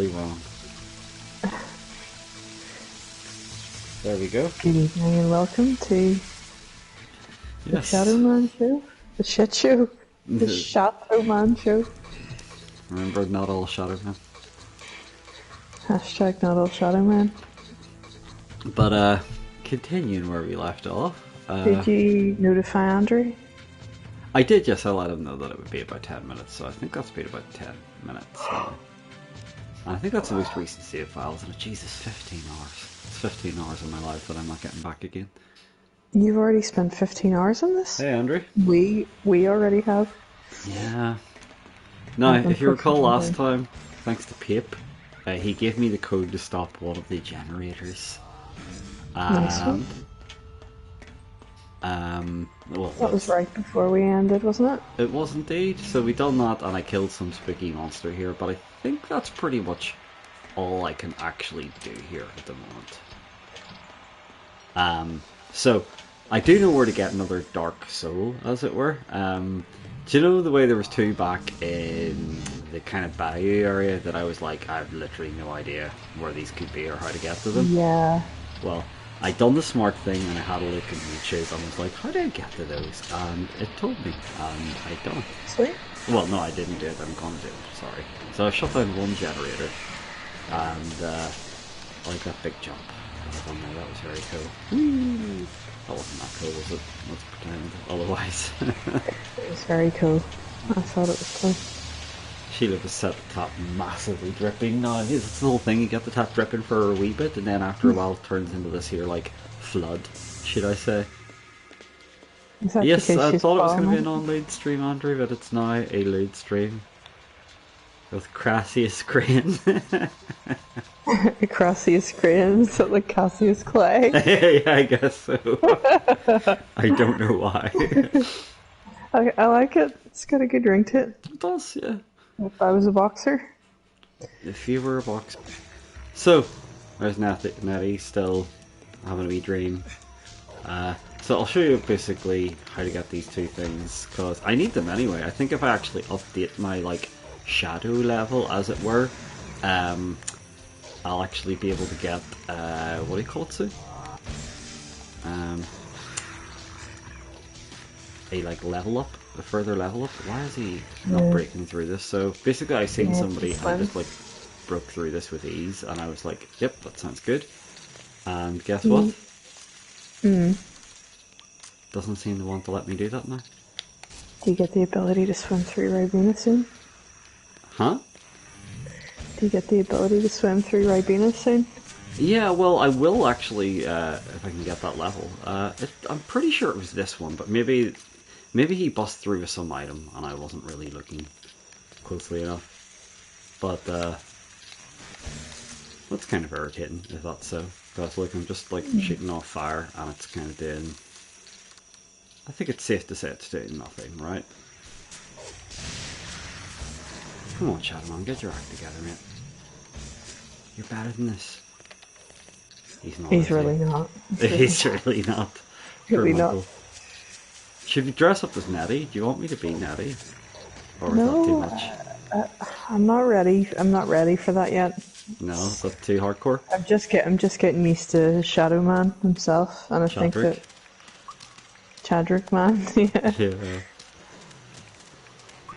wrong. There we go. Good evening and welcome to the Shadow Man Show. The shit show. The Shadow Man Show. Remember, not all Shadow Man. Hashtag not all Shadow Man. But, continuing where we left off. Did you notify Andrew? I did, yes. I let him know that it would be about 10 minutes, so I think that's been about 10 minutes. And I think that's the most recent save files, and Jesus, 15 hours. It's 15 hours of my life that I'm not getting back again. You've already spent 15 hours on this? Hey, Andrew. We already have. Yeah. Now, if you recall last time, thanks to Pape, he gave me the code to stop one of the generators. Nice one. Well, that was right before we ended, wasn't it? It was indeed. So we done that, and I killed some spooky monster here, but I think that's pretty much all I can actually do here at the moment. So I do know where to get another dark soul, as it were. Do you know the way there was two back in the kind of bayou area that I was like, I have literally no idea where these could be or how to get to them? Yeah. Well, I done the smart thing and I had a look at YouTube and was like, how do I get to those? And it told me, and I done it. Sweet. Well, no, I didn't do it. I'm gonna do it. Sorry. So I shut down one generator, and I like that big jump that I done there. That was very cool. Whee! That wasn't that cool, was it? Let's pretend otherwise. It was very cool. I thought it was cool. Sheila was set the tap massively dripping. Now, it's the whole thing. You get the tap dripping for a wee bit, and then after a while it turns into this here, like, flood, should I say. Yes, I thought it was going to be a non-load stream, Andrew, but it's now a load stream. With Crassius Crane. Crassius Crane, so like Cassius Clay. Yeah, I guess so. I don't know why. I like it. It's got a good ring to it. It does, yeah. If I was a boxer. If you were a boxer. So, there's Nettie still having a wee dream. So I'll show you basically how to get these two things, because I need them anyway. I think if I actually update my, like, shadow level, as it were, I'll actually be able to get, what do you call it, Sue? A, like, level up, a further level up. Why is he not breaking through this? So basically I seen somebody and I just, like, broke through this with ease, and I was like, yep, that sounds good. And guess what? Doesn't seem to want to let me do that now. Do you get the ability to swim through Ribena soon? Huh? Do you get the ability to swim through Ribena soon? Yeah, well, I will actually, if I can get that level. I'm pretty sure it was this one, but maybe he bust through with some item, and I wasn't really looking closely enough. But, that's kind of irritating, if that's so. Because, look, I'm just, like, shooting off fire, and it's kind of doing... I think it's safe to say it's doing nothing, right? Come on, Shadowman, get your act together, mate. You're better than this. He's not. He's really not. He's really not. Really not. Should we dress up as Nettie? Do you want me to be Nettie? Or is no, that too much? I'm not ready. I'm not ready for that yet. No, is that too hardcore? I'm just getting used to Shadow Man himself, and I think that Chadrick Man.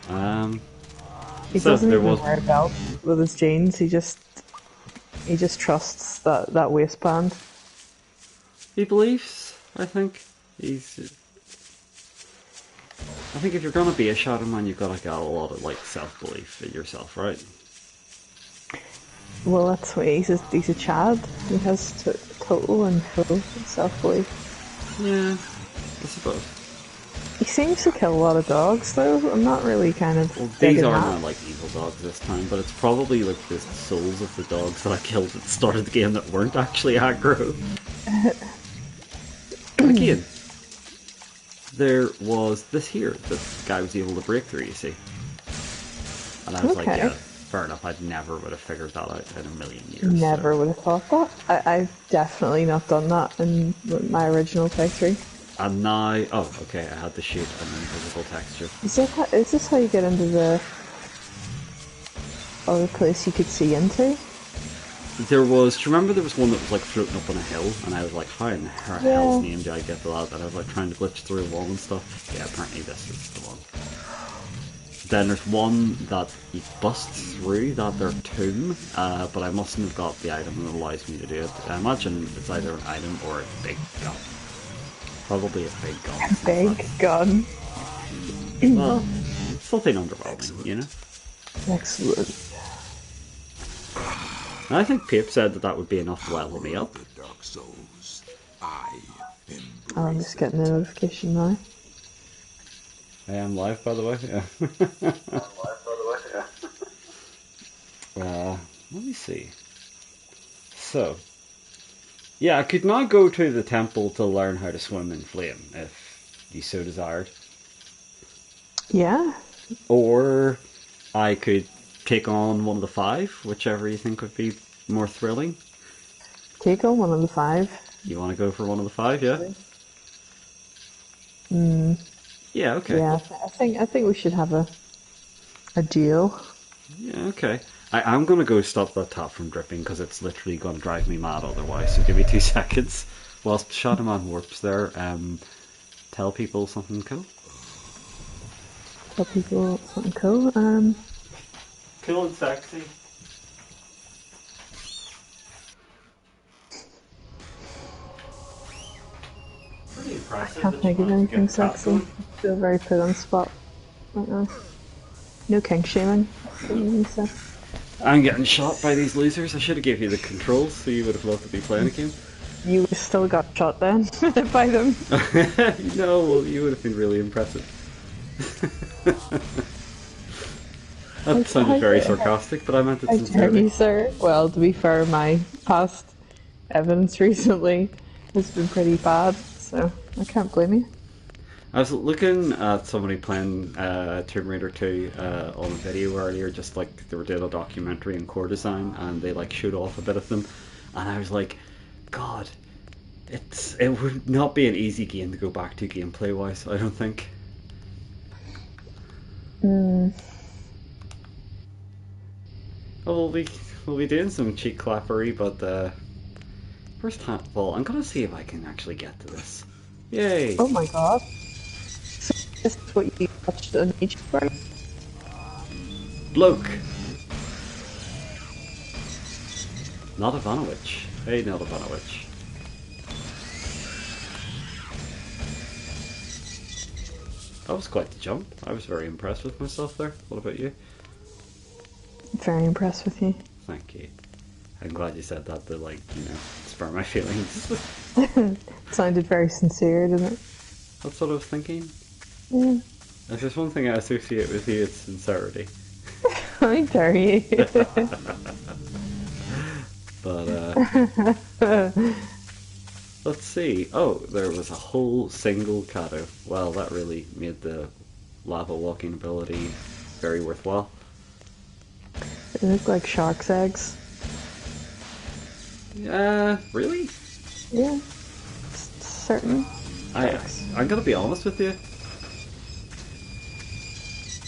Yeah. He so doesn't there even was... wear a belt with his jeans. He just trusts that waistband. He believes. I think I think if you're gonna be a Shadow Man, you've got to get a lot of, like, self-belief in yourself, right? Well, that's what he's a Chad. He has total and full self-belief. Yeah, I suppose. He seems to kill a lot of dogs, though. I'm not really kind of. Well, these are not like evil dogs this time, but it's probably like the souls of the dogs that I killed at the start of the game that weren't actually aggro. Again, there was this here that the guy was able to break through, you see. And I was like, yeah, fair enough, I'd never would have figured that out in a million years. Never would have thought that. I've definitely not done that in my original playthrough. And now, oh, okay, I had to shoot an invisible texture. Is this how you get into the other place you could see into? There was, do you remember there was one that was like floating up on a hill, and I was like, how in the hell's name do I get to that? And I was like trying to glitch through a wall and stuff. Yeah, apparently this is the one. Then there's one that you bust through, that their tomb, but I mustn't have got the item that allows me to do it. I imagine it's either an item or a big gun. Probably a big gun. A big gun. Well, something underwhelming, you know? Excellent. And I think Pape said that would be enough to level me up. Oh, I'm just getting a notification now. I am live, by the way. Yeah. Let me see. So, yeah, I could now go to the temple to learn how to swim in flame, if you so desired. Yeah. Or I could take on one of the 5, whichever you think would be more thrilling. Take on one of the 5. You want to go for one of the 5, yeah? Yeah, okay. Yeah, I think we should have a deal. Yeah, okay. I'm going to go stop that tap from dripping because it's literally going to drive me mad otherwise. So give me 2 seconds. Whilst Shadowman warps there, tell people something cool. Tell people something cool. Cool and sexy. Pretty impressive. Can't think of anything sexy. I feel very put on the spot right now. No kink shaming. I'm getting shot by these losers. I should have given you the controls so you would have loved to be playing a game. You still got shot then by them. No, well, you would have been really impressive. That sounded very sarcastic, but I meant it sincerely. You, sir. Well, to be fair, my past evidence recently has been pretty bad, so I can't blame you. I was looking at somebody playing Tomb Raider 2 on a video earlier, just like they were doing a documentary on core design, and they like showed off a bit of them, and I was like, God, it would not be an easy game to go back to gameplay wise. I don't think. Well, we'll be doing some cheek clappery, but first of all, I'm gonna see if I can actually get to this. Yay! Oh my god. So this is what you watched on YouTube, right? Bloke! Not Ivanovich. Hey, not Ivanovich. That was quite the jump. I was very impressed with myself there. What about you? Very impressed with you. Thank you. I'm glad you said that to, like, you know, spur my feelings. It sounded very sincere, didn't it? That's what I was thinking. Yeah. If there's one thing I associate with you, it's sincerity. How dare you? But, let's see. Oh, there was a whole single Kato. Well, that really made the lava walking ability very worthwhile. They look like shark's eggs. Really? Yeah. Certain. I'm gonna be honest with you.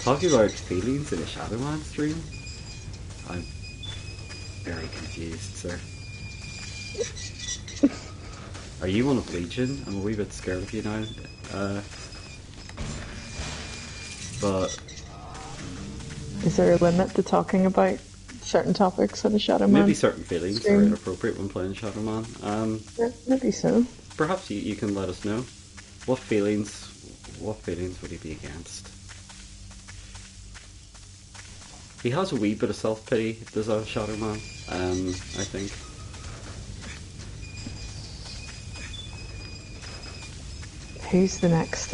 Talking about feelings in a Shadowman stream, I'm very confused, sir. Are you on a Legion? I'm a wee bit scared of you now. But is there a limit to talking about certain topics on a Shadowman? Maybe certain feelings are inappropriate when playing Shadowman. Maybe so. Perhaps you can let us know. What feelings would he be against? He has a wee bit of self-pity, does our Shadowman, I think. Who's the next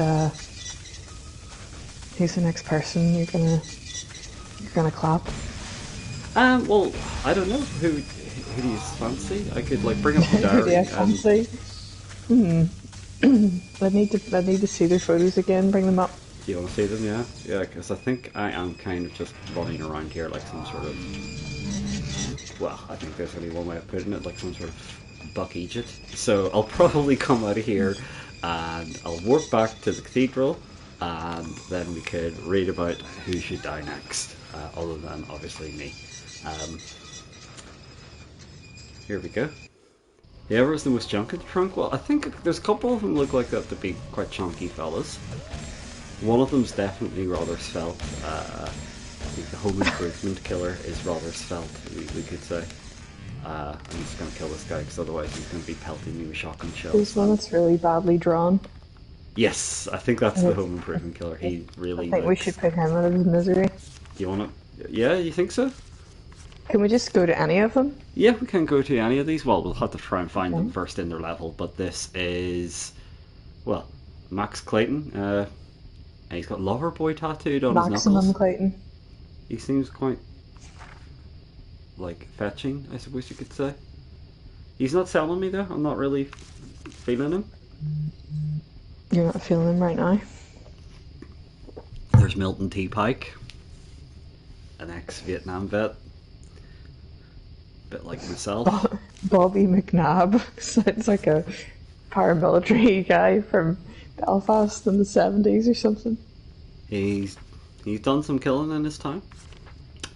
person you're gonna clap? Well, I don't know. Who do you fancy? I could like bring up the diary. Who do I fancy? I need to see their photos again. Bring them up. Do you want to see them? Yeah, yeah. Because I think I am kind of just running around here like some sort of. Well, I think there's only one way of putting it, like some sort of Buck Egypt. So I'll probably come out of here, and I'll warp back to the cathedral, and then we could read about who should die next, other than obviously me. Here we go. Yeah, where's the most junk in the trunk? Well, I think there's a couple of them look like that to be quite chunky fellas. One of them's definitely rather svelte. I think the home improvement killer is rather svelte, we could say. I'm just going to kill this guy because otherwise he's going to be pelting me with shotgun shells. There's one that's really badly drawn. Yes, I think that's the home improvement killer. He really I think we should pick him out of his misery. You want to... Yeah, you think so? Can we just go to any of them? Yeah, we can go to any of these. Well, we'll have to try and find them first in their level. But this is... Well, Max Clayton. And he's got Lover Boy tattooed on his knuckles. Maximum Clayton. He seems quite... like, fetching, I suppose you could say. He's not selling me, though. I'm not really feeling him. You're not feeling him right now? There's Milton T. Pike. An ex-Vietnam vet. Bit like myself. Bobby McNabb sounds like a paramilitary guy from Belfast in the 70s or something. He's done some killing in his time.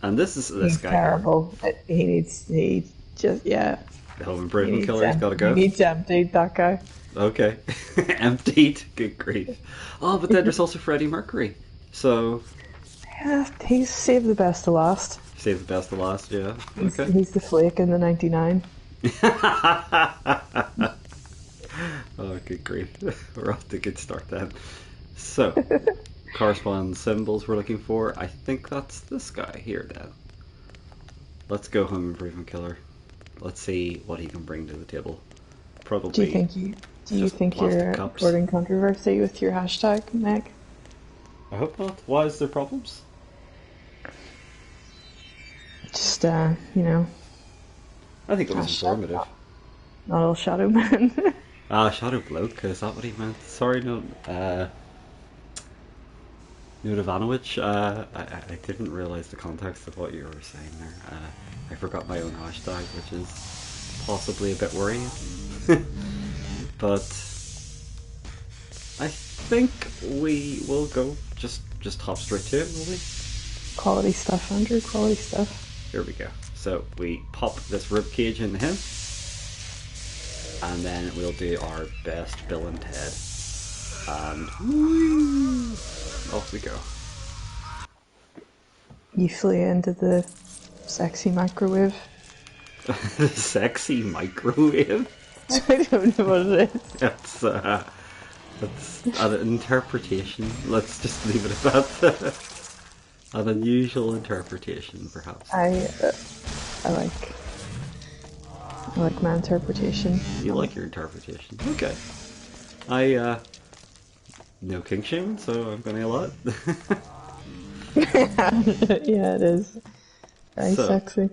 And this guy. Terrible. He just, yeah. The home improvement killer, he's gotta go. He needs emptied, that guy. Okay. Emptied. Good grief. Oh, but then there's also Freddie Mercury. So... Yeah, he's saved the best to last. Save the best to last, yeah. Okay. He's the flake in the 99. Oh, good grief. We're off to a good start then. So, corresponding symbols we're looking for. I think that's this guy here then. Let's go home improvement killer. Let's see what he can bring to the table. Probably. Do you think you're reporting controversy with your hashtag, Meg? I hope not. Why is there problems? Just, you know. I think it was informative. Not all Shadow Man. Shadow Bloke, is that what he meant? Sorry, no, Nudavanovic, I didn't realise the context of what you were saying there. I forgot my own hashtag, which is possibly a bit worrying. But I think we will go just hop straight to it, will we? Quality stuff, Andrew, quality stuff. Here we go. So we pop this ribcage into him, and then we'll do our best Bill and Ted, and woo, off we go. You flew into the sexy microwave. Sexy microwave? I don't know what it is. That's an interpretation. Let's just leave it at that. An unusual interpretation, perhaps. I like my interpretation. You like your interpretation? Okay. I no kink shaming, so I'm going to allow it. Yeah, it is. Very sexy.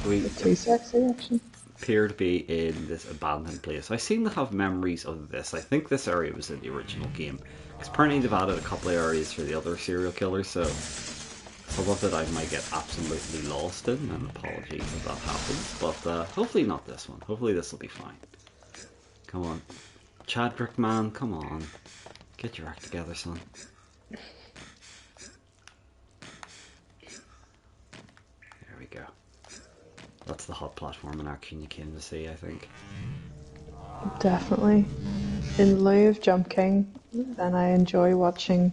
Too sexy, actually. Appear to be in this abandoned place. I seem to have memories of this. I think this area was in the original game. Because apparently they've added a couple of areas for the other serial killers, so some of it I might get absolutely lost in, and apologies if that happens. But hopefully not this one. Hopefully this will be fine. Come on. Chadwick, man, come on. Get your act together, son. There we go. That's the hot platform in action you came to see, I think. Definitely. In lieu of Jump King, then I enjoy watching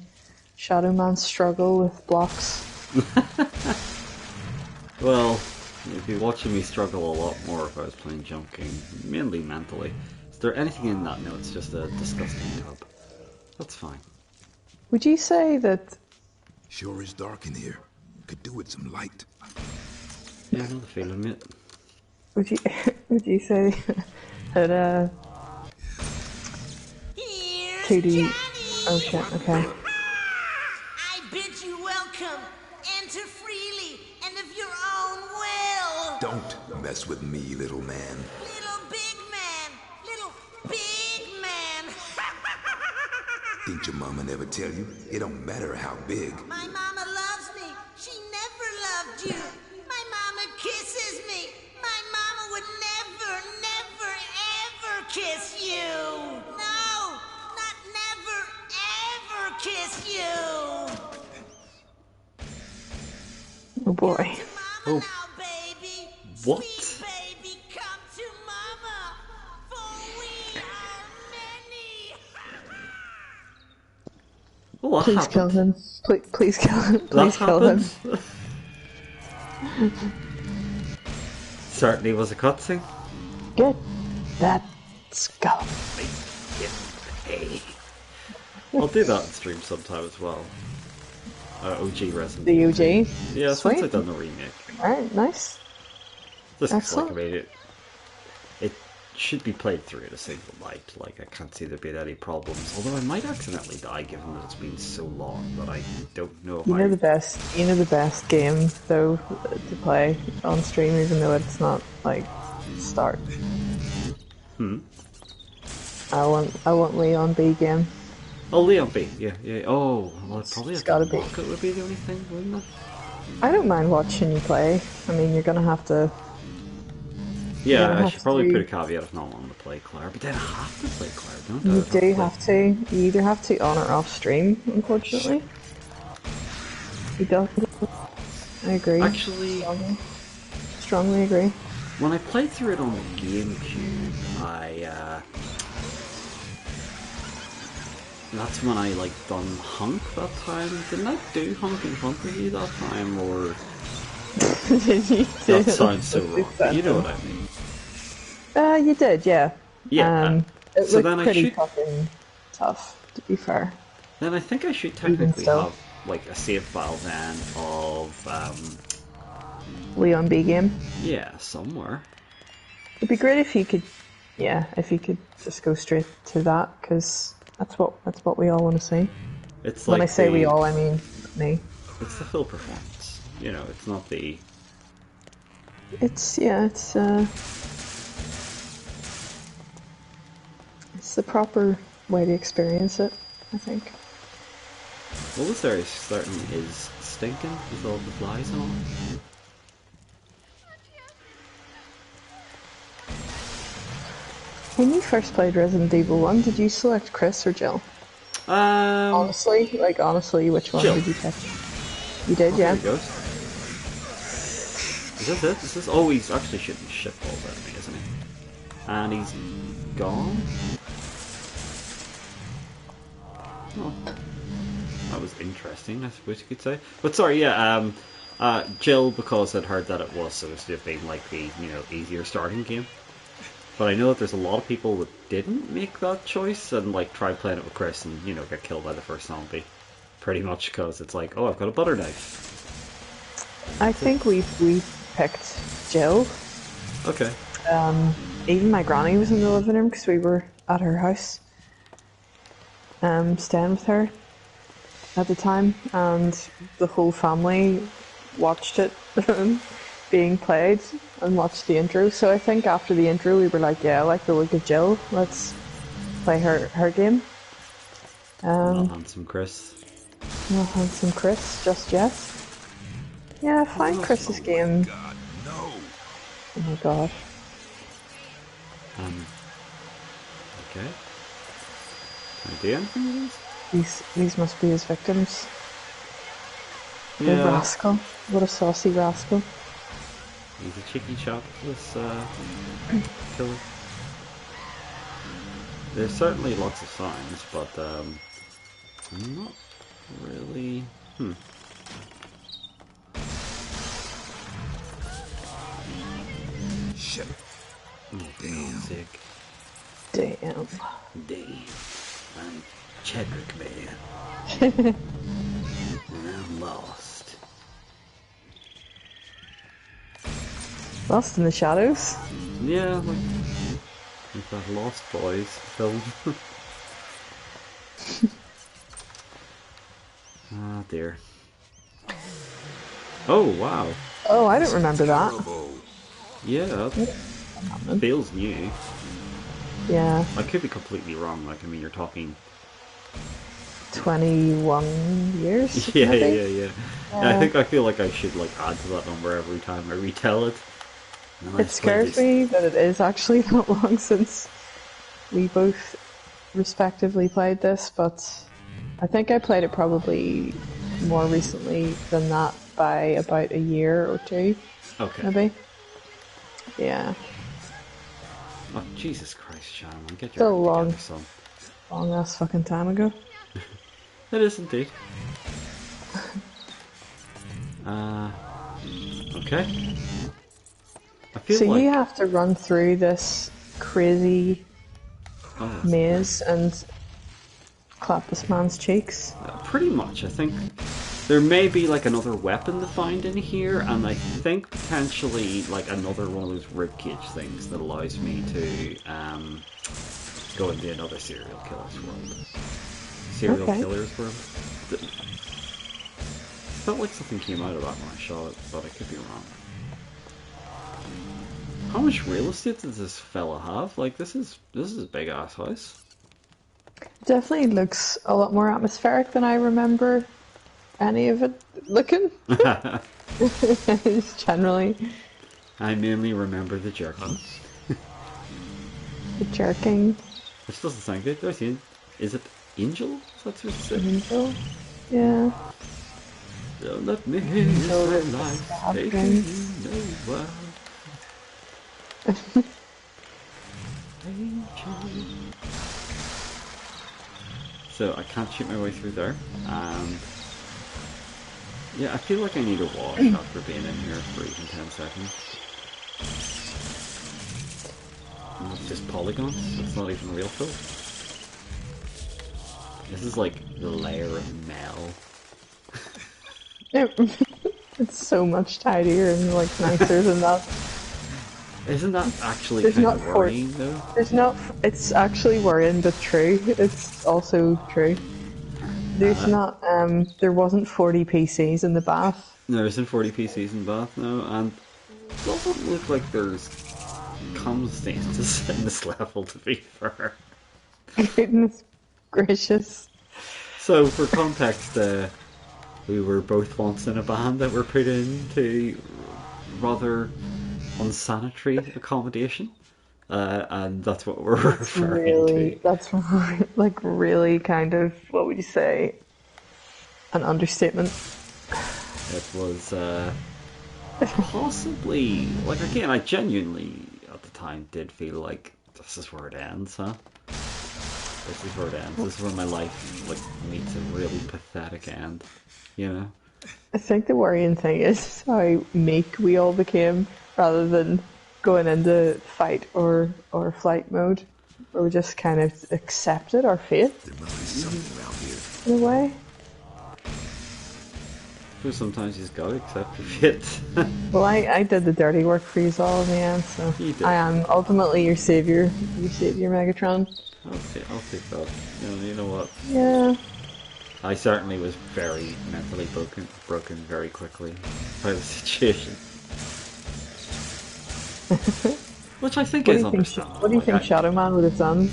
Shadow Man struggle with blocks. Well, you'd be watching me struggle a lot more if I was playing Jump King, mainly mentally. Is there anything in that? No, it's just a disgusting tub. That's fine. Would you say that... Sure is dark in here. Could do with some light. Yeah, I know the feeling, mate. Would you say that 2D... Oh shit, okay. I bid you welcome. Enter freely and of your own will. Don't mess with me, little man. Little big man. Little big man. Didn't your mama never tell you? It don't matter how big. My mama loves me. She never loved you. My mama kisses me. My mama would never, never, ever kiss you. No, not never, ever kiss you. Oh boy. To mama now, What? Sweet baby, come to mama, for we are many. Oh, that Please happened. kill him. Please kill him. That Please kill him. happened. Certainly was a cutscene. Get that skull. Hey. I'll do that in stream sometime as well. OG Resident The Evil. UG. Yeah, Sweet. since I've done the remake. Alright, nice. This is like, Excellent. I mean, it should be played through in a single night. Like, I can't see there being any problems. Although I might accidentally die, given that it's been so long that I don't know if You know the best game though to play on stream, even though it's not like start. I want Leon B game. Oh, Leon B. Yeah. Oh, well, probably It's a gotta be. rocket would be the only thing, wouldn't it? I don't mind watching you play. I mean, you're gonna have to. Yeah, I have should probably to- put a caveat if not wanting to play Claire, but then I have to play Claire, don't I? You I'd do play- have to. You either have to on or off stream. Unfortunately, you don't. I agree. Actually, Strongly agree. when I played through it on the GameCube, that's when I like done Hunk that time. Didn't I do Hunk and Hunt with you that time, or that sounds so wrong? But you know what I mean? You did, yeah. Yeah. It So looked then I pretty should. fucking tough, to be fair. Then I think I should technically so. have like a save file then of Leon B game. yeah, somewhere. It'd be great if you could, if you could just go straight to that, because that's what we all want to see. It's like When I say the, we all, I mean me. it's the full performance. You know, it's not the. It's the proper way to experience it, I think. What was there starting is stinking with all the flies and all. When you first played Resident Evil 1, did you select Chris or Jill? Honestly, which one Jill. did you pick? You did, There yeah. he goes. Is this it? Is this? Oh, he's actually shooting shitballs at me, isn't he? And he's gone. Oh, that was interesting, I suppose you could say. But sorry, yeah, Jill, because I'd heard that it was supposed to have been like the easier starting game. But I know that there's a lot of people that didn't make that choice and like tried playing it with Chris and get killed by the first zombie, pretty much because it's like, oh, I've got a butter knife. I think we picked Jill. Okay. Even my granny was in the living room because we were at her house, staying with her at the time, and the whole family watched it being played and watched the intro. So I think after the intro we were like, yeah, I like the look of Jill, let's play her game. Not handsome Chris. Not handsome Chris just yet. Yeah, find Chris's game. God, no. Oh my god. Okay. Can I do anything with these? These must be his victims. The Yeah. rascal. What a saucy rascal. He's a cheeky chap, this killer. There's certainly lots of signs, but I'm not really. Shit. Damn. Sick. Damn. Damn. I'm Chadwick, man. And I'm lost. Lost in the shadows. Yeah, like that Lost Boys film. Ah, dear. Oh, wow. Oh, I don't remember that. Terrible. Yeah, that feels new. Yeah, I could be completely wrong. Like, I mean, you're talking. 21 years. Yeah, maybe? yeah. I feel like I should like add to that number every time I retell it. And It scares me that it is actually that long since we both respectively played this, but I think I played it probably more recently than that by about a year or two, Okay. maybe. Yeah. Oh, Jesus Christ, Shannon, get So your act long. together, son. Long ass fucking time ago. It is indeed. Okay. I feel So like... you have to run through this crazy Oh, yes. maze and clap this man's cheeks. Pretty much, I think. There may be like another weapon to find in here, and I think potentially like another one of those ribcage things that allows me to go into another serial killer's world. Serial Okay. killer's world? Felt like something came out of that when I saw it, but I could be wrong. How much real estate does this fella have? Like, this is a big ass house. Definitely looks a lot more atmospheric than I remember any of it looking. Just generally. I mainly remember the jerking. The jerking. Which doesn't sound good. There's the Is it Angel? Is that what it Angel. Yeah. Don't let me miss Angel my with the life, stab taking things. you nowhere. Angel. So I can't shoot my way through there, and yeah, I feel like I need a wash after being in here for even 10 seconds. And it's just polygons, it's not even real filth. This is like the layer of Mel. It's so much tidier and like nicer than that. Isn't that actually There's kind not of worrying though? There's not. It's actually worrying, but true. It's also true. There's not. There wasn't 40 PCs in the bath. There isn't 40 PCs in Bath now, and it doesn't look like there's constances in this level, to be fair. Goodness gracious. So, for context, we were both once in a band that were put into rather unsanitary accommodation, and that's what we're referring Really, to. that's like really kind of, what would you say, an understatement. It was possibly, like, again, I genuinely at the time did feel like this is where it ends, huh? This is where it ends. This is where my life like meets a really pathetic end, you know? I think the worrying thing is how meek we all became rather than going into fight or flight mode, where we just kind of accepted our fate There must be something around here. in a way. So sometimes you just gotta accept your fate. Well, I did the dirty work for you all in the end, so You did. I am ultimately your savior, Megatron. I'll take that. You know what? Yeah. I certainly was very mentally broken very quickly by the situation. Which I think is understandable. What do you Like, think Shadow Man would have done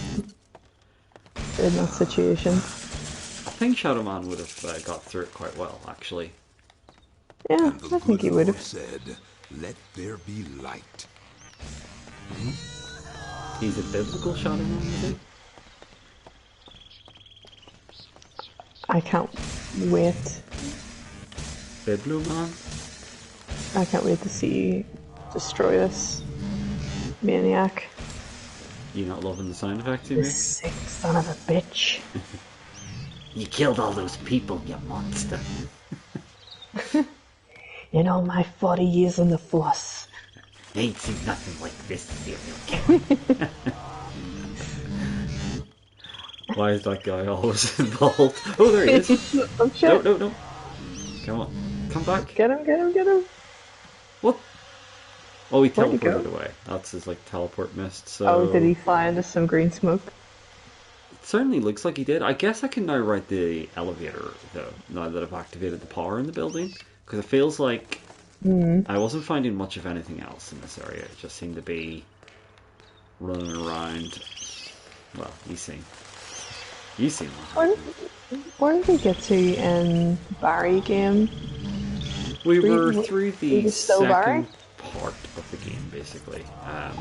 in that situation? I think Shadow Man would have got through it quite well, actually. Yeah, And the I think good he would Lord have. said, "Let there be light." He's a biblical Shadow Man, is he? I can't wait. Biblo Man? I can't wait to see you destroy this maniac. You not loving the sound effects you make? This sick son of a bitch. You killed all those people, you monster. In all my 40 years on the force. Ain't seen nothing like this serial killer. Why is that guy always involved? Oh, there he is. Oh shit. No. Come on. Come back. Get him. What? Oh, he Where'd he go? teleported away. That's his, like, teleport mist, so... Oh, did he fly into some green smoke? It certainly looks like he did. I guess I can now ride the elevator, though, now that I've activated the power in the building. Because it feels like I wasn't finding much of anything else in this area. It just seemed to be running around. Well, you see. You see what happened. Where did we get to in Barry game? We were we- through we the were still Barry? second part of the game, basically.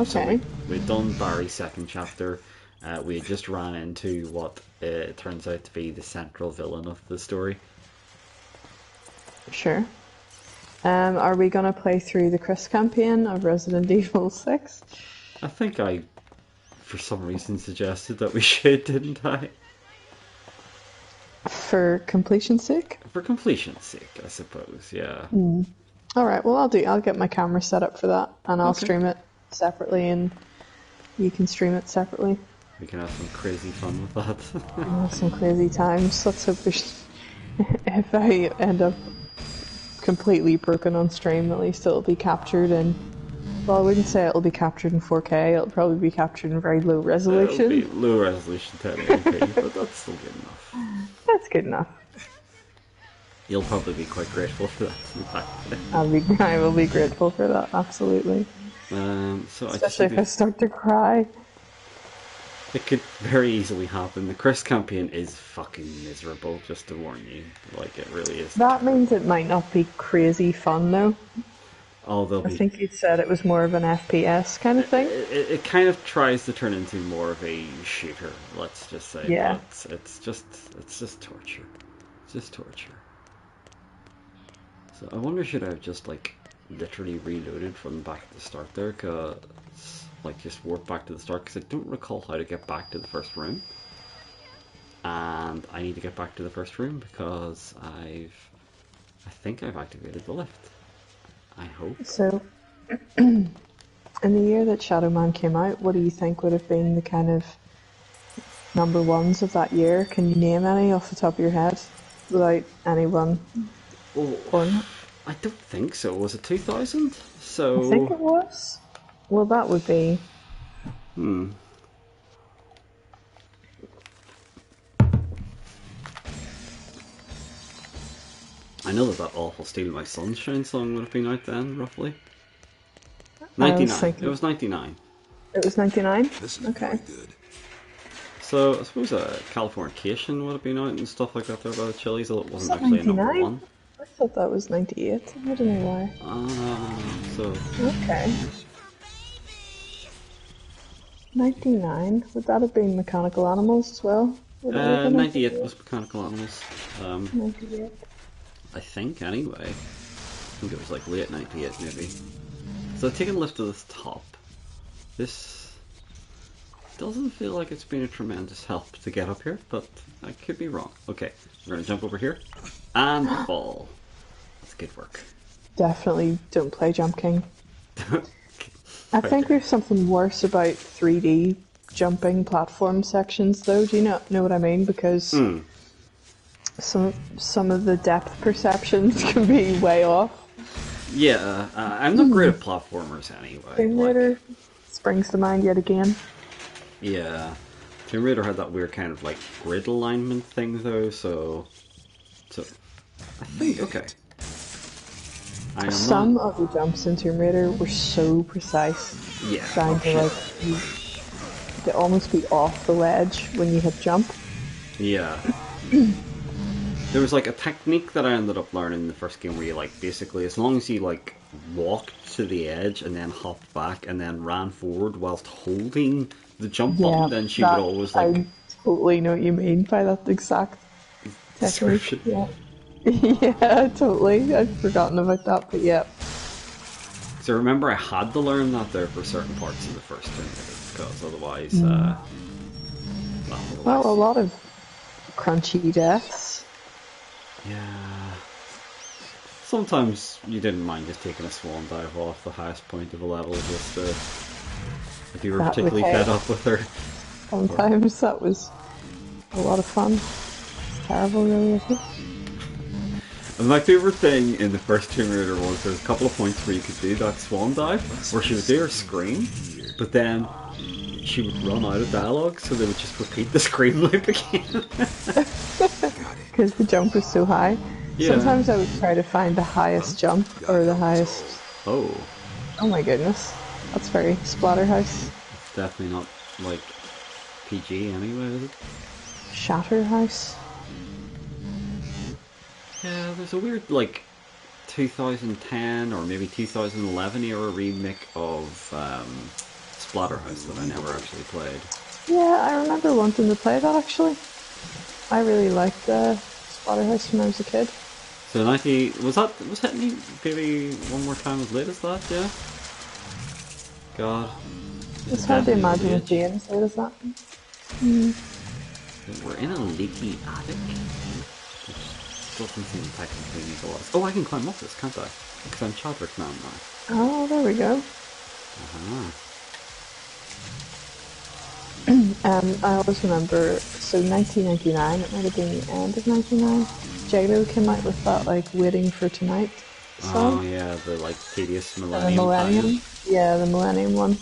So Okay. we'd done Barry's second chapter. We had just ran into what turns out to be the central villain of the story. Sure. Are we gonna play through the Chris campaign of Resident Evil 6? I think I, for some reason, suggested that we should, didn't I? For completion's sake? For completion's sake, I suppose, yeah. Alright, well I'll get my camera set up for that, and I'll stream it separately, and you can stream it separately. We can have some crazy fun with that. Some crazy times. Let's hope if I end up completely broken on stream, at least it'll be captured in... Well, I wouldn't say it'll be captured in 4K, it'll probably be captured in very low resolution. It'll be low resolution 1080p, but that's still good enough. That's good enough. You'll probably be quite grateful for that, in fact. I will be grateful for that, absolutely. So Especially if I start to cry. It could very easily happen. The Chris campaign is fucking miserable, just to warn you. Like, it really is. That means it might not be crazy fun, though. Oh, I think you'd said it was more of an FPS kind of thing. It kind of tries to turn into more of a shooter, let's just say. Yeah. But it's just torture. It's just torture. So I wonder, should I have just, like, literally reloaded from back at the start there? Cause, like, just warp back to the start, because I don't recall how to get back to the first room. And I need to get back to the first room because I think I've activated the lift. I hope. So, in the year that Shadow Man came out, what do you think would have been the kind of number ones of that year? Can you name any off the top of your head without anyone? Oh, I don't think so. Was it 2000? So I think it was. Well, that would be. I know that awful Steal My Sunshine song would have been out then, roughly. 99. It was 99. It was 99? This is Okay. very good. So I suppose Californication would have been out and stuff like that there by the Chili's, although it wasn't Was that actually a number 99? one. I thought that was 98. I don't know why. So Okay. 99? Would that have been Mechanical Animals as well? Would it have been 98 was Mechanical Animals. 98. I think, anyway. I think it was like late 98 maybe. So taking a lift to the top. This doesn't feel like it's been a tremendous help to get up here, but I could be wrong. Okay, we're going to jump over here and fall. That's good work. Definitely don't play Jump King. I think there's something worse about 3D jumping platform sections, though. Do you know what I mean? Because some of the depth perceptions can be way off. Yeah, I'm not great at platformers anyway. Tomb Raider springs to mind yet again. Yeah, Tomb Raider had that weird kind of like grid alignment thing though, so I think okay. Some of the jumps in Tomb Raider were so precise. Yeah, Trying to like to almost be off the ledge when you hit jump. Yeah. There was like a technique that I ended up learning in the first game where you like basically as long as you like walked to the edge and then hopped back and then ran forward whilst holding the jump button, then she would always like. I totally know what you mean by that exact description. Yeah. Yeah, totally. I'd forgotten about that, but yeah. So remember, I had to learn that there for certain parts of the first Tomb Raider because otherwise, well, a lot of crunchy deaths. Yeah. Sometimes you didn't mind just taking a swan dive off the highest point of a level just to, if you were particularly fed up with her. Sometimes that was a lot of fun. It's terrible, really, isn't it? And my favourite thing in the first Tomb Raider was there was a couple of points where you could do that swan dive, where she would do her scream, but then she would run out of dialogue, so they would just repeat the scream loop again. Because the jump was so high. Yeah. Sometimes I would try to find the highest jump, or the highest... Oh. Oh my goodness. That's very Splatterhouse. It's definitely not, like, PG anyway, is it? Shatterhouse. Yeah, there's a weird, like, 2010 or maybe 2011 era remake of Splatterhouse that I never actually played. Yeah, I remember wanting to play that actually. I really liked Splatterhouse when I was a kid. So 90 was Hit Me Baby One More Time as late as that? Yeah. God. It's hard to imagine it being as late as that. We're in a leaky attic. Doesn't seem technically legal. Oh, I can climb up this, can't I? Because I'm Chadwick Man now. Oh, there we go. Uh-huh. I always remember, so 1999, it might have been the end of 99, J-Lo came out with that, like, Waiting for Tonight song. Oh yeah, the like tedious And Millennium. the Millennium. Time. Yeah, the Millennium one.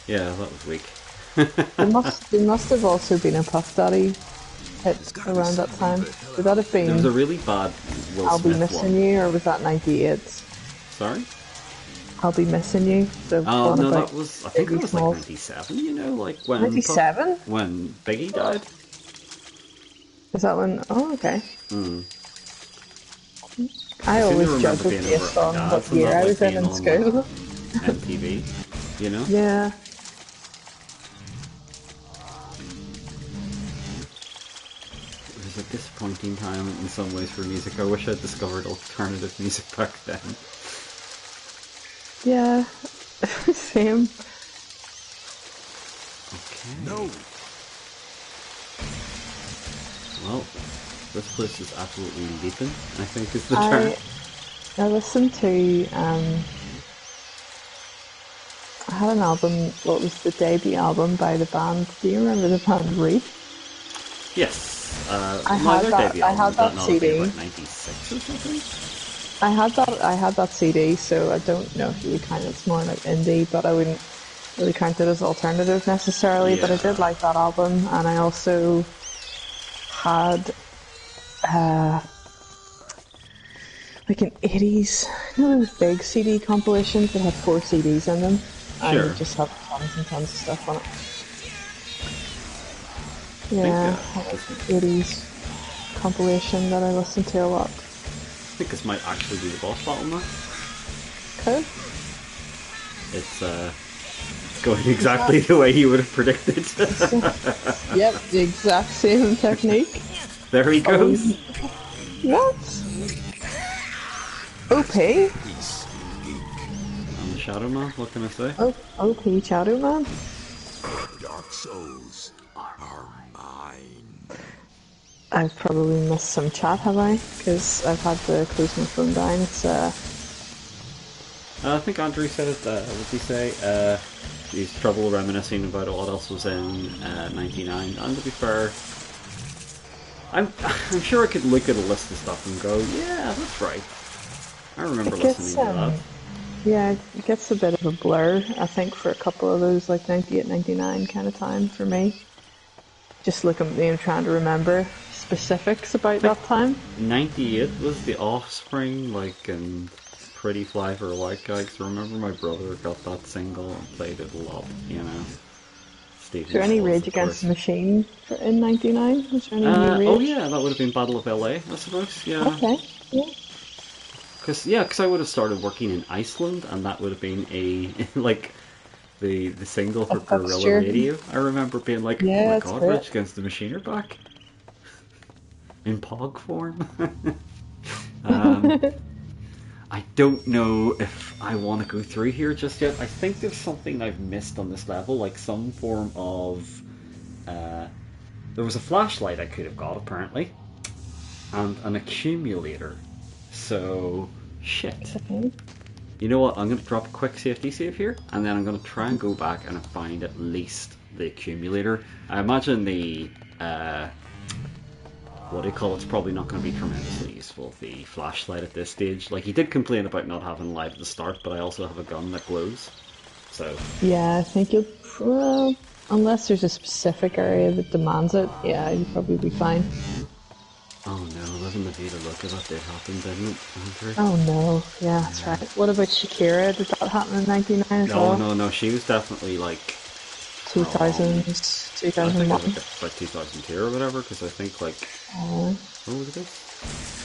Yeah, that was weak. There must have also been a Puff Daddy hit around that time. Would that have There was a been really bad Will I'll Be Smith Missing one. You, or was that 98? Sorry? I'll Be Missing You. The Oh one no, about that was. I think it Biggie was like Smalls. 97. You know, like when 97? when Biggie died. Is that when? Oh, okay. Mm. I seem to always remember judge it being based over on at what dad's and year that, I like, was in being on, school. MTV. You know. Yeah. It was a disappointing time in some ways for music. I wish I'd discovered alternative music back then. Yeah. Same. Okay. No. Well, this place is absolutely leaping, I think is the term. I listened to I had an album, what was the debut album by the band, do you remember the band Reed? Yes. I Their had debut album, that not have been CD. about 96 or something? I had that CD, so I don't know if you would count it. It's more like indie, but I wouldn't really count it as alternative necessarily. But I did Yeah. like that album, and I also had like an 80s, you know, those big CD compilations that had 4 CDs in them, and Sure. you just have tons and tons of stuff on it. I Yeah, think, 80s compilation that I listened to a lot. I think this might actually be the boss battle now. Cool. It's going exactly the way you would have predicted. Yep, the exact same technique. There he goes. What? OP? I'm the Shadow Man, what can I say? OP Shadow Man? Dark souls are mine. I've probably missed some chat, have I? Because I've had to close my phone down. It's I think Andrew said it, what did he say? He's trouble reminiscing about what else was in 99. And to be fair, I'm sure I could look at a list of stuff and go, yeah, that's right. I remember listening to that. yeah, it gets a bit of a blur, I think, for a couple of those, like 98, 99 kind of time for me. Just looking, trying to remember specifics about that time. 98 was the Offspring, like, and Pretty Fly for a White Guy, because I remember my brother got that single and played it a lot, you know. Is there any Rage Against the Machine in 99? Was there any new Rage? Oh yeah, that would have been Battle of LA, I suppose, yeah. Okay, yeah. Because I would have started working in Iceland, and that would have been like, the single for Guerrilla fixture. Radio. I remember being like, Yeah, oh my that's god, great. Rage Against the Machine are back. In POG form. I don't know if I want to go through here just yet. I think there's something I've missed on this level, like some form of... there was a flashlight I could have got, apparently, and an accumulator. So, shit. Okay. You know what, I'm going to drop a quick safety save here, and then I'm going to try and go back and find at least the accumulator. I imagine the... what do you call it's probably not going to be tremendously useful, the flashlight at this stage. Like, he did complain about not having light at the start, but I also have a gun that glows. So... Yeah, I think you'll... Well, unless there's a specific area that demands it, yeah, you'll probably be fine. Oh no, living the vida loca, that did happen, didn't it, Andrew? Oh no, yeah, that's right. What about Shakira? Did that happen in 99 as well? No, she was definitely like... 2000s, I think 2001. it was about 2002 or whatever, because I think like... what was it?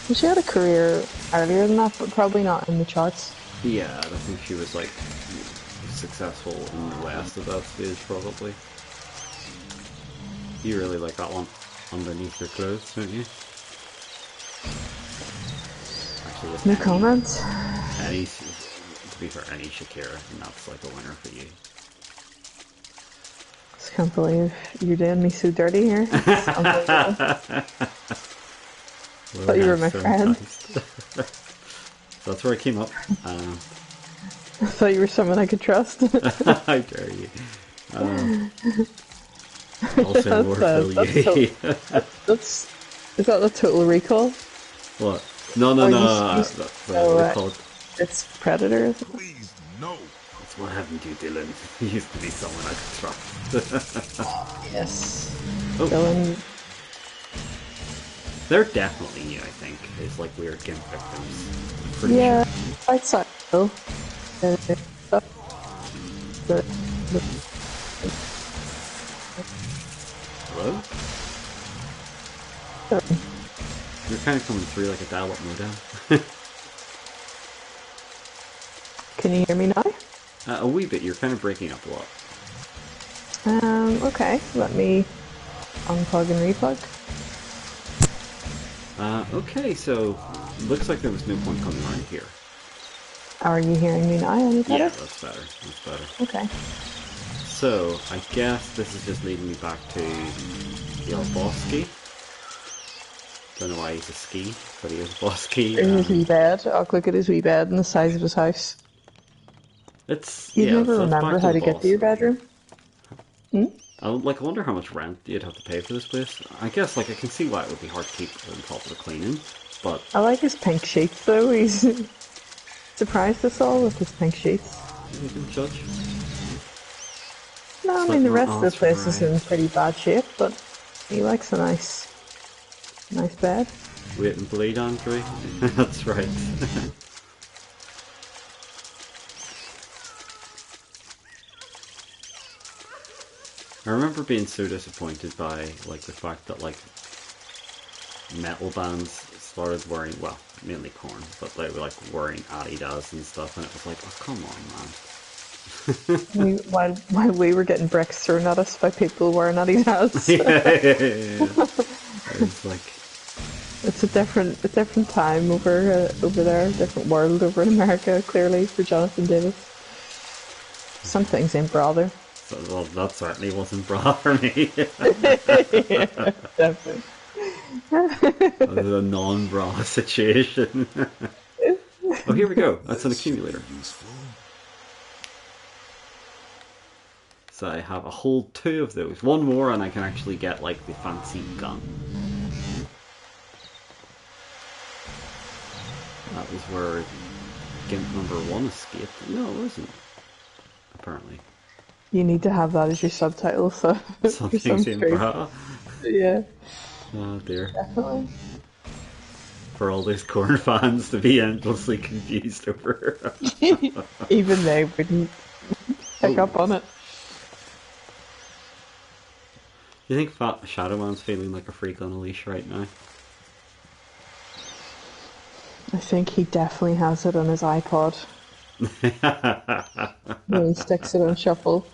Well, she had a career earlier than that, but probably not in the charts. Yeah, I think she was like successful in the West at that stage, probably. You really like that one, Underneath Your Clothes, don't you? with No any, comments. any, to be fair, any Shakira, and that's like a winner for you. Just can't believe you're doing me so dirty here. It's unbelievable. Thought you were my friend. That's where I came up. I thought you were someone I could trust. I dare you. I'll say more for you. Is that the Total Recall? What? No. That's what they call it. It's Predator, is it? Please, no. That's what happened to Dylan. He used to be someone I could trust. Yes. Oh. Dylan. They're definitely new, I think. It's like weird game victims. I'm pretty Yeah, sure. I'd say so. Hello? You're kind of coming through like a dial-up modem. Can you hear me now? A wee bit. You're kind of breaking up a lot. Okay. Let me unplug and replug. Okay, so looks like there was no point coming around here. Are you hearing me now? Any better? Yeah, that's better. That's better. Okay. So, I guess this is just leading me back to the old Bosky. Don't know why he's a ski, but he is Bosky. In his wee bed. I'll look at his wee bed and the size of his house. It's You yeah, never so it's remember back how the to get boss. to your bedroom? I wonder how much rent you'd have to pay for this place. I guess I can see why it would be hard to keep on top of the cleaning, but I like his pink sheets though. He's surprised us all with his pink sheets. you can judge. No, I It's mean the like rest not of the place is right. in pretty bad shape, but he likes a nice bed. Wait and bleed, Andrew. That's right. I remember being so disappointed by the fact that metal bands started wearing, well, mainly Korn, but they were wearing Adidas and stuff, and it was like, oh come on, man. While we were getting bricks thrown at us by people wearing Adidas. Yeah. It's It's a different time over there, different world over in America, clearly, for Jonathan Davis. Some things ain't bother. well, that certainly wasn't bra for me. Yeah, definitely. That was a non-bra situation. Oh, here we go. That's an accumulator. Useful. So I have a whole 2 of those. One more and I can actually get the fancy gun. That was where Gimp number 1 escaped. No, it wasn't. Apparently. You need to have that as your subtitle, so for Something some saying stream. bra. Yeah, Oh dear. definitely. For all these Korn fans to be endlessly confused over. Even they wouldn't pick up on it. Do you think Fat Shadow Man's feeling like a freak on a leash right now? I think he definitely has it on his iPod. When he sticks it on shuffle.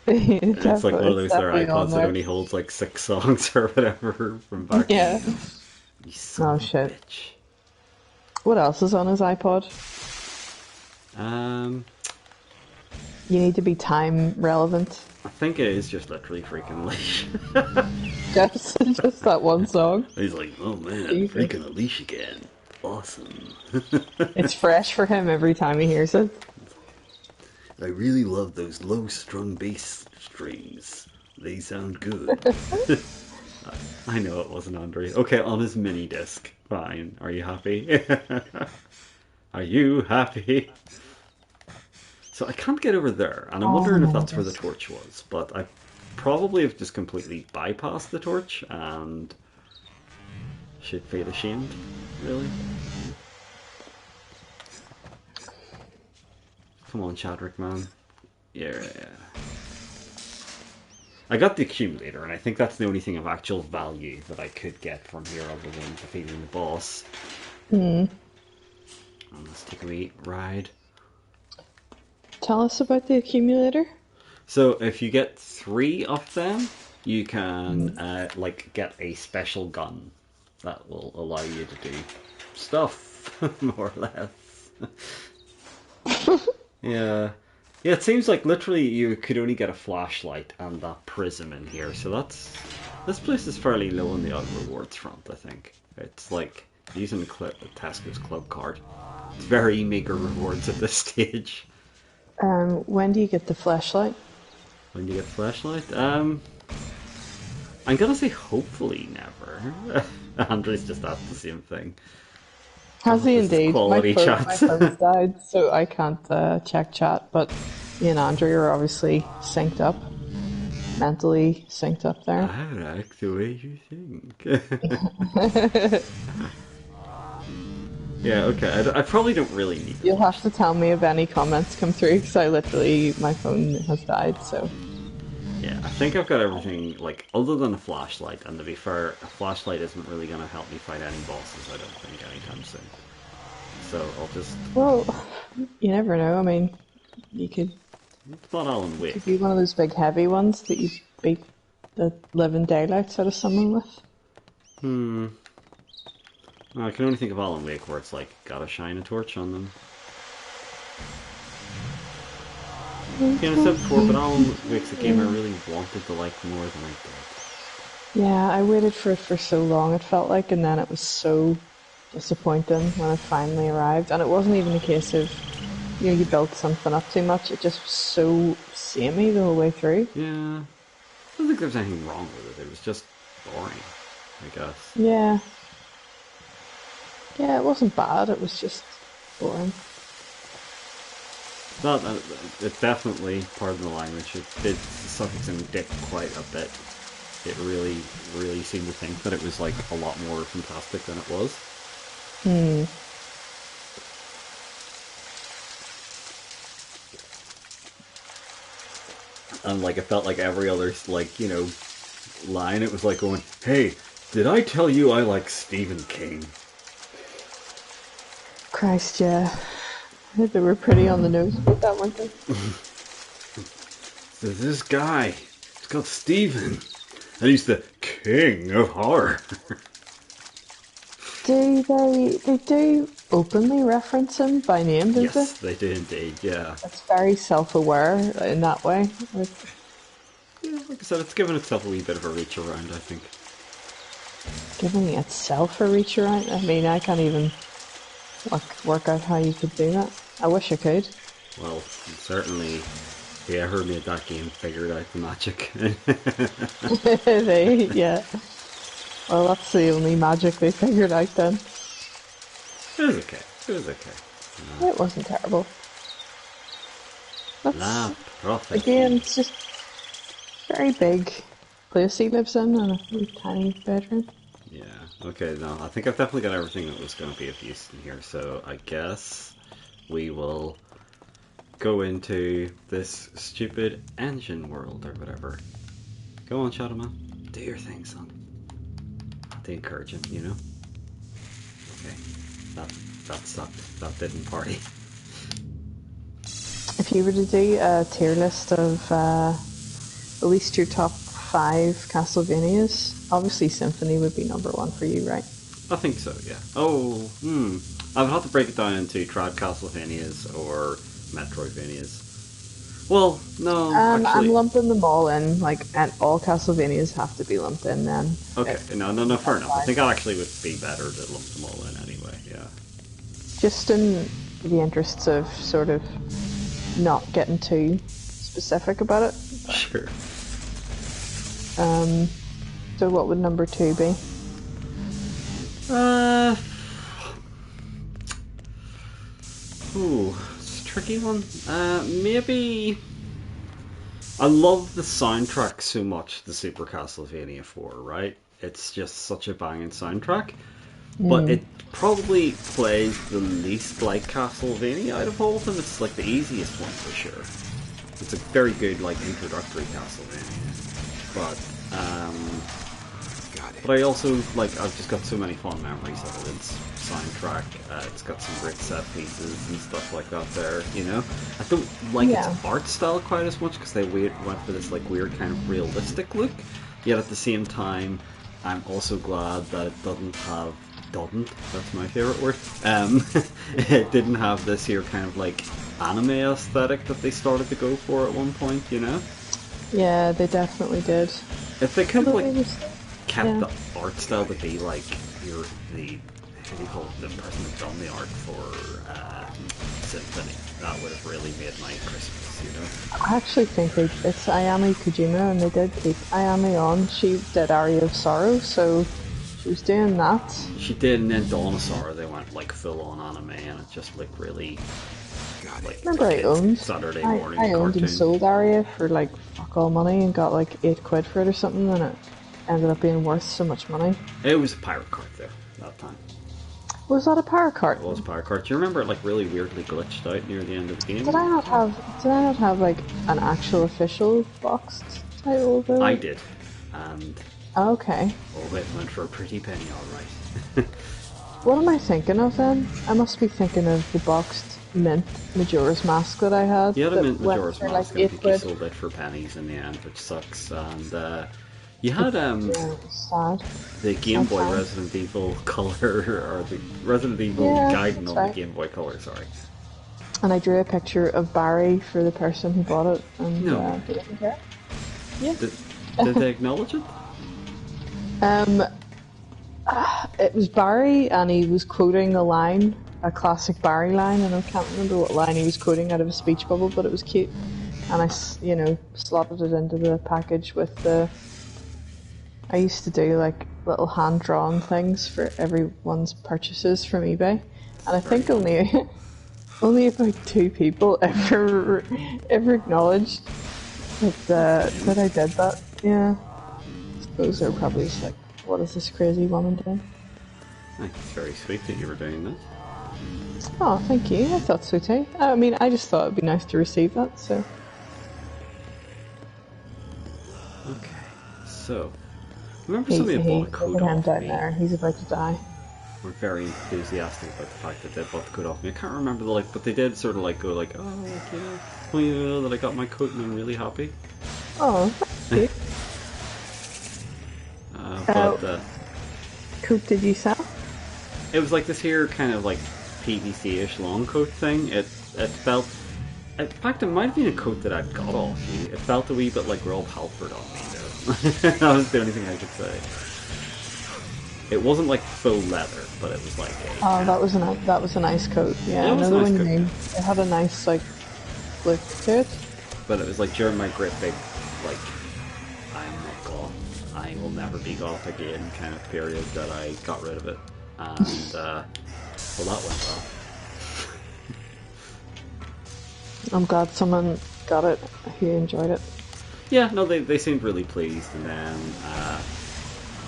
It's like one of those there definitely on iPods that there. only holds 6 songs or whatever from back Yeah. then. You son Oh of a shit. bitch. What else is on his iPod? You need to be time relevant. I think it is just literally freaking leash. Just that one song. He's like, oh man, Jesus. freaking a leash again. Awesome. It's fresh for him every time he hears it. I really love those low strung bass strings. They sound good. I know it wasn't Andre. Okay, on his mini disc. Fine. Are you happy? Are you happy? So I can't get over there, and I'm wondering if that's where the torch was, but I probably have just completely bypassed the torch and should feel ashamed, really. Come on, Chadwick, man. Yeah. I got the accumulator, and I think that's the only thing of actual value that I could get from here other than defeating the boss. And let's take a wee ride. Tell us about the accumulator. So if you get 3 of them, you can get a special gun that will allow you to do stuff, more or less. Yeah. Yeah, it seems like literally you could only get a flashlight and that prism in here, so this place is fairly low on the other rewards front, I think. It's like using Tesco's club card. It's very meager rewards at this stage. When do you get the flashlight? When do you get the flashlight? I'm gonna say hopefully never. Andrew's just asked the same thing. Has he this is indeed? quality my chat. phone's died, so I can't check chat, but me and Andrew are obviously synced up. Mentally synced up there. I like the way you think. Yeah, okay. I probably don't really need You'll have to tell me if any comments come through, because my phone has died, so... Yeah, I think I've got everything, like, other than a flashlight, and to be fair, a flashlight isn't really going to help me fight any bosses, I don't think, anytime soon. So, I'll just... Well, you never know, I mean, you could It's not Alan Wake. be one of those big heavy ones that you beat the living daylights out of someone with. I can only think of Alan Wake where it's like, gotta shine a torch on them. Yeah, I said before, but Alan Wake's a game I really wanted to like more than I did. Yeah, I waited for it for so long, it felt like, and then it was so disappointing when it finally arrived. And it wasn't even a case of, you built something up too much, it just was so samey the whole way through. Yeah, I don't think there's anything wrong with it, it was just boring, I guess. Yeah. Yeah, it wasn't bad, it was just boring. That, it definitely, pardon the language, it did suck its own dick quite a bit. It really, really seemed to think that it was like a lot more fantastic than it was. And like, it felt like every other, like, line, it was like going, hey, did I tell you I like Stephen King? Christ, yeah. They were pretty on the nose with that, weren't they? So this guy, he's called Stephen, and he's the king of horror. They do openly reference him by name, don't Yes, they do indeed, yeah. It's very self-aware in that way. Yeah, like I said, it's given itself a wee bit of a reach around, I think. Giving itself a reach around? I mean, I can't even work out how you could do that. I wish I could. Well, certainly whoever made that game figured out the magic. Yeah. Well, that's the only magic they figured out then. It was okay. It was okay. It wasn't terrible. La That's, Prophet. again, it's just very big place he lives in and a wee tiny bedroom. Yeah, okay, no, I think I've definitely got everything that was going to be of use in here, so I guess we will go into this stupid engine world or whatever. Go on, Shadow Man. Do your thing, son. To encourage him, Okay, that sucked. That didn't party. If you were to do a tier list of at least your top 5 Castlevanias, obviously Symphony would be number 1 for you, right? I think so, yeah. Oh, I would have to break it down into Trad Castlevanias or Metroidvanias. Well, no, actually... I'm lumping them all in, and all Castlevanias have to be lumped in then. Okay, no, fair enough. I think that actually would be better to lump them all in anyway, yeah. Just in the interests of sort of not getting too specific about it. Sure. So what would number 2 be? It's a tricky one. Maybe... I love the soundtrack so much, the Super Castlevania 4, right? It's just such a banging soundtrack. But it probably plays the least like Castlevania out of all of them. It's like the easiest one for sure. It's a very good introductory Castlevania. But I also I've just got so many fond memories of it. Its soundtrack, it's got some great set pieces and stuff like that there, I don't like its art style quite as much because they went for this weird kind of realistic look. Yet at the same time, I'm also glad that it doesn't have doesn't. That's my favourite word. It didn't have this here kind of like anime aesthetic that they started to go for at one point, you know? Yeah, they definitely did. If they kind of Although like they just- kept yeah. the art style to be like the how do you call it, the person who's done the art for Symphony, that would have really made my Christmas, you know? I actually think it's Ayami Kojima, and they did keep Ayami on. She did Aria of Sorrow, so she was doing that. She did, and then Dawn of Sorrow, they went like full on anime, and it just looked really like Remember I owned Saturday I morning owned cartoon. and sold Aria for like fuck all money and got like £8 for it or something, and it ended up being worth so much money. It was a pirate card though that time. Was that a power card? It was a pirate card. Do you remember it like really weirdly glitched out near the end of the game? Did I not have like an actual official boxed title though? I did, and Okay. oh, it went for a pretty penny, all right. What am I thinking of then? I must be thinking of the boxed mint Majora's Mask that I had. You had a that mint went Majora's for, Mask, like, and I think you £8. sold it for pennies in the end, which sucks. And you had Yeah, it was sad. the Game Boy Sad. Resident Evil Color, or the Resident Evil Yeah, Gaiden that's on right. the Game Boy Color. Sorry. And I drew a picture of Barry for the person who bought it, and No. they didn't care. Yeah. Did they acknowledge it? It was Barry, and he was quoting a line, a classic Barry line, and I can't remember what line he was quoting out of a speech bubble, but it was cute. And I, slotted it into the package with the. I used to do like little hand-drawn things for everyone's purchases from eBay, and I think only about 2 people ever acknowledged that I did that. Yeah, I suppose they're probably just like, what is this crazy woman doing? I think it's very sweet that you were doing that. Oh, thank you. I thought so too. I mean, I just thought it'd be nice to receive that. So Okay, so remember he's somebody had bought a look code at him off down me. there. He's about to die. Were very enthusiastic about the fact that they bought the coat off me. I can't remember the but they did sort of like go like, oh, like, yeah, well, you know that I got my coat and I'm really happy. Oh, thank you. But Coat did you sell? it was like this here kind of like PVC-ish long coat thing. It felt, in fact, it might have been a coat that I'd got off you. It felt a wee bit like Rob Halford on me though. That was the only thing I could say. It wasn't like faux leather, but it was like a. That was a nice coat. Yeah, It I was know a the nice one you coat, mean. It had a nice like look to it. But it was like during my great big, like, I'm not goth, I will never be goth again kind of period that I got rid of it. And, well, that went well. I'm glad someone got it who enjoyed it. Yeah, no, they seemed really pleased, and then,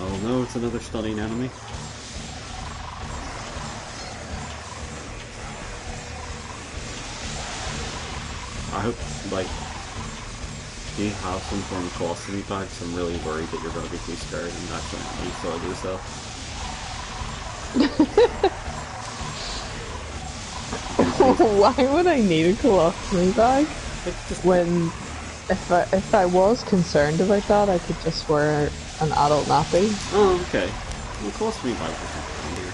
oh no, it's another stunning enemy. I hope, like, you have some form of colostomy bags. I'm really worried that you're going to be too scared and accidentally soil yourself. Why would I need a colostomy bag Like, just, when if I was concerned about that, I could just wear an adult nappy. oh, okay. Well, colostomy bags are easier.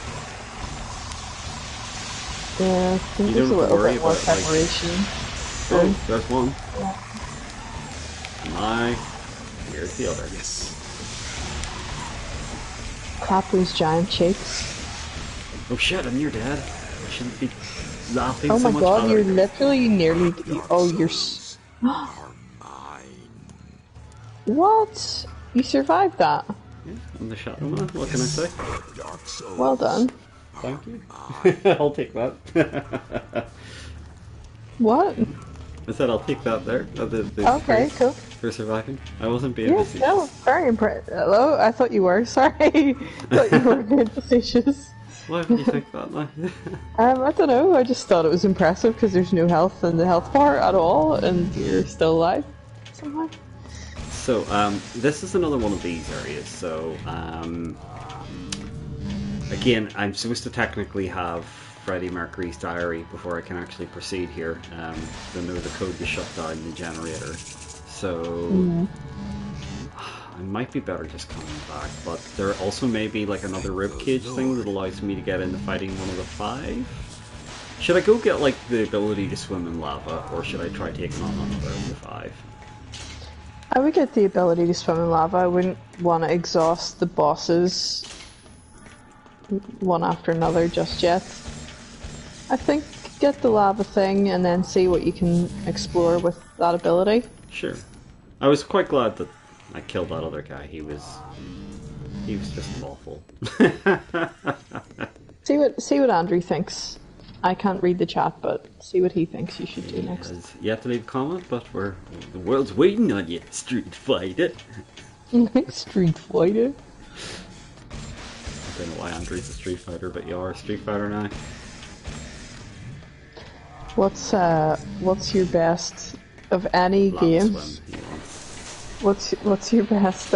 Yeah, I think You there's a don't have to little worry bit more about it, like- preparation. Oh, there's one. My, here's the other. Yes. Clap those giant cheeks. Oh shit, and you're dead. I shouldn't be laughing Oh so my much. god, Oh, you're there we go. literally nearly. Oh, you're. Are mine. What? You survived that? Yeah, I'm the Shadow Man. What can I say? Dark souls. Well done. Thank you. I'll take that. What? I said I'll take that there. The Okay, praise cool. for surviving. I wasn't being Yeah, facetious. no, very impressed. Hello? I thought you were, sorry. Thought you were being facetious. Why would you think that now? I don't know, I just thought it was impressive because there's no health in the health bar at all and you're still alive somehow. So, this is another one of these areas. So, again, I'm supposed to technically have Freddie Mercury's diary before I can actually proceed here. I know the code to shut down the generator. So, I might be better just coming back, but there also may be like another ribcage thing that allows me to get into fighting one of the 5. Should I go get like the ability to swim in lava, or should I try taking on another of the 5? I would get the ability to swim in lava. I wouldn't want to exhaust the bosses one after another just yet. I think get the lava thing and then see what you can explore with that ability. Sure. I was quite glad that I killed that other guy. He was just awful. See what Andrew thinks. I can't read the chat, but see what he thinks you should do next. Has yet to leave a comment, but the world's waiting on you, Street Fighter. Street Fighter. I don't know why Andrew's a Street Fighter, but you are a Street Fighter now. What's your best of any Lava game? Swim, he wants. What's your best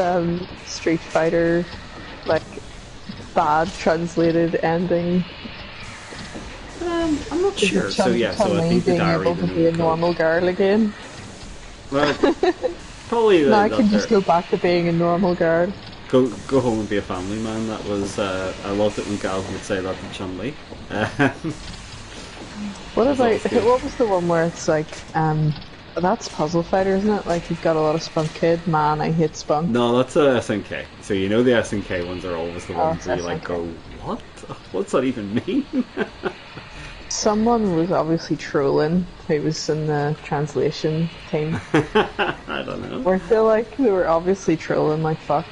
Street Fighter, like, bad translated ending? I'm not sure. So yeah, so I think the being diary able to be a normal girl again. Well, probably Now I can just go back to being a normal girl. Go home and be a family man. That was I loved it when Gal would say that to Chun-Li. What was the one where it's like, that's Puzzle Fighter, isn't it? Like, you've got a lot of Spunk Kid. Man, I hate Spunk. No, that's a SNK. So you know the SNK ones are always the ones where you like SNK. go, what? What's that even mean? Someone was obviously trolling who was in the translation team. I don't know. Where I feel like they were obviously trolling like fuck.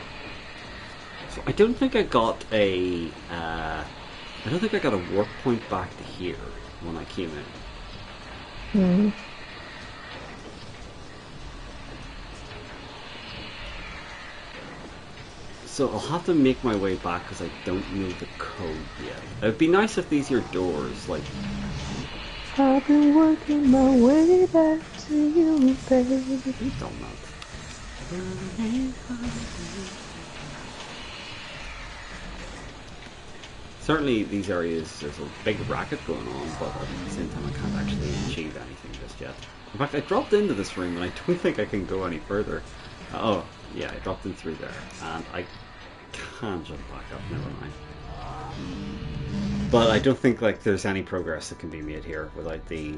So I don't think I got a warp point back to here when I came in. So I'll have to make my way back because I don't know the code yet. It'd be nice if these are doors, like... I've been working my way back to you, baby. You've done that. Certainly these areas, there's a big racket going on, but at the same time I can't actually achieve anything just yet. In fact, I dropped into this room and I don't think I can go any further. Oh, yeah, I dropped in through there, and I can't jump back up, never mind. But I don't think like there's any progress that can be made here without the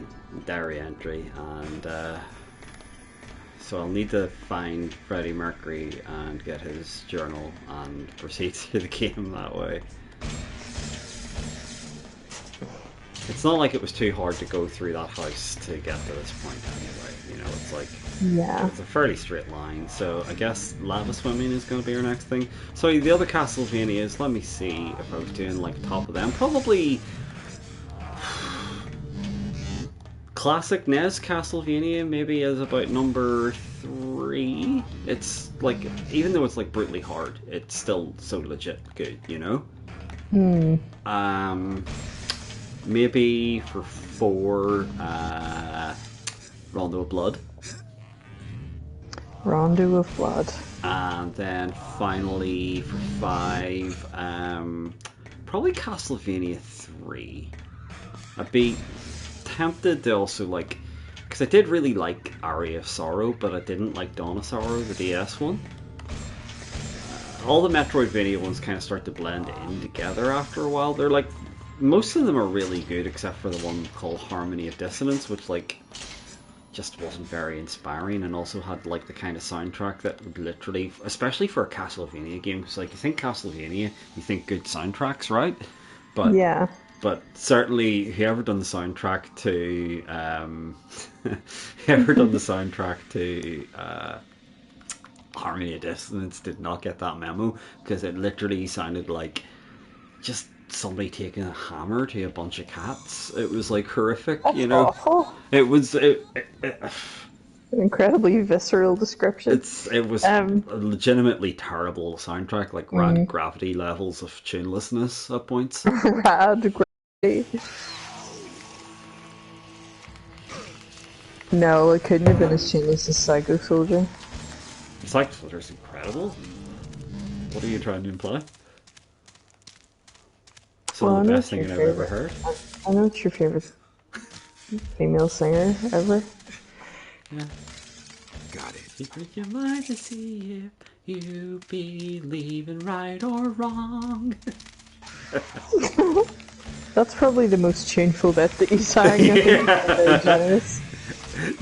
diary entry, and so I'll need to find Freddie Mercury and get his journal and proceed through the game that way. It's not like it was too hard to go through that house to get to this point anyway, you know, it's like... Yeah. It's a fairly straight line, so I guess lava swimming is going to be our next thing. So the other Castlevanias, let me see if I was doing like top of them. Probably... Classic NES Castlevania maybe is about number 3. It's like, even though it's like brutally hard, it's still so legit good, you know? Maybe for 4, Rondo of Blood. Rondo of Blood. And then finally for 5, probably Castlevania 3. I'd be tempted to also like, because I did really like Aria of Sorrow, but I didn't like Dawn of Sorrow, the DS one. All the Metroidvania ones kind of start to blend in together after a while. They're like, most of them are really good except for the one called Harmony of Dissonance, which like just wasn't very inspiring, and also had like the kind of soundtrack that would literally, especially for a Castlevania game, because like you think Castlevania, you think good soundtracks, right? But yeah, but certainly whoever done the soundtrack to whoever done the soundtrack to Harmony of Dissonance did not get that memo, because it literally sounded like just somebody taking a hammer to a bunch of cats. It was like horrific. That's you know, awful. it was An incredibly visceral description. it was a legitimately terrible soundtrack, like rad gravity levels of tunelessness at points. Rad gravity. No, it couldn't have been as tuneless as Psycho Soldier. Psycho Soldier's incredible. What are you trying to imply? Some of the best thing I've ever heard. I know it's your favorite female singer ever. Yeah. Got it. You break your mind to see it. You believe in right or wrong. That's probably the most tuneful bit that you sang. I think you're very generous.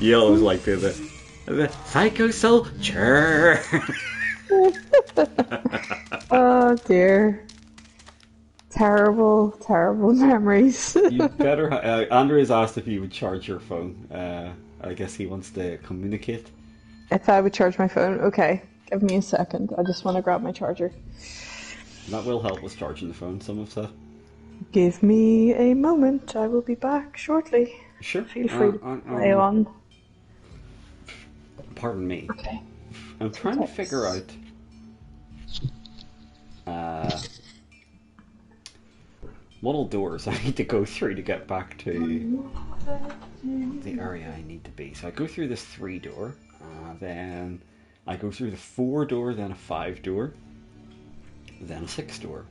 You always like the Psycho Soldier. Oh dear. Terrible, terrible memories. You better. Andrew asked if you would charge your phone. I guess he wants to communicate. If I would charge my phone, okay. Give me a second. I just want to grab my charger. That will help with charging the phone. Some have said. Give me a moment. I will be back shortly. Sure. Feel free to play on. Pardon me. Okay. I'm trying to figure out. What all doors I need to go through to get back to the area I need to be. So I go through this 3-door, then I go through the 4-door, then a 5-door, then a 6-door.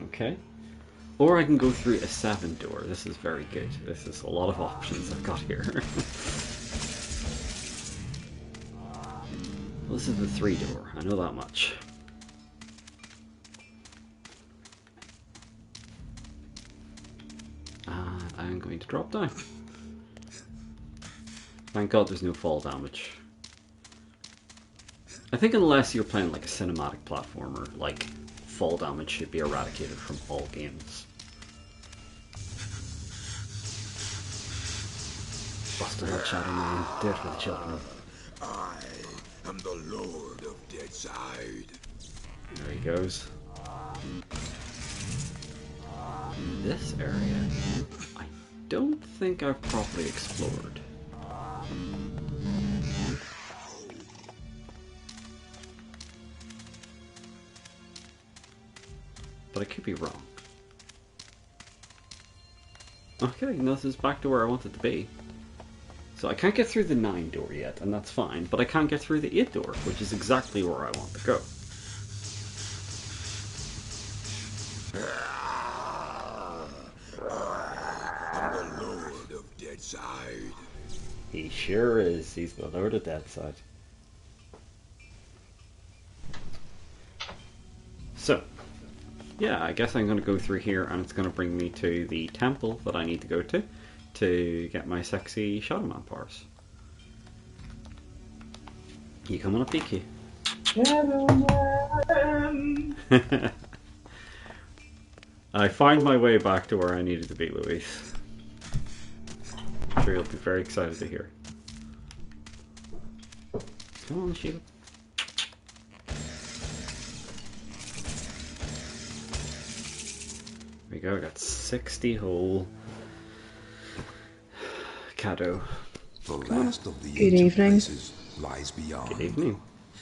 Okay? Or I can go through a 7-door. This is very good. This is a lot of options I've got here. Well, this is the 3-door. I know that much. And I'm going to drop down. Thank God there's no fall damage. I think unless you're playing like a cinematic platformer, like, fall damage should be eradicated from all games. Busted that Shadow Man. Do it for the children. I am the Lord of Deadside. There he goes. This area, I don't think I've properly explored. But I could be wrong. Okay, no, this is back to where I wanted to be. So I can't get through the 9-door yet, and that's fine, but I can't get through the 8-door, which is exactly where I want to go. I'm the Lord of Deadside. He sure is. He's the Lord of Deadside. So, yeah, I guess I'm going to go through here, and it's going to bring me to the temple that I need to go to get my sexy Shadow Man powers. You coming up, DQ? I find my way back to where I needed to be, Louise. I'm sure you'll be very excited to hear. Come on, Sheila. There we go, I got 60 whole Cadeau. The last of the Good ancient evening. races lies beyond. Good evening.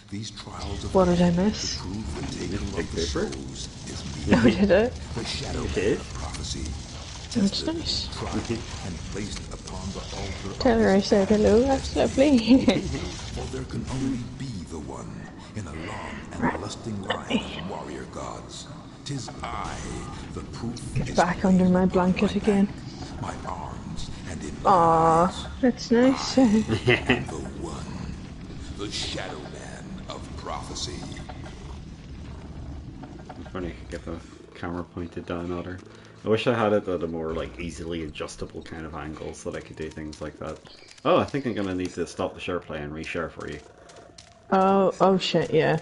These trials of What did I life miss? to prove the taking Big of the paper. souls is Oh, beyond. did it? The shadow You man did? of prophecy. That's Tested, nice. tried, and placed upon the altar Tell her I of said hello. That's lovely. for there can only be the one in a long and lusting line of warrior gods. 'Tis I, the proof is Back under my blanket my again. back, my arms, and in my Aw, eyes, that's nice. and the one, the shadow man of prophecy. It's funny, I could get the camera pointed down at her. I wish I had it at a more like easily adjustable kind of angle so that I could do things like that. Oh, I think I'm gonna need to stop the share play and reshare for you. Oh shit, yeah.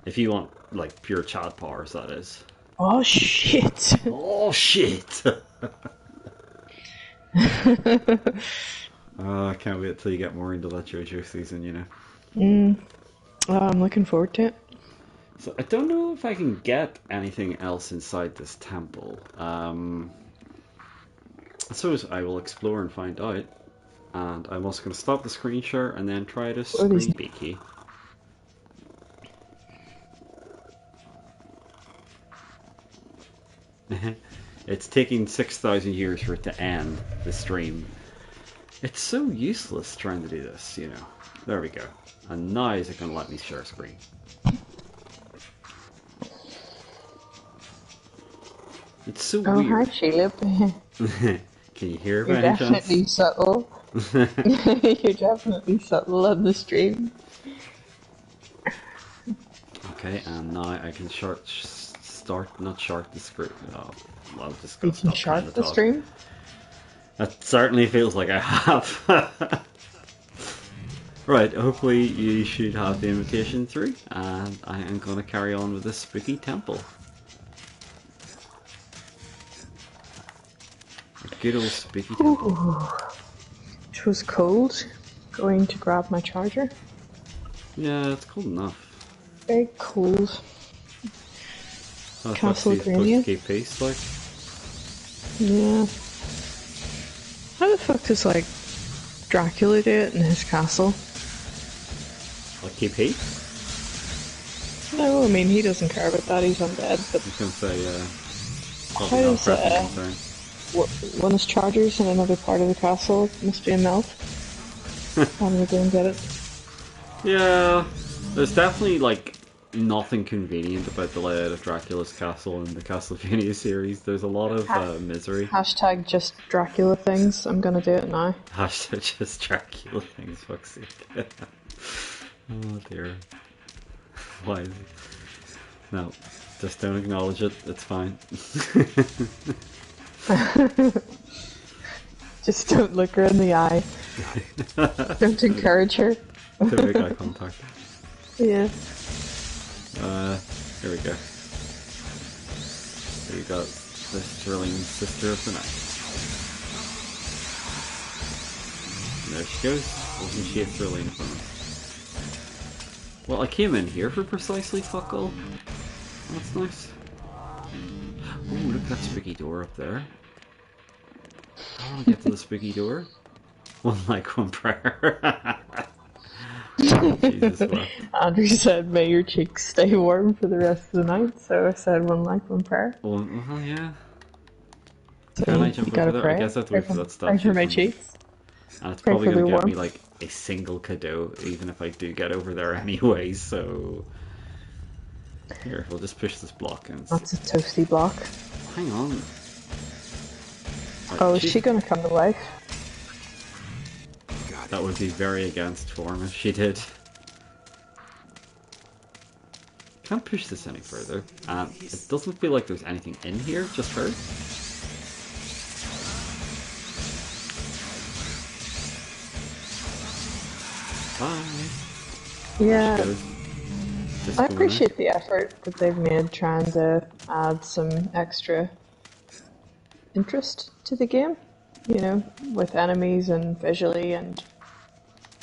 If you want like pure chat powers, that is. Oh shit. Oh shit! Oh, I can't wait till you get more into that JoJo season, you know. Oh, I'm looking forward to it. So I don't know if I can get anything else inside this temple. I suppose I will explore and find out. And I'm also going to stop the screen share and then try to What is- screen beaky. It's taking 6,000 years for it to end the stream. It's so useless trying to do this, you know. There we go. And now is it going to let me share screen? It's so Oh, hi, weird. Sheila. Can you hear You're by any definitely chance? subtle. You're definitely subtle on the stream. Okay, and now I can start the screen. Oh, well, just You gotta can stop trying to start the talk. stream. That certainly feels like I have. Right, hopefully you should have the invitation through, and I am going to carry on with this spooky temple. A good old spooky temple. Ooh. It was cold. Going to grab my charger. Yeah, it's cold enough. Very cold. I thought Castle you're supposed to Grania. keep peace, like. Yeah. How the fuck does like Dracula do it in his castle? Like, keep heat? No, I mean he doesn't care about that. He's undead. But I was going to say, how probably not does pressing concern. one is chargers in another part of the castle? It must be a melt. I'm gonna go and get it. Yeah, there's definitely, like, nothing convenient about the layout of Dracula's castle in the Castlevania series. There's a lot of misery. Hashtag just Dracula things. I'm gonna do it now. Hashtag just Dracula things, fuck's sake. Oh dear. Why is it? No, just don't acknowledge it, it's fine. Just don't look her in the eye. Don't encourage her. Don't make eye contact. Yeah. Here we go. There you go. The Sterling Sister of the Night. And there she goes. Wasn't she a Sterling for me? Well, I came in here for precisely fuck all. That's nice. Ooh, look at that spooky door up there. I want to get to the spooky door. One like, one prayer. Oh, Jesus, well. Andrew said, "May your cheeks stay warm for the rest of the night." So I said, "One like, one prayer." Well, yeah. So Can I you jump gotta over there? pray. I guess I have to Pray wait for that Pray statue. for my from- cheeks. And it's Pray probably for going the to get me warmth. like a single cadeau, even if I do get over there anyway, so... Here, we'll just push this block and... That's a toasty block. Hang on. Right, Oh, is she gonna come to life? That would be very against form if she did. Can't push this any further. It doesn't feel like there's anything in here, just her. Bye. Yeah. There she goes. Just I going appreciate the effort that they've made trying to add some extra interest to the game. You know, with enemies and visually out.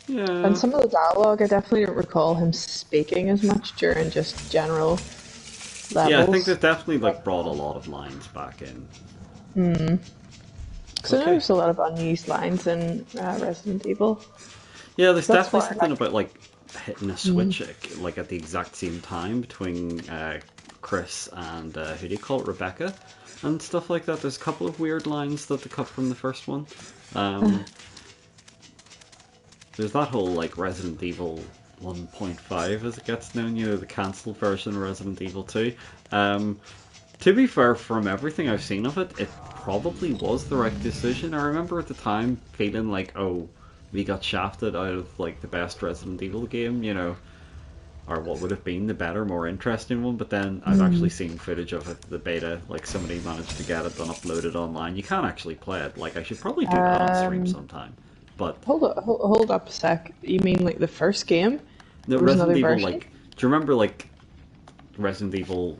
Yeah. and some of the dialogue. I definitely don't recall him speaking as much during just general levels. Yeah, I think they've definitely like brought a lot of lines back in. So Okay. there's a lot of unused lines in Resident Evil. Yeah, there's That's definitely why I something like- about like hitting a switch like at the exact same time between Chris and who do you call it, Rebecca, and stuff like that. There's a couple of weird lines that they cut from the first one. There's that whole like Resident Evil 1.5 as it gets known, you know, the cancelled version of Resident Evil 2. To be fair, from everything I've seen of it, it probably was the right decision. I remember at the time feeling like, oh, we got shafted out of like the best Resident Evil game, you know, or what would have been the better, more interesting one. But then I've actually seen footage of it, the beta, like somebody managed to get it and upload it online. You can't actually play it. Like I should probably do that on stream sometime. But Hold up a sec. You mean like the first game? no, There was Resident another Evil, version? like, do you remember like Resident Evil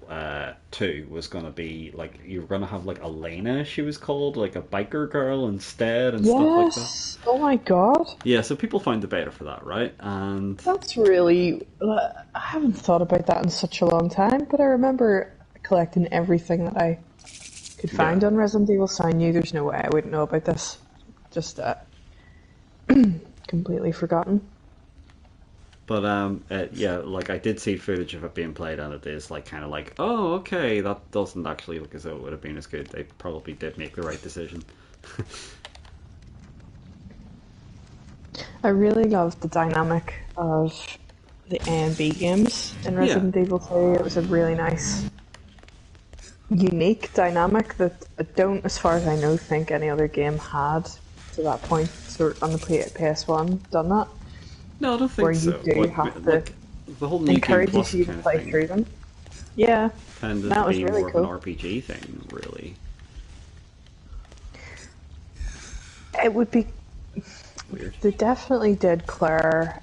2 was gonna be like you were gonna have like Elena, she was called, like a biker girl instead and stuff like that. Yes. Oh my god. Yeah, so people found the beta for that, right? And That's really. I haven't thought about that in such a long time, but I remember collecting everything that I could find Yeah. on Resident Evil, so I knew there's no way I wouldn't know about this. Just completely forgotten. But yeah, like I did see footage of it being played, and it is like kind of like, oh, okay, that doesn't actually look as though it would have been as good. They probably did make the right decision. I really loved the dynamic of the A and B games in Resident Evil 2. It was a really nice, unique dynamic that I don't, as far as I know, think any other game had to that point. So on the PS1, done that. No, I don't think Where you so. do Like, have to the whole New Game encourages Plus you to kind of play thing through them. Yeah, tended that to was be really more cool. of an RPG thing, really. It would be. Weird. They definitely did Claire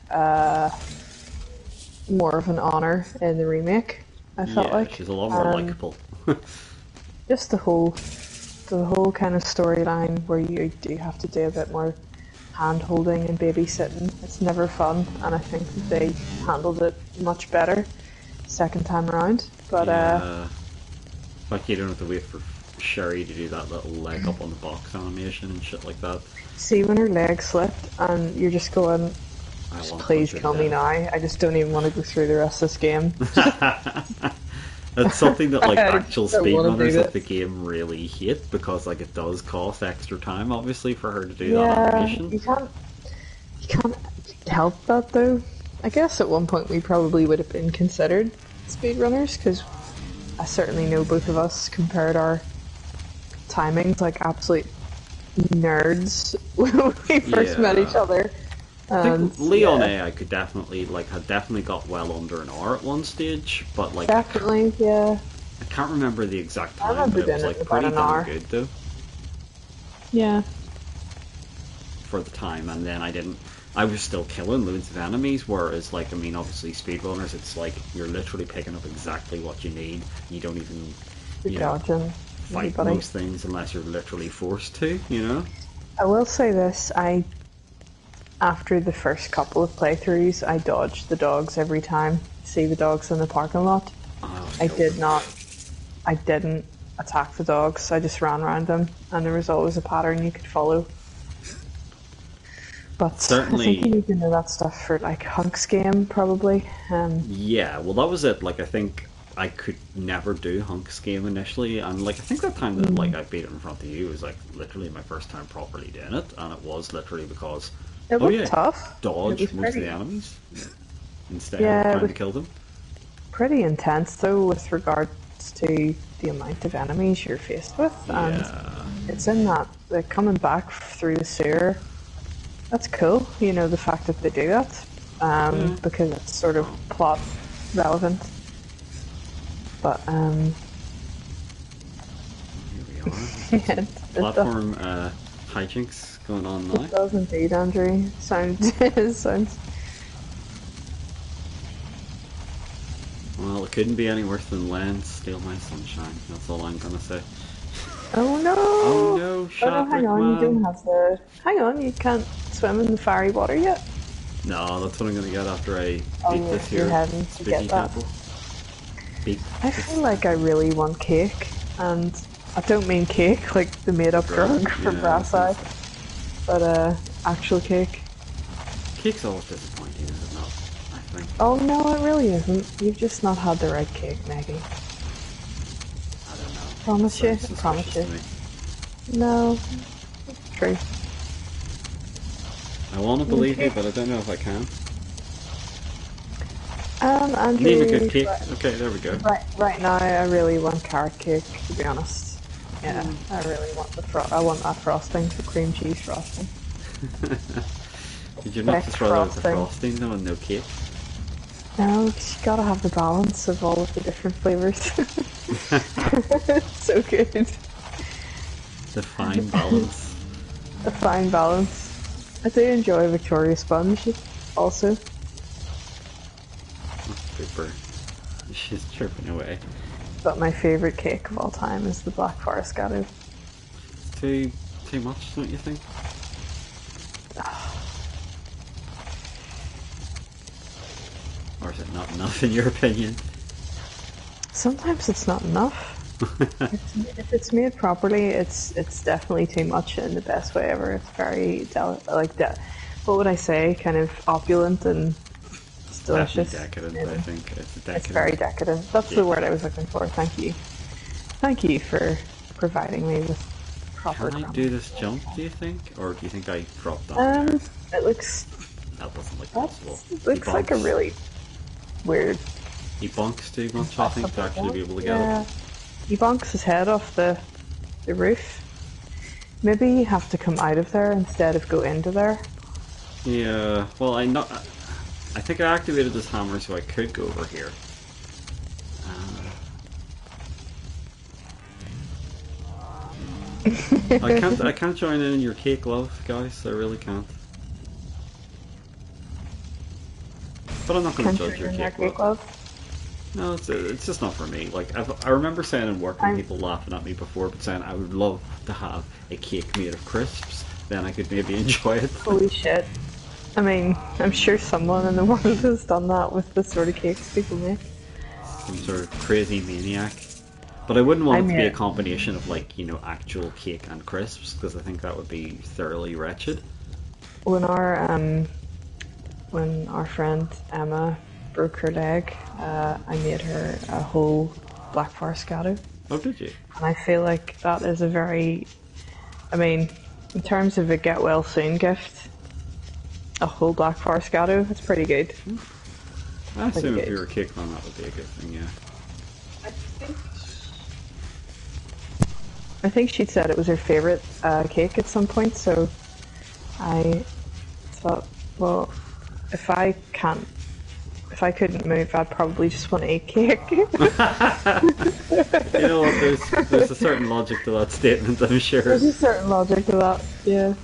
more of an honor in the remake. I felt Yeah, like she's a lot more likable. just the whole kind of storyline where you do have to do a bit more hand holding and babysitting. It's never fun, and I think that they handled it much better second time around. But Yeah. Like you don't have to wait for Sherry to do that little leg up on the box animation and shit like that. see when her leg slipped, and you're just going, I want to please punch her kill to me death. now. I just don't even want to go through the rest of this game. That's something that like I actual don't wanna speedrunners do of the this. game really hate, because like it does cost extra time obviously for her to do that Yeah, animation. you can't help that though. I guess at one point we probably would have been considered speedrunners, because I certainly know both of us compared our timings like absolute nerds when we first met each Yeah. other. I And think Leon yeah, A I could definitely like had definitely got well under an hour at one stage, but like definitely, yeah. I can't remember the exact I time, remember but it was doing it like in about pretty an damn hour. good though Yeah. for the time. And then I was still killing loads of enemies, whereas like I mean obviously speedrunners, it's like you're literally picking up exactly what you need. You don't even You're dodging fight everybody. most things unless you're literally forced to, you know? I will say this, after the first couple of playthroughs, I dodged the dogs every time. See the dogs in the parking lot. Oh, I didn't attack the dogs, I just ran around them, and there was always a pattern you could follow. But Certainly. I think you need to know that stuff for like Hunk's game, probably. Yeah, well that was it. Like I think I could never do Hunk's game initially, and like I think that time that like I beat it in front of you was like literally my first time properly doing it, and it was literally because It was tough. dodge It was most of pretty, the enemies instead yeah, of it trying was to kill them. pretty intense though with regards to the amount of enemies you're faced with, and Yeah, it's in that like coming back through the sewer. That's cool, you know, the fact that they do that, because it's sort of plot relevant. But here we are. yeah, it Platform hijinks going on now. does indeed, Andrew. Sounds. Well, it couldn't be any worse than Len Steal My Sunshine. That's all I'm gonna say. Oh no! Oh no, Oh no! Shadrach, Hang on, you man. don't have the. Hang on, you can't swim in the fiery water yet. No, that's what I'm gonna get after I Oh, beat you're- this you're here heading to spooky get that. temple. Beat I feel like I really want cake, and I don't mean cake like the made-up drug from yeah, Brass Eye, but actual cake. Cake's always disappointing, is it not? I think. Oh no, it really isn't. You've just not had the right cake, Maggie. I don't know. Promise you, Sounds I promise suspicious you. to me. No, true. I want to believe you, but I don't know if I can. Andrew. Name a good cake. Okay, there we go. Right now, I really want carrot cake. To be honest, yeah, Hmm. I really want I want that frosting, the cream cheese frosting. Did you not Thick just rather have the frosting. frosting though and no cake? No, 'cause you gotta have the balance of all of the different flavors. It's so good. The fine balance. A fine balance. I do enjoy Victoria Sponge, also. Super. She's chirping away. But my favourite cake of all time is the Black Forest Gatto. Too much, don't you think? Or is it not enough in your opinion? Sometimes it's not enough. If it's made properly, it's definitely too much in the best way ever. It's very what would I say? Kind of opulent and it's delicious. Definitely decadent, Yeah. I think. It's decadent. It's very decadent. That's Yeah. the word I was looking for. Thank you. Thank you for providing me with proper. Can I grammar. do this jump, do you think? Or do you think I dropped down? It looks That doesn't look possible. looks like a really weird. He bonks too much, I think, to actually be able to get Yeah. it. He bonks his head off the roof. Maybe you have to come out of there instead of go into there. Yeah, well, I know. I think I activated this hammer so I could go over here. I can't join in your cake love, guys. I really can't. But I'm not going to judge your cake love. No, it's just not for me. Like I remember saying in work and people laughing at me before, but saying I would love to have a cake made of crisps. Then I could maybe enjoy it. Holy shit! I mean, I'm sure someone in the world has done that with the sort of cakes people make. Some sort of crazy maniac. But I wouldn't want it to be a combination of, like, you know, actual cake and crisps, because I think that would be thoroughly wretched. When our friend Emma broke her leg, I made her a whole Black Forest Gato. Oh, did you? And I feel like that is a very, I mean, in terms of a get well soon gift, a whole Black Forest Gato, that's pretty good. I assume if you were a cake man, that would be a good thing, yeah. I think she'd said it was her favourite cake at some point, so I thought, well, if I couldn't move, I'd probably just want to eat cake. You know what, there's a certain logic to that statement, I'm sure. There's a certain logic to that, yeah.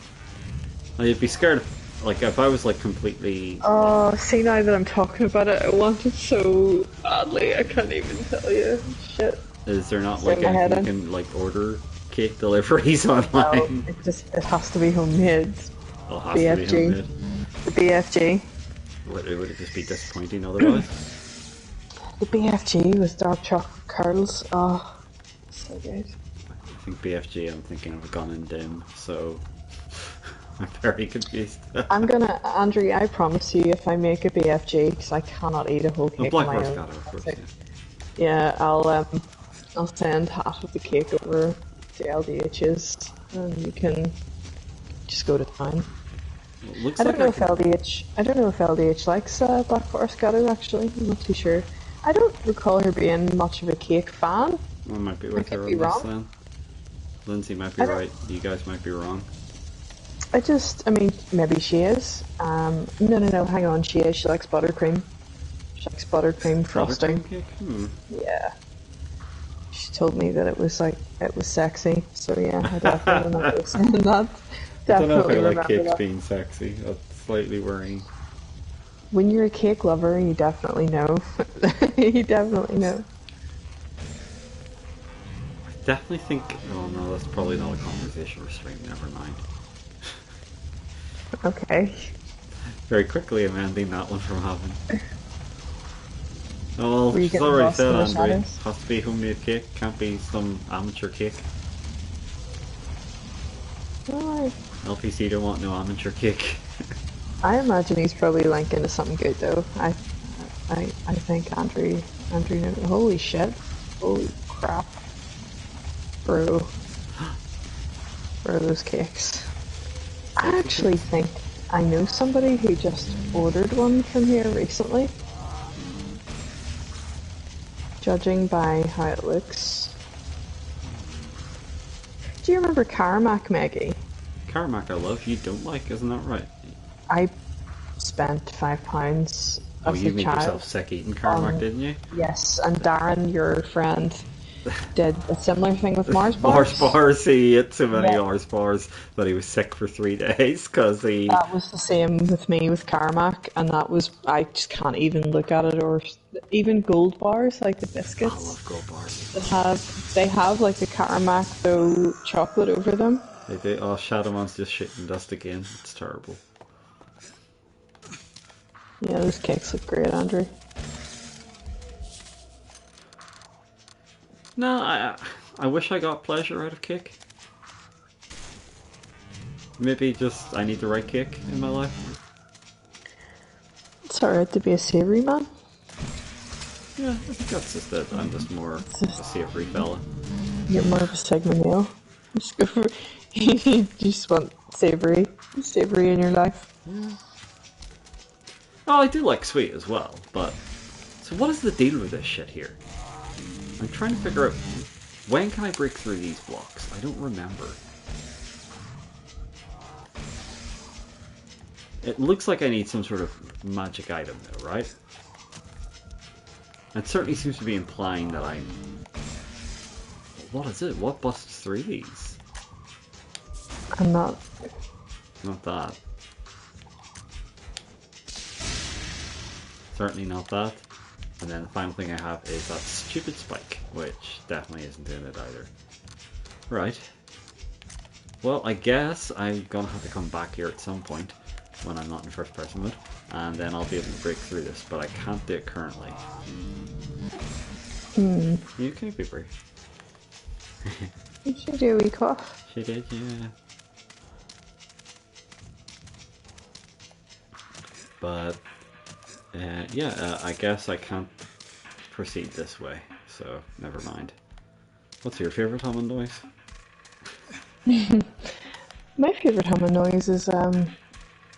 Well, you'd be scared of, like, if I was, like, completely... Oh, see, now that I'm talking about it, I want it so badly, I can't even tell you. Shit. Is there not, like, anything you can, like, order cake deliveries online? No, it has to be homemade. Oh, it has to be homemade. The BFG. Would it just be disappointing otherwise? The BFG with dark chocolate kernels. Oh, so good. I think BFG, I'm thinking of Gun and Dim, so I'm very confused. Andrew, I promise you, if I make a BFG, because I cannot eat a whole cake on my own. Gato, of course, yeah, I'll send half of the cake over to LDH's, and you can just go to town. Well, I don't know if LDH likes Black Forest Gato, actually. I'm not too sure. I don't recall her being much of a cake fan. Well, I might be with her on this then. Lindsay might be right. You guys might be wrong. I mean, maybe she is. No, hang on, she is. She likes buttercream. She likes buttercream frosting. Buttercream cake? Yeah. She told me that it was sexy, so yeah, I definitely remember saying that. I don't know if I like cakes being sexy. That's slightly worrying. When you're a cake lover, you definitely know. You definitely know. I definitely think... Oh no, that's probably not a conversation for stream, never mind. Okay. Very quickly amending that one from happening. Oh well, she's already lost said, in the Andrew. shadows? Has to be homemade cake, can't be some amateur cake. Alright. LPC don't want no amateur cake. I imagine he's probably linking to something good though. I think Andrew knows. Holy shit. Holy crap. Bro, those cakes. I actually think I know somebody who just ordered one from here recently. Judging by how it looks. Do you remember Carmack, Maggie? Carmack I love, you don't like, isn't that right? I spent £5 as you a made child. yourself sick eating Carmack, didn't you? Yes, and Darren, your friend, did a similar thing with Mars bars. Mars bars, he ate so many Mars bars that he was sick for 3 days because he... That was the same with me with Carmack, and that was, I just can't even look at it, or even gold bars, like the biscuits. I love gold bars. They have like the Carmack, though, chocolate over them. They do. Oh, Shadowman's just shitting dust again. It's terrible. Yeah, those cakes look great, Andrew. No, I wish I got pleasure out of cake. Maybe just I need the right cake in my life. It's alright to be a savoury man. Yeah, I think that's just it. I'm just more of a savoury fella. You're more of a Sigma male. Just go for you just want savoury in your life. Yeah. Oh, I do like sweet as well, but... So what is the deal with this shit here? I'm trying to figure out... When can I break through these blocks? I don't remember. It looks like I need some sort of magic item though, right? It certainly seems to be implying that I'm... What is it? What busts through these? I'm not. Not that. Certainly not that. And then the final thing I have is that stupid spike, which definitely isn't doing it either. Right. Well, I guess I'm gonna have to come back here at some point when I'm not in first person mode, and then I'll be able to break through this, but I can't do it currently. You okay, Pipper? You should do a wee cough. She did, yeah. But, yeah, I guess I can't proceed this way, so never mind. What's your favourite humming noise? My favourite humming noise is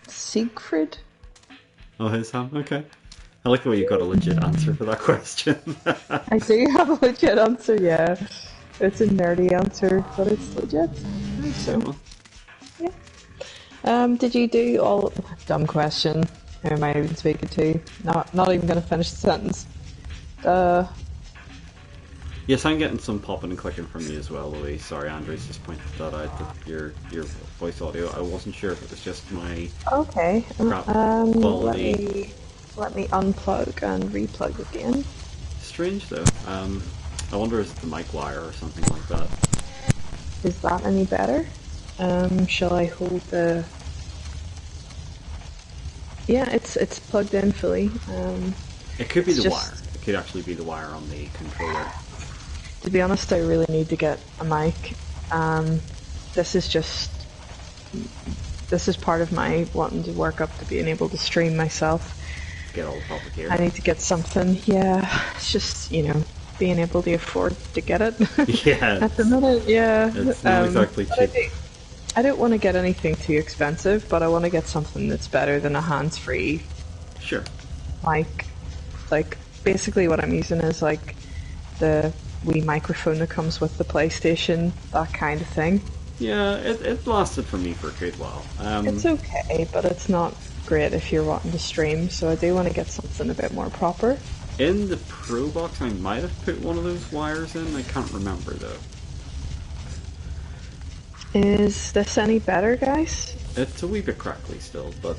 Siegfried. Oh, his hum? Okay. I like the way you got a legit answer for that question. I do have a legit answer, yeah. It's a nerdy answer, but it's legit. So, yeah. Did you do all... Dumb question. Who am I even speaking to? Not even going to finish the sentence. Yes, I'm getting some popping and clicking from you as well, Louise. Sorry, Andrew's just pointed that out, that your voice audio. I wasn't sure if it was just my Okay. crap quality. Let me unplug and replug again. Strange though. I wonder is it the mic wire or something like that. Is that any better? Shall I hold the... Yeah, it's plugged in fully. It could be the just... wire. It could actually be the wire on the controller. To be honest, I really need to get a mic. This is part of my wanting to work up to being able to stream myself. Get all the public here. I need to get something. Yeah, it's just, you know, being able to afford to get it. Yeah. At the minute, yeah. It's not exactly cheap. I don't want to get anything too expensive, but I want to get something that's better than a hands-free. Sure. Like basically what I'm using is like the wee microphone that comes with the PlayStation, that kind of thing. Yeah, it lasted for me for a good while. It's okay, but it's not great if you're wanting to stream, so I do want to get something a bit more proper. In the Pro Box, I might have put one of those wires in. I can't remember though. Is this any better, guys? It's a wee bit crackly still, but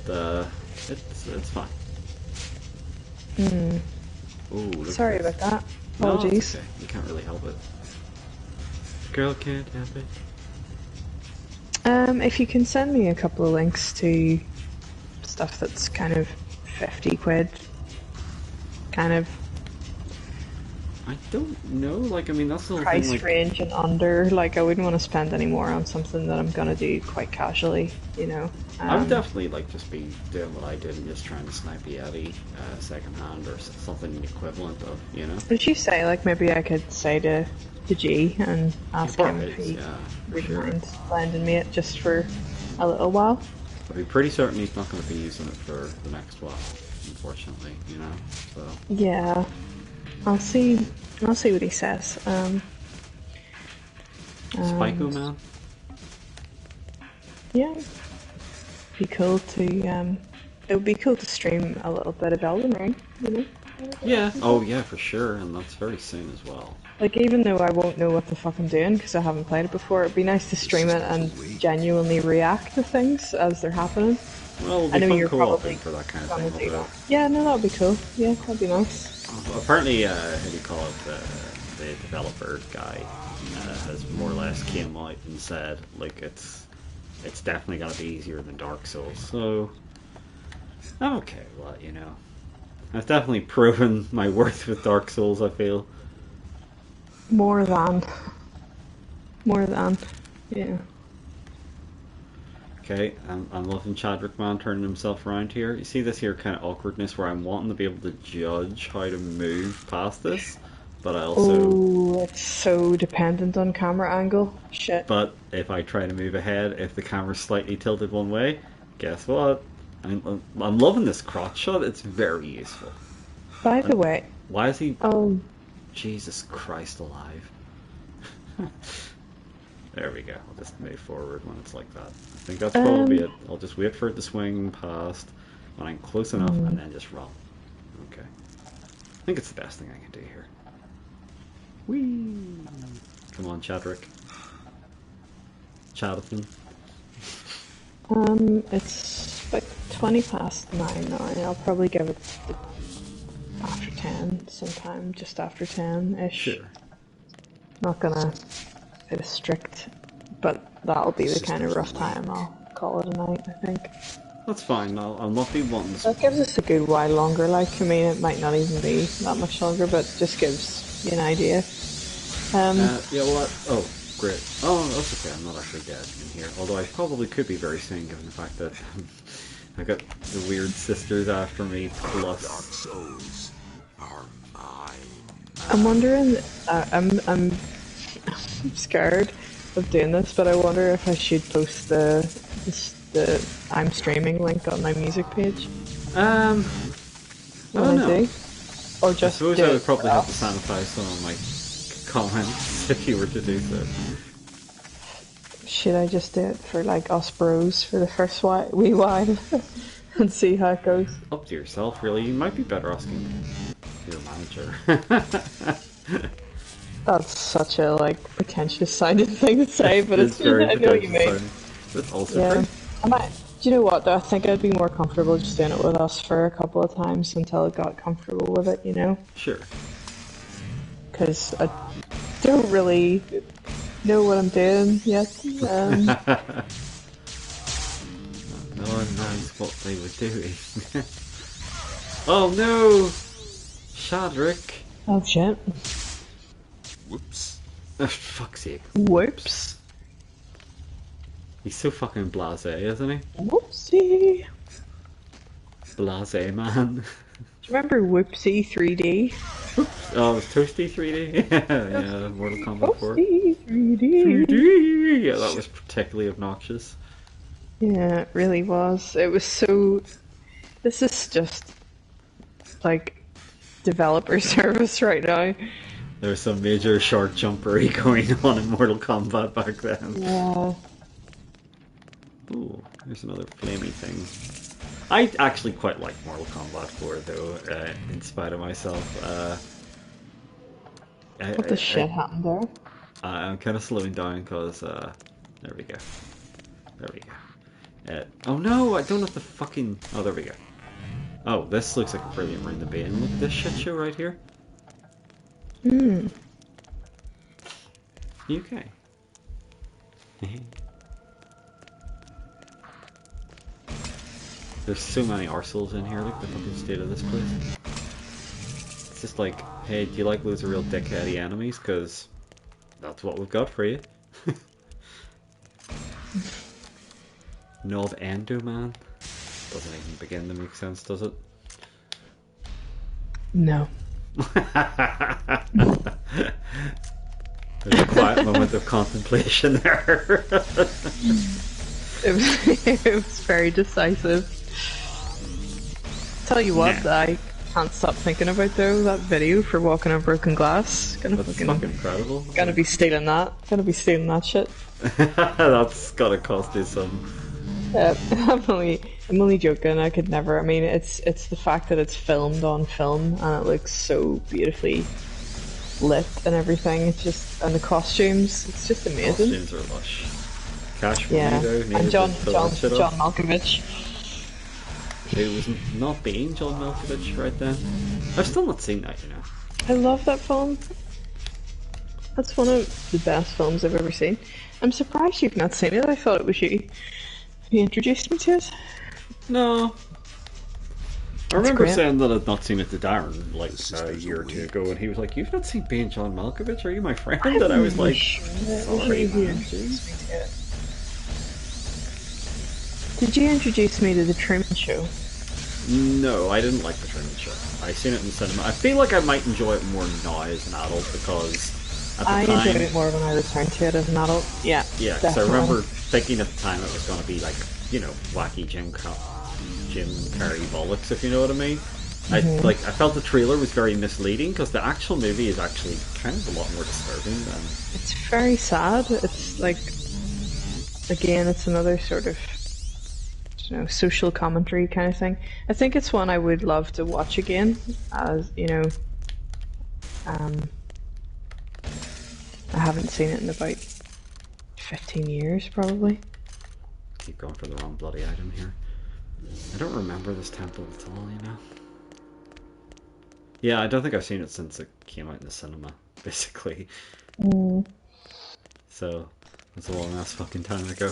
it's fine. Ooh, Sorry about that. No, it's Apologies. okay. You can't really help it. Girl can't help it. If you can send me a couple of links to stuff that's kind of 50 quid, kind of I don't know. Like, I mean, that's the whole price thing. Like, range and under. Like, I wouldn't want to spend any more on something that I'm gonna do quite casually, you know. I would definitely like just be doing what I did and just trying to snipe the Yeti second hand or something equivalent of, you know. Would you say, like, maybe I could say to G and ask him if he would mind lending me it just for a little while? I'd be pretty certain he's not going to be using it for the next while, unfortunately, you know. So Yeah, I'll see what he says. Spyco Man. Yeah, be cool to it would be cool to stream a little bit of Elden Ring, you know. Yeah. Oh yeah, for sure, and that's very soon as well. Like, even though I won't know what the fuck I'm doing because I haven't played it before, it'd be nice to stream it and genuinely react to things as they're happening. Well, I it'll know be you're fun probably co-oping for that kind of gonna thing. do that. Yeah, no, that'd be cool. Yeah, that'd be nice. Apparently, how do you call it? The developer guy has more or less came out and said like it's definitely gonna be easier than Dark Souls. So I'm okay with that, you know. I've definitely proven my worth with Dark Souls, I feel. More than, yeah. Okay, I'm loving Chadwick Man turning himself around here. You see this here kind of awkwardness where I'm wanting to be able to judge how to move past this, but I also... Oh, it's so dependent on camera angle. Shit. But if I try to move ahead, if the camera's slightly tilted one way, guess what? I'm loving this crotch shot. It's very useful. By the way... Why is he... Oh. Jesus Christ alive. There we go. I'll just move forward when it's like that. I think that's probably it. I'll just wait for it to swing past when I'm close enough and then just run. Okay. I think it's the best thing I can do here. Whee! Come on, Chadwick. Chadathan. It's like 20 past 9 now. I'll probably give it after 10 sometime, just after 10-ish. Sure. Not gonna be strict, but that'll be the kind of rough time. I'll call it a night, I think. That's fine. I'll not be wanting That gives us a good while longer. Like, I mean, it might not even be that much longer, but just gives you an idea. Yeah, what? Oh, great. Oh, that's okay. I'm not actually dead in here. Although I probably could be very soon, given the fact that I got the weird sisters after me. Plus, Dark souls are mine. I'm wondering. I'm scared of doing this, but I wonder if I should post the I'm streaming link on my music page. I don't know. Or I just suppose do I would it probably for have to us. sanitize some of my comments if you were to do so. Should I just do it for like us bros for the first wee while and see how it goes? Up to yourself, really. You might be better asking your manager. That's such a like pretentious sounding thing to say, but it's very I know what you mean. sounding. But also Yeah, great. I might. Do you know what? Though I think I'd be more comfortable just doing it with us for a couple of times until I got comfortable with it, you know? Sure. Because I don't really know what I'm doing yet. No one knows what they were doing. Oh no! Shadrick! Oh shit! Whoops. Oh, for fuck's sake. Whoops! He's so fucking blasé, isn't he? Whoopsie! Blasé man. Do you remember Whoopsie 3D? Oh, it was Toasty 3D? Yeah, Mortal Kombat 4. Whoopsie 3D. 3D! Yeah, that was particularly obnoxious. Yeah, it really was. It was so. This is just like developer service right now. There was some major short jumpery going on in Mortal Kombat back then. Yeah. Ooh, there's another flamey thing. I actually quite like Mortal Kombat 4 though, in spite of myself. What the shit happened there? I'm kind of slowing down because, there we go. There we go. Oh no, I don't have the fucking... Oh, there we go. Oh, this looks like a brilliant room to be in. Look at this shit show right here. Hmm. UK. There's so many arseholes in here, look at the fucking state of this place. It's just like, hey, do you like loads of real dickheady enemies? Because that's what we've got for you. Nov Endo Man? Doesn't even begin to make sense, does it? No. There's a quiet moment of contemplation there. It was very decisive. Tell you what, Nah. I can't stop thinking about though, that video for walking on broken glass. That's fucking incredible. Gonna be stealing that. Gonna be stealing that shit. That's gotta cost you some. I'm only joking. I could never. I mean, it's the fact that it's filmed on film and it looks so beautifully lit and everything. It's just, and the costumes. It's just amazing. Costumes are lush. Cash money Yeah, though. and needed John to fill that shit up. Malkovich. Who was not being John Malkovich right then. I've still not seen that, you know. I love that film. That's one of the best films I've ever seen. I'm surprised you've not seen it. I thought it was you. You introduced me to it. No. I remember great. saying that I'd not seen it to Darren like a year or two ago, and he was like, "You've not seen Being John Malkovich? Are you my friend?" And I was like, "Sorry, man." Did you introduce me to The Truman Show? No, I didn't like the Truman Show. I seen it in the cinema. I feel like I might enjoy it more now as an adult because at the I time, enjoyed it more when I returned to it as an adult. Yeah, yeah, because I definitely. remember thinking at the time it was going to be like, you know, wacky Jim Carrey bollocks, if you know what I mean. I felt the trailer was very misleading because the actual movie is actually kind of a lot more disturbing than. It's very sad. It's like, again, it's another sort of, social commentary kind of thing. I think it's one I would love to watch again, as I haven't seen it in about 15 years, probably. Keep going for the wrong bloody item here. I don't remember this temple at all, Yeah, I don't think I've seen it since it came out in the cinema, basically. So, that's a long ass fucking time ago.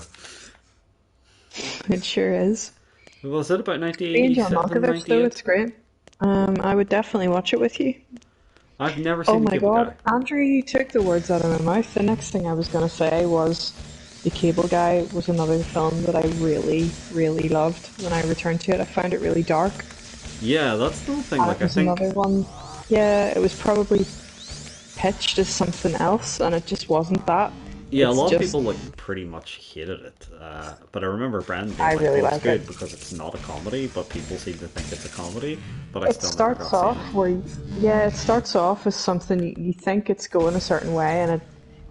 It sure is. Was it about Being John 1987, Malkovich, though, it's great. I would definitely watch it with you. I've never seen Oh The my Cable god, Guy. Andrew, you took the words out of my mouth. The next thing I was going to say was The Cable Guy was another film that I really, really loved when I returned to it. I found it really dark. Yeah, that's the whole thing. It Like, I was think. another one. Yeah, it was probably pitched as something else, and it just wasn't that. Yeah, a It's lot of just- people like pretty much hated it, but I remember Brandon being I like, really "Oh, it's like good it. because it's not a comedy, but people seem to think it's a comedy." But I It still starts never got off seen it. where, it starts off as something you think it's going a certain way, and it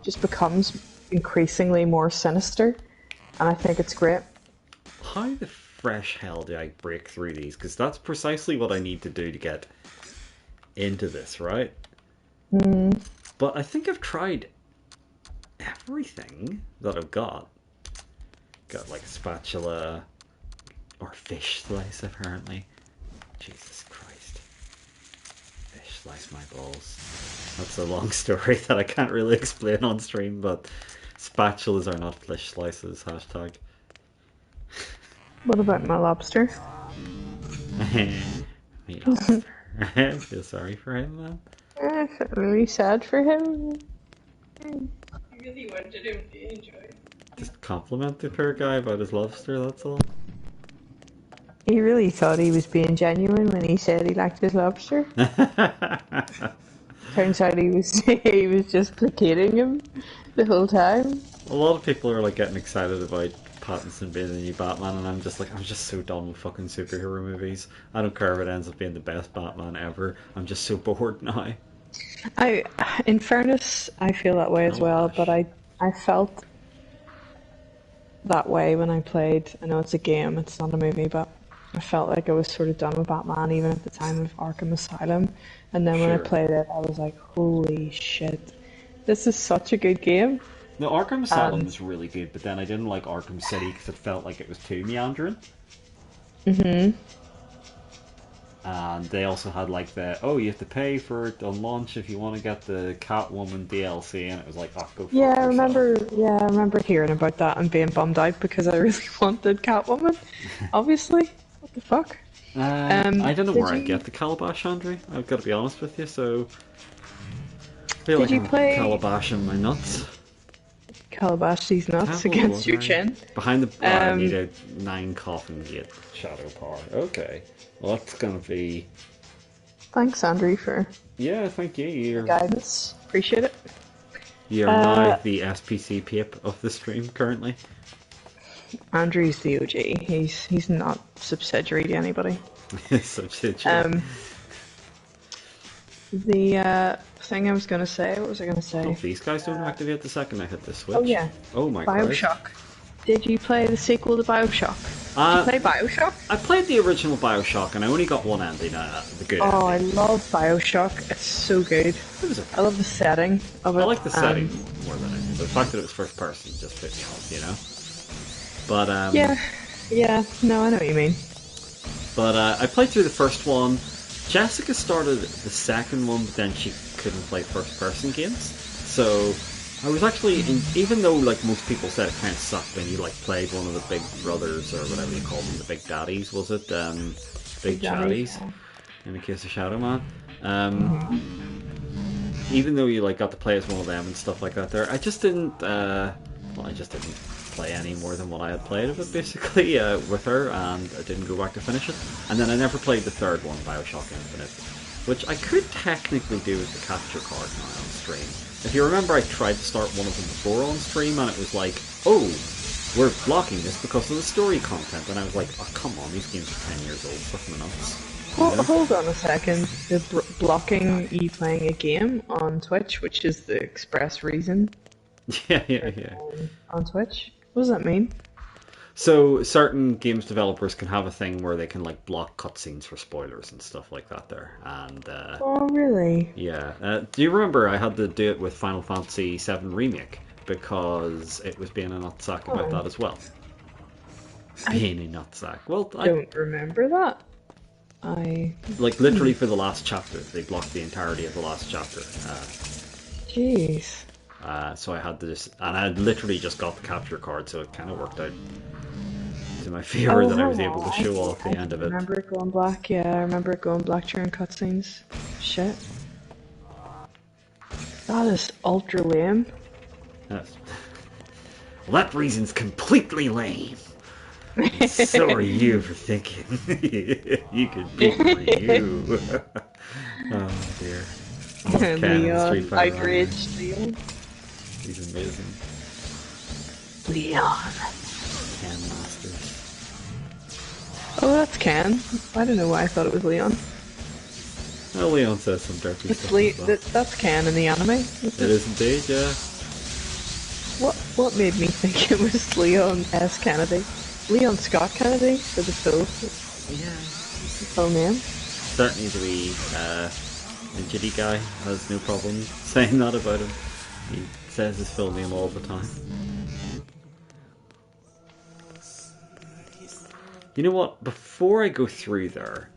just becomes increasingly more sinister. And I think it's great. How the fresh hell do I break through these? Because that's precisely what I need to do to get into this, right? But I think I've tried everything that I've got. Got like a spatula or fish slice, apparently. Jesus Christ. Fish slice my balls. That's a long story that I can't really explain on stream, but spatulas are not fish slices, hashtag. What about my lobster? Me lobster. I feel sorry for him, man. I feel really sad for him. I really wanted him to enjoy it. Just compliment the poor guy about his lobster, that's all. He really thought he was being genuine when he said he liked his lobster. Turns out he was he was just placating him the whole time. A lot of people are like getting excited about Pattinson being the new Batman, and I'm just so done with fucking superhero movies. I don't care if it ends up being the best Batman ever. I'm just so bored now. In fairness, I feel that way as well, gosh. but I felt that way when I played. I know it's a game, it's not a movie, but I felt like I was sort of done with Batman even at the time of Arkham Asylum. And then when I Sure. played it, I was like, holy shit, this is such a good game. No, Arkham Asylum was really good, but then I didn't like Arkham City because it felt like it was too meandering. And they also had like you have to pay for it on launch if you want to get the Catwoman DLC, and it was like, oh, go for it I yourself. remember hearing about that and being bummed out because I really wanted Catwoman. Obviously, what the fuck? I don't know did where I you- get the Calabash, Andrew. I've got to be honest with you, so I feel like you I'm play- Calabashing my nuts. Calabash these nuts Careful, against your right? chin. Behind the I Um, need a 9 coffin gate shadow power. Okay. Well, that's gonna be. Thanks, Andrew, for Yeah, thank you. guidance. Appreciate it. You're now the SPC Pape of the stream currently. Andrew's the OG. He's not subsidiary to anybody. Substitute. The thing I was gonna say. What was I gonna say? Oh, these guys don't activate the second I hit the switch. Oh yeah. Oh my god. Bioshock. Did you play the sequel to Bioshock? Did you play Bioshock? I played the original Bioshock and I only got one ending, the good Oh, I ending. love Bioshock. It's so good. It was a- I love the setting of it. I like the setting more than anything. The fact that it was first person just put me off, you know? But, Yeah. No, I know what you mean. But I played through the first one. Jessica started the second one, but then she couldn't play first-person games. So I was actually, even though like most people said it kind of sucked when you like played one of the big brothers or whatever you call them, the big daddies, was it? Big Daddies. chatties. In the case of Shadow Man. Even though you like got to play as one of them and stuff like that, I just didn't. I just didn't play any more than what I had played of it, basically, with her, and I didn't go back to finish it. And then I never played the third one, Bioshock Infinite, which I could technically do with the capture card now on stream. If you remember, I tried to start one of them before on stream, and it was like, oh, we're blocking this because of the story content. And I was like, oh, come on, these games are 10 years old, fucking nuts. Hold on a second. The blocking you playing a game on Twitch, which is the express reason Yeah. on Twitch. What does that mean? So certain games developers can have a thing where they can like block cutscenes for spoilers and stuff like that there. And Oh, really? yeah, do you remember I had to do it with Final Fantasy VII Remake because it was being a nutsack about Oh. that as well. Being a nutsack. Well, Don't remember that. I like literally for the last chapter, they blocked the entirety of the last chapter. Jeez. So I had to just, and I had literally just got the capture card, so it kind of worked out to my favor that I was able to show off the end of I it. remember it going black. Yeah, I remember it going black during cutscenes. Shit. That is ultra lame. Yes. Well, that reason's completely lame. And so are you for thinking you could beat Ryu. Oh dear. Oh, Ken in the Street Leon, Fighter outraged Leon. He's amazing. Leon. Ken Masters. Oh, that's Ken. I don't know why I thought it was Leon. Well, Leon says some dirty It's stuff. that's Ken in the anime. It is indeed, yeah. What made me think it was Leon S. Kennedy? Leon Scott Kennedy for the full name. Certainly the wee Jitty guy has no problem saying that about him. He says his full name all the time. You know what? Before I go through there,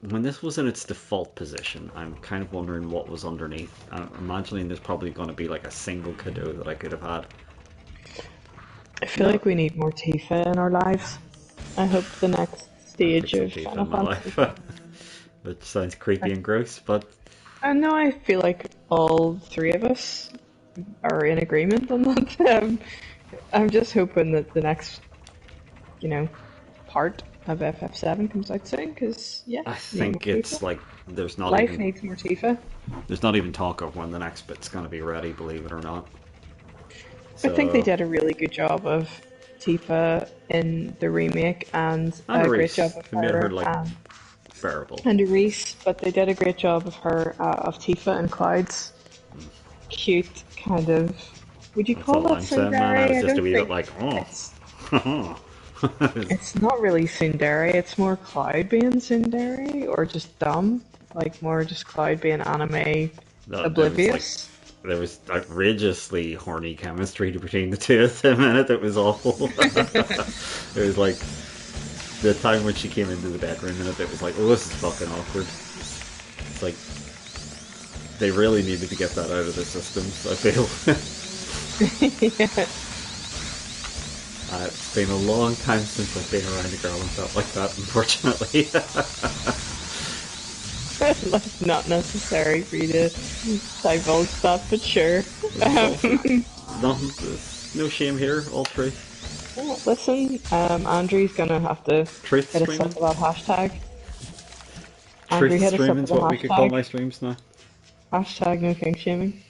when this was in its default position, I'm kind of wondering what was underneath. I'm imagining there's probably going to be like a single Cadeau that I could have had. I feel like we need more Tifa in our lives. I hope the next stage of Final Fantasy. Which sounds creepy and gross, but I know I feel like all three of us are in agreement on that. I'm just hoping that the next, part of FF7 comes out soon, because, yeah. I think it's like there's not Life even... needs more Tifa. There's not even talk of when the next bit's going to be ready, believe it or not. So, I think they did a really good job of Tifa in the remake, and a great job of made her, her like bearable. and Reese, but they did a great job of her, of Tifa and Cloud's cute kind of. Would you call that Man. I was just a wee bit like, oh. It's not really tsundere, it's more Cloud being tsundere, or just dumb. Like, more just Cloud being anime oblivious. There was outrageously horny chemistry between the two of them, and it was awful. It was like the time when she came into the bedroom, and it was like, oh, this is fucking awkward. It's like they really needed to get that out of the systems, I feel. Yeah. It's been a long time since I've been around a girl and felt like that, unfortunately. Like, not necessary for you to divulge that, but sure. No shame here, all truth. Well, listen, Andrew's gonna have to Truth hit us streaming? up with that hashtag. Andrew, Truth hit us up streaming with is the what we could call my streams now. Hashtag no king shaming.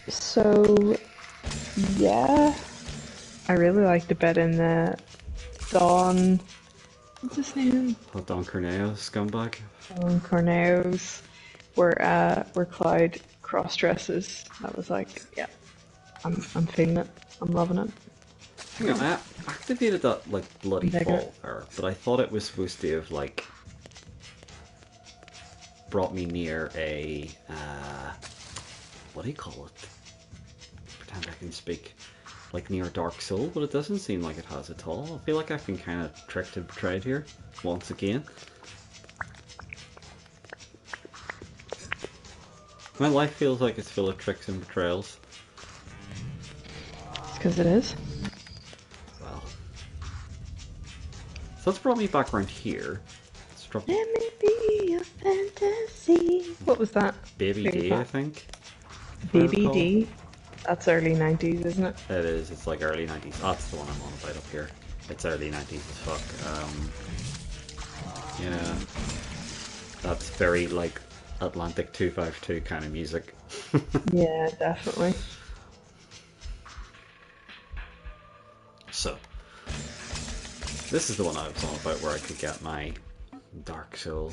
So, yeah. I really like the bit in the Dawn. What's his name? Oh, Don Corneo, scumbag. Dawn Corneo's, where Clyde cross dresses. That was like, yeah. I'm feeling it. I'm loving it. Hang on, I activated that like bloody Dig fall it. there, but I thought it was supposed to have like brought me near a what do you call it? Pretend I can speak. Like near Dark Soul, but it doesn't seem like it has at all. I feel like I've been kind of tricked and betrayed here once again. My life feels like it's full of tricks and betrayals. It's because it is. Well, so that's brought me back around here. Let's drop Let me be a fantasy. What was that? Baby Who was D, that? I think. Baby D. That's early 90s, isn't it? It is. It's like early 90s. Oh, that's the one I'm on about up here. It's early 90s as fuck. Yeah. That's very like Atlantic 252 kind of music. Yeah, definitely. So, This is the one I was on about where I could get my Dark Soul.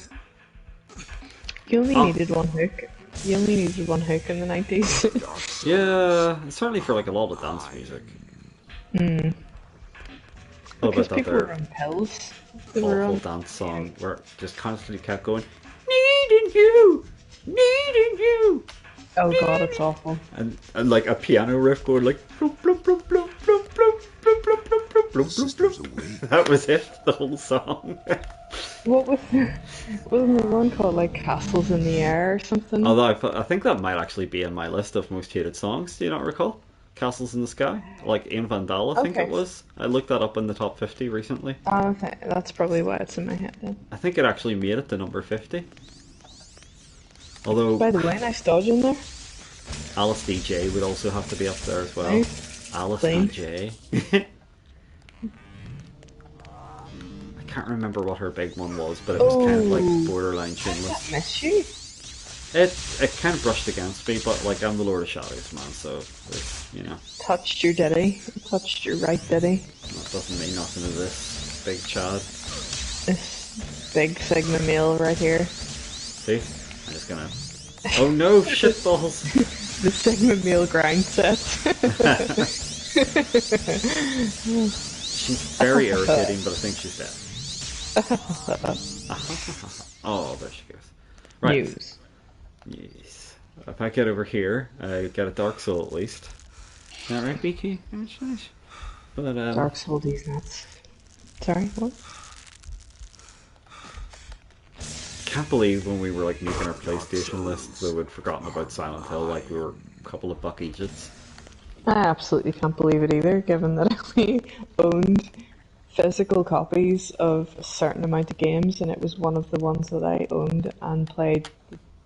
You only Oh. needed one hook. You only needed one hook in the 90s. Yeah, certainly for like a lot of dance music. What Because about that people were there on pills. They were awful on. dance song where it just constantly kept going, needing you, needing you, Oh god, it's awful. and like a piano riff going like plum, plum, plum, plum, plum, plum, plum, plum, plum, plum, plum, Sisters plum. away. That was it, the whole song. What was wasn't there one called like Castles in the Air or something? Although I think that might actually be in my list of most hated songs. Do you not recall? Castles in the Sky, like Aim Vandal, I think it Okay. was. I looked that up in the top 50 recently. Okay, that's probably why it's in my head then. I think it actually made it to number 50. Although By the way, nice dodge in there. Alice DJ would also have to be up there as well. Nice. Alice Clean. DJ. I can't remember what her big one was, but it was kind of like Oh. borderline shameless. Miss you. It kind of brushed against me, but like I'm the Lord of Shadows, man, so it's, you know, Touched your ditty. Touched your right ditty. that doesn't mean nothing to this big Chad. This big Sigma male right here. See? I'm just gonna. Oh no, shitballs! The Sigma male grind set. She's very irritating, but I think she's dead. Oh, there she goes. Right. News. Yes. If I get over here, I get a Dark Soul at least. Is that right, BT? Nice. But, Dark Soul these nuts. Sorry, what? can't believe when we were like making our PlayStation lists that we'd forgotten about Silent Hill like we were a couple of buck Egypts. I absolutely can't believe it either, given that I only owned physical copies of a certain amount of games, and it was one of the ones that I owned and played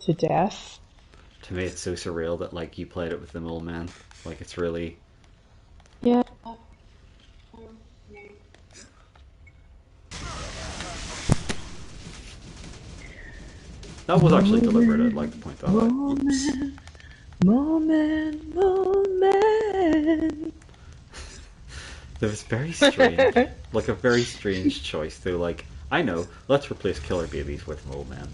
to death. To me, it's so surreal that like you played it with the Mole Man. Like it's really. Yeah. That was actually deliberate, I'd like to point that out. Moment. It was very strange. Like a very strange choice to like, I know, let's replace Killer Babies with Mole Man.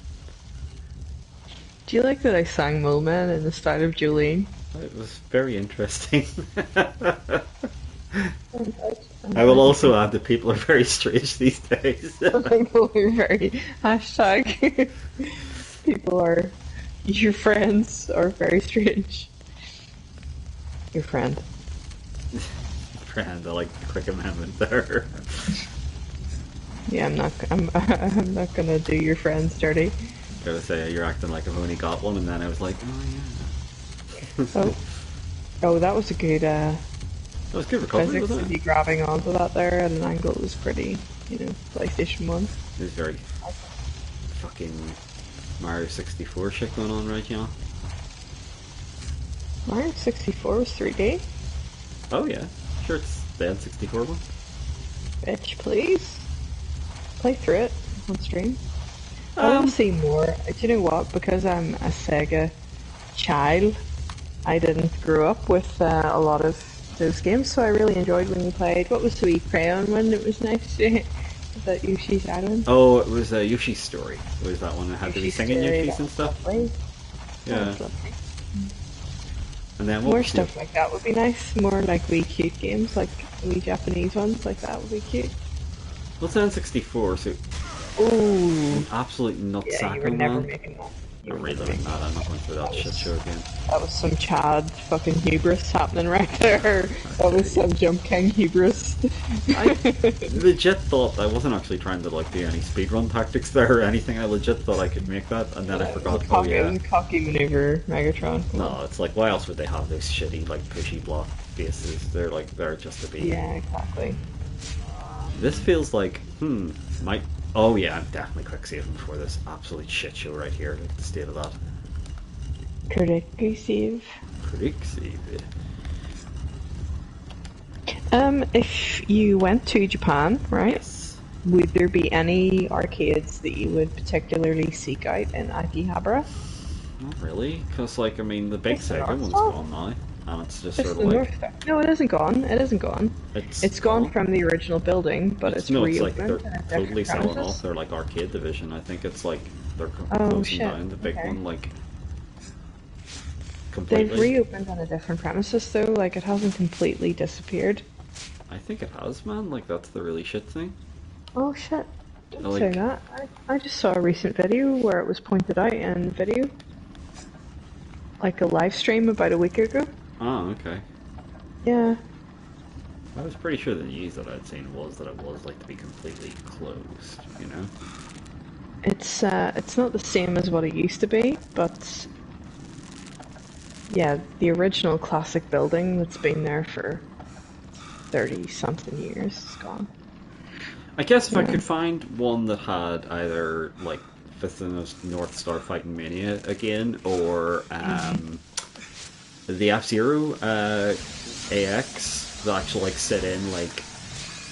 Do you like that I sang Mole Man in the style of Jolene? It was very interesting. I will also add that people are very strange these days. People are very hashtag. People are your friends are very strange. Your friend. Friend, I like the quick amendment there. Yeah, I'm not gonna do your friends dirty. Gotta say, you're acting like I've only got one, and then I was like, oh yeah. Oh, that was a good That was good recovery, physics wasn't of it? you grabbing onto that there at an angle was pretty, PlayStation 1. It was very fucking Mario 64 shit going on right now. Mario 64 was 3D? Oh yeah, sure it's the N64 one. Bitch, please. Play through it on stream. I want to see more. Do you know what? Because I'm a Sega child, I didn't grow up with a lot of those games, so I really enjoyed when you played. What was the wee crayon one that was nice? Was that Yoshi's Island? Oh, it was Yoshi's Story. It was that one that had to be Yoshi's singing Story, Yoshi's that and was stuff. lovely. That Yeah. was lovely. And then what More was the- stuff like that would be nice. More like wee cute games, like wee Japanese ones like that would be cute. What's N64? So Ooh, absolute yeah, nutsacker, you were never man. making that. You I'm were never reliving making that. I'm not going through that shit show again. That was some Chad fucking hubris happening right there. That was some Jump King hubris. I legit thought I wasn't actually trying to like do any speedrun tactics there or anything. I legit thought I could make that, and then I forgot. Oh yeah. Cocky maneuver, Megatron. No, it's like why else would they have those shitty like pushy block bases? They're like there just to be. Yeah, exactly. This feels like might. Oh yeah, I'm definitely quick saving before this absolute shit show right here. Like the state of that. Correctly save. Quick save. If you went to Japan, right? Yes. Would there be any arcades that you would particularly seek out in Akihabara? Not really, because like I mean the big Yes, there Sega are one's some. gone now. and it's just It's sort the of like North Star. No, it isn't gone. It isn't gone. It's gone from the original building, but it's no, it's like reopened. they're in a totally different selling premises. off their like arcade division. I think it's like they're Oh closing shit. down the big Okay. one like They've completely. reopened on a different premises though. Like it hasn't completely disappeared. I think it has, man. Like that's the really shit thing. Oh shit. Don't Like- say that. I just saw a recent video where it was pointed out in video. Like a live stream about a week ago. Oh, okay. Yeah. I was pretty sure the news that I'd seen was that it was like to be completely closed. You know. It's not the same as what it used to be, but yeah, the original classic building that's been there for 30 something years is gone. I guess if I could find one that had either like Fifth and North Star Fighting Mania again, or the F-Zero AX that actually like sit in like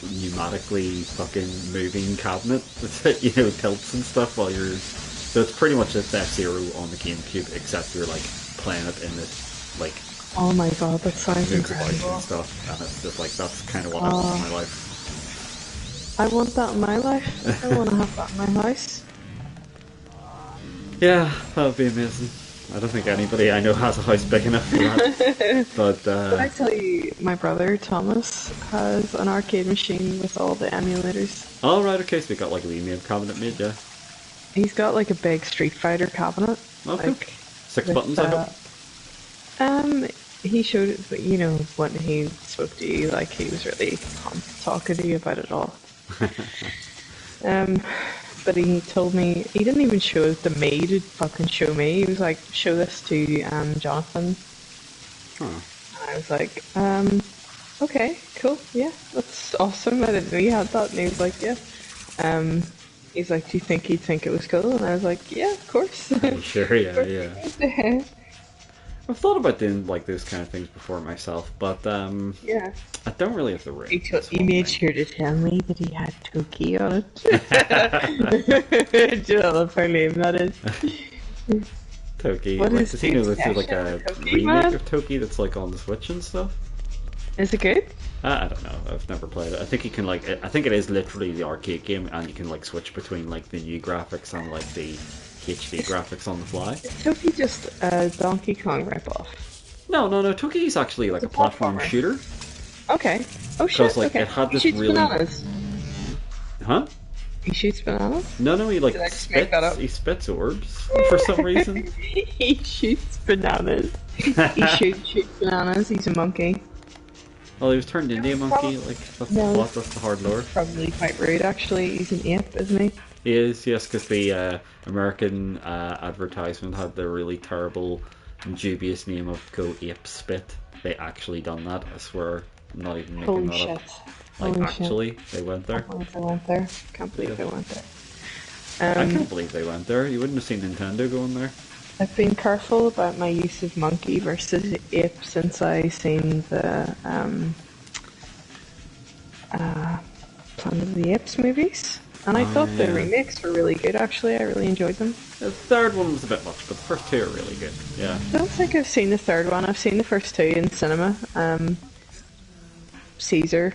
pneumatically fucking moving cabinet that tilts and stuff while you're. So it's pretty much just F-Zero on the GameCube, except you're like playing it in this like Oh my god, that sounds moves about incredible. and stuff, and it's just like that's kind of what I want in my life. I want that in my life. I want to have that in my house. Yeah, that would be amazing. I don't think anybody I know has a house big enough for that. But Did I tell you, my brother Thomas has an arcade machine with all the emulators. oh right, okay, so we got like a wee main cabinet made, yeah. He's got like a big Street Fighter cabinet. Okay. Like, 6 with, buttons, I hope. he showed it, but when he spoke to you, like he was really talking to you about it all. But he told me he didn't even show it to me to fucking show me. He was like, "Show this to Jonathan." Huh. And I was like, "Okay, cool, yeah, that's awesome." I didn't know you had that, and he was like, "Yeah." He's like, "Do you think he'd think it was cool?" And I was like, "Yeah, of course." Sure, yeah. I've thought about doing like those kind of things before myself, but Yeah. I don't really have the ring. That's He one made thing. sure to tell me that he had Toki on it. Do you know how lame that is? Toki. What Like, is does he know that there's like obsession a with Toki, remake man? of Toki that's like on the Switch and stuff? Is it good? I don't know. I've never played it. I think you can like. I think it is literally the arcade game, and you can like switch between like the new graphics and like the HD graphics on the fly. Is Toki just a Donkey Kong ripoff? No. Toki is actually like a It's a platform platformer. shooter. Okay. Oh shit. Because, like, okay. it had He this shoots really- bananas. Huh? He shoots bananas. No, he like Did I just make that up? spits. He spits orbs for some reason. He shoots bananas. He shoots bananas. He's a monkey. Well, he was turned into a monkey. Like that's the No. plot. That's the hard lore. Probably quite rude, actually. He's an ape, isn't he? He is, yes, because the American advertisement had the really terrible and dubious name of Go Ape Spit. They actually done that. I swear, I'm not even making Holy that shit. up. Like Holy actually, they went there. Can't believe they went there. Can't believe they went there. I can't believe they went there. You wouldn't have seen Nintendo going there. I've been careful about my use of monkey versus ape since I seen the Planet of the Apes movies. And I thought the yeah. remakes were really good, actually. I really enjoyed them. The third one was a bit much, but the first two are really good. Yeah. I don't think I've seen the third one. I've seen the first two in cinema. Caesar,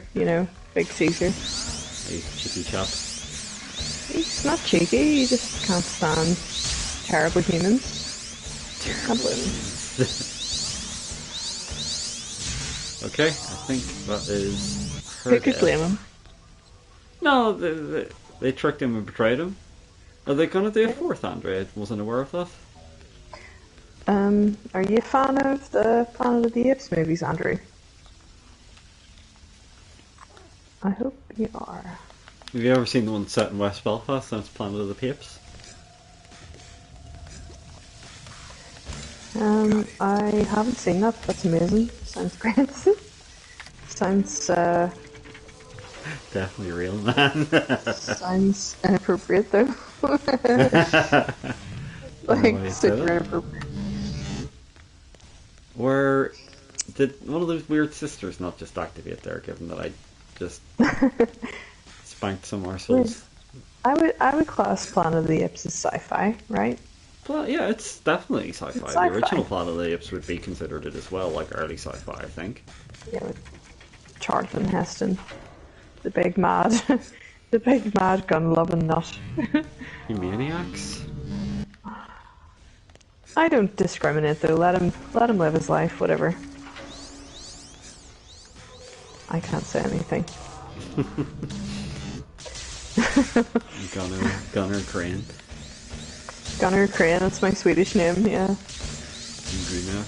big Caesar. A cheeky chap. He's not cheeky, he just can't stand terrible humans. Can't blame him. Okay, I think that is her Who could death. blame him? No, they tricked him and betrayed him. Are they going to do a fourth, Andre? I wasn't aware of that. Are you a fan of the Planet of the Apes movies, Andrew? I hope you are. Have you ever seen the one set in West Belfast? That's Planet of the Apes. I haven't seen that. That's amazing. Sounds great. Sounds Definitely real, man. sounds inappropriate though. Why you Like say super that? inappropriate. Where did one of those weird sisters not just activate there, given that I just spanked some arseholes? I would class Planet of the Apes as sci-fi, right? But yeah, it's definitely sci-fi. It's The sci-fi. original Planet of the Apes would be considered it as well, like early sci-fi, I think. Yeah, with Charlton Heston, the big mad, the big mad gun-loving nut. You maniacs. I don't discriminate though. Let him live his life. Whatever. I can't say anything. Gunner Crane. Gunnar Crane. That's my Swedish name. Yeah. Gunnar.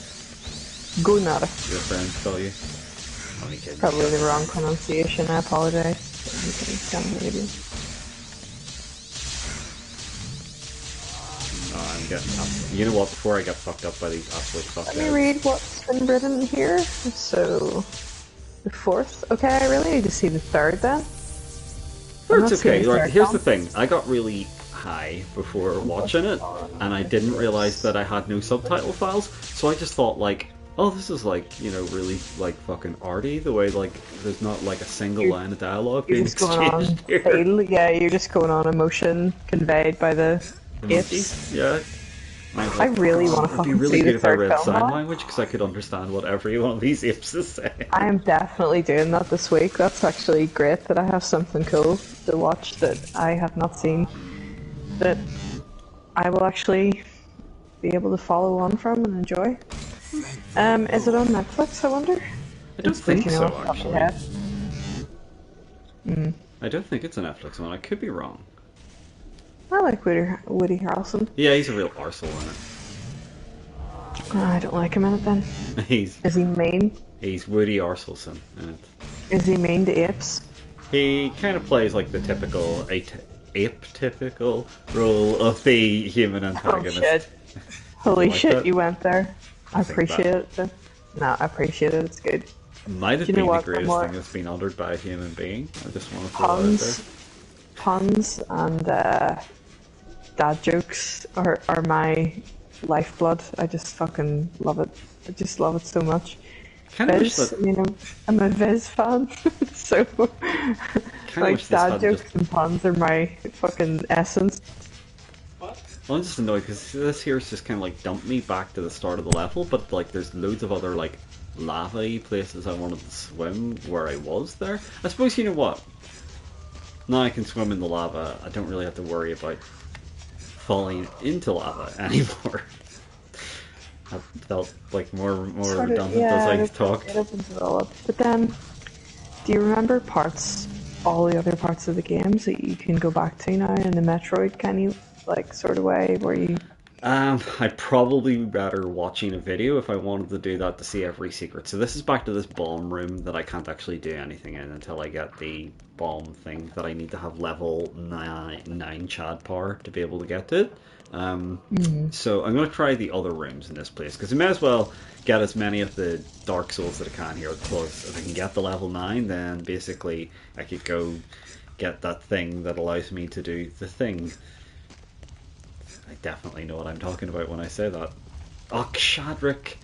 Gunnar. Your friends call you. Only kidding. Probably the wrong pronunciation. I apologize. Scandinavian. Oh, I'm getting up. You know what? Before I get fucked up by these absolute fuckheads. Let me read what's been written here. So, the 4th. Okay, I really need to see the 3rd then. It's okay. Like, here's the thing. I got really high before watching it, and I didn't realize that I had no subtitle files. So I just thought, like, oh, this is like, you know, really like fucking arty. The way like there's not like a single line of dialogue You're being just going on. exchanged here. Yeah, you're just going on emotion conveyed by the apes. Yeah. I really want to It'd be fucking really see good the if I third read film sign now. language because I could understand what every one of these apes is saying. I am definitely doing that this week. That's actually great that I have something cool to watch that I have not seen, that I will actually be able to follow on from and enjoy. Is it on Netflix, I wonder? I don't think so, actually. Mm. I don't think it's a Netflix one. I could be wrong. I like Woody Harrelson. Yeah, he's a real arsehole in I don't like him in it then. it. He's Is he mean? Woody Arselson in it. Is he mean to apes? He kind of plays like the typical ape-typical role of the human Oh antagonist. shit. Holy like shit, that? you went there. I think appreciate it. No, I appreciate it, it's good. Might have Do you know been the what, greatest more thing that's been uttered by a human being. I just want to throw that out there. Puns and dad jokes are my lifeblood. I just fucking love it. I just love it so much. Kind of wish Viz, that. you know, I'm a Viz fan, so like wish this dad had jokes just- and puns are my fucking essence. Well, I'm just annoyed because this here's just kind of like dumped me back to the start of the level, but like there's loads of other like lava-y places I wanted to swim where I was there. I suppose you know what? Now I can swim in the lava. I don't really have to worry about falling into lava anymore. That felt like more redundant as I talked. It opens it all up. But then, do you remember all the other parts of the games that you can go back to now in the Metroid kind of like sort of way where you? I'd probably be better watching a video if I wanted to do that to see every secret. So this is back to this bomb room that I can't actually do anything in until I get the bomb thing that I need to have level 9 Chad power to be able to get to it. So I'm going to try the other rooms in this place because I may as well get as many of the Dark Souls that I can here, because if I can get the level 9 then basically I could go get that thing that allows me to do the thing. I definitely know what I'm talking about when I say that. Oh, Shadrick!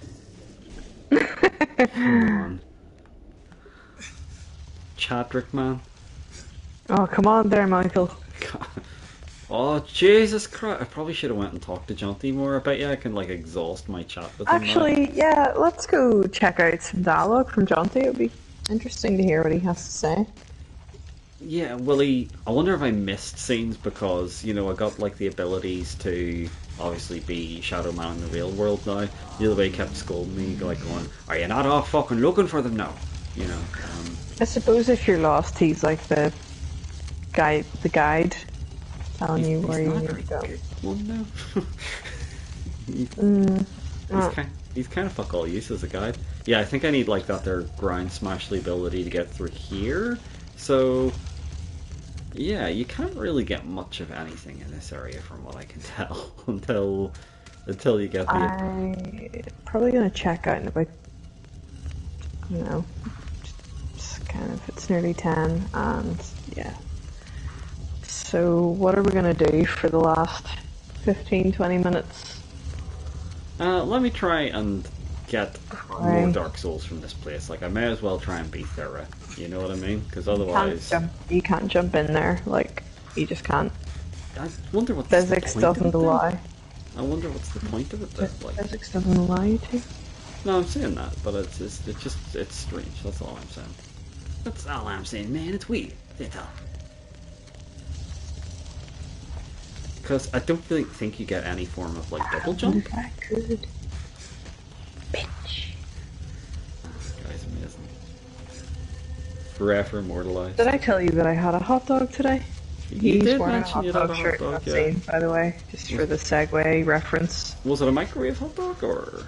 Come on. Chadrick, man. Oh, come on there, Michael. God. Oh, Jesus Christ. I probably should have went and talked to Jonty more. I bet you I can, like, exhaust my chat with him now. Actually, yeah, let's go check out some dialogue from Jonty. It would be interesting to hear what he has to say. Yeah, well, I wonder if I missed scenes because, you know, I got, like, the abilities to obviously be Shadow Man in the real world now. The other way he kept scolding me, like, going, are you not off fucking looking for them now? You know, I suppose if you're lost, he's like the guide telling you where you need to go. Well, no. He's kind of fuck all use as a guide. Yeah, I think I need, like, that there ground smashly ability to get through here. So, yeah, you can't really get much of anything in this area from what I can tell until you get the... I'm probably going to check out in about, I don't know, just kind of, it's nearly 10, and yeah. So what are we going to do for the last 15-20 minutes? Let me try and get more Right. Dark Souls from this place. Like, I may as well try and beat Thera. You know what I mean? Because otherwise... You can't jump in there, like, you just can't. I wonder what the Physics point of doesn't it then? allow. I wonder what's the point of it then. Like, Physics doesn't allow you to. no, I'm saying that, but it's strange. That's all I'm saying. That's all I'm saying, man. It's weird. That's all. Because I don't really think you get any form of like double jump. I could. Bitch. This guy's amazing. Forever immortalized. Did I tell you that I had a hot dog today? You He's did wearing a mention hot you had a dog hot shirt. dog, That's yeah. seen, by the way, just for the segue reference. Was it a microwave hot dog or?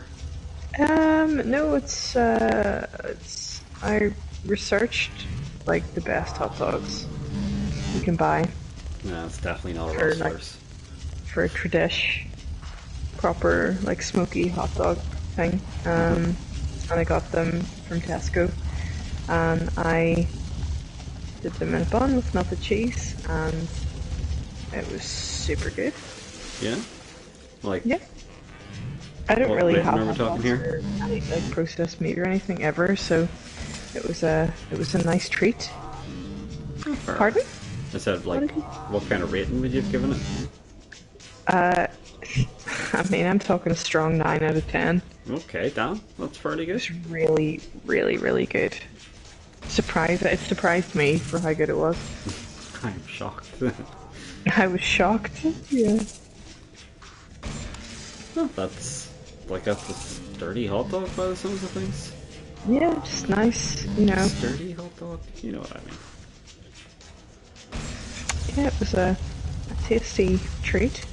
No, it's I researched like the best hot dogs you can buy No, it's definitely not a For, like- rustler's. for a tradish, proper like smoky hot dog thing. And I got them from Tesco, and I did them in a bun with melted cheese, and it was super good. Yeah? Like, Yeah. I don't What really weight have are we hot talking dogs here? or any like processed meat or anything ever, so it was a nice treat. fair. Pardon? I said, like, what kind of rating would you have given it? I mean, I'm talking a strong 9 out of 10. Okay, damn. That's fairly good. It's really, really, really good. It surprised me for how good it was. I'm shocked. I was shocked. Yeah. Well, that's a sturdy hot dog by the sounds of things. Yeah, just nice, you know. Sturdy hot dog? You know what I mean. Yeah, it was a tasty treat.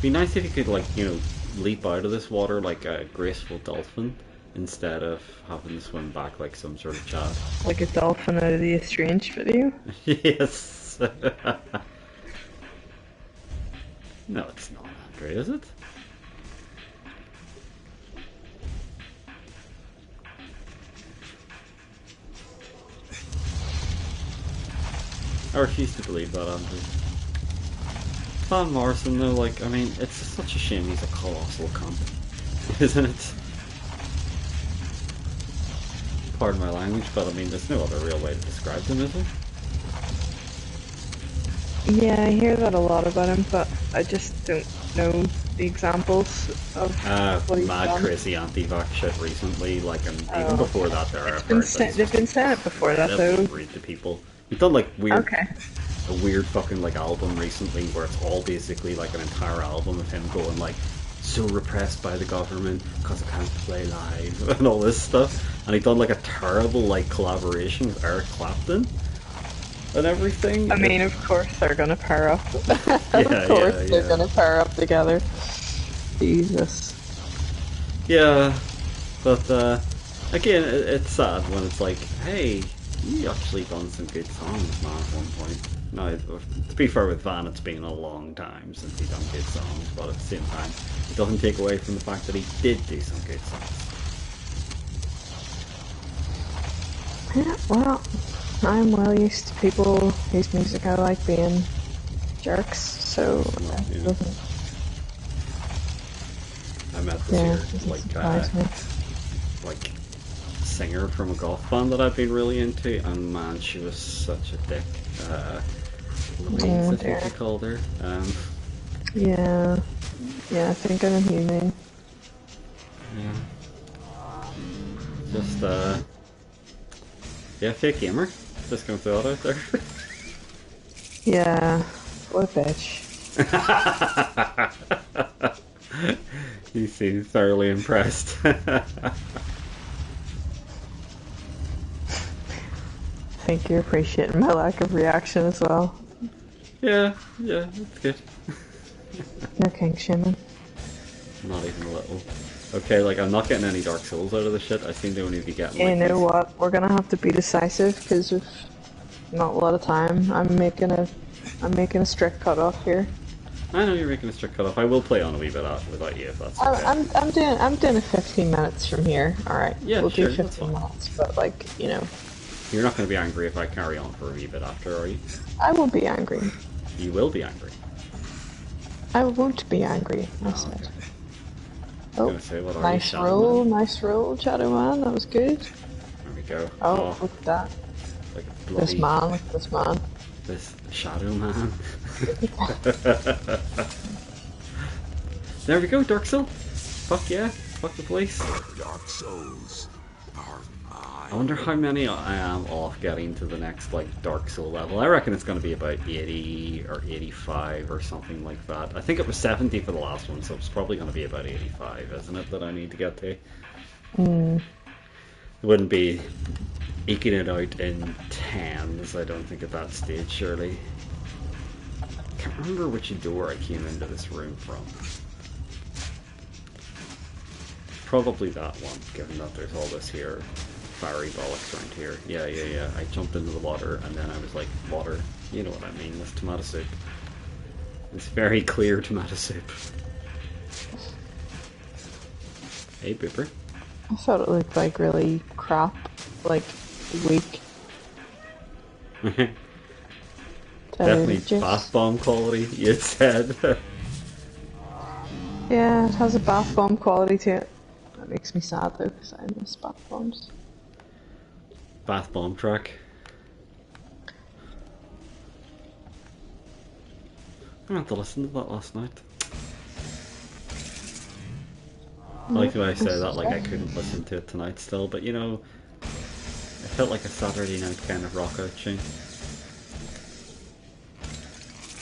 Be nice if you could, like, you know, leap out of this water like a graceful dolphin instead of having to swim back like some sort of Chad. Like a dolphin out of the Estranged video. Yes. No, it's not, Andre, is it? I refuse to believe that, Andrew. Van Morrison, though, like, I mean, it's such a shame he's a colossal cunt, isn't it? Pardon my language, but I mean, there's no other real way to describe him, is there? Yeah, I hear that a lot about him, but I just don't know the examples of what he's Mad done. crazy anti-vax shit recently, like, and even before that there I've Been heard they've been saying it before that, though. read to people. He's done like weird, Okay. a weird fucking like album recently where it's all basically like an entire album of him going like, so repressed by the government because I can't play live and all this stuff. And he done like a terrible like collaboration with Eric Clapton and everything. I mean, of course they're gonna pair up. Yeah, Of course yeah, they're yeah. gonna pair up together. Jesus. Yeah, but again, it's sad when it's like, hey, you actually done some good songs, man, at one point. Now, to be fair with Van, it's been a long time since he done good songs, but at the same time, it doesn't take away from the fact that he did do some good songs. Yeah, well, I'm well used to people whose music I like being jerks, so Yeah. it doesn't, I met this yeah, here, it doesn't like surprise me. singer from a goth band that I've been really into, and man, she was such a dick. Louise, Oh, I think dear. you called her. Yeah, I think I know who you mean. Yeah. Just, yeah, fake gamer. Just gonna throw it out there. Yeah, what a bitch. You seem thoroughly impressed. I think you're appreciating my lack of reaction as well. yeah, that's good. No kink shaming. Not even a little. Okay, like, I'm not getting any Dark Souls out of this shit. I seem to only be getting, You like, know these- what? We're gonna have to be decisive because of not a lot of time. I'm making a strict cutoff here. I know you're making a strict cutoff. I will play on a wee bit without you if that's okay. I'm doing a 15 minutes from here. All right. Yeah, we'll sure, do that's 15 fine. minutes, but like You're not going to be angry if I carry on for a wee bit after, are you? I won't be angry. You will be angry. I won't be angry. I said. okay. Oh, gonna say, what are you, nice Shadow roll, Man? nice roll, Shadow Man. That was good. There we go. Oh, look at that. Like a This bloody, man, look at this man. This Shadow Man. There we go, Dark Soul. Fuck yeah. Fuck the police. Dark souls are I mine. wonder how many I am off getting to the next like Dark Soul level. I reckon it's going to be about 80 or 85 or something like that. I think it was 70 for the last one, so it's probably going to be about 85, isn't it, that I need to get to? It wouldn't be eking it out in tens, I don't think, at that stage, surely. Can't remember which door I came into this room from. Probably that one, given that there's all this here fiery bollocks around here. Yeah. I jumped into the water and then I was like, water, you know what I mean, this tomato soup. It's very clear tomato soup. Hey, Booper. I thought it looked like really crap, like weak. Definitely bath bomb quality, you said. Yeah, it has a bath bomb quality to it. That makes me sad though, because I miss bath bombs. Bath bomb track. I meant to listen to that last night. I like the way I say that, like I couldn't listen to it tonight still, but you know, it felt like a Saturday night kind of rock out tune.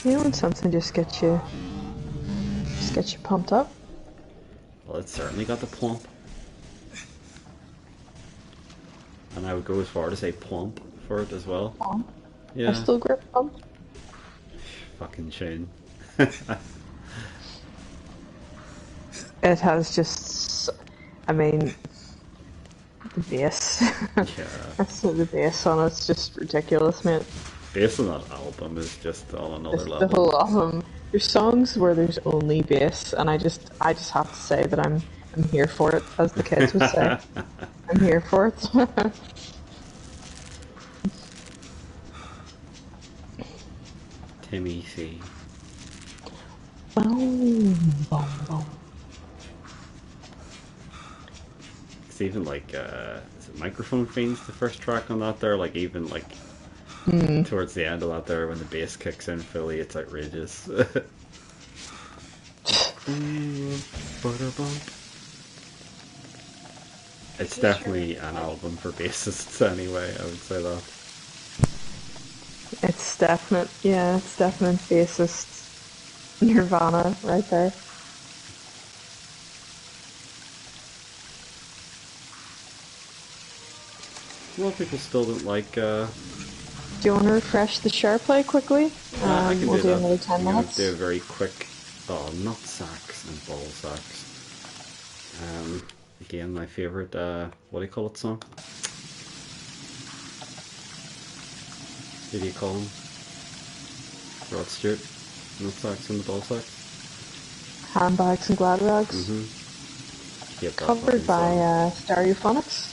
You know when something just gets you pumped up? Well, it certainly got the plump. And I would go as far to say plump for it as well. Pump? Yeah. Pistol grip pump? Fucking Shane. It has just, I mean, the bass. Yeah. The bass on it's just ridiculous, man. Bass on that album is just on another Just level. the whole album. There's songs where there's only bass, and I just have to say that I'm here for it, as the kids would say. I'm here for it. Timmy C. Boom, boom, boom. It's even like, is it Microphone Fiends, the first track on that there? Like, even like, towards the end of that there, when the bass kicks in fully, it's outrageous. It's definitely an album for bassists anyway, I would say that. It's definite bassist Nirvana right there. A lot of people still don't like, Do you want to refresh the share play quickly? I can We'll do do that. another 10 I'm gonna minutes. do a very quick, nut sacks and ball sacks. Again, my favourite, what do you call it song? What do you call them? Rod Stewart, nut sacks and the ball sacks. Handbags and glad rags. Hate that Covered fucking by song. Stereophonics.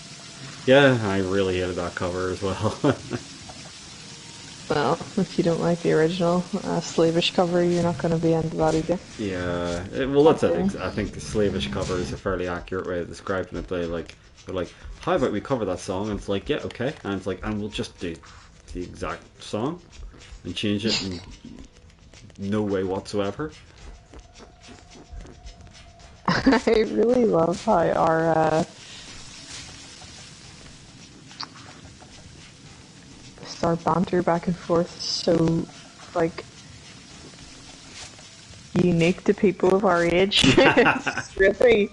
Yeah, I really hated that cover as well. Well, if you don't like the original slavish cover, you're not going to be into that either. Yeah, well that's it. I think the slavish cover is a fairly accurate way of describing it. They're like, how about we cover that song? And it's like, yeah, okay. And it's like, and we'll just do the exact song and change it in no way whatsoever. I really love how our banter back and forth is so, like, unique to people of our age. It's really,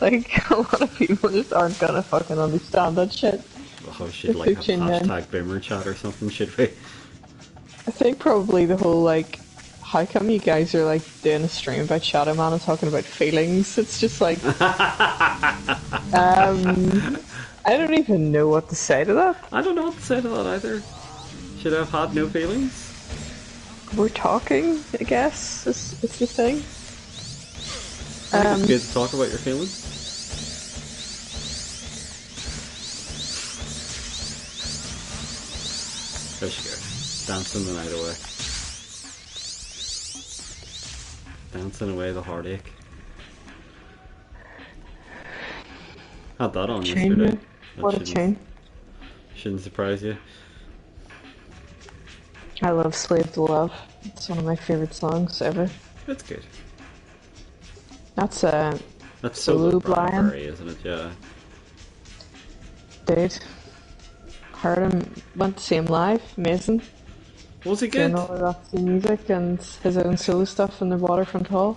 like, a lot of people just aren't gonna fucking understand that shit. Oh, should like have hashtag boomer chat or something, should we? I think probably the whole, like, how come you guys are, like, doing a stream about Shadow Man and talking about feelings? It's just like, I don't even know what to say to that. I don't know what to say to that either. Should I have had no feelings? We're talking, I guess, is the thing. I think it's good to talk about your feelings. There she goes. Dancing the night away. Dancing away the heartache. Had that on yesterday. What a tune. Shouldn't surprise you. I love Slave to Love. It's one of my favorite songs ever. That's good. That's That's Solo Solo Blind. Bradbury, isn't it? Yeah. Dude. Heard him, went to see him live, amazing. Was he Doing good? all of that music and his own solo stuff in the Waterfront Hall.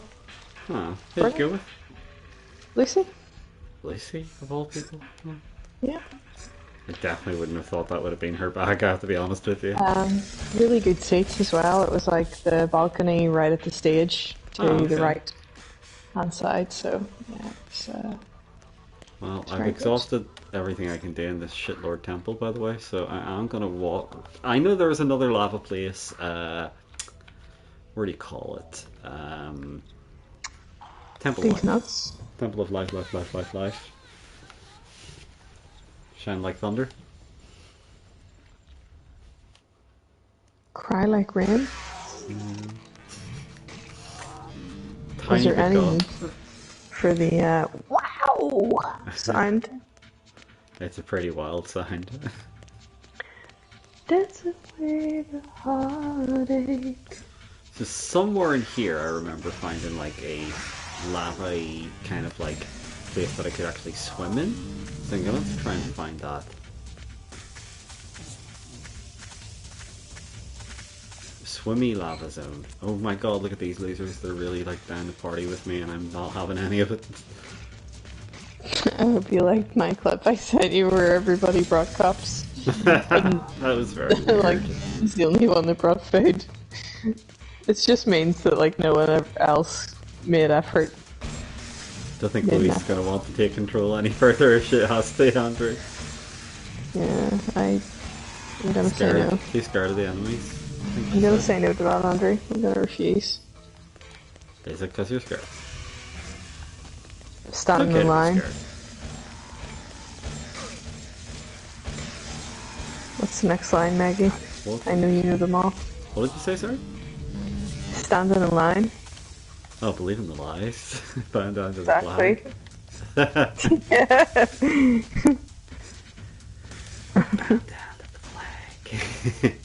Huh. Who'd you go with? Lucy? Lucy, of all people? Yeah. Yeah. I definitely wouldn't have thought that would have been her bag, I have to be honest with you. Really good seats as well. It was like the balcony right at the stage to Oh, the okay. right hand side, so yeah, it's Well, it's I've very good. exhausted everything I can do in this shitlord temple, by the way, so I'm gonna walk. I know there was another lava place, what do you call it? Temple of These Life. nuts. Temple of Life, Life, Life, Life, Life. Shine like thunder. Cry like rain. Tiny Is there but any God. use for the wow sound? It's a pretty wild sound. Dance away the heartache. So somewhere in here, I remember finding like a lava kind of like place that I could actually swim in. So I'm gonna have to try and find that. Swimmy lava zone. Oh my god, look at these losers. They're really like down to party with me and I'm not having any of it. I hope you liked my clip I sent you where everybody brought cups. That was very weird. Like, he's the only one that brought food. It just means that like no one else made effort. Don't think Yeah, Louise is no. gonna want to take control any further. Shit has to, Andrew. Yeah, I'm gonna say Scared. no. Too scared of the enemies. I think I'm gonna that's it. say no to that, Andre. I'm gonna refuse. Is it because you're scared? Stand Okay, in to be line. scared. What's the next line, Maggie? What? I know you know them all. What did you say, sorry? Standing in line. Oh, believe in the lies. Bound down to the Exactly. flag. Bound down to the flag.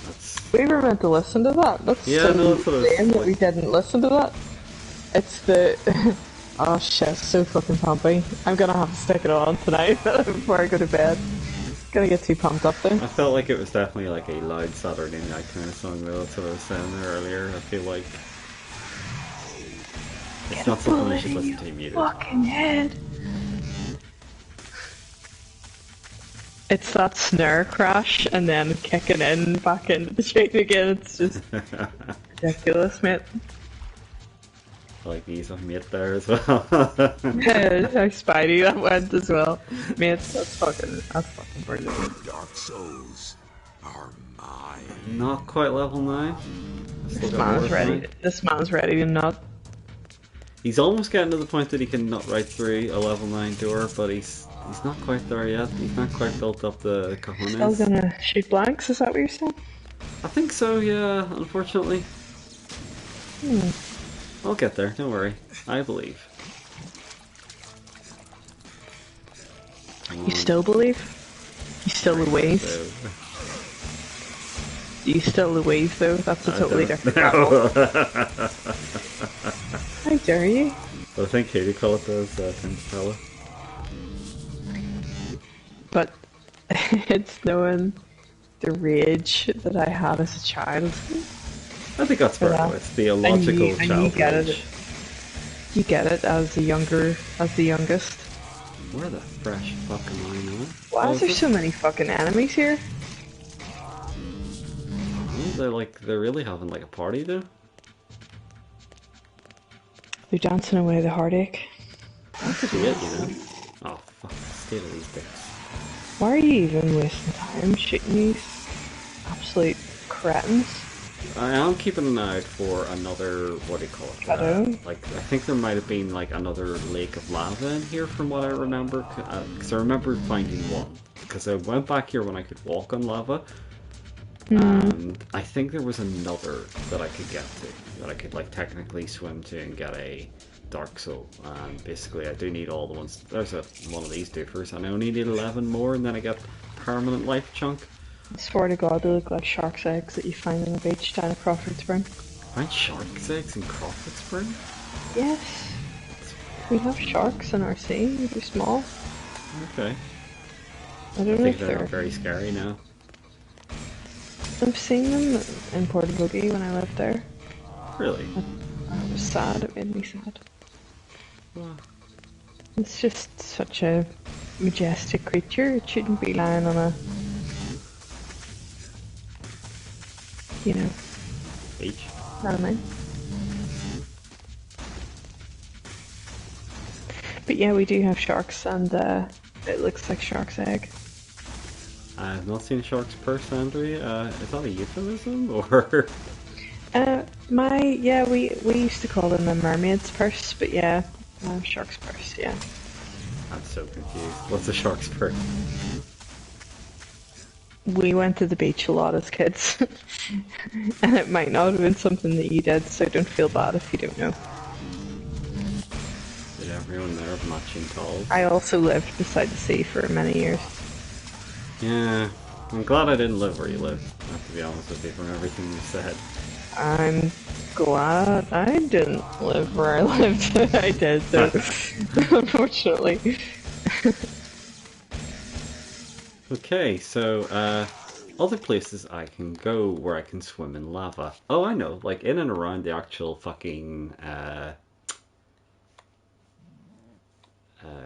That's... We were meant to listen to that. That's Yeah, so no, that's what I was lame that like- we didn't listen to that. It's the... oh shit, so fucking pumpy. I'm gonna have to stick it on tonight before I go to bed. Gonna get too pumped up there. I felt like it was definitely like a loud Saturday night kind of song though, that's what I was saying there earlier. I feel like it's not something you should listen to muted. Fucking head. It's that snare crash and then kicking in back into the tune again. It's just ridiculous, mate. I like the use of mate there as well. How Spidey that went as well. Mate, that's fucking brilliant. Dark souls are mine. Not quite level 9. This man's ready. This man's ready to nut. He's almost getting to the point that he can nut right through a level 9 door, but he's not quite there yet. He's not quite built up the Still cojones. gonna shoot blanks, is that what you're saying? I think so, yeah, unfortunately. I'll get there, don't worry. I believe. You still believe? You still Louise? So, You still Louise though? That's a I totally don't different level. know. How dare you? But I think Katie call it does, Tim Capella. But it's knowing the rage that I had as a child. I think that's fair. Yeah. It's the illogical and you child get rage. it. You get it as the youngest. Where the fresh fuck am I now? Why Oh, is there so many fucking enemies here? They're really having like a party though. They're dancing away the heartache. That's it, you know. Oh fuck, the state of these dicks. Why are you even wasting time shooting these absolute cretins? I am keeping an eye out for another, what do you call it? Shadow? Like, I think there might have been like another lake of lava in here from what I remember. Because I remember finding one. Because I went back here when I could walk on lava. And I think there was another that I could get to. That I could like technically swim to and get a Dark Soul. And basically I do need all the ones. There's one of these doofers. And I only need 11 more and then I get permanent life chunk. I swear to God, they look like shark's eggs that you find on the beach down at Crawford Spring. Find shark's eggs in Crawford Spring? Yes. We have sharks in our sea. They're small. Okay. I I don't know think if they're they're... not very scary now. I've seen them in Portugal when I lived there. Really? I was sad. It made me sad. Well, It's just such a majestic creature. It shouldn't be lying on a, you know, beach. I don't know. But yeah, we do have sharks, and it looks like shark's egg. I've not seen a shark's purse, Andrew. Is that a euphemism, or...? We used to call them a mermaid's purse, but yeah, shark's purse, yeah. I'm so confused. What's a shark's purse? We went to the beach a lot as kids, and it might not have been something that you did, so don't feel bad if you don't know. Did everyone there have matching towels? I also lived beside the sea for many years. Yeah, I'm glad I didn't live where you live, I have to be honest with you, from everything you said. I'm glad I didn't live where I lived. I did, though, unfortunately. Okay, so, other places I can go where I can swim in lava. Oh, I know, like in and around the actual fucking,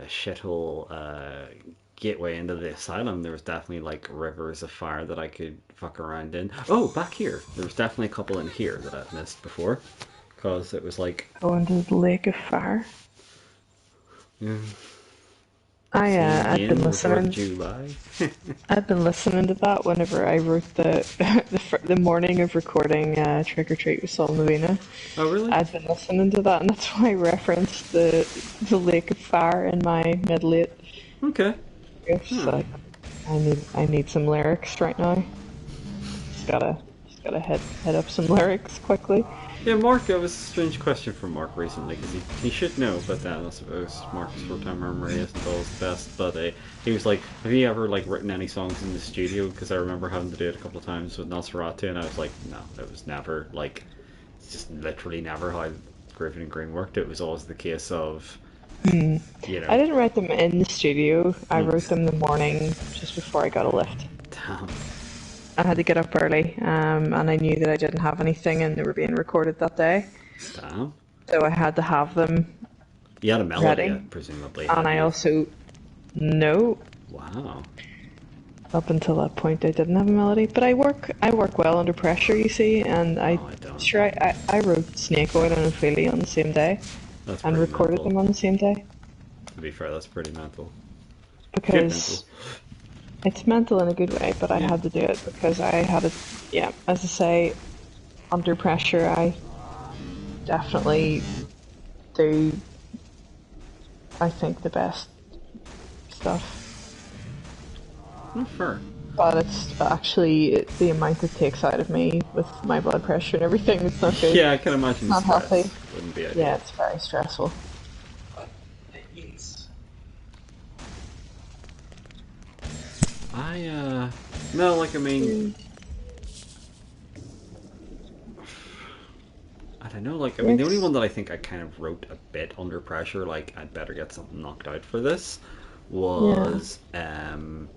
shithole, gateway into the asylum, there was definitely like rivers of fire that I could fuck around in. Oh, back here, there was definitely a couple in here that I've missed before, because it was like, Go into the lake of fire. yeah, I'd been listening. July. I'd been listening to that whenever I wrote the morning of recording Trick or Treat with Sol Novena. Oh, really? I'd been listening to that, and that's why I referenced the lake of fire in my mid-late. Okay. It's like I need some lyrics right now. Just gotta head up some lyrics quickly. Yeah, Mark, it was a strange question from Mark recently, because he should know, but then I suppose Mark's short-term memory isn't always the best, but he was like, have you ever like written any songs in the studio? Because I remember having to do it a couple of times with Nosferatu, and I was like, no, it was never, like, it's just literally never how Griffin and Green worked. It was always the case of, you know... I didn't write them in the studio. I wrote them the morning just before I got a lift. Damn. I had to get up early, and I knew that I didn't have anything, and they were being recorded that day. Damn. So I had to have them You had a melody, ready. presumably. And I also no. Wow. Up until that point, I didn't have a melody, but I work well under pressure, you see, and I don't. I wrote Snake Oil and Ophelia on the same day, That's and pretty recorded mental. them on the same day. To be fair, that's pretty mental. Because it's mental in a good way, but I had to do it because I had it, yeah, as I say, under pressure, I definitely do, I think, the best stuff. Not fair. But it's actually the amount it takes out of me with my blood pressure and everything. It's not good. Yeah, I can imagine the Not stress healthy. wouldn't be ideal. Yeah, it's very stressful. No, like, I mean... I don't know, like, I mean, the only one that I think I kind of wrote a bit under pressure, like, I'd better get something knocked out for this, was, on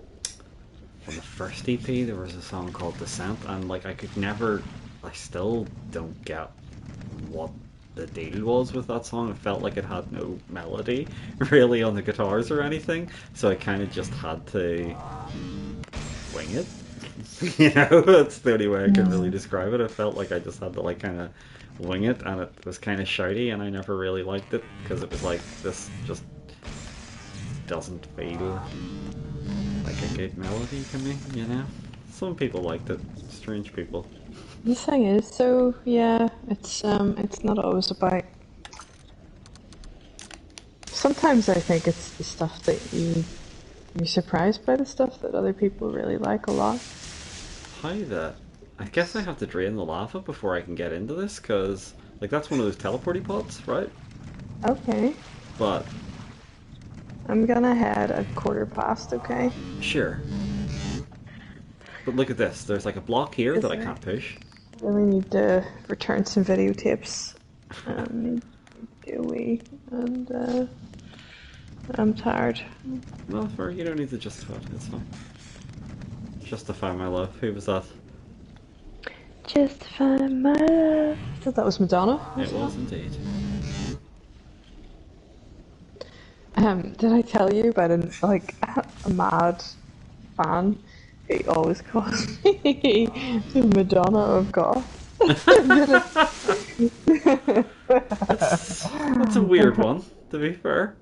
the first EP, there was a song called Descent, and, like, I still don't get what the deal was with that song. It felt like it had no melody, really, on the guitars or anything, so I kind of just had to wing it. You know, that's the only way I can really describe it. It felt like I just had to, like, kind of wing it, and it was kind of shouty, and I never really liked it, because it was like, this just doesn't feel like a good melody to me, you know? Some people liked it, strange people. The thing is, so yeah, it's not always about. Sometimes I think it's the stuff that you're surprised by the stuff that other people really like a lot. How the... I guess I have to drain the lava before I can get into this, because, like, that's one of those teleporty pods, right? Okay. But... I'm gonna head a quarter past, okay? Sure. But look at this, there's like a block here that I can't push. really need to return some videotapes. Need to do a wee, and I'm tired. No, for you don't need to justify it. It's fine. Justify my love. Who was that? Justify my love. I thought that was Madonna. It was indeed. Did I tell you about a mad fan who always calls me the Madonna of goth? That's a weird one, to be fair.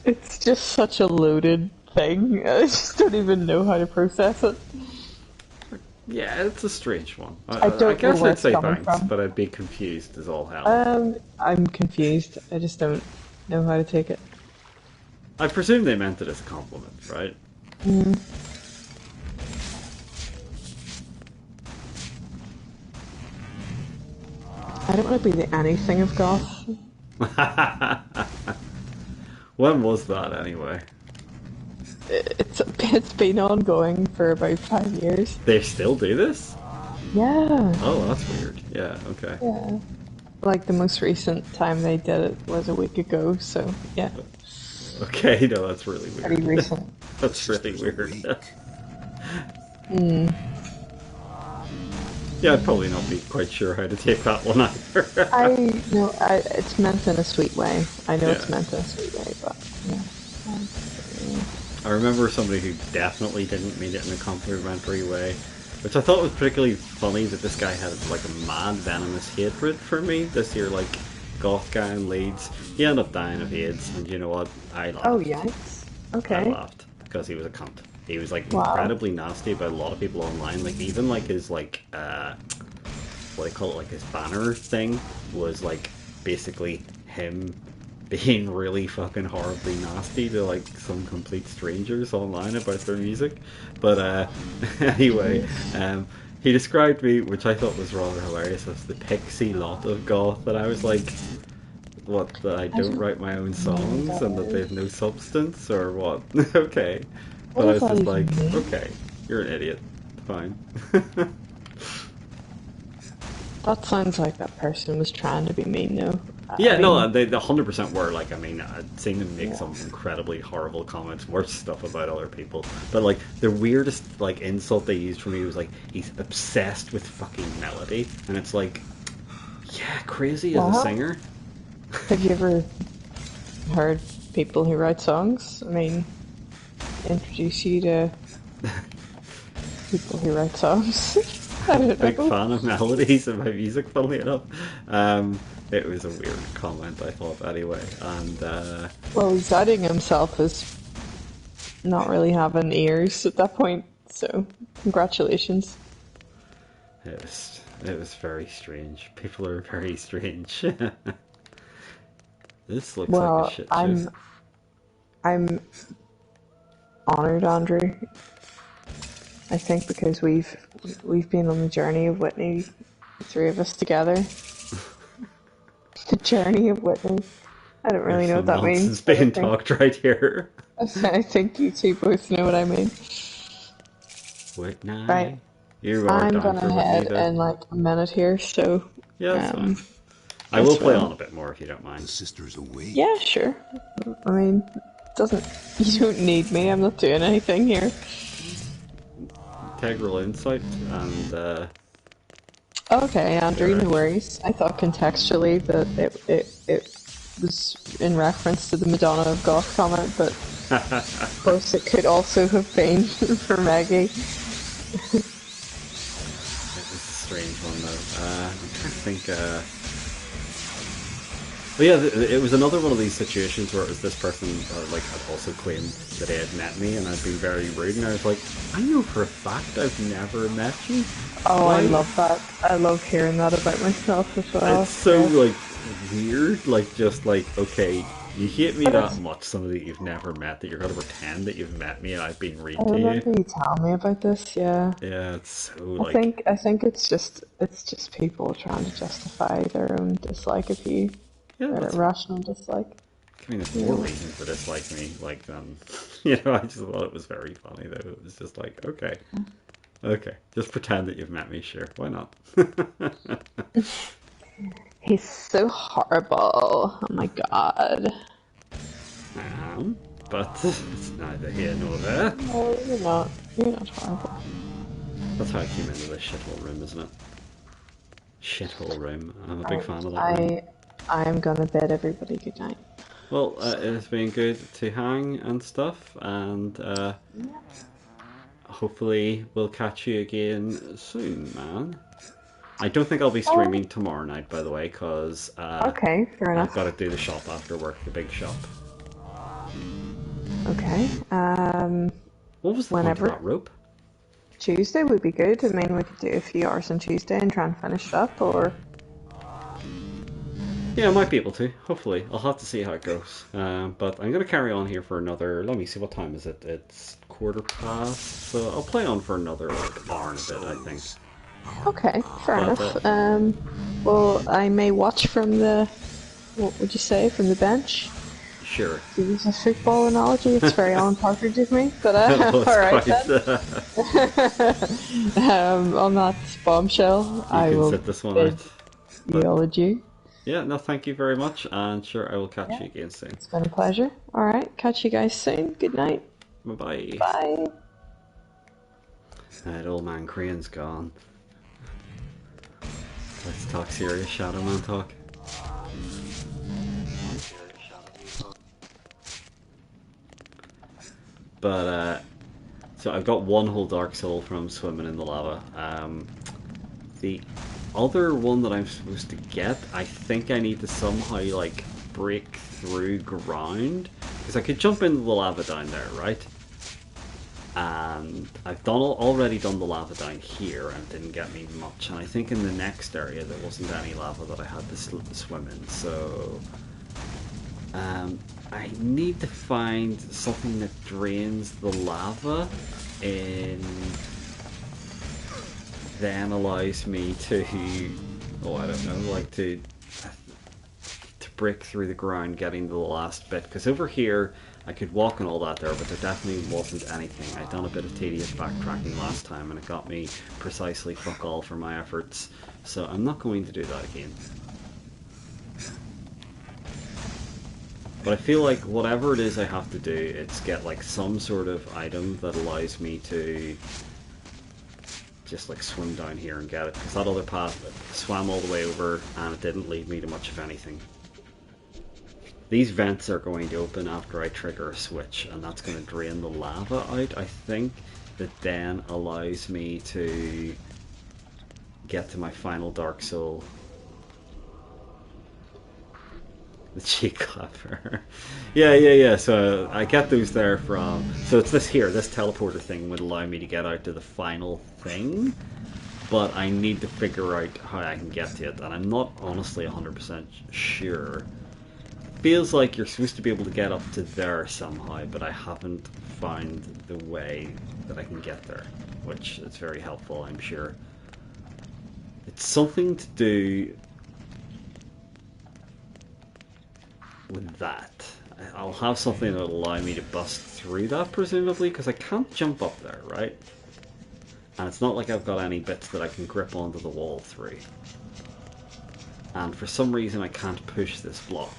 It's just such a loaded thing. I just don't even know how to process it. Yeah, it's a strange one. I don't I guess know where I'd say it's coming thanks, from. but I'd be confused as all hell. I'm confused. I just don't know how to take it. I presume they meant it as a compliment, right? I don't want to be the anything of goth. When was that, anyway? It's been ongoing for about 5 years. They still do this? Yeah. Oh, that's weird. Yeah, okay. Yeah. Like the most recent time they did it was a week ago, so yeah. Okay, no, that's really weird. Pretty recent. That's really Sisters weird. awake. Yeah, I'd probably not be quite sure how to take that one either. It's meant in a sweet way. I know it's Yeah. meant in a sweet way, but yeah. I remember somebody who definitely didn't mean it in a complimentary way, which I thought was particularly funny that this guy had like a mad venomous hatred for me. This year, like, goth guy in Leeds. He ended up dying of AIDS, and you know what? I laughed. Oh yikes. I Okay. laughed because he was a cunt. He was like Wow. incredibly nasty about a lot of people online. Like even like his like what do they call it? Like his banner thing was like basically him being really fucking horribly nasty to like some complete strangers online about their music. But anyway, he described me, which I thought was rather hilarious, as the pixie lot of goth. And I was like, what, that I don't write my own songs and that they have no substance, or what? Okay. But I was What does just that like, even mean? okay, you're an idiot. Fine. That sounds like that person was trying to be mean though. Yeah, I no, mean, they 100% were. Like, I mean, I'd seen them make Yeah. some incredibly horrible comments, worse stuff about other people. But, like, the weirdest, like, insult they used for me was, like, he's obsessed with fucking melody. And it's like, yeah, crazy as a Wow. singer. Have you ever heard people who write songs? I mean, introduce you to people who write songs. I don't Big know. fan of melodies in my music, funnily enough. It was a weird comment, I thought, anyway. And, Well, he's outing himself as not really having ears at that point, so congratulations. it was very strange. People are very strange. This looks like a Well, shit show. I'm honored, Andrew. I think because we've been on the journey of Whitney, the three of us together. The journey of Whitney. I don't really There's know what some that means. nonsense but being talked right here. I think you two both know what I mean. Whitney. Right. You are I'm down gonna for Whitney, head though. in like a minute here, so Yeah, that's um, fine. I will yes, play well. on a bit more if you don't The mind. sisters awake. yeah, sure. I mean, doesn't you don't need me? I'm not doing anything here. Integral insight and Okay, Andrew, Alright. no worries. I thought contextually that it was in reference to the Madonna of Goth comment, but of course it could also have been for Maggie. it was a strange one though. I'm trying to think. But yeah, it was another one of these situations where it was this person like had also claimed that they had met me and I'd been very rude, and I was like, I know for a fact I've never met you. Oh, Why? I love that. I love hearing that about myself as well. It's so Yeah. like weird, like just like, okay, you hate me But that it's- much, somebody that you've never met, that you're gonna pretend that you've met me and I've been rude I to remember you. you telling me about this. Yeah, Yeah, it's so I like think it's just people trying to justify their own dislike of you, yeah, their that's, irrational dislike. I mean, there's more reason to dislike me, like you know, I just thought it was very funny though. It was just like, okay, Okay, just pretend that you've met me, sure. Why not? He's so horrible. Oh my god. I am, but it's neither here nor there. No, you're not. You're not horrible. That's how I came into this shithole room, isn't it? Shithole room. I'm a big Right. fan of that room. I'm gonna bid everybody good night. Well, it has been good to hang and stuff, and hopefully we'll catch you again soon, man. I don't think I'll be streaming tomorrow night, by the way, because Okay, fair I've enough. got to do the shop after work, the big shop. Okay. What was the point of Whenever. that rope? Tuesday would be good. I mean, we could do a few hours on Tuesday and try and finish it up, or... Yeah, I might be able to, hopefully. I'll have to see how it goes. But I'm going to carry on here for another... Let me see, what time is it? It's 15:15, so I'll play on for another hour and a bit, I think. Okay, fair But, enough. Well, I may watch from the... What would you say? From the bench? Sure. To use a football analogy, it's very Alan Partridge of me, but Well, it's alright quite, then. On that bombshell, I you can will sit this one bid out. you all adieu. Yeah, no, thank you very much, and sure, I will catch you again soon. It's been a pleasure. Alright, catch you guys soon. Good night. Bye-bye. Bye. That old man Crane's gone. Let's talk serious Shadow Man talk. But, so I've got one whole Dark Soul from swimming in the lava. The other one that I'm supposed to get, I think I need to somehow, like, break through ground. Because I could jump into the lava down there, right? And I've already done the lava down here and it didn't get me much. And I think in the next area there wasn't any lava that I had to swim in. So I need to find something that drains the lava and then allows me to, oh, I don't know, like to break through the ground getting to the last bit. Because over here I could walk and all that there, but there definitely wasn't anything. I'd done a bit of tedious backtracking last time and it got me precisely fuck all for my efforts. So I'm not going to do that again. But I feel like whatever it is I have to do, it's get like some sort of item that allows me to just like swim down here and get it. Because that other path swam all the way over and it didn't lead me to much of anything. These vents are going to open after I trigger a switch, and that's going to drain the lava out, I think, that then allows me to get to my final Dark Soul. The cheek clapper. Yeah, so I get those there from... So it's this here, this teleporter thing would allow me to get out to the final thing, but I need to figure out how I can get to it, and I'm not honestly 100% sure. Feels like you're supposed to be able to get up to there somehow, but I haven't found the way that I can get there, which is very helpful, I'm sure. It's something to do with that. I'll have something that will allow me to bust through that, presumably, because I can't jump up there, right? And it's not like I've got any bits that I can grip onto the wall through. And for some reason I can't push this block.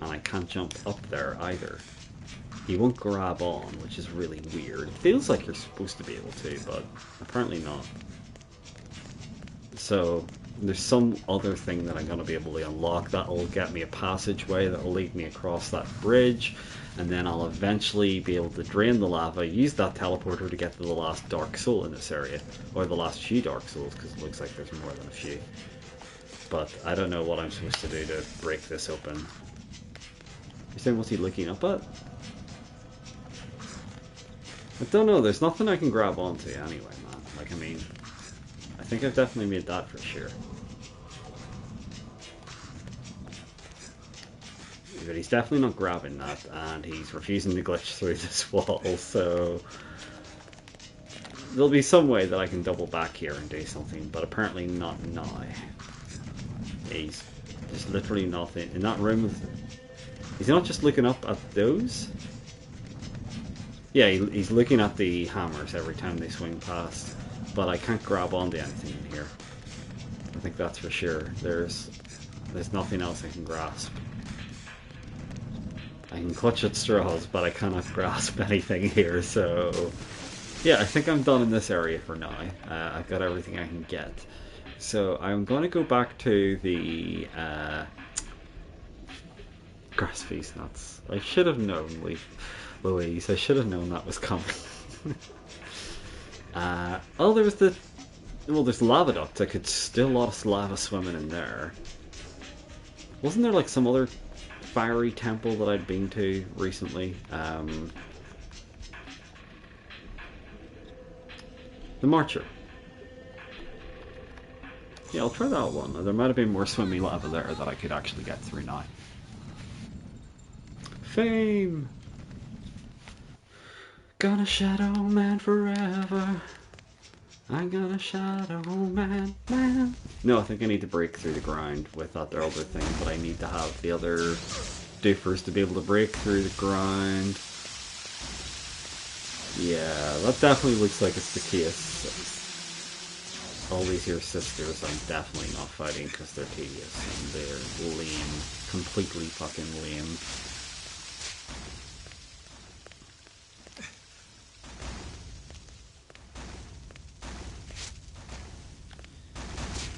And I can't jump up there either. He won't grab on, which is really weird. It feels like you're supposed to be able to, but apparently not. So there's some other thing that I'm going to be able to unlock that will get me a passageway that will lead me across that bridge, and then I'll eventually be able to drain the lava, use that teleporter to get to the last Dark Soul in this area, or the last few Dark Souls, because it looks like there's more than a few. But I don't know what I'm supposed to do to break this open. You saying, what's he looking up at? I don't know, there's nothing I can grab onto anyway, man. Like, I mean, I think I've definitely made that for sure. But he's definitely not grabbing that, and he's refusing to glitch through this wall, so... There'll be some way that I can double back here and do something, but apparently not now. He's just literally not in that room. Is he not just looking up at those? Yeah, he's looking at the hammers every time they swing past. but I can't grab onto anything in here. I think that's for sure. There's nothing else I can grasp. I can clutch at straws, but I cannot grasp anything here, so... Yeah, I think I'm done in this area for now. I've got everything I can get. So I'm going to go back to the grass feast nuts. I should have known, Louise. I should have known that was coming. Oh, there was the... Well, there's lava ducts. I could still a lot of lava swimming in there. Wasn't there like some other fiery temple that I'd been to recently? The Marcher. Yeah, I'll try that one. There might have been more swimmy lava there that I could actually get through now. Fame! Gonna shadow man forever. I'm gonna shadow man. No, I think I need to break through the ground with that other thing, but I need to have the other doofers to be able to break through the ground. Yeah, that definitely looks like it's the case. All these here sisters I'm definitely not fighting because they're tedious and they're lame. Completely fucking lame.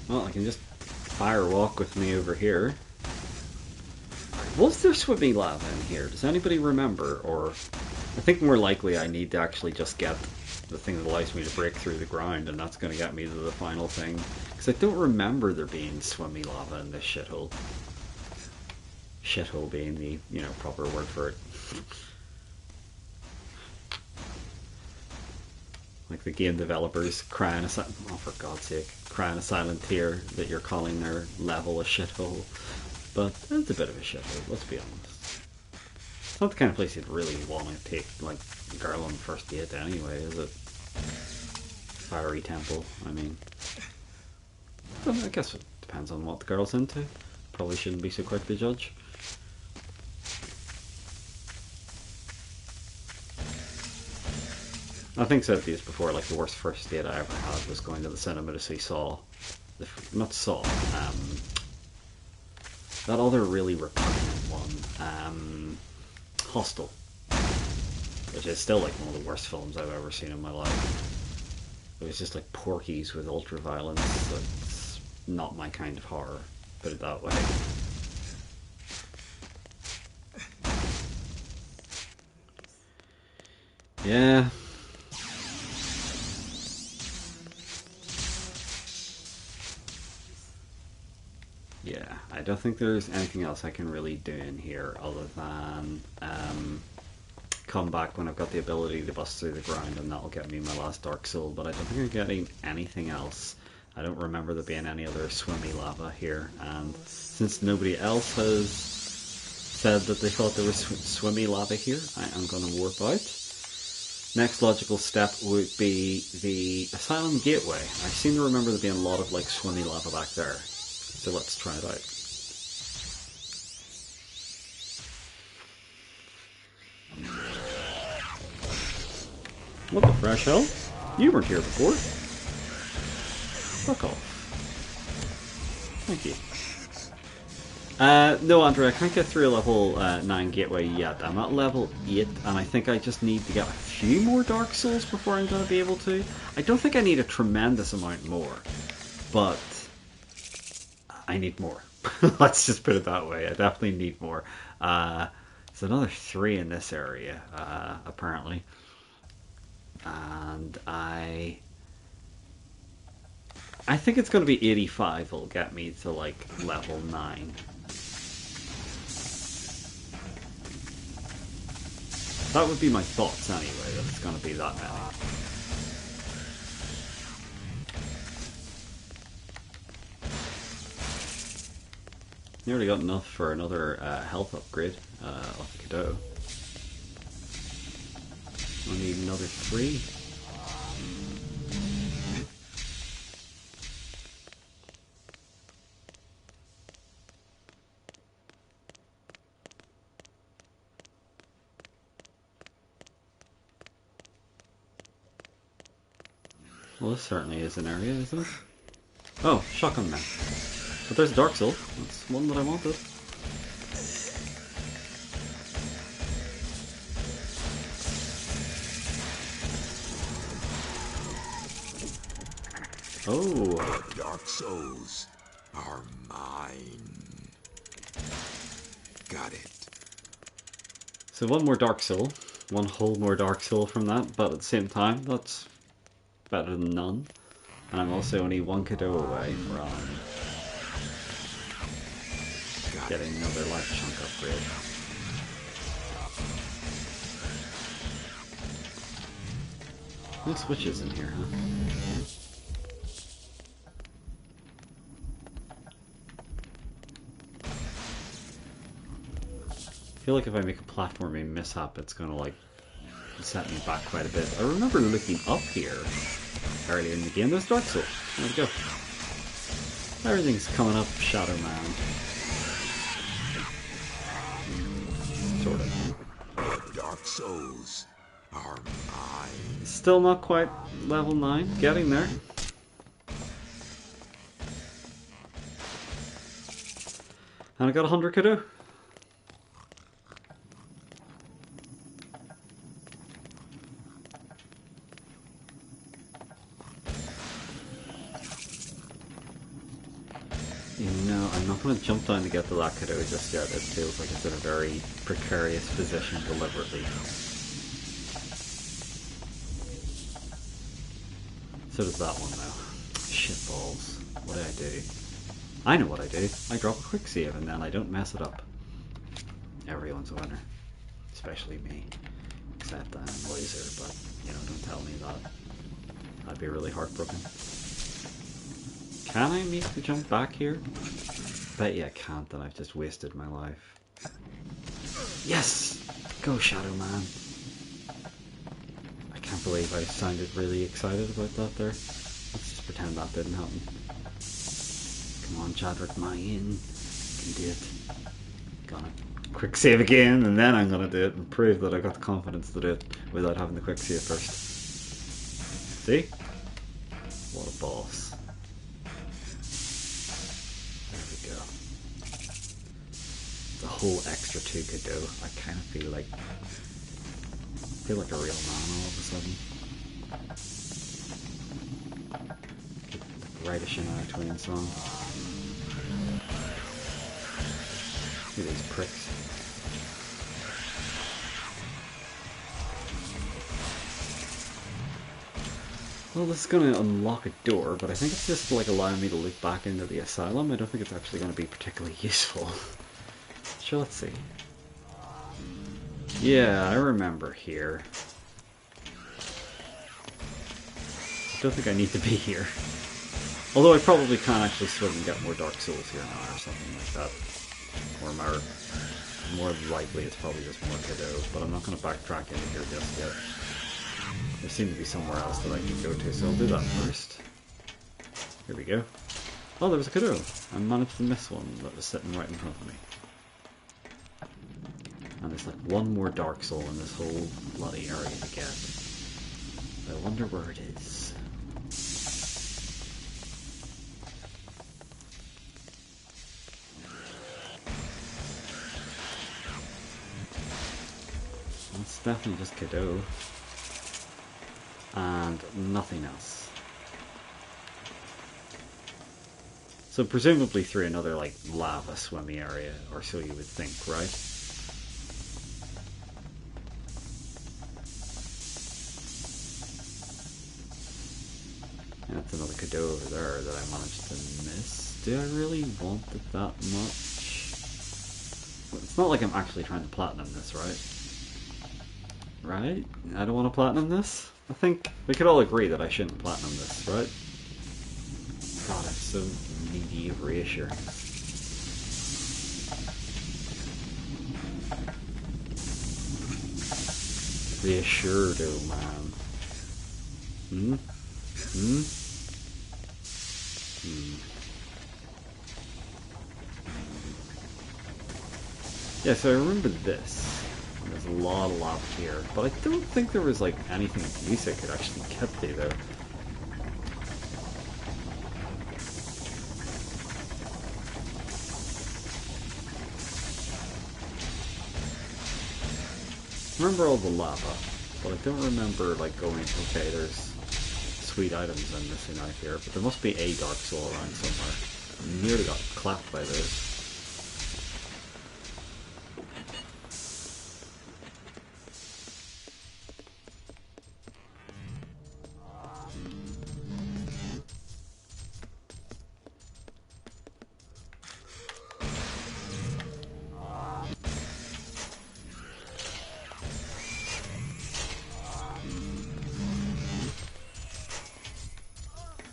Well, I can just fire walk with me over here. Was there swimming lava in here? Does anybody remember? Or I think more likely I need to actually just get the thing that allows me to break through the ground, and that's going to get me to the final thing. Because I don't remember there being swimmy lava in this shithole. Shithole being the, you know, proper word for it. Like the game developers crying a oh for God's sake, crying a silent tear that you're calling their level a shithole. But it's a bit of a shithole, let's be honest. It's not the kind of place you'd really want to take, like, a girl on the first date anyway, is it? Fiery temple, I mean. Well, I guess it depends on what the girl's into. Probably shouldn't be so quick to judge. I think I said these before, like the worst first date I ever had was going to the cinema to see Saw. Not Saw, that other really repugnant one, Hostel, which is still like one of the worst films I've ever seen in my life. It was just like Porky's with ultra violence. It's not my kind of horror, put it that way. Yeah. Yeah, I don't think there's anything else I can really do in here other than come back when I've got the ability to bust through the ground, and that'll get me my last Dark Soul, but I don't think I'm getting anything else. I don't remember there being any other swimmy lava here, and since nobody else has said that they thought there was swimmy lava here, I am going to warp out. Next logical step would be the Asylum Gateway. I seem to remember there being a lot of like swimmy lava back there. So let's try it out. What the fresh hell? You weren't here before. Fuck off. Thank you. No, Andrew, I can't get through a level 9 gateway yet. I'm at level 8, and I think I just need to get a few more Dark Souls before I'm going to be able to. I don't think I need a tremendous amount more, but I need more. Let's just put it that way. I definitely need more. There's another 3 in this area, apparently. And I think it's going to be 85 will get me to, like, level 9. That would be my thoughts anyway, that it's going to be that many. Nearly got enough for another health upgrade off the Cadeau. I need another 3. Well, this certainly is an area, isn't it? Oh, shotgun man. But there's Dark Soul. That's one that I wanted. Oh. The Dark Souls are mine. Got it. So one more Dark Soul. One whole more Dark Soul from that, but at the same time, that's better than none. And I'm also only one Cadeau away from getting another life chunk upgrade. No switches in here, huh? I feel like if I make a platforming mishap, it's gonna like set me back quite a bit. I remember looking up here earlier in the game. There's Dark Soul. There we go. Everything's coming up, Shadow Man. Sort of. The Dark Souls are mine. Still not quite level 9. Getting there. And I got 100 Cadeau. I'm not going to jump down to get the Lakido just yet. It feels like it's in a very precarious position deliberately. So does that one now. Shitballs. What do I do? I know what I do. I drop a quick save and then I don't mess it up. Everyone's a winner. Especially me. Except I'm a loser, but, you know, don't tell me that. I'd be really heartbroken. Can I make the jump back here? Bet you I can't, then I've just wasted my life. Yes! Go, Shadow Man. I can't believe I sounded really excited about that there. Let's just pretend that didn't happen. Come on, Chadwick Mayan. You can do it. Gonna quick save again, and then I'm gonna do it and prove that I got the confidence to do it without having the quick save first. See? What a boss. The whole extra 2 Cadeau. I kind of feel like a real man all of a sudden. Write a Shania Twain song. Look at these pricks. Well, this is going to unlock a door, but I think it's just like allowing me to look back into the asylum. I don't think it's actually going to be particularly useful. Sure, let's see. Yeah, I remember here. I don't think I need to be here. Although I probably can actually swim and get more Dark Souls here now or something like that. Or more likely it's probably just more Cadeau, but I'm not going to backtrack into here just yet. There seems to be somewhere else that I can go to, so I'll do that first. Here we go. Oh, there was a Cadeau. I managed to miss one that was sitting right in front of me. And there's like one more Dark Soul in this whole bloody area to get. I wonder where it is. That's definitely just Cadeau. And nothing else. So presumably through another like lava swimmy area, or so you would think, right? And that's another Cadeau over there that I managed to miss. Do I really want it that much? It's not like I'm actually trying to platinum this, right? Right? I don't want to platinum this? I think we could all agree that I shouldn't platinum this, right? God, I'm so needy of reassurance. Reassured, oh man. Hmm? Hmm? Hmm. Yeah, so I remember this. There's a lot of lava here, but I don't think there was like anything of use I could actually get to though. remember all the lava, but I don't remember like going, okay, there's sweet items I'm missing out here, but there must be a Dark Soul around somewhere. I nearly got clapped by this.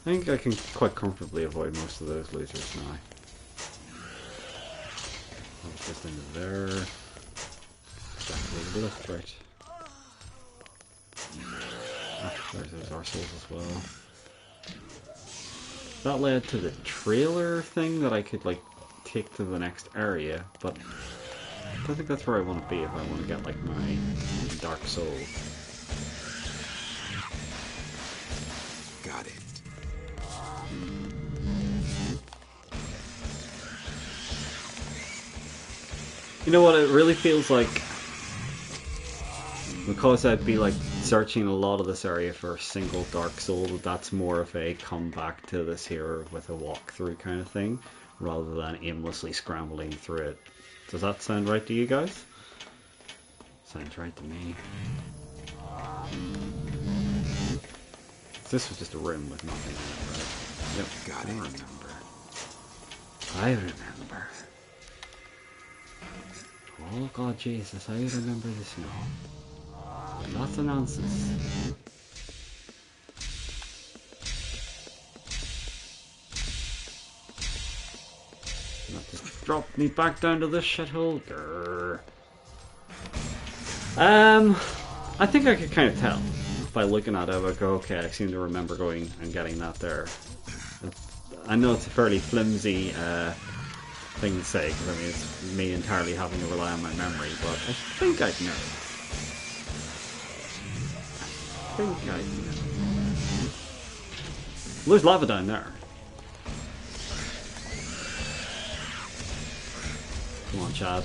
I think I can quite comfortably avoid most of those losers now. I was just into there. Exactly, left, right. Ah, there's those arseholes as well. That led to the trailer thing that I could like take to the next area, but I don't think that's where I want to be if I want to get like my Dark Soul. Got it. You know what, it really feels like, because I'd be like searching a lot of this area for a single Dark Soul, that's more of a come back to this here with a walkthrough kind of thing, rather than aimlessly scrambling through it. Does that sound right to you guys? Sounds right to me. This was just a room with nothing in it, right? Yep, Got I it. remember. I remember. Oh God, Jesus, I remember this now. Lots of nonsense. Not just drop me back down to this shithole. Grrr. I think I could kind of tell by looking at it. I would go, okay, I seem to remember going and getting that there. I know it's a fairly flimsy thing to say, because I mean it's me entirely having to rely on my memory, but I think I'd know. I think I'd know. Well, there's lava down there. Come on, Chad.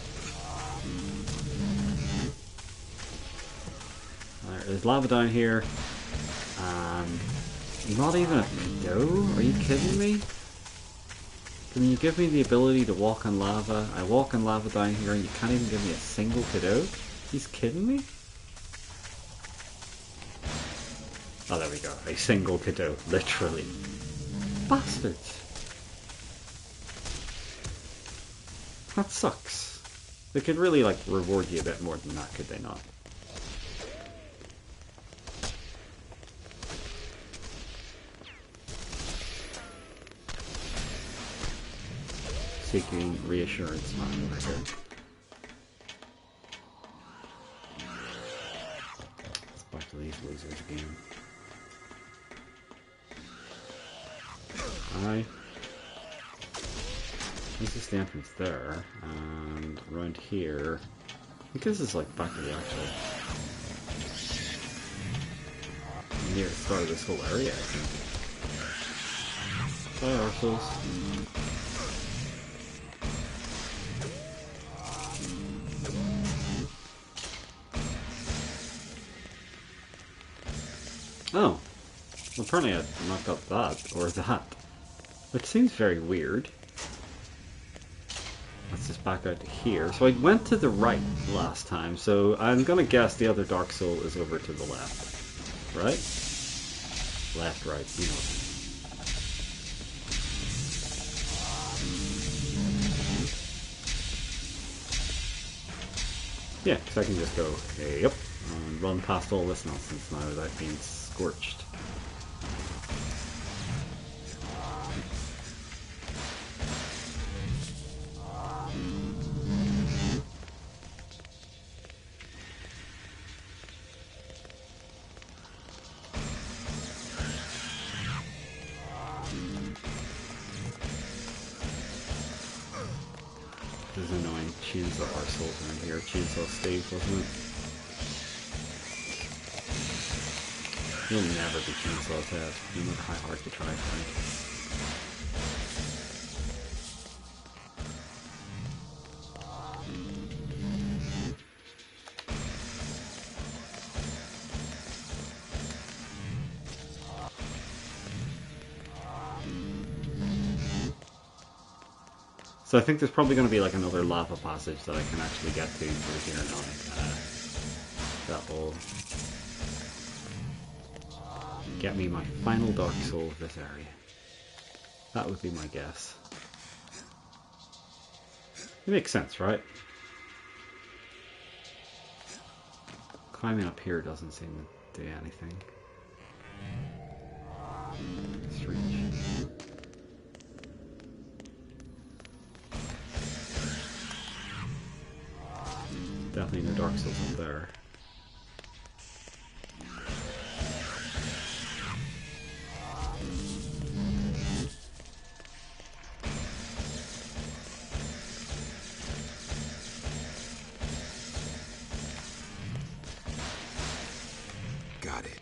There's lava down here, and not even a dough? Are you kidding me? Can you give me the ability to walk on lava? I walk on lava down here and you can't even give me a single cadeau? He's kidding me? Oh, there we go. A single cadeau. Literally. Bastards. That sucks. They could really, like, reward you a bit more than that, could they not? Seeking reassurance, man, over here. Let's back to these losers again. Aye. This is the entrance there, and around here. I think this is like back to the actual near the start of this whole area, I think. Hi, Arseholes. Oh, well, apparently I knocked up that, or that, which seems very weird. Let's just back out to here. So I went to the right last time, so I'm gonna guess the other Dark Soul is over to the left. Right? Left, right, you know. Yeah, because I can just go, hey, yep, and run past all this nonsense now without being scorched. This is annoying. Chainsaw arseholes around here. Chainsaw Steve, wasn't it? You'll never be Chainsaw's head, no matter how hard you try, Frank. So I think there's probably going to be like another lava passage that I can actually get to through here now. That will get me my final Dark Soul of this area. That would be my guess. It makes sense, right? Climbing up here doesn't seem to do anything. Strange. Definitely no Dark Souls up there. Got it.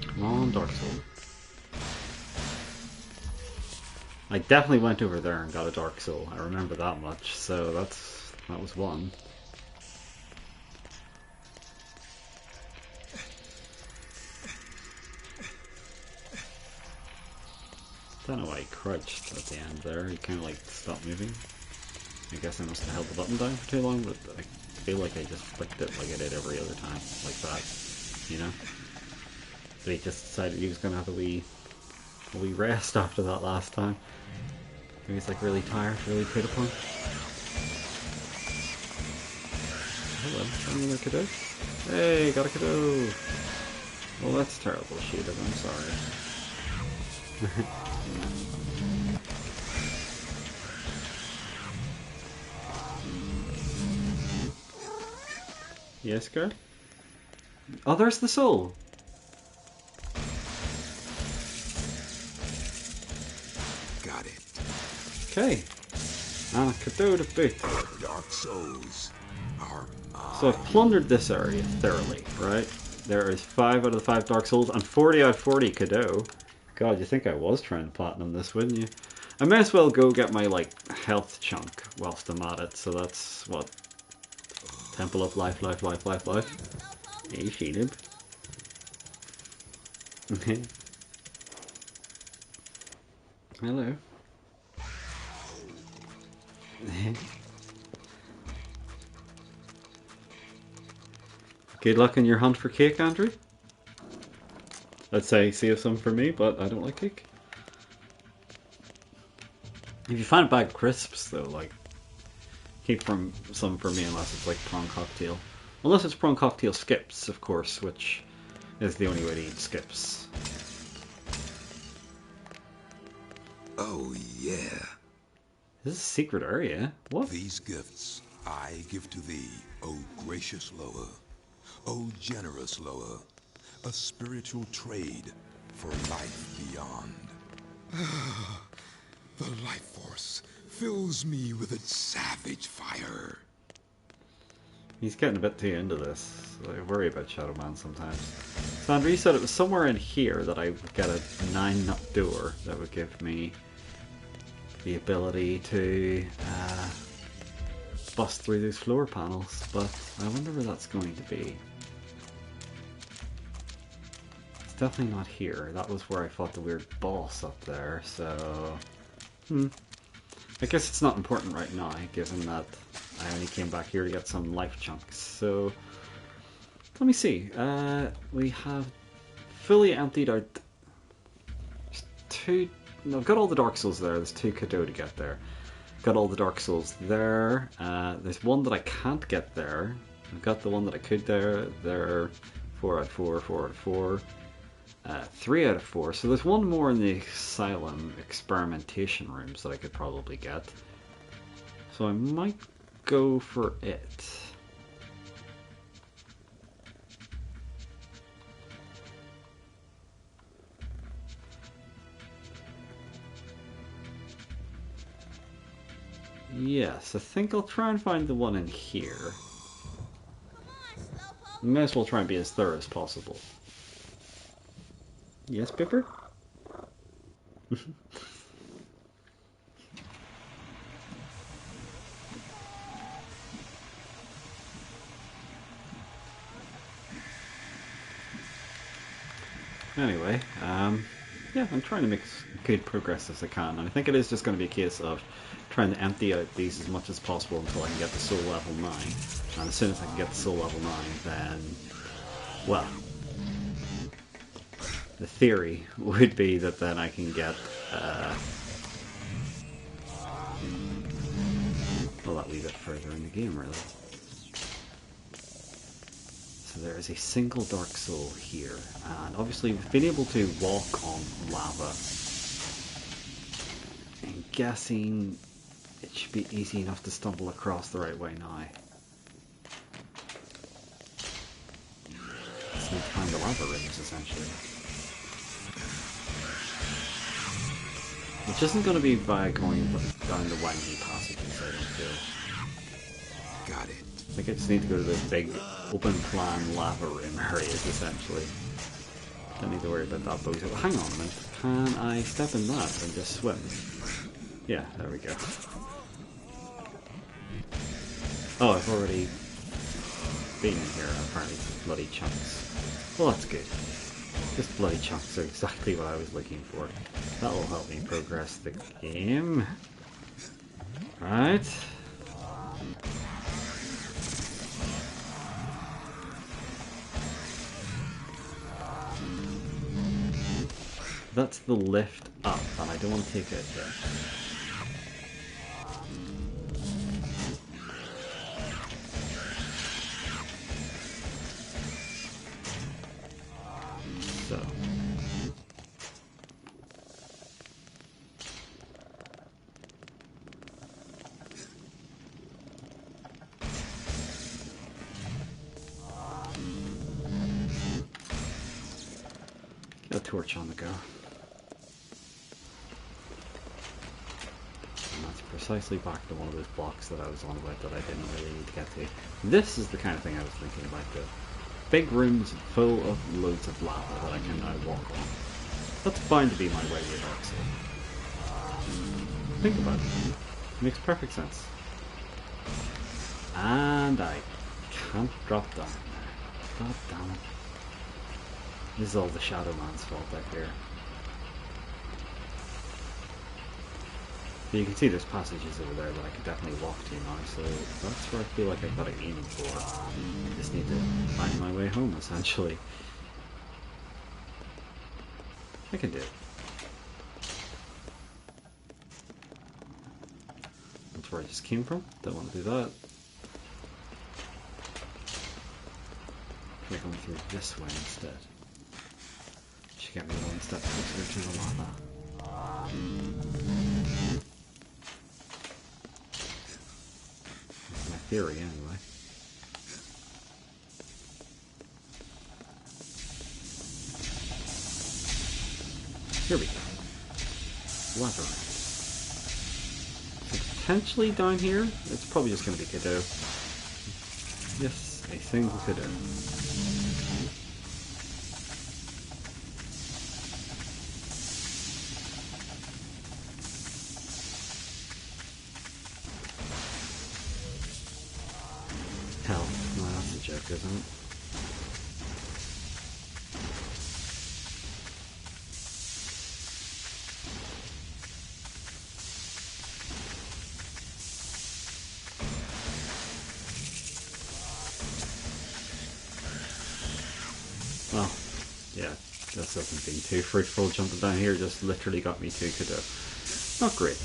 Come on, Dark Soul. I definitely went over there and got a Dark Soul. I remember that much, so that was one. Don't know why he crouched at the end there. He kind of like stopped moving. I guess I must have held the button down for too long, but I feel like I just flicked it like I did every other time, like that, you know? But he just decided he was going to have a wee rest after that last time. He was like really tired, really put upon. Hello, another Cadeau? Hey, got a Cadeau! Well, that's terrible shooting, I'm sorry. Yes, girl? Oh, there's the soul! Got it. Okay. And a Cadeau to boot. Dark Souls are mine. So I've plundered this area thoroughly, right? There is 5 out of the 5 Dark Souls and 40 out of 40 Cadeau. God, you think I was trying to platinum this, wouldn't you? I may as well go get my, like, health chunk whilst I'm at it. So that's, what? Temple of Life. Hey, Sheelib. Hello. Good luck in your hunt for cake, Andrew. I'd say save some for me, but I don't like cake. If you find a bag of crisps, though, like, keep some for me unless it's like prawn cocktail. Unless it's prawn cocktail skips, of course, which is the only way to eat skips. Oh, yeah. This is a secret area. What? These gifts I give to thee, O gracious Loa, O generous Loa, a spiritual trade for life beyond. The life force fills me with its savage fire. He's getting a bit too into this. I worry about Shadow Man sometimes. So Andrew said it was somewhere in here that I would get a 9-nut door that would give me the ability to bust through those floor panels, but I wonder where that's going to be. It's definitely not here. That was where I fought the weird boss up there, so... I guess it's not important right now, given that I only came back here to get some life chunks. So, let me see. We have fully emptied out two... No, I've got all the Dark Souls there. There's 2 Cadeau to get there. Got all the Dark Souls there. There's one that I can't get there. I've got the one that I could there. There. 4 out of 4, 4 out of 4. 3 out of 4. So there's one more in the Asylum experimentation rooms that I could probably get. So I might go for it. Yes, I think I'll try and find the one in here. May as well try and be as thorough as possible. Yes, Pipper? Anyway, yeah, I'm trying to make as good progress as I can, and I think it is just going to be a case of trying to empty out these as much as possible until I can get to soul level 9. And as soon as I can get to soul level 9, then, well, the theory would be that then I can get, well, that wee bit further in the game, really. So there is a single dark soul here, and obviously we've been able to walk on lava. I'm guessing it should be easy enough to stumble across the right way now. Just need to find the lava rings, essentially. Which isn't going to be by going down the windy passages, I don't feel. Got it. I think I just need to go to the big open plan lava room areas, essentially. Don't need to worry about that, but hang on a minute. Can I step in that and just swim? Yeah, there we go. Oh, I've already been in here, apparently. Bloody chunks. Well, that's good. Just bloody chunks are exactly what I was looking for. That will help me progress the game. Right. That's the lift up, and I don't want to take it there. So. Get a torch on the go. Precisely back to one of those blocks that I was on about that I didn't really need to get to. This is the kind of thing I was thinking about, the big rooms full of loads of lava that I can now walk on. That's bound to be my way with Dark Soul. Think about it. It makes perfect sense. And I can't drop down there. God damn it. This is all the Shadow Man's fault back here. You can see there's passages over there that I could definitely walk to now, so that's where I feel like I've got it aiming for. I just need to find my way home, essentially. I can do it. That's where I just came from. Don't want to do that. Try going through this way instead. Should get me one step closer to the lava. Theory, anyway. Here we go. Lava. So potentially down here, it's probably just going to be Cadeau. Yes, a single Cadeau. Hell, no, that's a joke, isn't it? Well, yeah, this hasn't been too fruitful. Jumping down here just literally got me to Cadeau. Not great.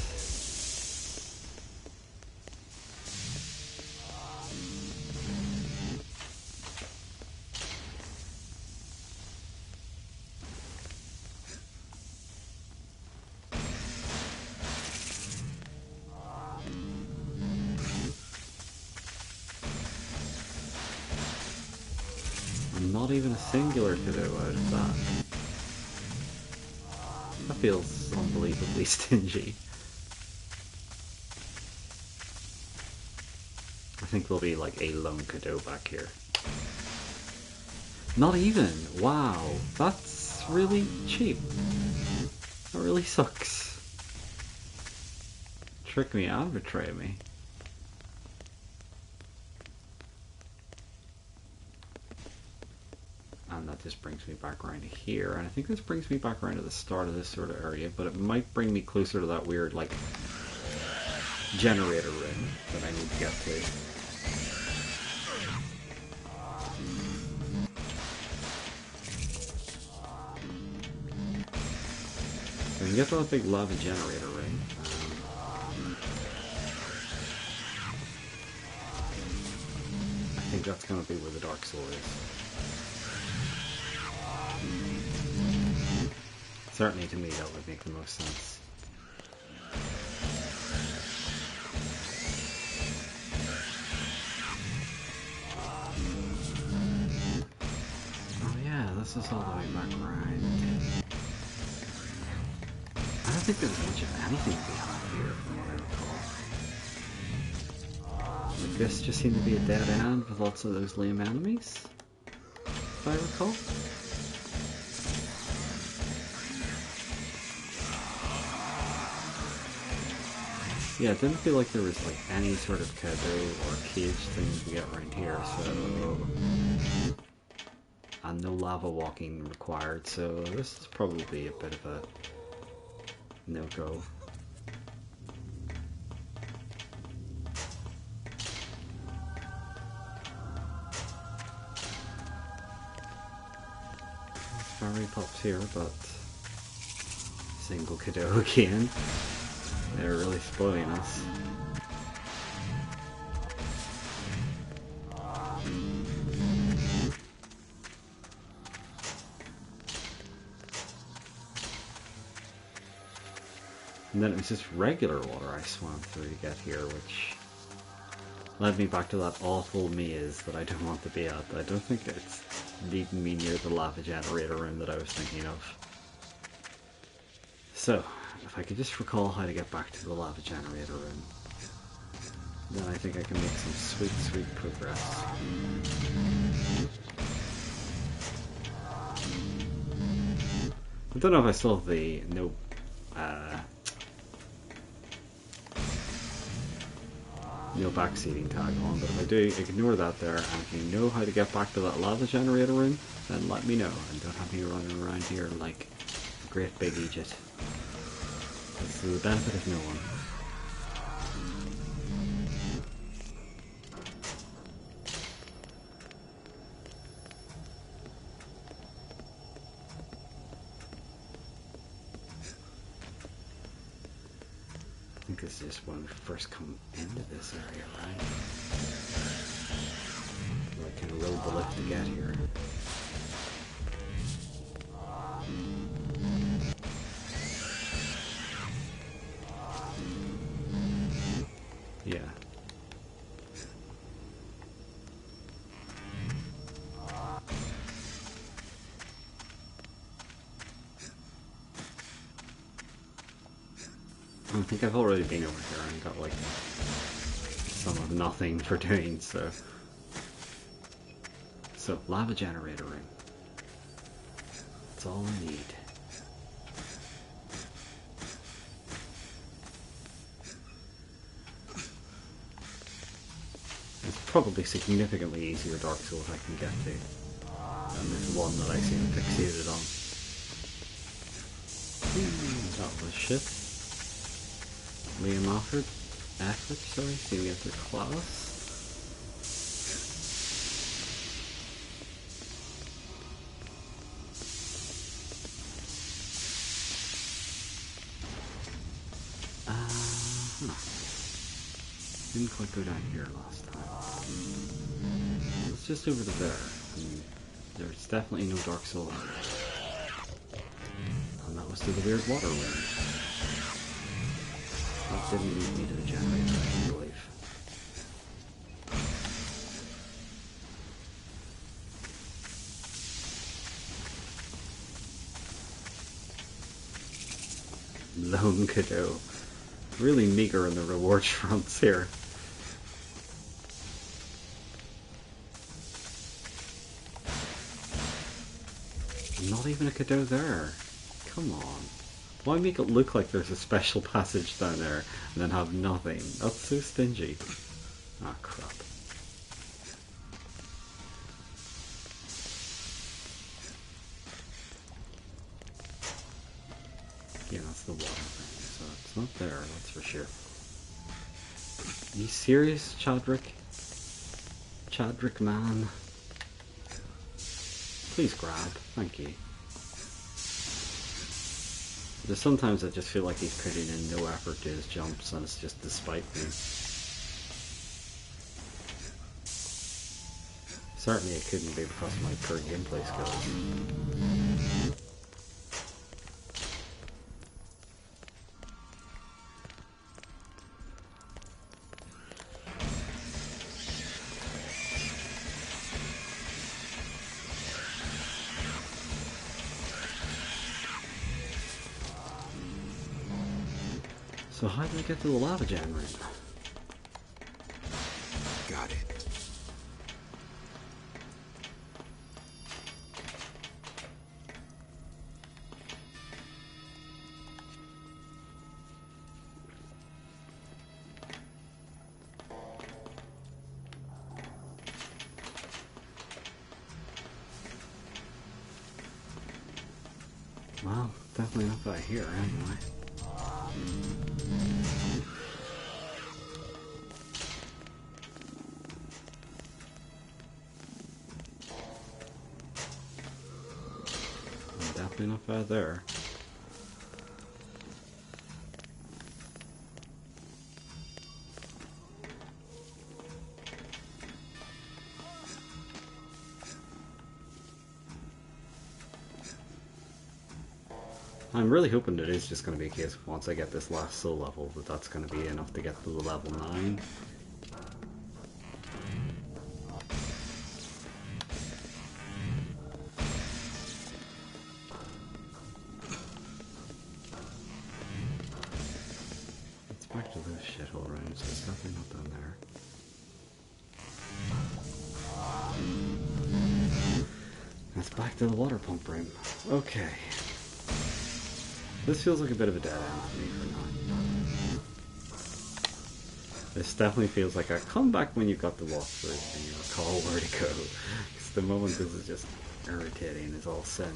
Not even a singular Cadeau out of that. That feels unbelievably stingy. I think there'll be like a lone Cadeau back here. Not even! Wow, that's really cheap. That really sucks. Trick me and betray me. And that just brings me back around to here, and I think this brings me back around to the start of this sort of area, but it might bring me closer to that weird, like, generator room that I need to get to. So we can get to that big lava generator room. I think that's going to be where the Dark Soul is. Certainly to me that would make the most sense. Oh yeah, this is all the way back around. I don't think there's much of anything behind here from what I recall. Like this just seemed to be a dead end with lots of those lame enemies, if I recall. Yeah, it didn't feel like there was like any sort of Cadeau or cage thing to get around here, so... And no lava walking required, so this is probably a bit of a no-go. Fairy pops here, but... Single Cadeau again. They're really spoiling us. And then it was just regular water I swam through to get here, which led me back to that awful maze that I don't want to be at. I don't think it's leading me near the lava generator room that I was thinking of. So, if I could just recall how to get back to the lava generator room, then I think I can make some sweet, sweet progress. I don't know if I still have the no backseating tag on, but if I do, ignore that there, and if you know how to get back to that lava generator room, then let me know, and don't have me running around here like a great big Egypt. It's to the benefit of no one. I think this is when we first come into this area, right? I kind of rode the lift to get here. Yeah. I think I've already been over here and got like some of nothing for doing so. So, lava generator room. That's all I need. It's probably significantly easier Dark Souls I can get to than this one that I seem fixated on. That was shit. Man Remastered, sorry, seeing we have the class. Didn't quite go down here last time. It's just over to there. And there's definitely no Dark Soul in it. And that was to the weird water room. That didn't lead me to the generator, I believe. lone Cadeau. Really meager in the rewards fronts here. Not even a Cadeau there. Come on. Why make it look like there's a special passage down there and then have nothing? That's so stingy. Ah, crap. Yeah, that's the water thing, so it's not there, that's for sure. Are you serious, Chadrick? Chadrick, man. Please grab, thank you. Because sometimes I just feel like he's putting in no effort to his jumps and it's just despite me. Certainly it couldn't be because of my poor gameplay skills. So how did I get to the lava jam room? Got it. Well, definitely not by here anyway. Definitely not by there. I'm really hoping it is just going to be a case of once I get this last soul level that that's going to be enough to get to the level 9. It's back to those shithole rooms, so it's definitely not down there. That's back to the water pump room. Okay. This feels like a bit of a dead end for me for now. This definitely feels like a come back when you've got the walkthrough and you recall where to go. Because the moment this is just irritating is all sin.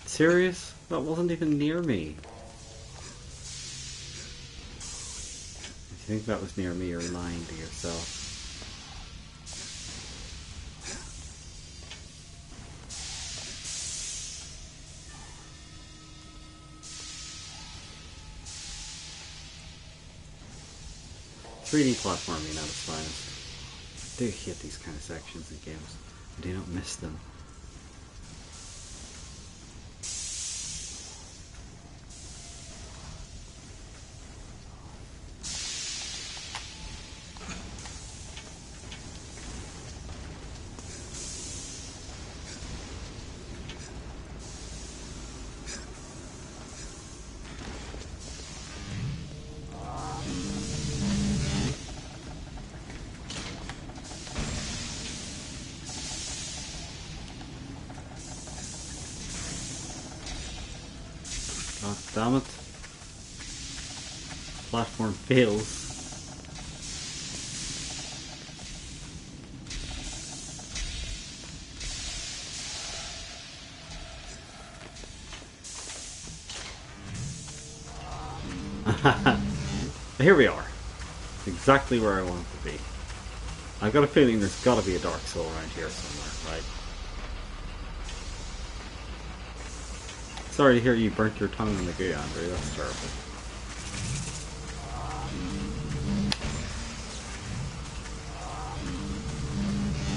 Serious? That wasn't even near me. If you think that was near me, you're lying to yourself. "3D platforming at its finest." I do hate these kind of sections in games. I do not miss them. God damn it. Platform fails. Here we are. Exactly where I want it to be. I've got a feeling there's got to be a Dark Soul around here somewhere, right? Sorry to hear you burnt your tongue in the goo, Andrew. That's terrible.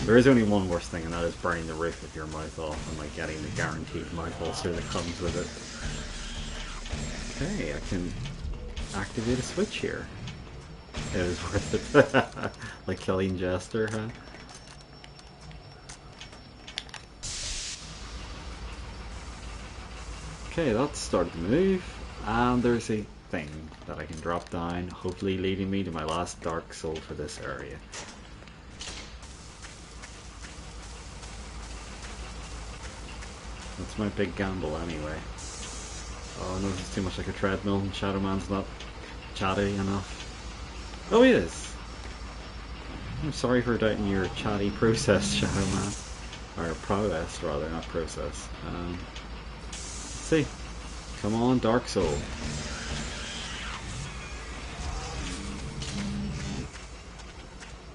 There is only one worse thing, and that is burning the roof of your mouth off and like getting the guaranteed mouth ulcer that comes with it. Okay, I can activate a switch here. It was worth it. Like killing Jester, huh? Okay, that's started to move, and there's a thing that I can drop down, hopefully leading me to my last Dark Soul for this area. That's my big gamble anyway. Oh no, this is too much like a treadmill, and Shadow Man's not chatty enough. Oh, he is! I'm sorry for doubting your chatty process, Shadow Man. Or prowess, rather, not process. Let's see. Come on, Dark Soul.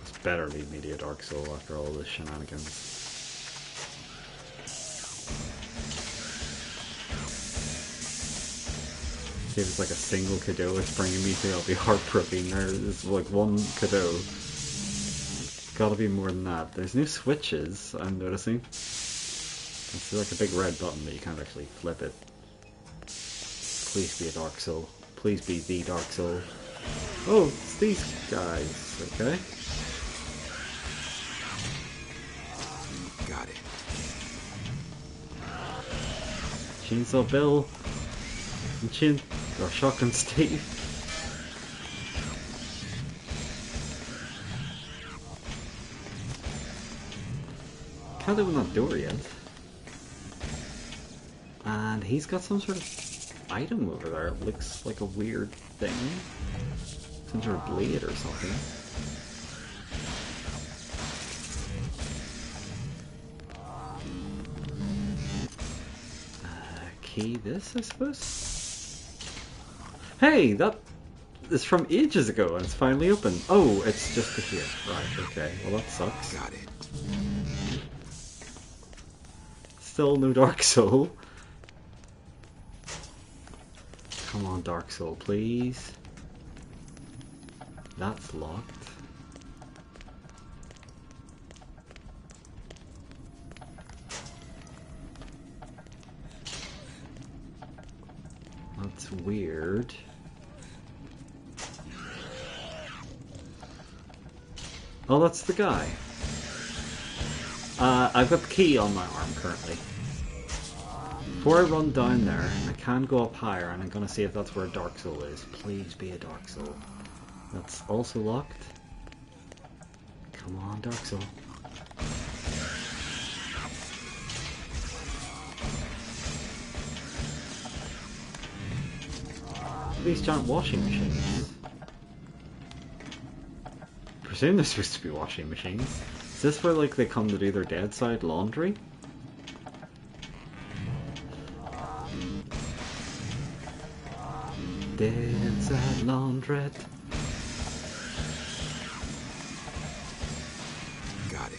It's better lead me to a Dark Soul after all this shenanigans. See if it's like a single Cadeau it's bringing me to, I'll be heartbroken. There's like one Cadeau. Gotta be more than that. There's no switches, I'm noticing. It's like a big red button, but you can't actually flip it. Please be a Dark Soul. Please be the Dark Soul. Oh, it's these guys. Okay. Got it. Chainsaw Bill. And or Shotgun Steve. Can't open that door yet. And he's got some sort of item over there. It looks like a weird thing. Some sort of blade or something. Key this, I suppose? Hey, that is from ages ago and it's finally open. Oh, it's just to here. Right, okay. Well, that sucks. Got it. Still no Dark Soul. Come on, Dark Soul, please. That's locked. That's weird. Oh, that's the guy. I've got the key on my arm currently. Before I run down there, I can go up higher and I'm gonna see if that's where a Dark Soul is. Please be a Dark Soul. That's also locked. Come on, Dark Soul. These giant washing machines. I presume they're supposed to be washing machines. Is this where like they come to do their dead side laundry? Dead side laundrette. Got it.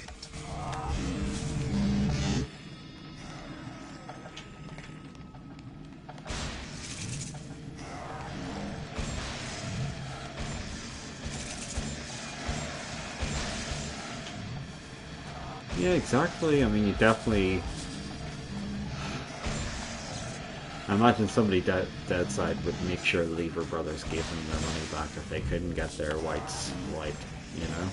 Yeah, exactly. I mean, you definitely... I imagine somebody dead side would make sure the Lever brothers gave them their money back if they couldn't get their whites wiped, you know?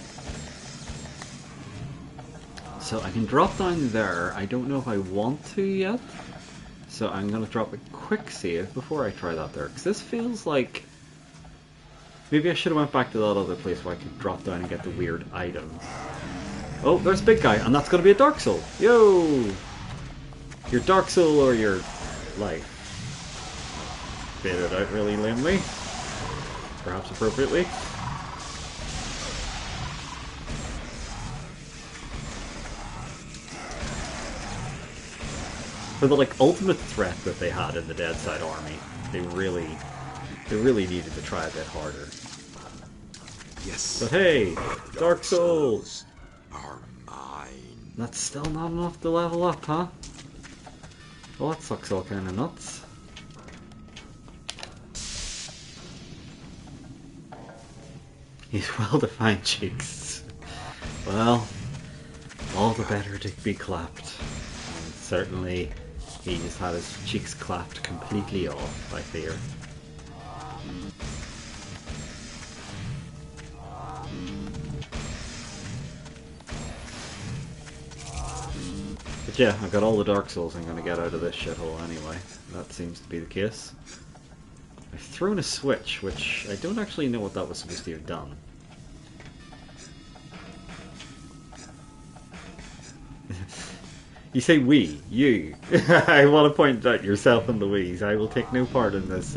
So I can drop down there. I don't know if I want to yet. So I'm going to drop a quick save before I try that there. Because this feels like... Maybe I should have went back to that other place where I could drop down and get the weird item. Oh, there's a big guy, and that's going to be a Dark Soul. Yo! Your Dark Soul or your life. Faded out really lamely. Perhaps appropriately. For the like ultimate threat that they had in the Dead Side army, they really needed to try a bit harder. Yes. But hey, Dark Souls are mine. That's still not enough to level up, huh? Well, that sucks all kind of nuts. He's well-defined cheeks. Well, all the better to be clapped. And certainly, he just had his cheeks clapped completely off, I fear. But yeah, I've got all the Dark Souls I'm going to get out of this shithole anyway. That seems to be the case. I've thrown a switch, which I don't actually know what that was supposed to have done. You say we, you. I want to point out yourself and Louise. I will take no part in this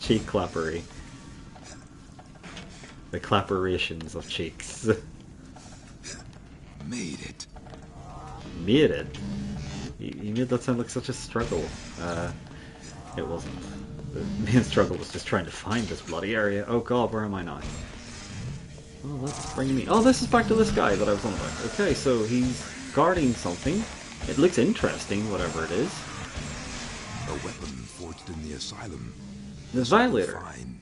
cheek clappery. The clapperations of cheeks. Made it. Made it? You made that sound like such a struggle. It wasn't. The main struggle was just trying to find this bloody area. Oh god, where am I now? Oh, that's bringing me... Oh, this is back to this guy that I was on about. Okay, so he's guarding something. It looks interesting, whatever it is. A weapon forged in the asylum. The Violator. Fine.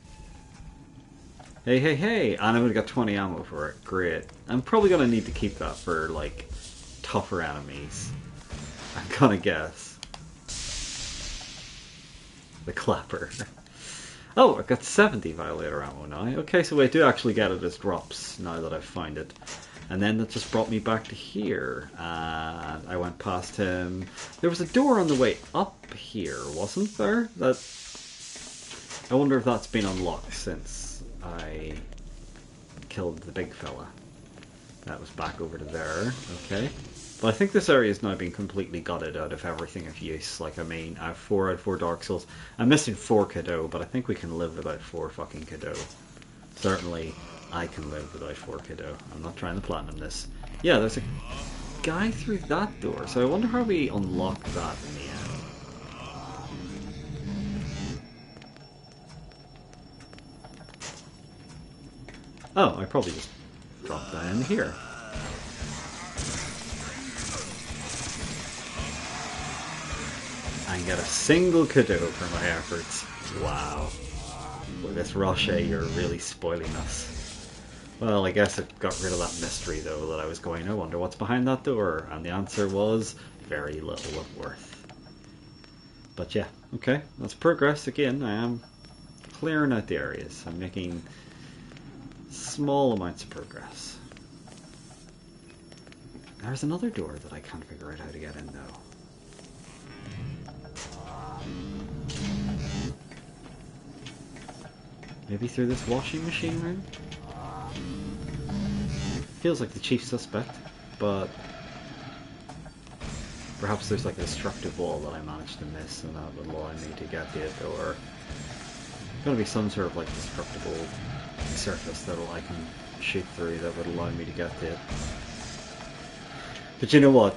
Hey, hey, hey! And I've only got 20 ammo for it. Great. I'm probably going to need to keep that for, like, tougher enemies. I'm gonna guess. The clapper. Oh, I've got 70 Violator ammo now. Okay, so I do actually get it as drops now that I've found it. And then that just brought me back to here. And I went past him. There was a door on the way up here, wasn't there? That... I wonder if that's been unlocked since I killed the big fella. That was back over to there. Okay. But I think this area has now been completely gutted out of everything of use. Like, I mean, I have 4 out of 4 Dark Souls. I'm missing 4 Cadeau, but I think we can live without 4 fucking Cadeau. Certainly, I can live without 4 Cadeau. I'm not trying to platinum this. Yeah, there's a guy through that door, so I wonder how we unlock that in the end. Oh, I probably just dropped that in here. And get a single Cadeau for my efforts. Wow. With this Rocher, you're really spoiling us. Well, I guess it got rid of that mystery, though, that I was going, I wonder what's behind that door. And the answer was very little of worth. But yeah, okay, that's progress again. I am clearing out the areas. I'm making small amounts of progress. There's another door that I can't figure out how to get in, though. Maybe through this washing machine room? Feels like the chief suspect, but perhaps there's like a destructive wall that I managed to miss and that would allow me to get to it, or gonna be some sort of like destructible surface that I can shoot through that would allow me to get to it. But you know what?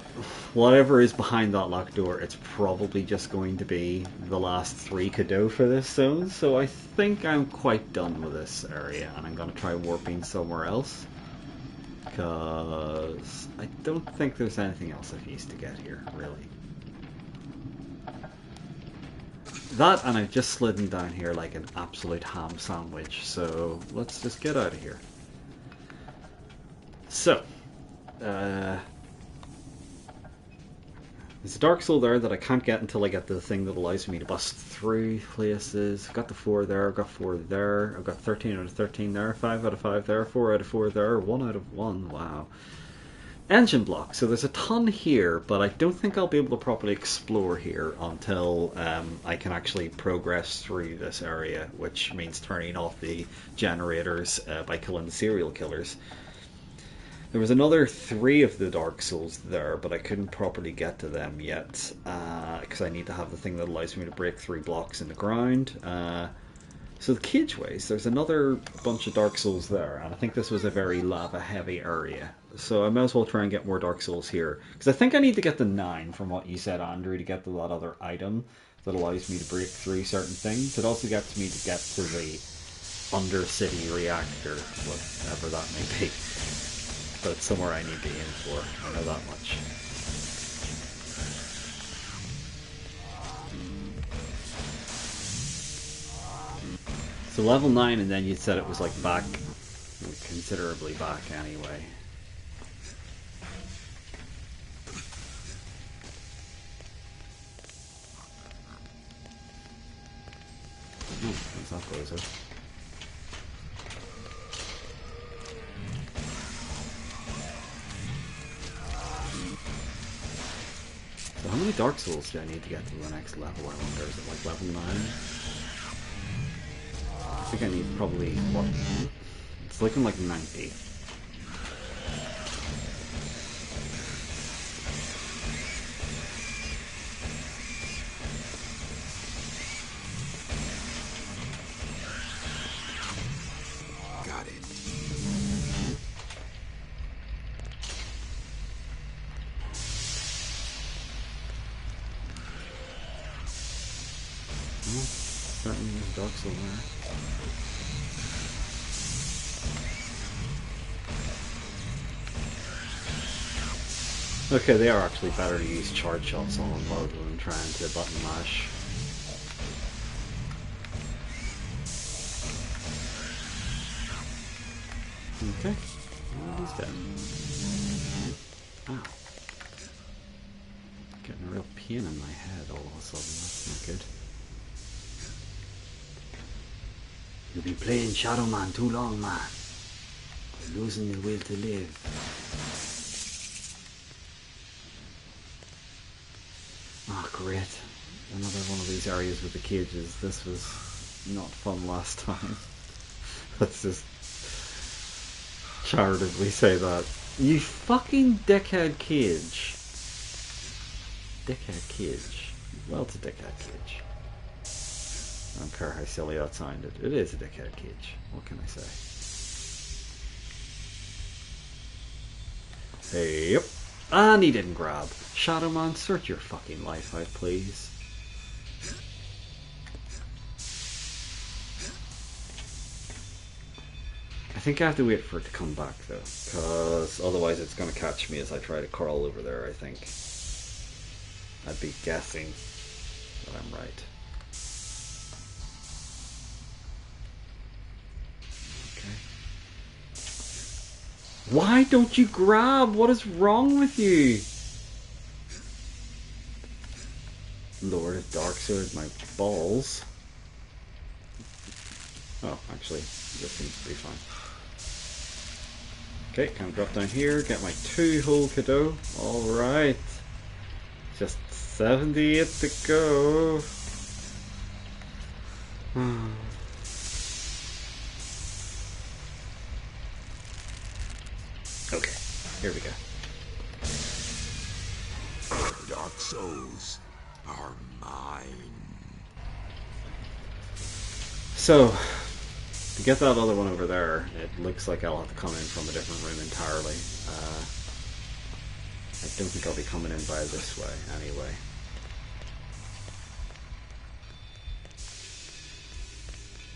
Whatever is behind that locked door, it's probably just going to be the last 3 Cadeau for this zone, so I think I'm quite done with this area, and I'm going to try warping somewhere else. Because I don't think there's anything else I've used to get here, really. That, and I've just slidden down here like an absolute ham sandwich, so let's just get out of here. So, there's a Dark Soul there that I can't get until I get the thing that allows me to bust through places. I've got the 4 there, I've got 4 there, I've got 13 out of 13 there, 5 out of 5 there, 4 out of 4 there, 1 out of 1, wow. Engine block, so there's a ton here, but I don't think I'll be able to properly explore here until I can actually progress through this area, which means turning off the generators by killing the serial killers. There was another 3 of the Dark Souls there, but I couldn't properly get to them yet, because I need to have the thing that allows me to break 3 blocks in the ground. So the cageways, there's another bunch of Dark Souls there, and I think this was a very lava-heavy area. So I might as well try and get more Dark Souls here, because I think I need to get the 9 from what you said, Andrew, to get to that other item that allows me to break through certain things. It also gets me to get to the Undercity reactor, whatever that may be. But it's somewhere I need to aim for, I know that much. So level 9, and then you said it was like back, considerably back anyway. Ooh, what's that closer? Dark Souls do I need to get to the next level? I wonder, is it like level 9? I think I need probably, what? It's looking like 90. Got it. Certainly there's Dark Soul there. Okay, they are actually better to use charge shots on rather than trying to button mash. Okay, well, he's dead. Ow. Getting a real pain in my head all of a sudden, that's not good. You've been playing Shadow Man too long, man. You're losing your will to live. Oh, great. Another one of these areas with the cages. This was not fun last time. Let's just charitably say that. You fucking dickhead cage. Dickhead cage. Well, it's a dickhead cage. I don't care how silly that sounded. It is a dickhead cage. What can I say? Hey, yep. And he didn't grab. Shadow Man, sort your fucking life out, please. I think I have to wait for it to come back though, because otherwise it's going to catch me as I try to crawl over there, I think. I'd be guessing that I'm right. Okay. Why don't you grab? What is wrong with you? Lord of Darksword, my balls. Oh, actually, this seems to be fine. Okay, can I drop down here, get my 2-hole Kado. Alright. Just 78 to go. Okay, here we go. Dark Souls are mine. So, to get that other one over there, it looks like I'll have to come in from a different room entirely. I don't think I'll be coming in via this way, anyway.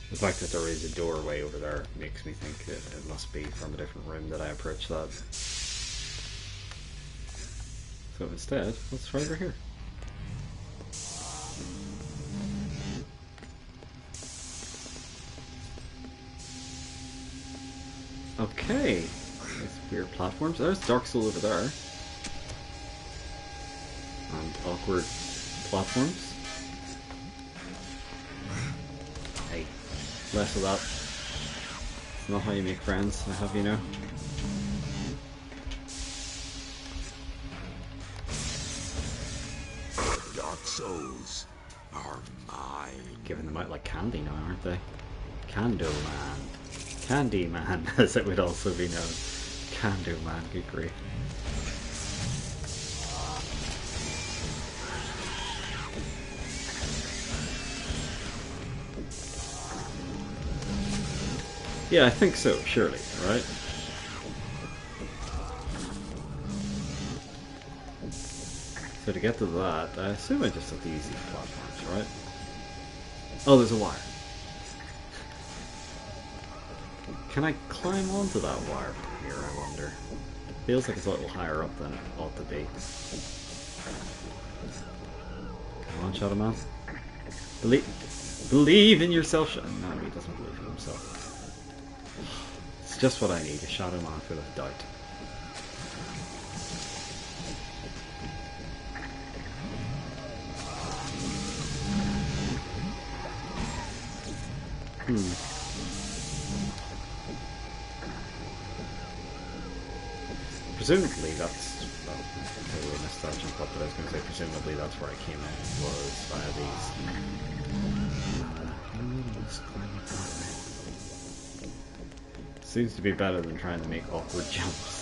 The fact that there is a doorway over there makes me think that it must be from a different room that I approach that. So instead, let's try over here. Okay, nice weird platforms. There's Dark Soul over there. And awkward platforms. Hey, less of that. It's not how you make friends, I have you know. Dark Souls are mine. Giving them out like candy now, aren't they? Kando Man. Candy Man, as it would also be known. Kando Man, good grief. Yeah, I think so, surely, right? So to get to that, I assume I just have to use these platforms, right? Oh, there's a wire. Can I climb onto that wire from here, I wonder? It feels like it's a little higher up than it ought to be. Come on, Shadow Man. Believe in yourself. No, he doesn't believe in himself. It's just what I need, a Shadow Man full of doubt. Presumably that's... well, I totally missed that jump up, but I was going to say presumably that's where I came in, was via these. Seems to be better than trying to make awkward jumps.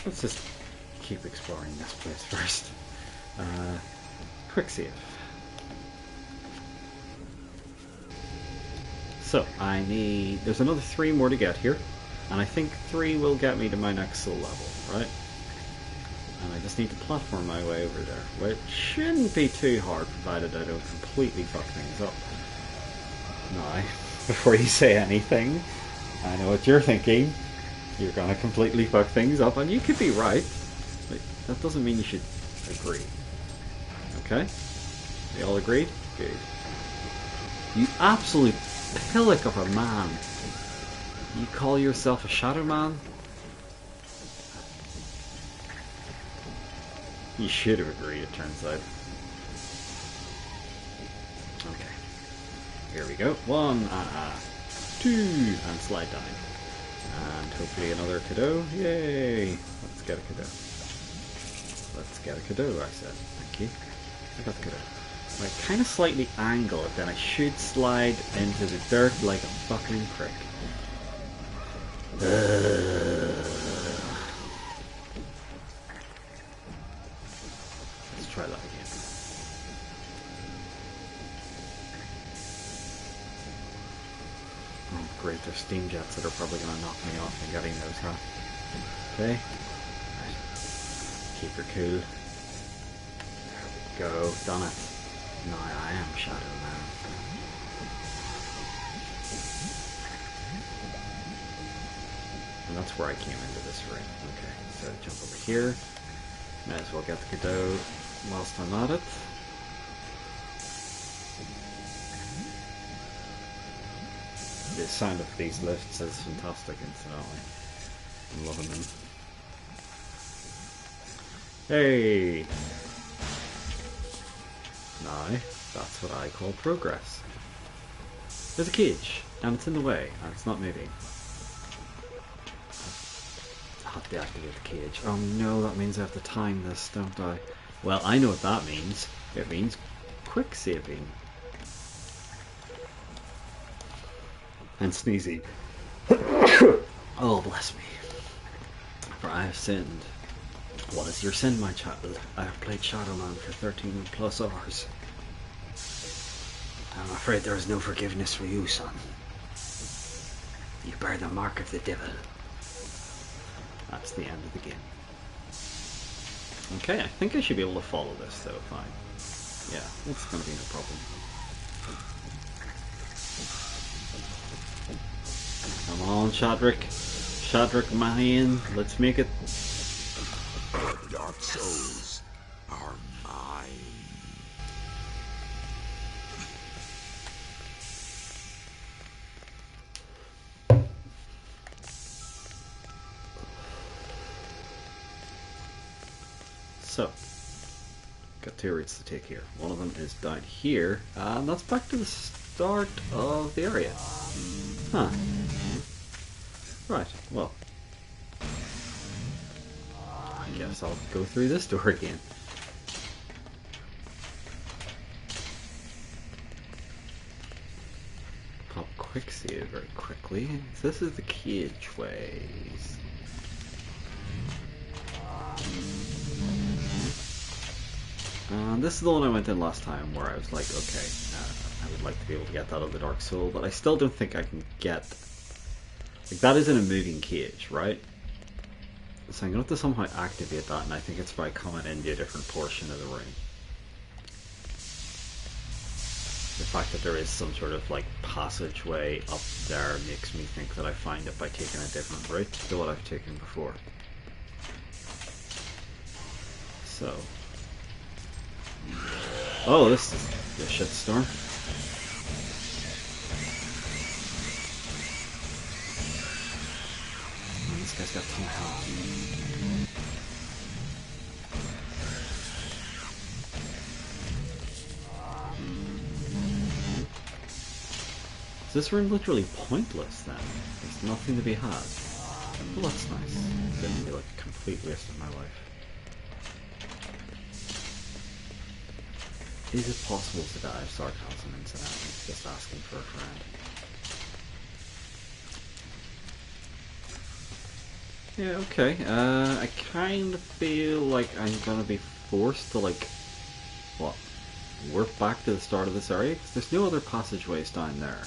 Let's just keep exploring this place first. Quick save. So, there's another 3 more to get here, and I think 3 will get me to my next soul level, right? And I just need to platform my way over there, which shouldn't be too hard, provided I don't completely fuck things up. Now, before you say anything, I know what you're thinking. You're gonna completely fuck things up, and you could be right, but that doesn't mean you should agree. Okay? We all agreed? Good. You absolute pillock of a man. You call yourself a shadow man? You should have agreed, it turns out. Okay. Here we go. 1, 2, and slide down. And hopefully another cadeau. Yay! Let's get a cadeau. Let's get a cadeau, I said. Thank you. I got the cadeau. Right, kind of slightly angle it, then I should slide into the dirt like a fucking prick. Let's try that again. Oh great, there's steam jets that are probably going to knock me off and getting those, huh? Okay. Right. Keep her cool. There we go. Done it. No, I am Shadow Man. And that's where I came into this room. Okay, so jump over here. Might as well get the cadeau whilst I'm at it. The sound of these lifts is fantastic, incidentally. I'm loving them. Hey! Now, that's what I call progress. There's a cage, and it's in the way, and it's not moving. I have to deactivate the cage. Oh no, that means I have to time this, don't I? Well, I know what that means. It means quick saving. And sneezy. Oh, bless me. For I have sinned. What is your sin, my child? I have played Shadow Man for 13 plus hours. I'm afraid there is no forgiveness for you, son. You bear the mark of the devil. That's the end of the game. Okay, I think I should be able to follow this though, fine. Yeah, it's gonna be no problem. Come on, Shadrick. Shadrick Mahan, let's make it. The dark souls are mine. So, got 2 routes to take here. One of them is down here, and that's back to the start of the area. Huh. Right, well. I guess I'll go through this door again. Pop quick save very quickly. This is the cage ways. This is the one I went in last time where I was like, okay, I would like to be able to get that other Dark Soul, but I still don't think I can get... Like, that isn't a moving cage, right? So I'm going to have to somehow activate that, and I think it's by coming into a different portion of the room. The fact that there is some sort of, like, passageway up there makes me think that I find it by taking a different route to what I've taken before. So... Oh, this is a shitstorm. Oh, this guy's got a ton of health. this room literally pointless then? There's nothing to be had. Well, that's nice. It didn't feel like a complete waste of my life. Is it possible to die of sarcasm incidentally? Just asking for a friend. Yeah, okay. I kind of feel like I'm gonna be forced to, like, what? Warp back to the start of this area? Because there's no other passageways down there.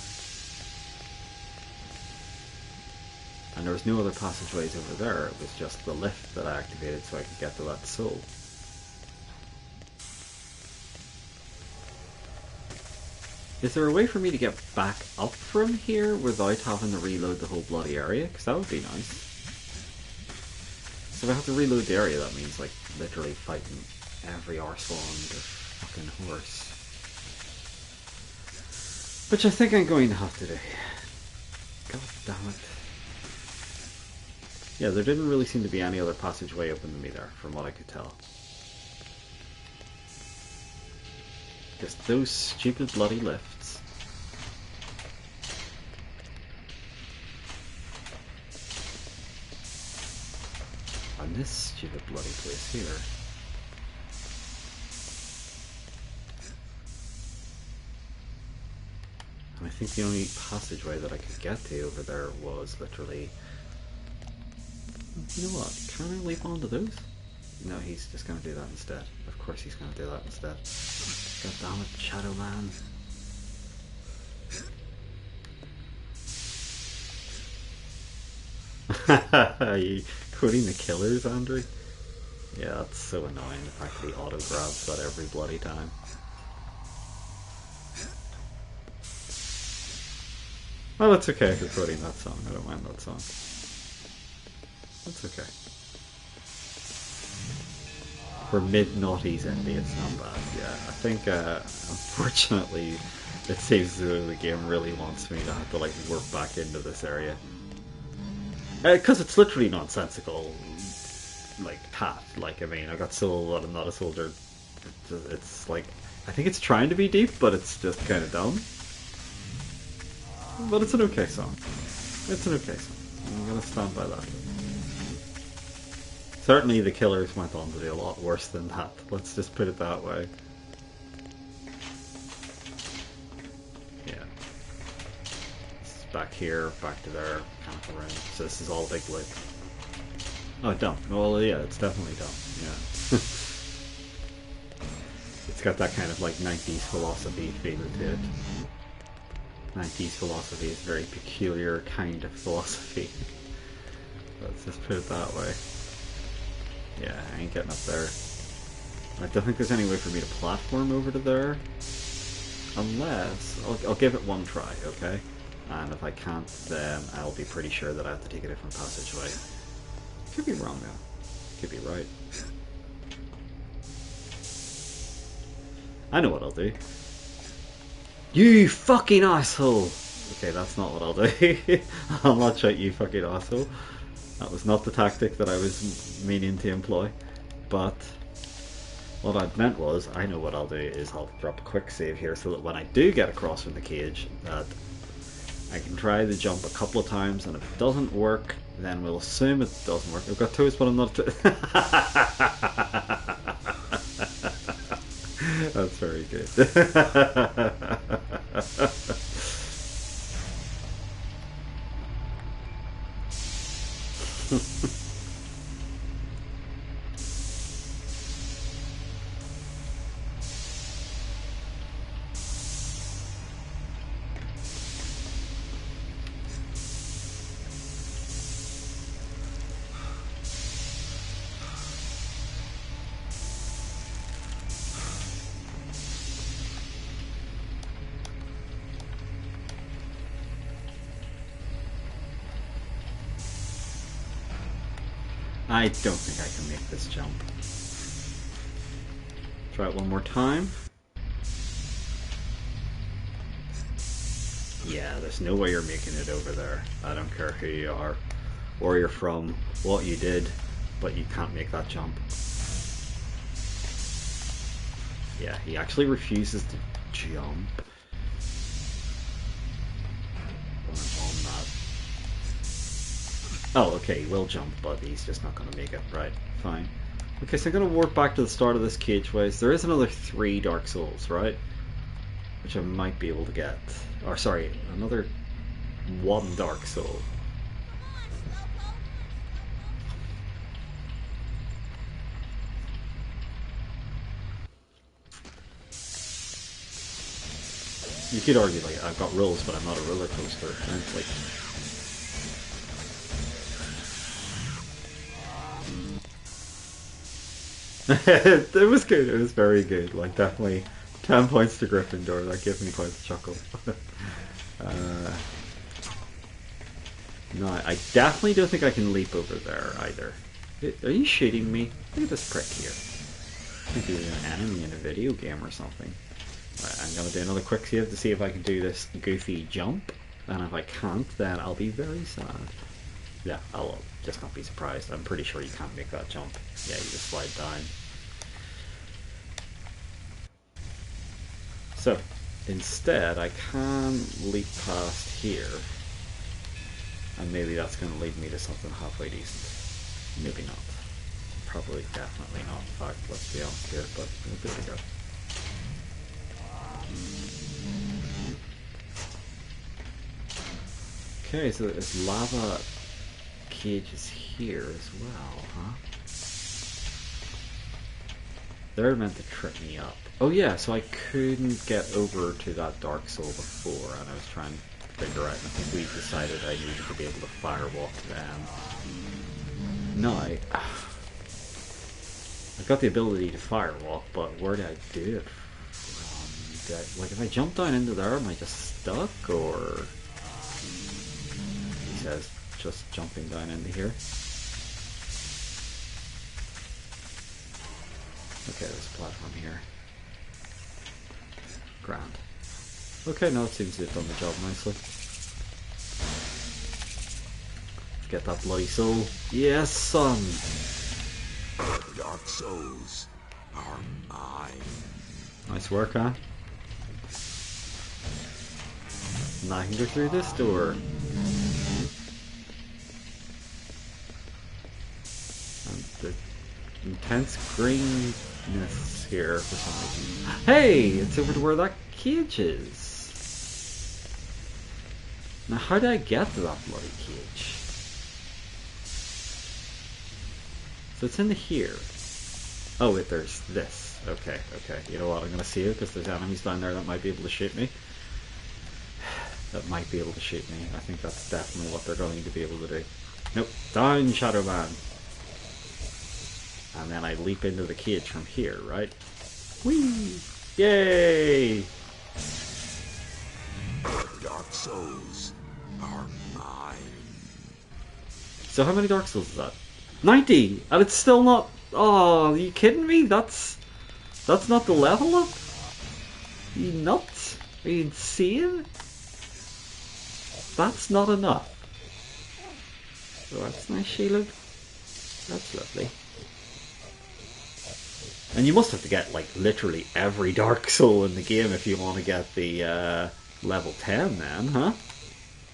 And there was no other passageways over there. It was just the lift that I activated so I could get to that soul. Is there a way for me to get back up from here without having to reload the whole bloody area? Because that would be nice. So if I have to reload the area, that means, like, literally fighting every arsehole on the fucking horse. Which I think I'm going to have to do. God damn it. Yeah, there didn't really seem to be any other passageway open to me there, from what I could tell. Just those stupid bloody lifts. And this stupid bloody place here. And I think the only passageway that I could get to over there was literally... You know what? Can I leap onto those? No, he's just going to do that instead. Of course he's going to do that instead. God damn it, Shadow Man. Are you quoting the killers, Andrew? Yeah, that's so annoying, the fact that he auto-grabs that every bloody time. Well, it's okay if you're quoting that song. I don't mind that song. That's okay. For mid-noughties indie, it's not bad. Yeah, I think, unfortunately, it seems as though the game really wants me to have to, like, warp back into this area. Because it's literally nonsensical, like, path. Like, I mean, I got Soul, I'm not a soldier. It's like, I think it's trying to be deep, but it's just kind of dumb. But it's an okay song. It's an okay song. I'm gonna stand by that. Certainly the killers went on to do a lot worse than that. Let's just put it that way. Yeah. This is back here, back to there, kind of around. So this is all big loot. Oh, dumb. Well, yeah, it's definitely dumb. Yeah. It's got that kind of like 90s philosophy feel to it. 90s philosophy is a very peculiar kind of philosophy. Let's just put it that way. Yeah, I ain't getting up there. I don't think there's any way for me to platform over to there. Unless... I'll give it one try, okay? And if I can't, then I'll be pretty sure that I have to take a different passageway. Could be wrong, though. Could be right. I know what I'll do. You fucking asshole! Okay, that's not what I'll do. I'll not shout you fucking asshole. That was not the tactic that I was meaning to employ. But what I meant was, I know what I'll do is I'll drop a quick save here so that when I do get across from the cage, that I can try the jump a couple of times, and if it doesn't work, then we'll assume it doesn't work. I've got toes, but I'm not... That's very good. I don't think I can make this jump. Try it one more time. Yeah, there's no way you're making it over there. I don't care who you are, where you're from, what you did, but you can't make that jump. Yeah, he actually refuses to jump. Oh, okay, he will jump, but he's just not going to make it. Right, fine. Okay, so I'm going to warp back to the start of this cageways. There is another 3 Dark Souls, right? Which I might be able to get. Or, sorry, another 1 Dark Soul. You could argue, like, I've got rules, but I'm not a roller coaster. And it's like... it was good, it was very good. Like, definitely 10 points to Gryffindor. That gave me quite a chuckle. No, I definitely don't think I can leap over there either. Are you shooting me? Look at this prick here. I think he's an enemy in a video game or something. Right, I'm gonna do another quick save to see if I can do this goofy jump. And if I can't, then I'll be very sad. Yeah, I'll just not be surprised. I'm pretty sure you can't make that jump. Yeah, you just slide down. So, instead, I can leap past here. And maybe that's going to lead me to something halfway decent. Maybe not. Probably, definitely not. In fact, let's be honest here, but there we go. Okay, so there's lava cages here as well, huh? They're meant to trip me up. Oh yeah, so I couldn't get over to that Dark Soul before, and I was trying to figure out, and I think we decided I needed to be able to firewalk them. No, I've got the ability to firewalk, but where do I do it from? Like, if I jump down into there, am I just stuck, or... He says, just jumping down into here. Okay, there's a platform here. Grand. Okay, no, it seems to have done the job nicely. Let's get that bloody soul. Yes, son! Dark souls are mine. Nice work, huh? Now I can go through this door. And the intense greenness here for some reason. Hey! It's over to where that cage is. Now how do I get to that bloody cage? So it's in here. Oh wait, there's this. Okay, okay. You know what, I'm gonna see it because there's enemies down there that might be able to shoot me. That might be able to shoot me. I think that's definitely what they're going to be able to do. Nope. Down, Shadow Man. And then I leap into the cage from here, right? Whee! Yay! Dark souls are mine. So how many Dark Souls is that? 90! And it's still not... Oh, are you kidding me? That's not the level up? Are you nuts? Are you insane? That's not enough. Oh, that's nice, Sheila. That's lovely. And you must have to get, like, literally every Dark Soul in the game if you want to get the level 10 then, huh?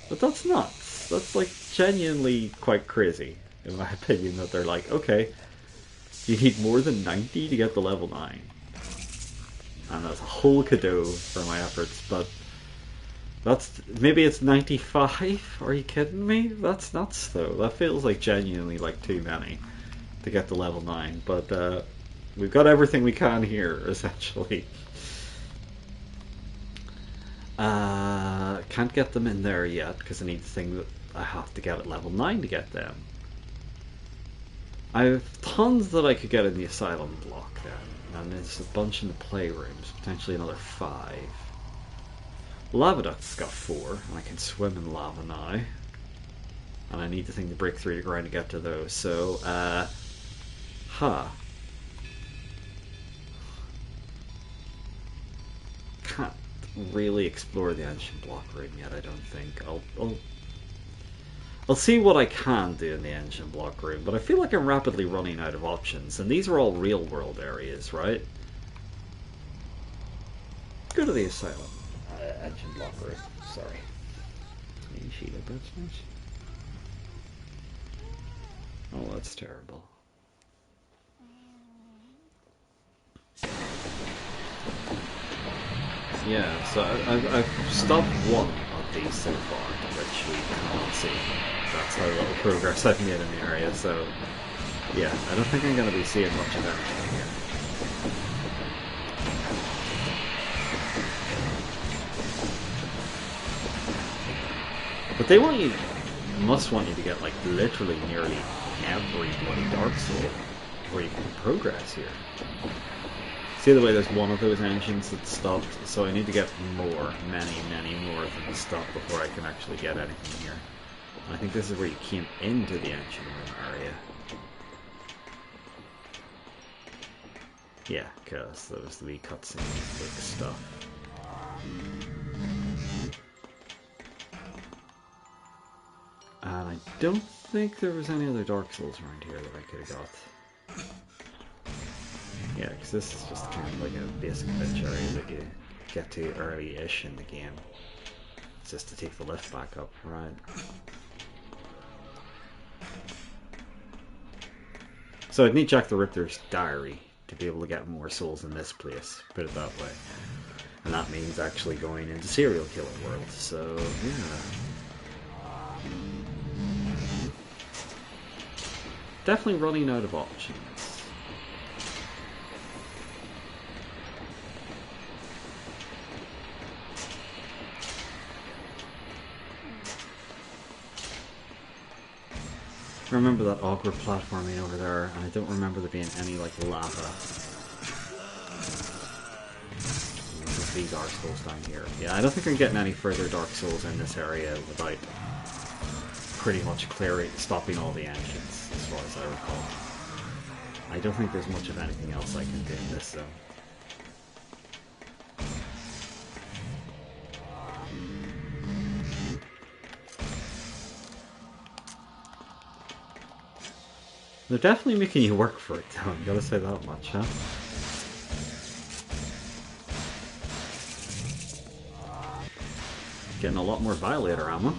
But that's nuts. That's, like, genuinely quite crazy, in my opinion, that they're like, okay, you need more than 90 to get the level 9. And that's a whole cadeau for my efforts, but that's, maybe it's 95? Are you kidding me? That's nuts, though. That feels like genuinely like too many to get to level 9, but we've got everything we can here, essentially. Can't get them in there yet, because I need the thing that I have to get at level 9 to get them. I have tons that I could get in the Asylum block then, and there's a bunch in the playrooms, potentially another 5. Lava Duct's got 4, and I can swim in lava now. And I need the thing to break through the ground to get to those, so, Can't really explore the ancient block room yet, I don't think. I'll see what I can do in the engine block room, but I feel like I'm rapidly running out of options, and these are all real world areas, right? Go to the Asylum. Engine block room, sorry. Hey, Sheila, that's nice. Oh, that's terrible. Yeah, so I've stopped one of these so far, which we can't see. That's how little progress I've made in the area, so yeah, I don't think I'm going to be seeing much of anything here. But they must want you to get like literally nearly every bloody Dark Soul before you can progress here. See the way there's one of those engines that's stopped, so I need to get many more of them to stop before I can actually get anything here. And I think this is where you came into the engine room area. Yeah, because there was the wee cutscene like stuff. And I don't think there was any other Dark Souls around here that I could have got. Yeah, because this is just kind of like a basic bitch area that you get to early-ish in the game. It's just to take the lift back up, right? So I'd need Jack the Ripper's diary to be able to get more souls in this place, put it that way. And that means actually going into Serial Killer World, so yeah. Definitely running out of options. I remember that awkward platforming over there, and I don't remember there being any like lava. These Dark Souls down here. Yeah, I don't think I'm getting any further Dark Souls in this area without pretty much stopping all the engines, as far as I recall. I don't think there's much of anything else I can do in this zone. They're definitely making you work for it, though. I'm gonna say that much, huh? Getting a lot more Violator ammo.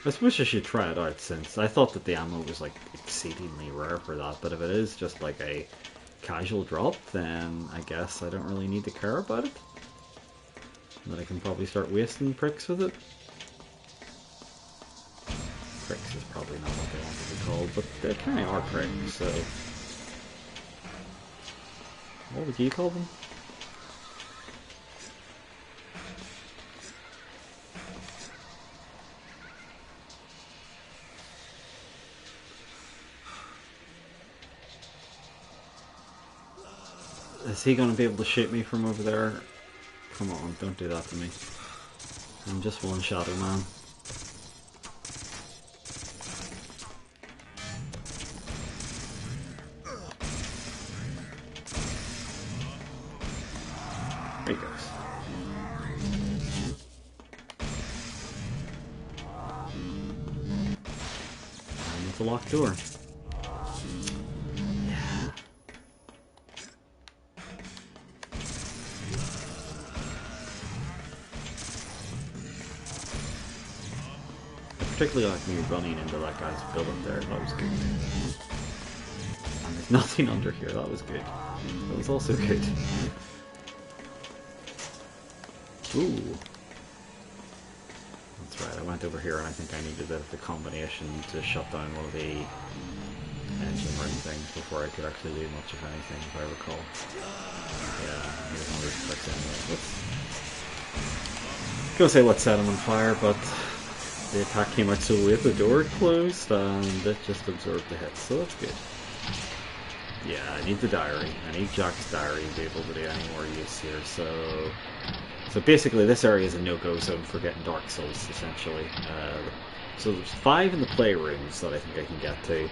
I suppose I should try it out, since I thought that the ammo was like exceedingly rare for that, but if it is just like a casual drop, then I guess I don't really need to care about it. And that I can probably start wasting pricks with it. Pricks is probably not what they want to be called, but they kind of are pricks, so... What would you call them? Is he going to be able to shoot me from over there? Come on, don't do that to me. I'm just one shadow man. There he goes. And it's a locked door. Yeah. I particularly like me running into that guy's building there. That was good. And there's nothing under here. That was good. That was also good. Ooh. That's right, I went over here and I think I needed the combination to shut down one of the engine room things before I could actually do much of anything, if I recall. Yeah, here's one of those tricks anyway. I was gonna say let's set him on fire, but the attack came out so late, the door closed, and it just absorbed the hit, so that's good. Yeah, I need the diary. I need Jack's diary to be able to do any more use here, so basically this area is a no-go zone for getting Dark Souls, essentially. So there's 5 in the playrooms that I think I can get to,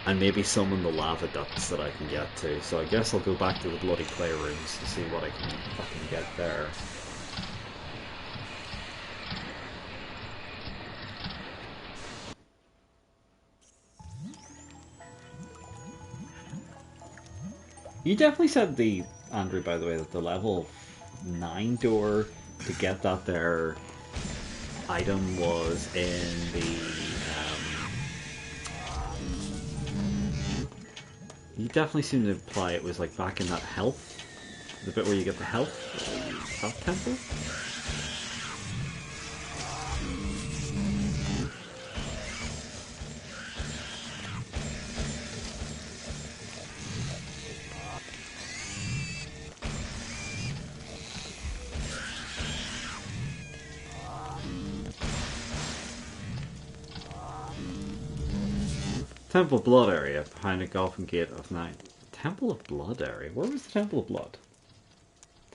and maybe some in the lava ducts that I can get to, so I guess I'll go back to the bloody playrooms to see what I can fucking get there. You definitely said Andrew, by the way, that the level 9 door, to get that there, item was in the... you definitely seem to imply it was like back in that health. The bit where you get the health temple? Temple of Blood area behind the Golden Gate of Night. Temple of Blood area? Where was the Temple of Blood?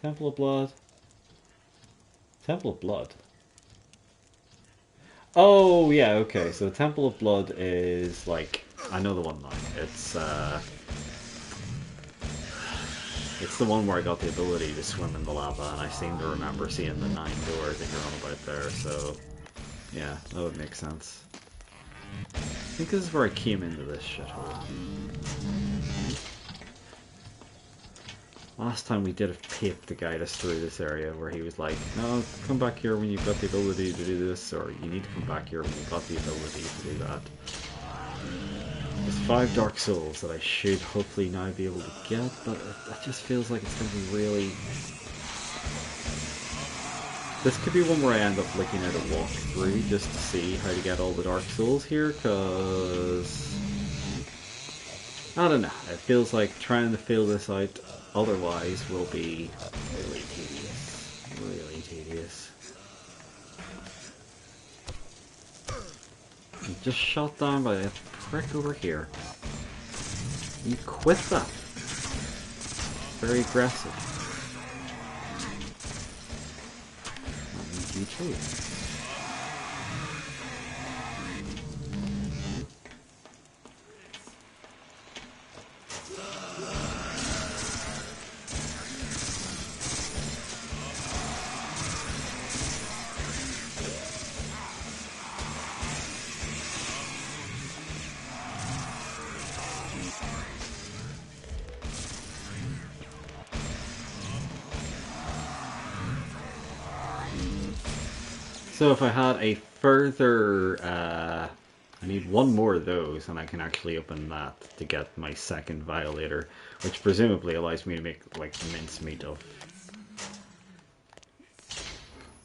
Temple of Blood? Temple of Blood? Oh, yeah, okay. So the Temple of Blood is like... I know the one now. It's the one where I got the ability to swim in the lava, and I seem to remember seeing the 9 doors that you're on about there, so... yeah, that would make sense. I think this is where I came into this shithole. Last time we did a pape to guide us through this area where he was like, no, come back here when you've got the ability to do this, or you need to come back here when you've got the ability to do that. There's 5 Dark Souls that I should hopefully now be able to get, but it just feels like it's going to be really... This could be one where I end up looking at a walkthrough just to see how to get all the Dark Souls here, because... I don't know, it feels like trying to fill this out otherwise will be really tedious. Really tedious. I'm just shot down by a prick over here. You quit that. Very aggressive. You too. So if I had a further, I need one more of those and I can actually open that to get my second Violator, which presumably allows me to make like mincemeat of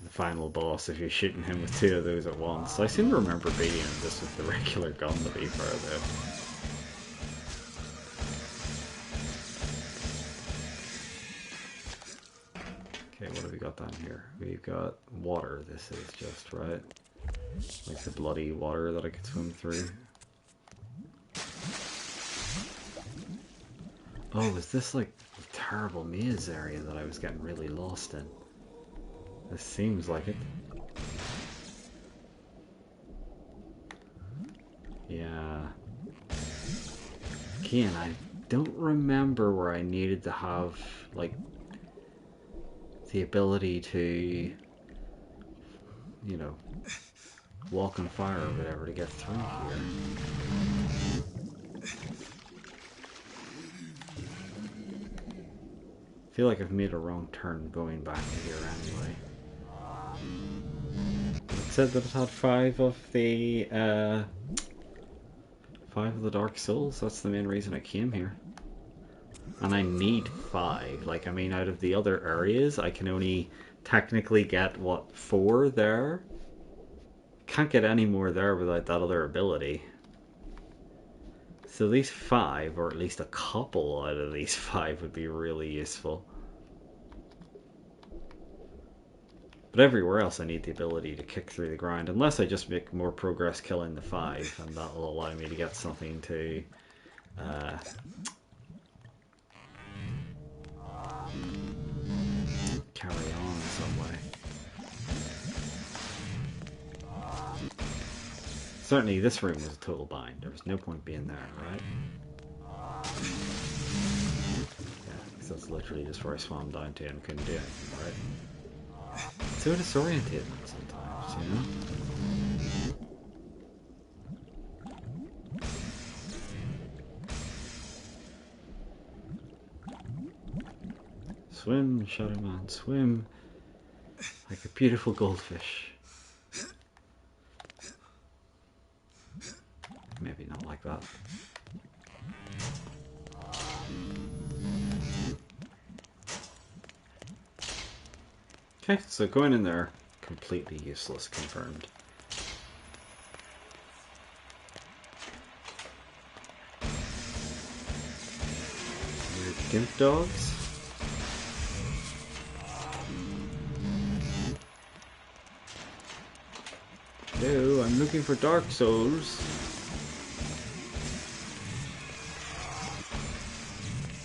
the final boss if you're shooting him with 2 of those at once. I seem to remember beating this with the regular gun to be fair though. Okay, what have we got down here? We've got water, this is just, right? Like the bloody water that I could swim through. Oh, is this like a terrible maze area that I was getting really lost in? This seems like it. Yeah. Again, I don't remember where I needed to have, like, the ability to, you know, walk on fire or whatever to get through here. I feel like I've made a wrong turn going back to here anyway. It said that it had 5 of the Dark Souls. That's the main reason I came here. And I need 5. Like, I mean, out of the other areas, I can only technically get, what, 4 there? Can't get any more there without that other ability. So these 5, or at least a couple out of these 5 would be really useful. But everywhere else I need the ability to kick through the ground, unless I just make more progress killing the 5, and that will allow me to get something to carry on in some way. Certainly this room was a total bind. There was no point being there, right? Yeah, because that's literally just where I swam down to and couldn't do anything, right? It's so disorientating sometimes, you know? Swim, Shadow Man, swim like a beautiful goldfish. Okay, so going in there, completely useless, confirmed. Weird gimp dogs. No, I'm looking for Dark Souls.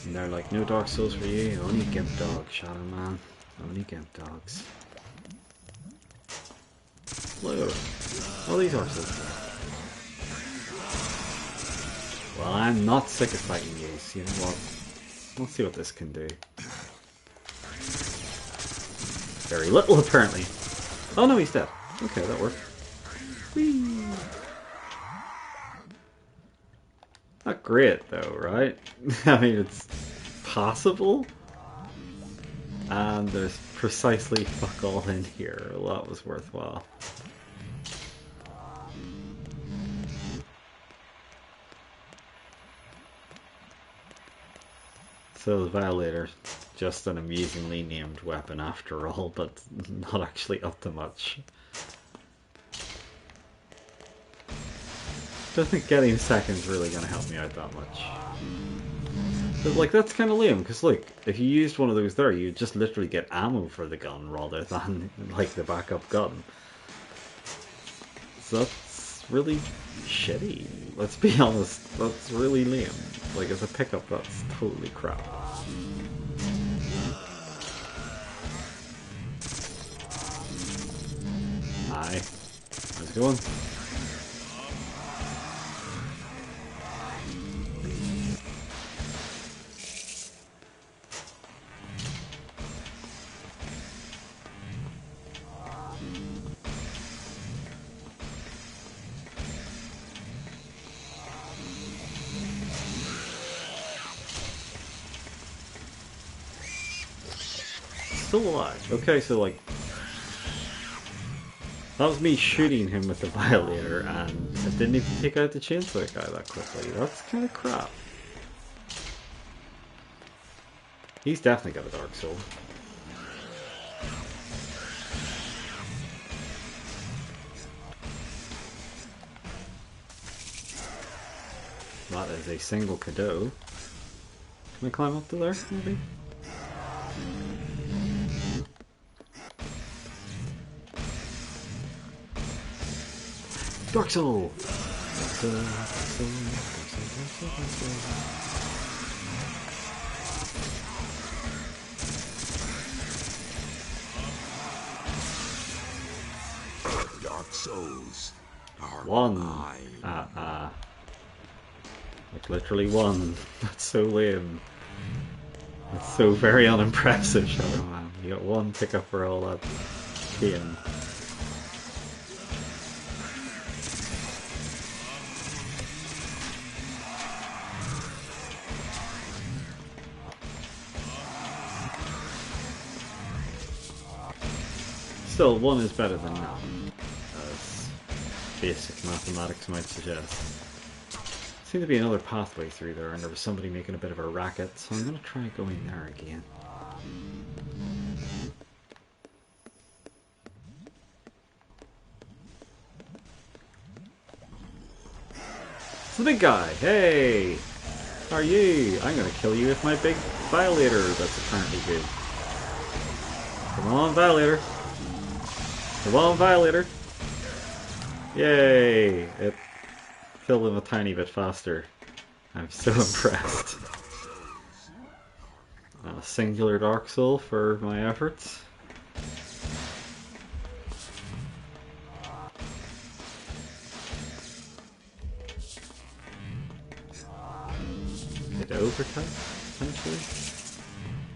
And they're like, no Dark Souls for you, only gimp dogs, Shadow Man. Only gimp dogs. Look, all these Dark Souls. Well, I'm not sick of fighting you, so you know what? Let's see what this can do. Very little, apparently. Oh no, he's dead. Okay, that worked. Whee! Not great, though, right? I mean, it's possible. And there's precisely fuck all in here. Well, that was worthwhile. So the Violator, just an amusingly named weapon after all, but not actually up to much. Don't think getting seconds really going to help me out that much. But like, that's kind of lame, because like, if you used one of those there, you'd just literally get ammo for the gun rather than like the backup gun. So that's really shitty. Let's be honest, that's really lame. Like, as a pickup, that's totally crap. Aye. How's it going? Still alive. Okay, so like, that was me shooting him with the Violator, and I didn't even take out the chainsaw guy that quickly. That's kind of crap. He's definitely got a Dark Soul. That is a single Cadeau. Can I climb up to there, maybe? Dark Soul! Dark Souls are One. mine. Like literally one. That's so lame. That's so very unimpressive, Shadow Man. You got one pickup for all that pain. Still, one is better than none, as basic mathematics might suggest. Seemed to be another pathway through there, and there was somebody making a bit of a racket, so I'm going to try going there again. It's the big guy! Hey! How are you? I'm going to kill you with my big Violator that's apparently good. Come on, Violator! Come on, Violator! Yay! It killed him a tiny bit faster. I'm so impressed. A singular Dark Soul for my efforts. Hit overtime, potentially?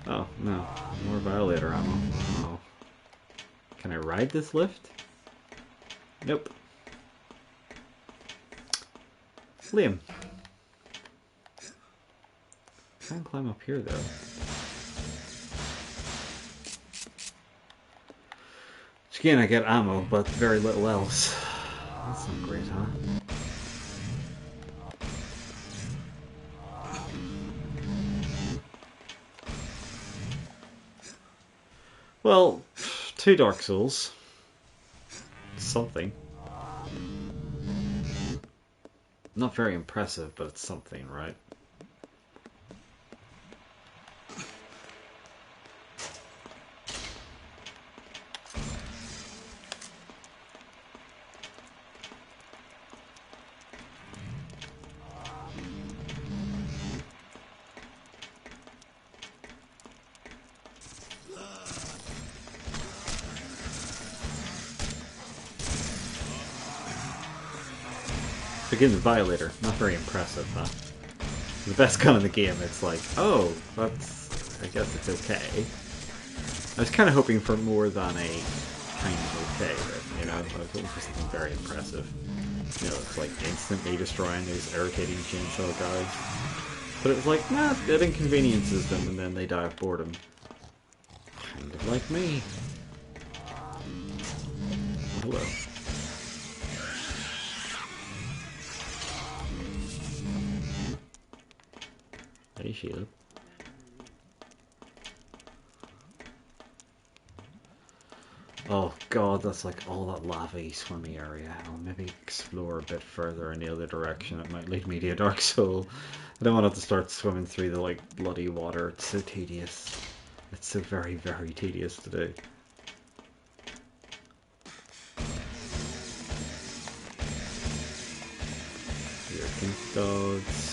Oh, no. More Violator ammo. Wow. Can I ride this lift? Nope. Liam. Can't climb up here though. Again, I get ammo, but very little else. That's not great, huh? Well, 2 Dark Souls. Something. Not very impressive, but it's something, right? Begin the Violator. Not very impressive, huh? The best gun in the game, it's like, oh, that's... I guess it's okay. I was kind of hoping for more than a kind of okay, but, you know, I was hoping for something very impressive. You know, it's like instantly destroying those irritating chainsaw guys. But it was like, nah, it inconveniences them and then they die of boredom. Kind of like me. Hello. Hey, Sheila. Oh god, that's like all that lava-y swimmy area. I'll maybe explore a bit further in the other direction. It might lead me to a Dark Soul. I don't want to have to start swimming through the like bloody water. It's so tedious. It's so very, very tedious to do. Here, pink dogs.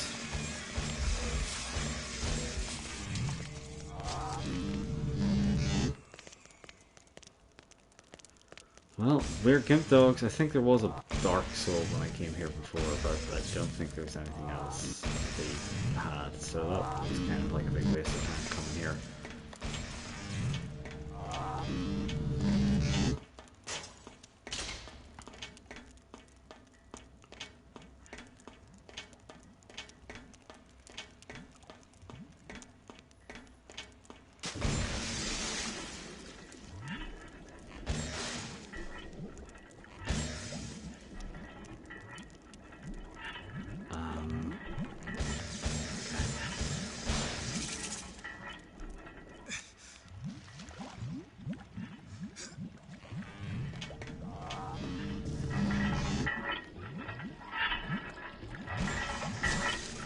Well, weird gimp dogs. I think there was a Dark Soul when I came here before, but I don't think there was anything else they had, so that was kind of like a big waste of time coming here.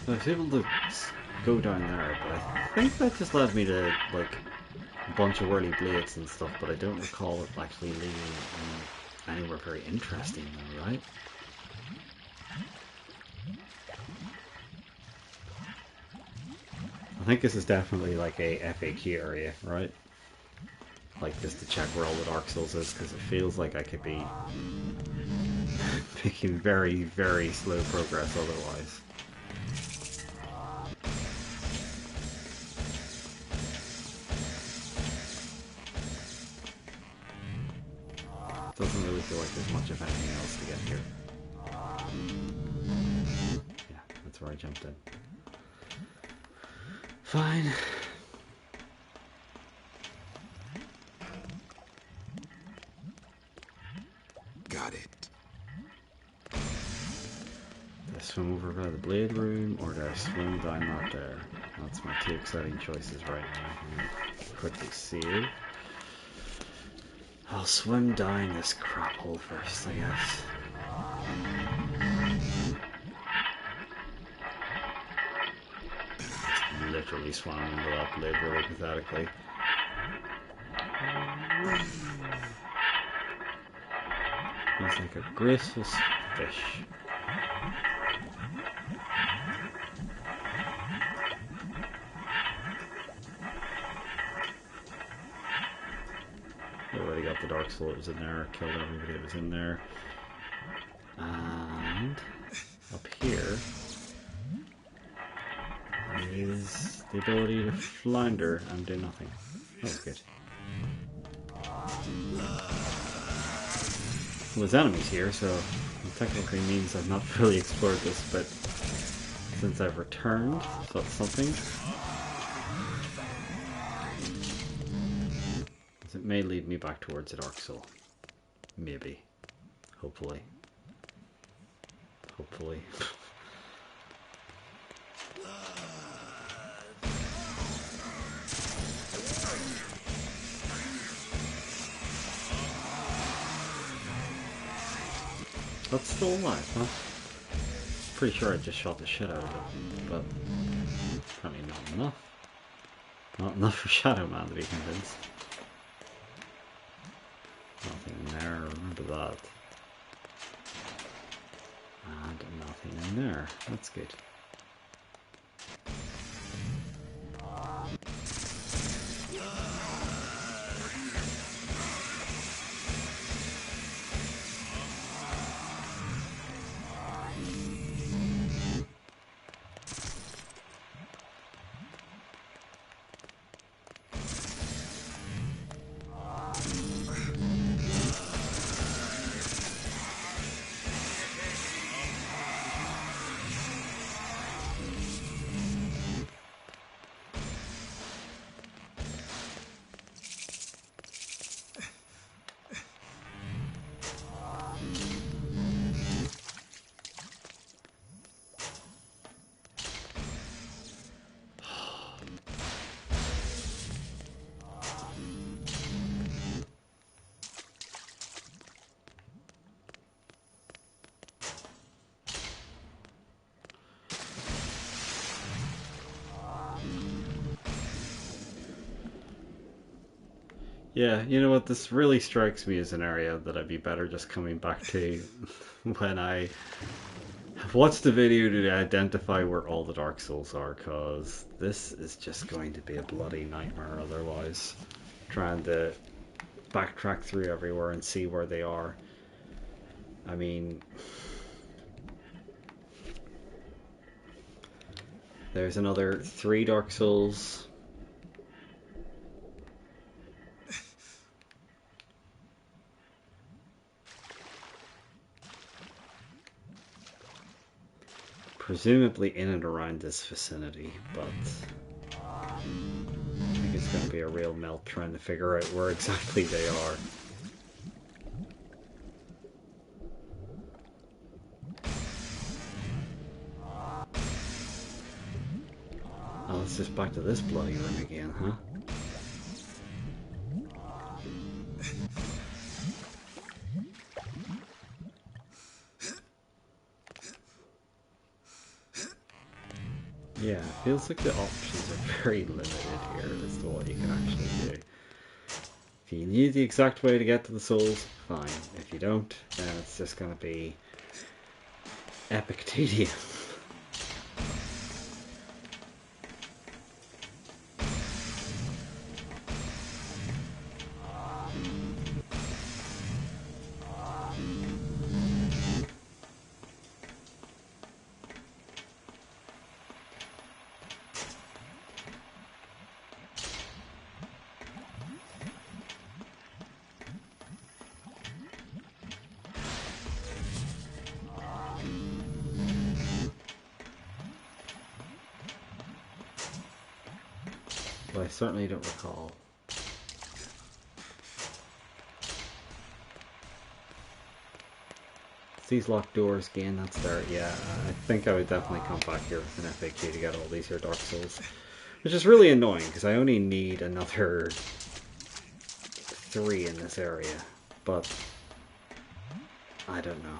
I was able to go down there, but I think that just led me to, like, a bunch of whirly blades and stuff, but I don't recall it actually leading anywhere very interesting though, right? I think this is definitely like a FAQ area, right? Like, just to check where all the Dark Souls is, because it feels like I could be making very, very slow progress otherwise. Doesn't really feel like there's much of anything else to get here. Yeah, that's where I jumped in. Fine. Got it. Do I swim over by the blade room, or do I swim down that there? That's my two exciting choices right now. Quickly save. I'll swim down this crap hole first, I guess. Just literally swam into that blade really pathetically. He's like a graceful fish. Already got the Dark Soul that was in there, killed everybody that was in there. And up here is the ability to flounder and do nothing. That was good. Well, there's enemies here, so it technically means I've not fully explored this, but since I've returned, so that's something. It may lead me back towards the Dark Soul. Maybe. Hopefully. Hopefully. That's still alive, huh? Pretty sure I just shot the shit out of it, but apparently not enough. Not enough for Shadow Man to be convinced. Nothing in there, remember that. And nothing in there, that's good. Yeah, you know what, this really strikes me as an area that I'd be better just coming back to when I watch the video to identify where all the Dark Souls are, because this is just going to be a bloody nightmare otherwise. Trying to backtrack through everywhere and see where they are. I mean, there's another 3 Dark Souls. Presumably in and around this vicinity, but I think it's going to be a real melt trying to figure out where exactly they are. Oh, it's just back to this bloody room again, huh? Yeah, it feels like the options are very limited here as to what you can actually do. If you knew the exact way to get to the souls, fine. If you don't, then it's just going to be epic tedium. But I certainly don't recall. It's these locked doors again, that's there. Yeah, I think I would definitely come back here with an FAQ to get all these here Dark Souls. Which is really annoying, because I only need another 3 in this area. But I don't know.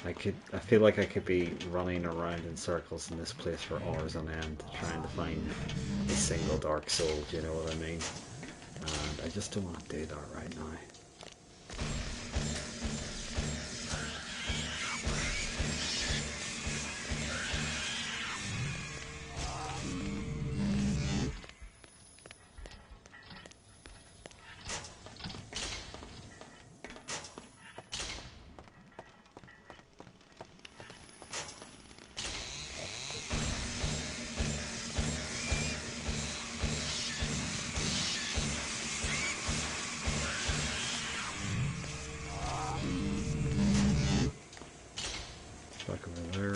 I feel like I could be running around in circles in this place for hours on end trying to find a single Dark Soul, do you know what I mean? And I just don't want to do that right now. Back over there.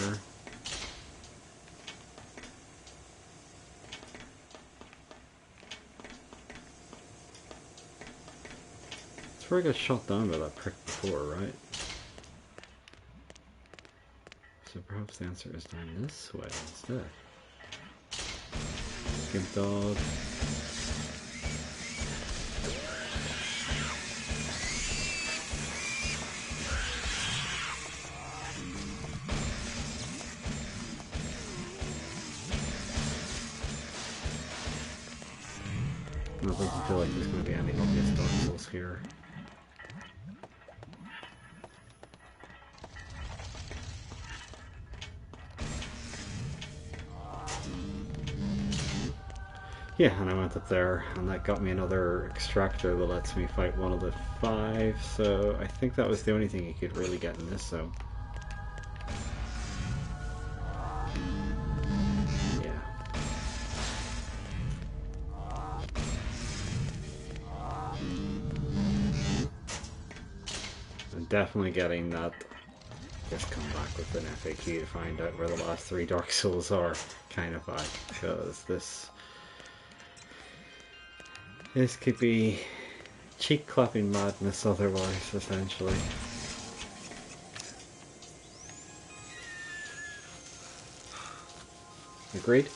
That's where I got shot down by that prick before, right? So perhaps the answer is down this way instead. Gimp dog. And it doesn't feel like there's going to be any obvious Dark Souls here. Yeah, and I went up there, and that got me another extractor that lets me fight one of the 5, so I think that was the only thing you could really get in this zone. Yeah. I'm definitely getting that. Just come back with an FAQ to find out where the last 3 Dark Souls are kind of vibe, because this could be cheek clapping madness otherwise, essentially. Agreed?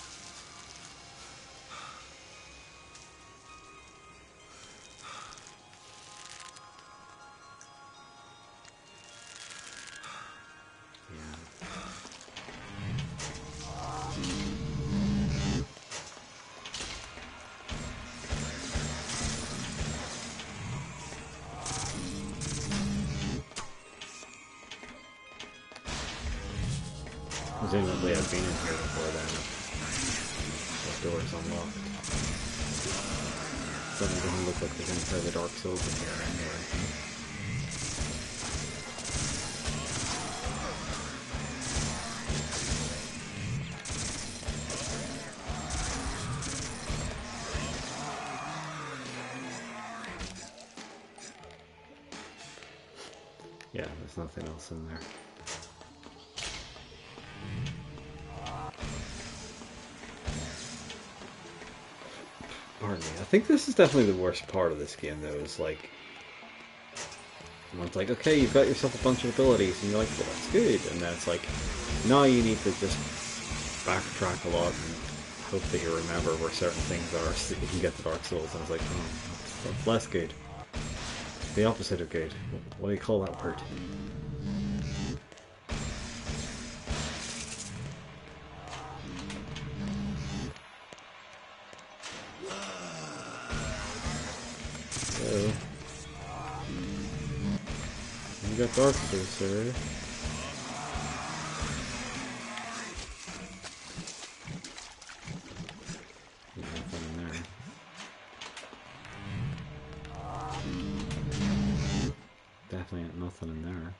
Presumably I've been in here before then. The door's unlocked. Doesn't look like there's any further Dark Souls in here anyway. Yeah, there's nothing else in there. Pardon me. I think this is definitely the worst part of this game, though, is like, it's like, okay, you've got yourself a bunch of abilities, and you're like, well, that's good, and then it's like, now you need to just backtrack a lot and hope that you remember where certain things are so that you can get the Dark Souls, and I was like, oh, that's less good. The opposite of good. What do you call that word? So, you got Dark Souls, sir. There's nothing in there. Definitely ain't nothing in there.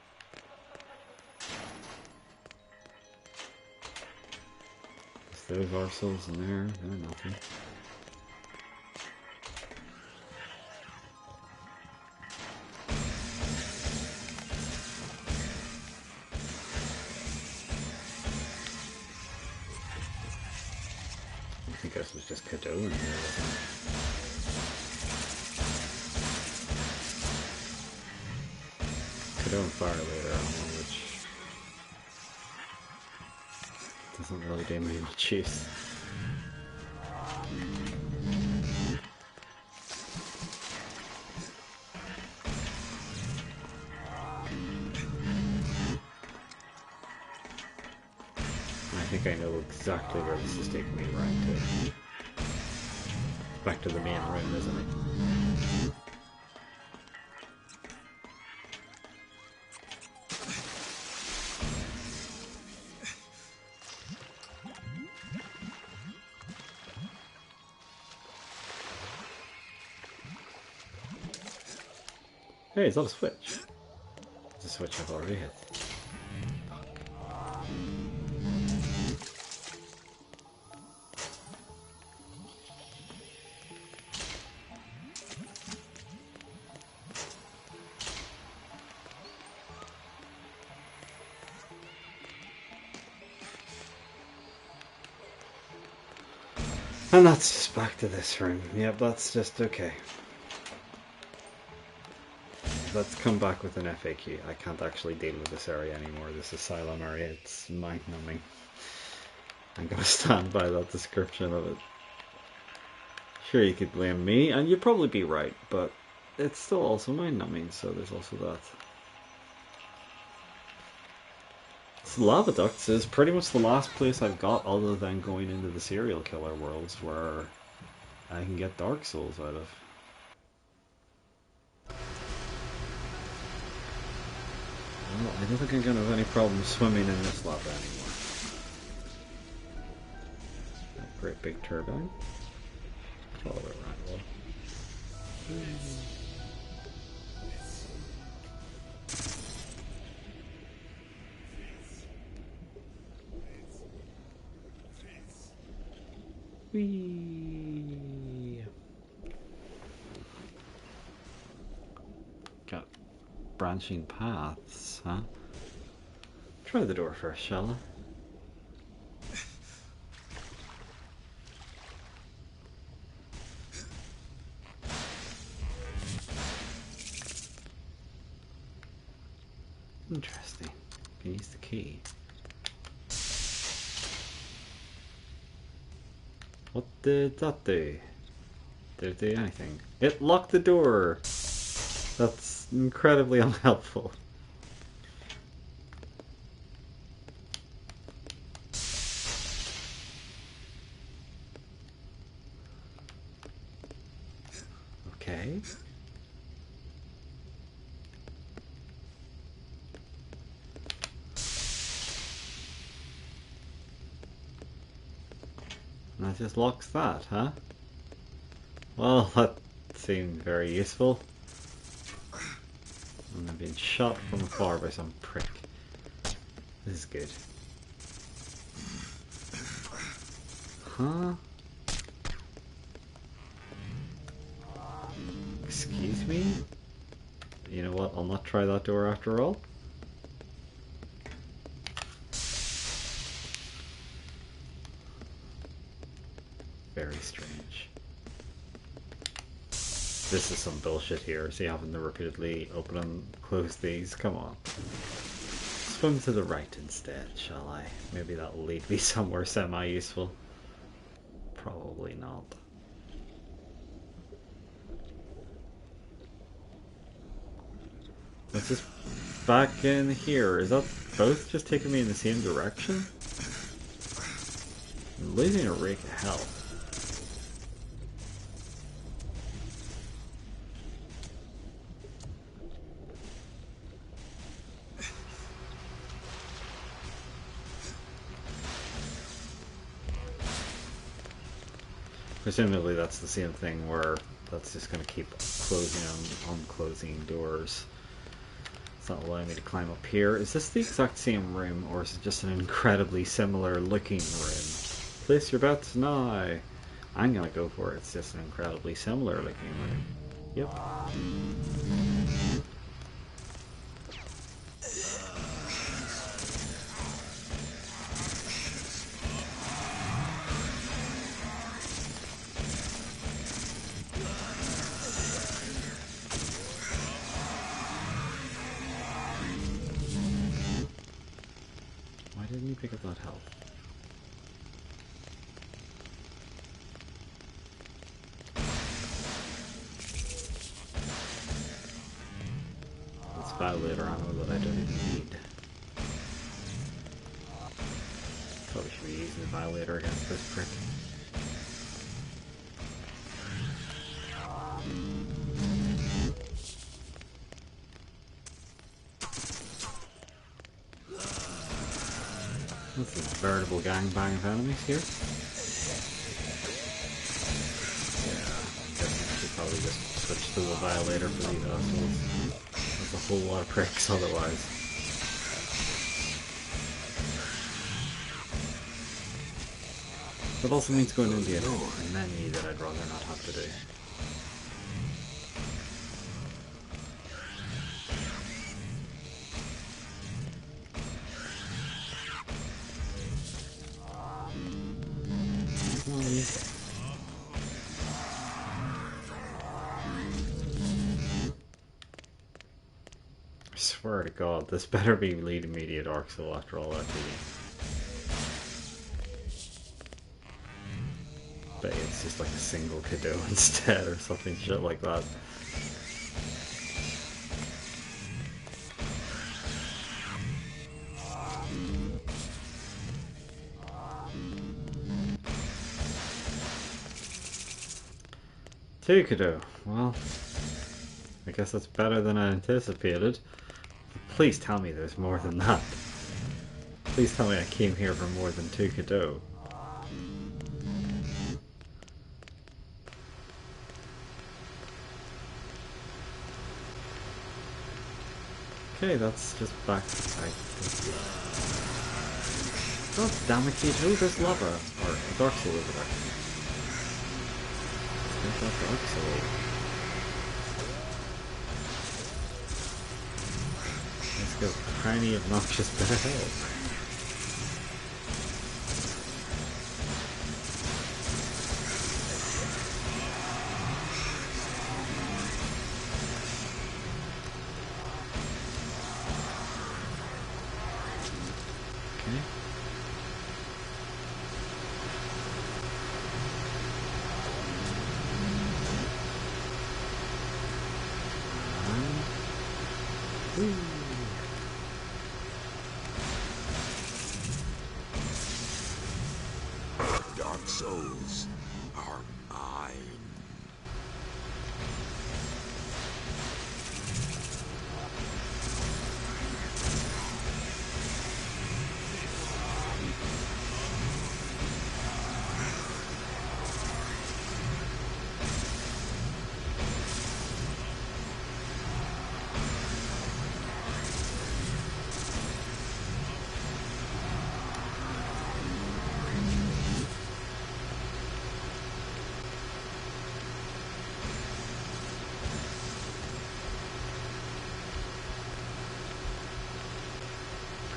Those Dark Souls in there, they're nothing. I think this was just Cadeau in here, wasn't it? Cadeau and Fire later on, which doesn't really do me much use. I think I know exactly where this is taking me right to. Back to the main room, isn't it? Hey, it's not a switch. It's a switch I've already hit. And that's just back to this room. Yep, that's just okay. Let's come back with an FAQ. I can't actually deal with this area anymore. This asylum area, it's mind-numbing. I'm gonna stand by that description of it. Sure, you could blame me, and you'd probably be right, but it's still also mind-numbing, so there's also that. This Lava Ducts is pretty much the last place I've got other than going into the serial killer worlds, where I can get Dark Souls out of. Well, I don't think I'm going to have any problem swimming in this lava anymore. That great big turbine. Follow it around a little. Whee! Got branching paths, huh? Try the door first, shall I? Interesting. Can use the key. What did that do? Did it do anything? It locked the door! That's incredibly unhelpful. Okay. And that just locks that, huh? Well, that seemed very useful. And I'm being shot from afar by some prick. This is good. Huh? Excuse me? You know what? I'll not try that door after all. Very strange. This is some bullshit here, so you having to repeatedly open and close these. Come on. Swim to the right instead, shall I? Maybe that'll lead me somewhere semi-useful. Probably not. Let's just back in here. Is that both just taking me in the same direction? I'm losing a rake of health. Presumably that's the same thing where that's just going to keep closing and unclosing doors. It's not allowing me to climb up here. Is this the exact same room, or is it just an incredibly similar looking room? Place your bets now. I'm going to go for it. It's just an incredibly similar looking room. Yep. Didn't you pick up that health? It's violator ammo that I don't even need. Probably should be using the violator against this prick. This is a veritable gangbang of enemies here. Yeah, I'm guessing I should probably just switch to the violator for these assholes. There's a whole lot of pricks otherwise. That also means going into a menu that I'd rather not have to do. I swear to God, this better be leading me to a Dark Soul after all that TV. Bet it's just like a single kiddo instead or something shit like that. Tukado. Well, I guess that's better than I anticipated. Please tell me there's more than that. Please tell me I came here for more than Tukado. Okay, that's just back. God damn it, Cage. Oh, there's lava. Or a dark soul over there. Let's get that dark soul. Let's go. Tiny, obnoxious bit of hell. Dark souls are mine.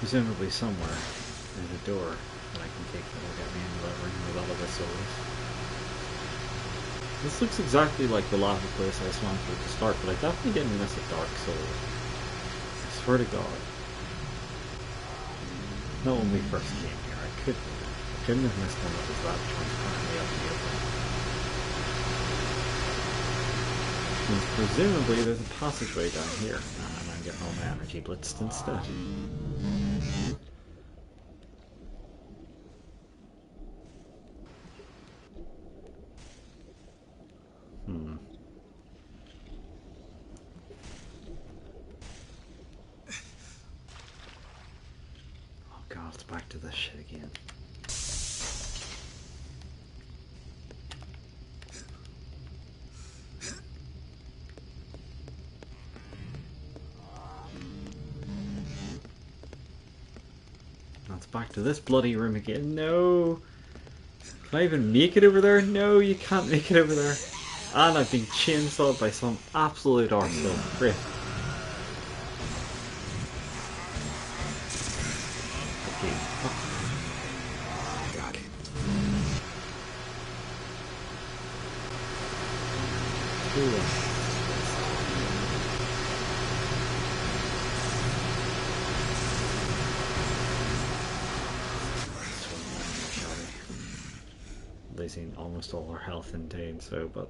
Presumably somewhere there's a door that I can take that will get me into that ring with all of the souls. This looks exactly like the lava place I swam through at the start, but I definitely didn't miss a dark soul. I swear to God. Not when we first came here, I couldn't have missed one that was that transparently up in the open. Means presumably there's a passageway down here, and I'm getting all my energy blitzed instead. Oh god, it's back to this shit again. That's back to this bloody room again. No! Can I even make it over there? No, you can't make it over there. And I've been chainsawed by some absolute arsehole. Great. Okay. Got it. Cool. Losing almost all our health in doing so, but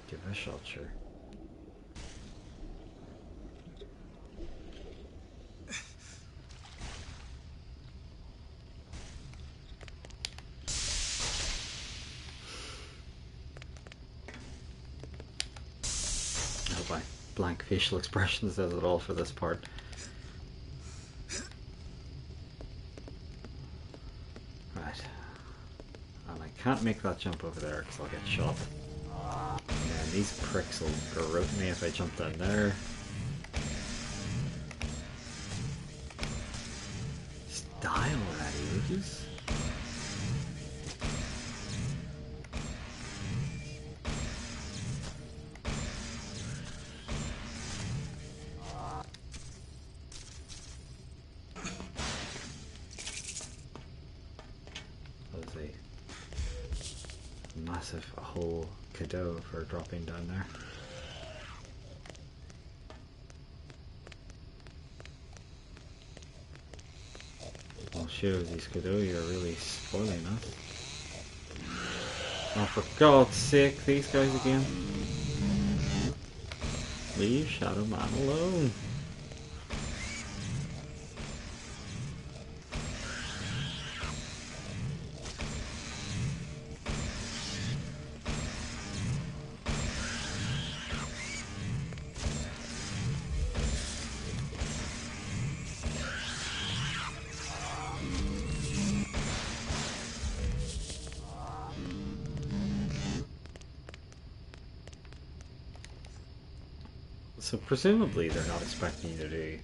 give it a shot, sure. I hope my blank facial expression says it all for this part. Can't make that jump over there because I'll get shot. And these pricks will garrote me if I jump down there. Just die already, would you? Massive whole cadeau for dropping down there. Well, sure, these cadeaux are really spoiling us. Oh, for God's sake, these guys again. Leave Shadow Man alone. So presumably they're not expecting you to do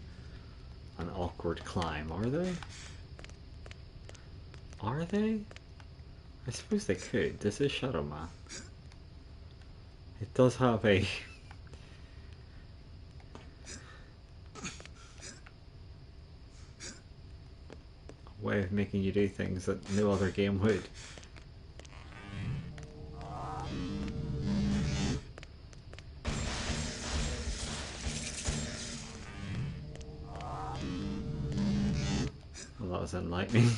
an awkward climb, are they? Are they? I suppose they could. This is Shadow Man. It does have a way of making you do things that no other game would. Well, that was enlightening.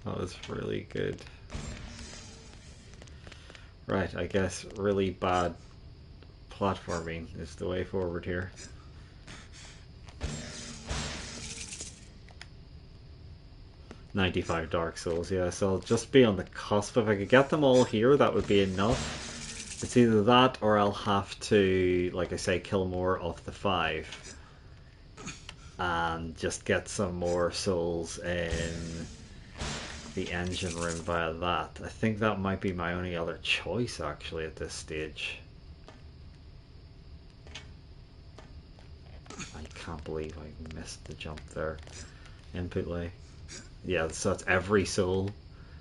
That was really good. Right, I guess really bad platforming is the way forward here. "95 Dark Souls, yeah, so I'll just be on the cusp. If I could get them all here, that would be enough. It's either that or I'll have to, like I say, kill more of the 5 and just get some more souls in the engine room via that. I think that might be my only other choice actually at this stage. I can't believe I missed the jump there. Input lay. Yeah, so that's every soul.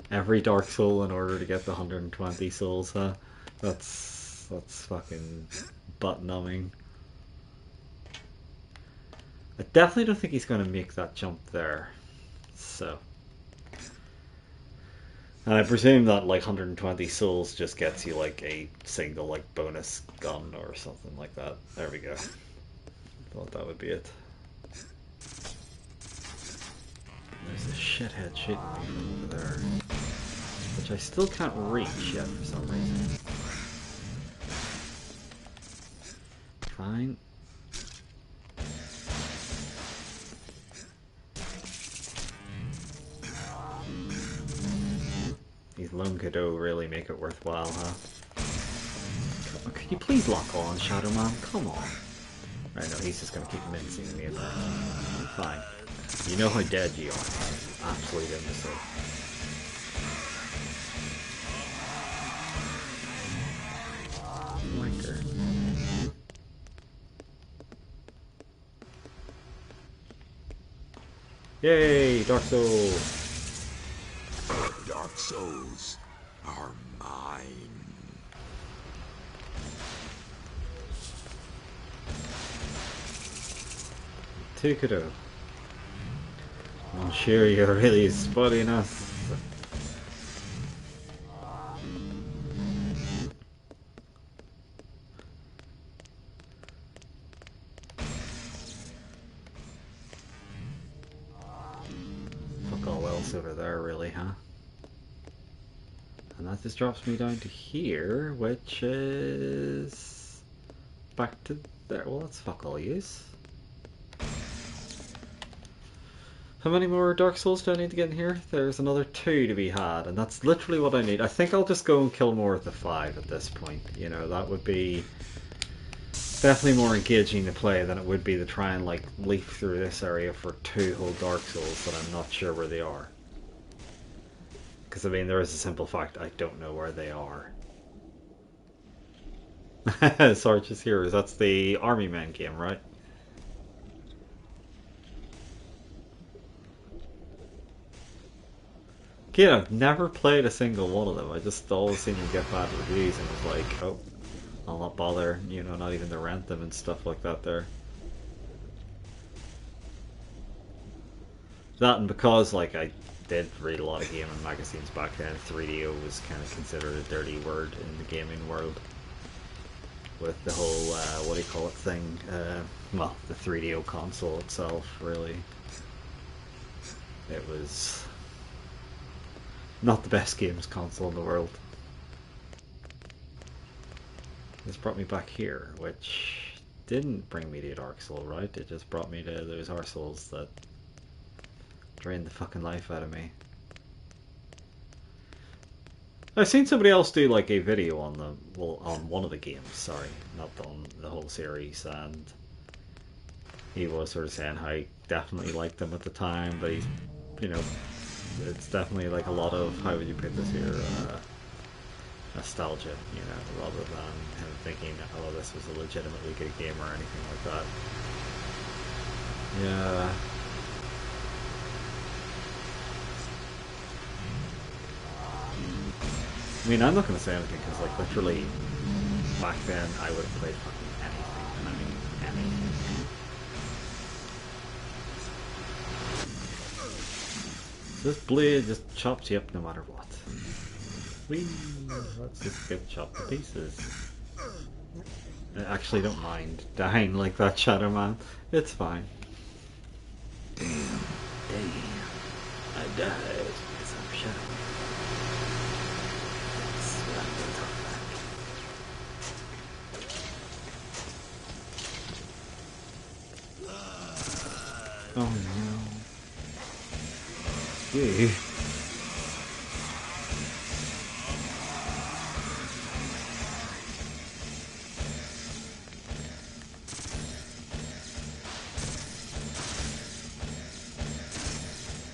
Every Dark Soul in order to get the 120 souls, huh? That's fucking butt numbing. I definitely don't think he's going to make that jump there. So. And I presume that like 120 souls just gets you like a single like bonus gun or something like that. There we go. Thought that would be it. There's a shithead shooting me from over there, which I still can't reach yet for some reason. Fine. These Lone Cadeau really make it worthwhile, huh? Could you please lock on, Shadow Man? Come on. I know he's just gonna keep mincing me about. Fine. You know how dead you are. Absolute imbecile. Wanker. Yay! Dark Souls! Dark Souls are mine. Tukado. I'm sure you're really spotting us. Fuck all else over there, really, huh? And that just drops me down to here, which is back to there. Well, that's fuck all use. How many more Dark Souls do I need to get in here? There's another 2 to be had, and that's literally what I need. I think I'll just go and kill more of the 5 at this point. You know, that would be definitely more engaging to play than it would be to try and like leaf through this area for 2 whole Dark Souls that I'm not sure where they are. Because I mean, there is a simple fact, I don't know where they are. Sarge's Heroes, that's the Army Men game, right? Again, I've never played a single one of them. I just always seem to get bad reviews, and it's like, oh, I'll not bother, you know, not even to rent them and stuff like that there. That, and because, like, I did read a lot of gaming magazines back then, 3DO was kind of considered a dirty word in the gaming world. With the whole, what do you call it thing, well, the 3DO console itself, really. It was not the best games console in the world. This brought me back here, which didn't bring me to Dark Soul, right? It just brought me to those arseholes that drained the fucking life out of me. I've seen somebody else do like a video on the, well, on one of the games, sorry, not on the whole series, and he was sort of saying how he definitely liked them at the time, but he's, you know, it's definitely like a lot of, how would you put this here, nostalgia, you know, rather than him thinking, oh, this was a legitimately good game or anything like that. Yeah. I mean, I'm not going to say anything because, like, literally, back then I would have played fucking anything, and I mean anything. This blade just chops you up no matter what. Whee! Let's just get chopped to pieces. I actually don't mind dying like that, Shadow Man. It's fine. Damn. I died because I'm Shadow Man. That's what I'm going to talk about. Oh no. Ew.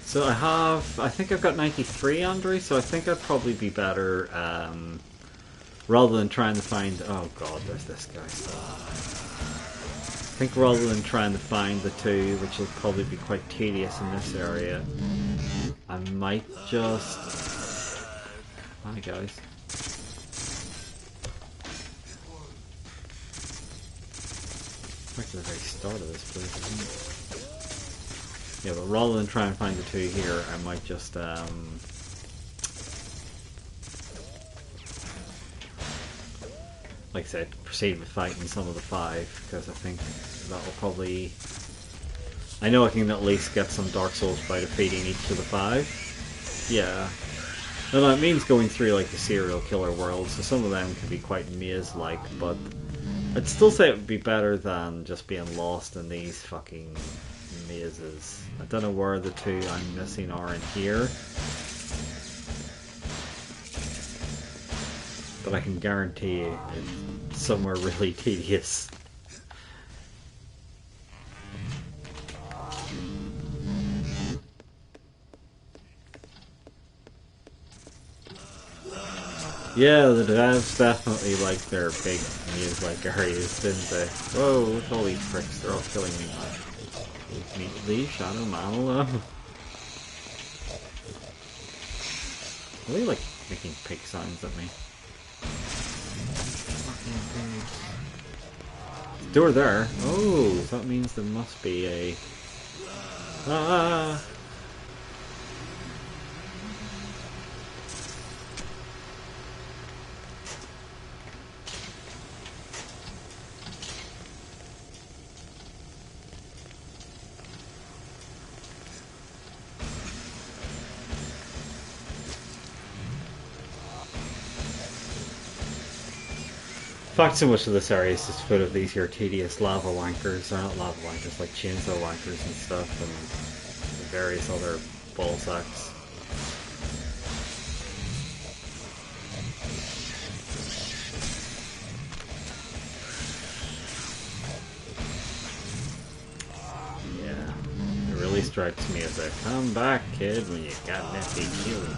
So I think I've got 93, Andre, so I think I'd probably be better, rather than trying to find, oh god, there's this guy still. I think rather than trying to find the two, which will probably be quite tedious in this area, I might just... Hi guys. Back to the very start of this place, isn't it? Yeah, but rather than try and find the two here, I might just, like I said, proceed with fighting some of the five, because I think that'll probably... I know I can at least get some Dark Souls by defeating each of the five. Yeah. No, it means going through, like, the serial killer world, so some of them can be quite maze-like, but I'd still say it would be better than just being lost in these fucking mazes. I don't know where the two I'm missing are in here, but I can guarantee you it's somewhere really tedious. Yeah, the devs definitely like their big maze-like areas, didn't they? Whoa, look at all these pricks, they're all killing me. Leave Shadow Man alone. Are they like making pig sounds at me? Fucking pigs. Door there. Oh, that means there must be a... Ah! In fact, so much of this area is just full of these here tedious lava wankers, or not lava wankers, like chainsaw wankers and stuff, and various other ball sacks. Yeah, it really strikes me as a come back, kid, when you got nifty killing.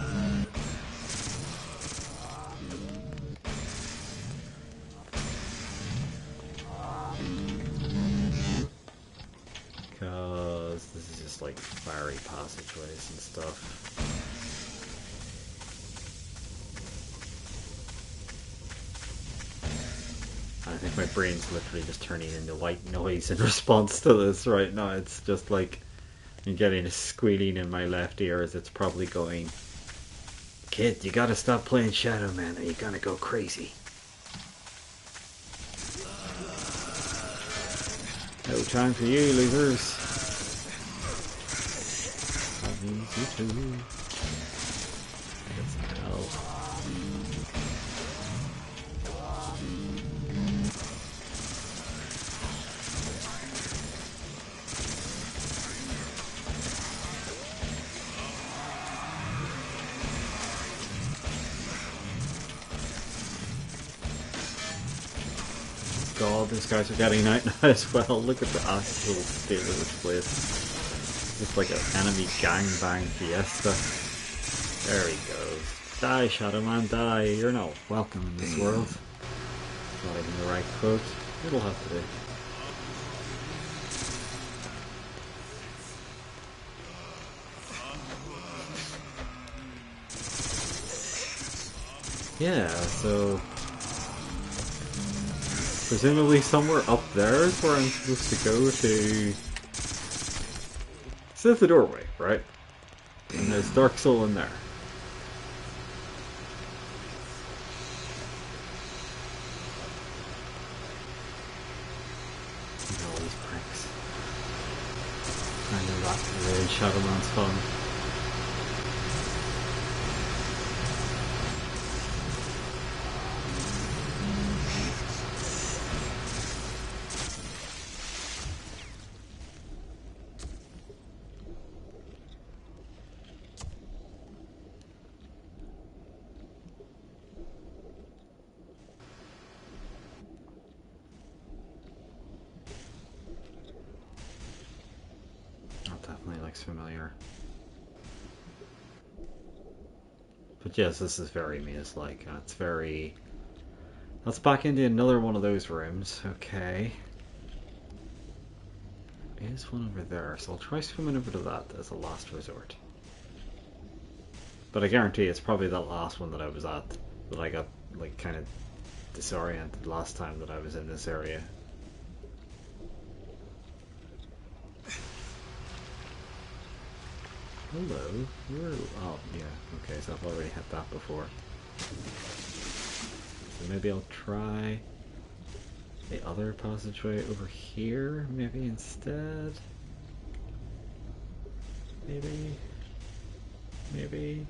This is just like fiery passageways and stuff. I think my brain's literally just turning into white noise in response to this right now. It's just like I'm getting a squealing in my left ear as it's probably going, kid, you gotta stop playing Shadow Man or you're gonna go crazy. No time for you, losers. That means you too. Get some help. God, these guys are getting out now as well. Look at the actual state of this place. It's like an enemy gangbang fiesta. There he goes. Die, Shadow Man, die. You're not welcome in this world. Not even the right quote. It'll have to do. Yeah, so presumably somewhere up there is where I'm supposed to go to. So that's the doorway, right? And there's Dark Soul in there. Look at all these pricks. I know that really Shadow Man's fun. Definitely looks familiar. But yes, this is very maze-like. It's very... Let's back into another one of those rooms. Okay. There's one over there, so I'll try swimming over to that as a last resort. But I guarantee it's probably that last one that I was at that I got, like, kind of disoriented last time that I was in this area. Hello. Where? Oh, yeah. Okay, so I've already had that before. So maybe I'll try the other passageway over here, maybe instead. Maybe. Maybe.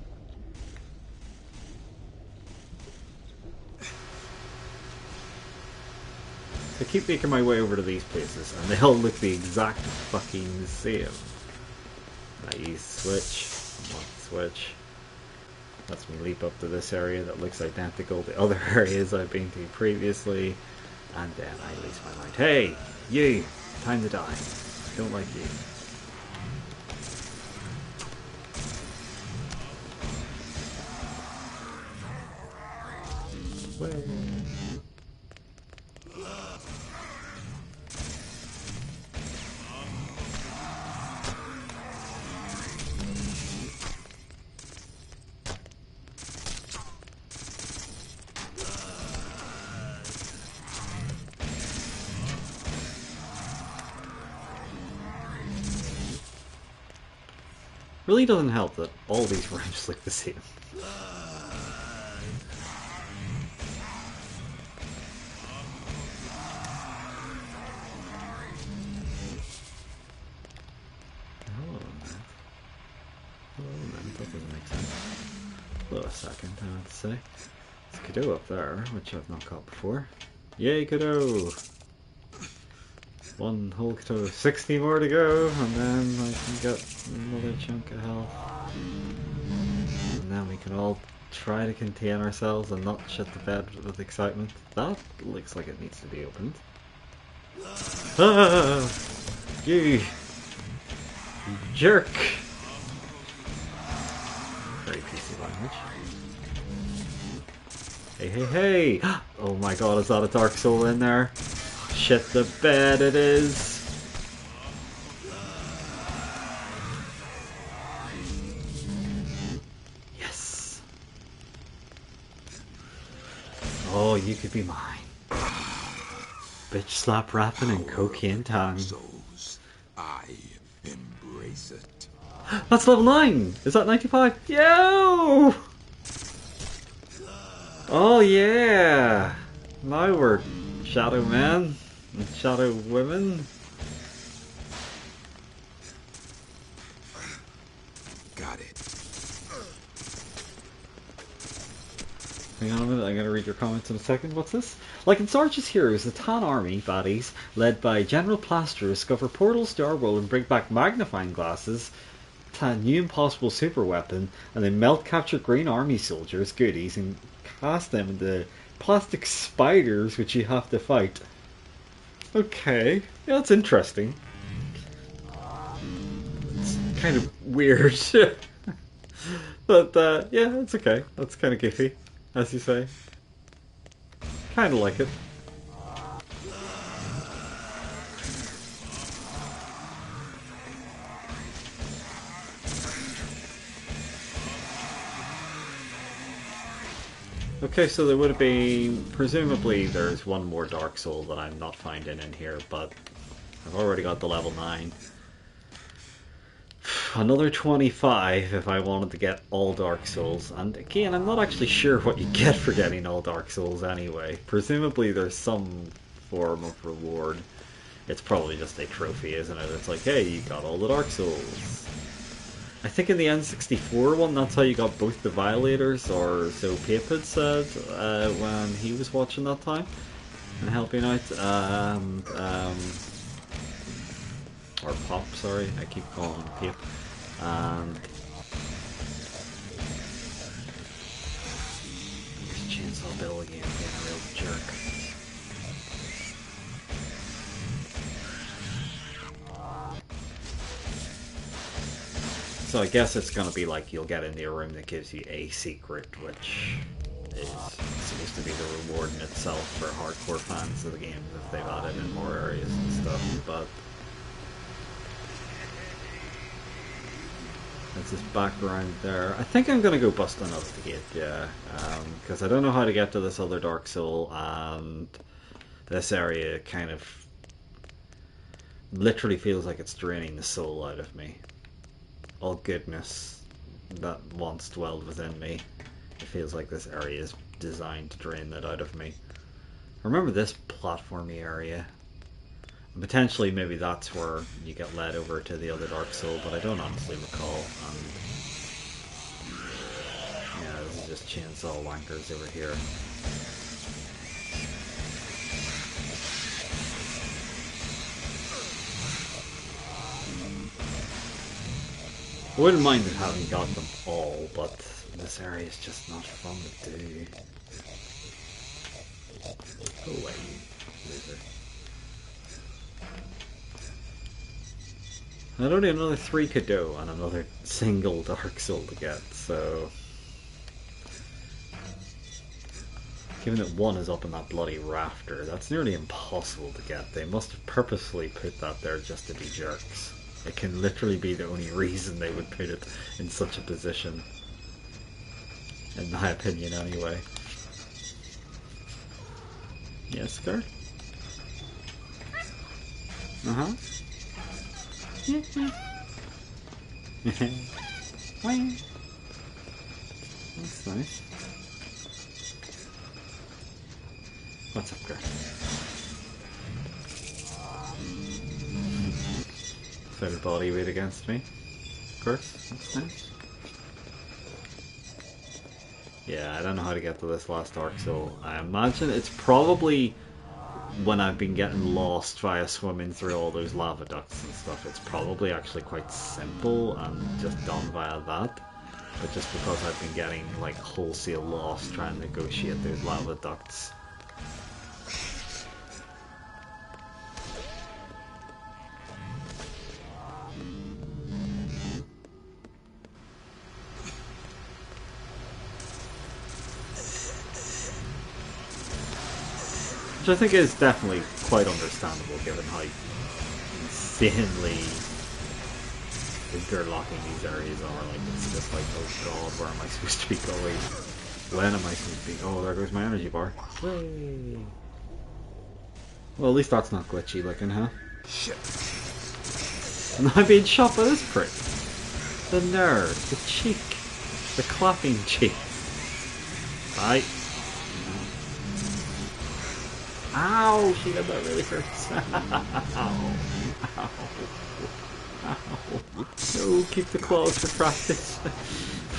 I keep making my way over to these places, and they all look the exact fucking same. Nice switch. One switch. Lets me leap up to this area that looks identical to other areas I've been to previously. And then I lose my mind. Hey! You! Time to die. Don't like you. Well. Really doesn't help that all these rooms look the same. Hello, man. Hello, man. That doesn't make sense. Wait a second, I have to say. There's Cadeau up there, which I've not caught before. Yay, Cadeau! One whole Cadeau, 60 more to go, and then I can get another chunk of health. And then we can all try to contain ourselves and not shit the bed with excitement. That looks like it needs to be opened. Ah! You jerk! Very PC language. Hey, hey, hey! Oh my god, is that a Dark Soul in there? Shit the bed it is! Yes! Oh, you could be mine. Bitch slap rapping and cocaine tongue. Souls, I embrace it. That's level 9! Is that 95? Yo! Oh yeah! Now we're Shadow Men and Shadow Women. Got it. Hang on a minute, I'm gonna read your comments in a second. What's this? Like in Sarge's Heroes, the Tan Army baddies, led by General Plaster, discover portals to our world and bring back magnifying glasses, a new impossible super weapon, and they melt capture Green Army soldiers, goodies, and cast them into plastic spiders which you have to fight. Okay, yeah, that's interesting. It's kind of weird. But yeah, it's okay. That's kind of goofy, as you say. Kind of like it. Okay, so there would have been, presumably there's one more Dark Soul that I'm not finding in here, but I've already got the level 9. Another 25 if I wanted to get all Dark Souls, and again, I'm not actually sure what you get for getting all Dark Souls anyway. Presumably there's some form of reward. It's probably just a trophy, isn't it? It's like, hey, you got all the Dark Souls. I think in the N64 one, that's how you got both the Violators, or so Pape had said when he was watching that time and helping out. Or Pop, sorry, I keep calling him Pape. And Chainsaw Bill again, being a real jerk. So I guess it's going to be like you'll get into a room that gives you a secret, which is supposed to be the reward in itself for hardcore fans of the game if they've added in more areas and stuff, but there's this background there. I think I'm going to go bust another gate, yeah, because I don't know how to get to this other Dark Soul, and this area kind of literally feels like it's draining the soul out of me. All goodness that once dwelled within me. It feels like this area is designed to drain that out of me. Remember this platformy area? And potentially maybe that's where you get led over to the other Dark Soul, but I don't honestly recall. Yeah, this is just chainsaw wankers over here. I wouldn't mind it having got them all, but this area is just not fun to do. Go away, you loser. And only another 3 could do, and another single Dark Soul to get, so... Given that 1 is up in that bloody rafter, that's nearly impossible to get. They must have purposefully put that there just to be jerks. It can literally be the only reason they would put it in such a position. In my opinion, anyway. Yes, Scar? Uh-huh. That's nice. What's up, Gar? Put a body weight against me. Of course, that's nice. Yeah, I don't know how to get to this last Dark Soul. I imagine it's probably when I've been getting lost via swimming through all those lava ducts and stuff. It's probably actually quite simple and just done via that. But just because I've been getting like wholesale lost trying to negotiate those lava ducts. Which I think is definitely quite understandable given how insanely interlocking these areas are. Like, it's just like, oh god, where am I supposed to be going? When am I supposed to be? Oh, there goes my energy bar. Whee! Well, at least that's not glitchy looking, huh? Shit. And I'm being shot by this prick. The nerve, the cheek, the clapping cheek. Right. Ow! She did that really hurts. Ow. Ow. Ow. No, keep the claws for practice.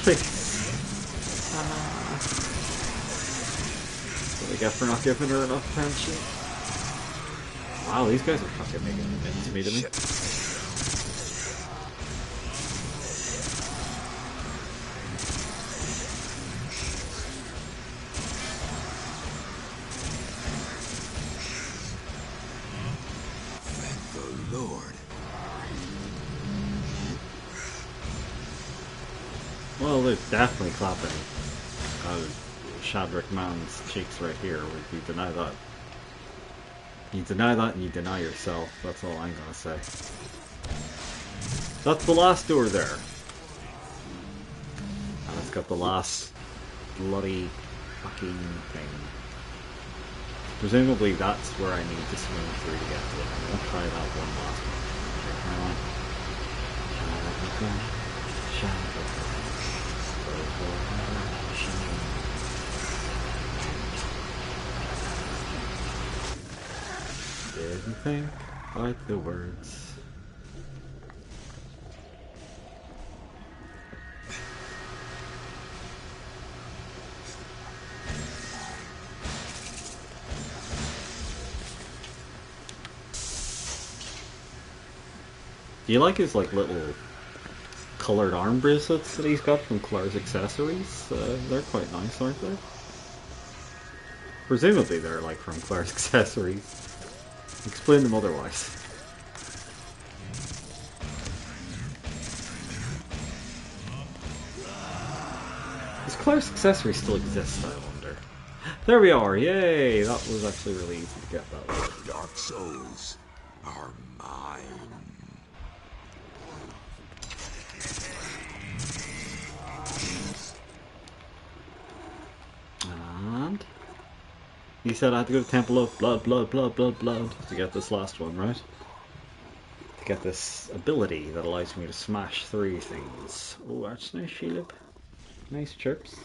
Please. What do I get for not giving her enough attention? Wow, these guys are fucking making it to me. they're definitely clapping Shadrick Man's cheeks right here. Would you deny that? You deny that and you deny yourself. That's all I'm gonna say. That's the last door there. And it's got the last bloody fucking thing. Presumably that's where I need to swim through to get to it. I'm gonna try that one last one. Didn't think like the words. Do you like his like little coloured arm bracelets that he's got from Claire's accessories? They're quite nice, aren't they? Presumably they're like from Claire's accessories. Explain them otherwise. Does Claire's accessories still exist, I wonder? There we are, yay! That was actually really easy to get that way. Dark souls are mine. And he said I had to go to Temple of Blood to get this last one, right? To get this ability that allows me to smash through things. Oh, that's nice, Sheelip. Nice chirps.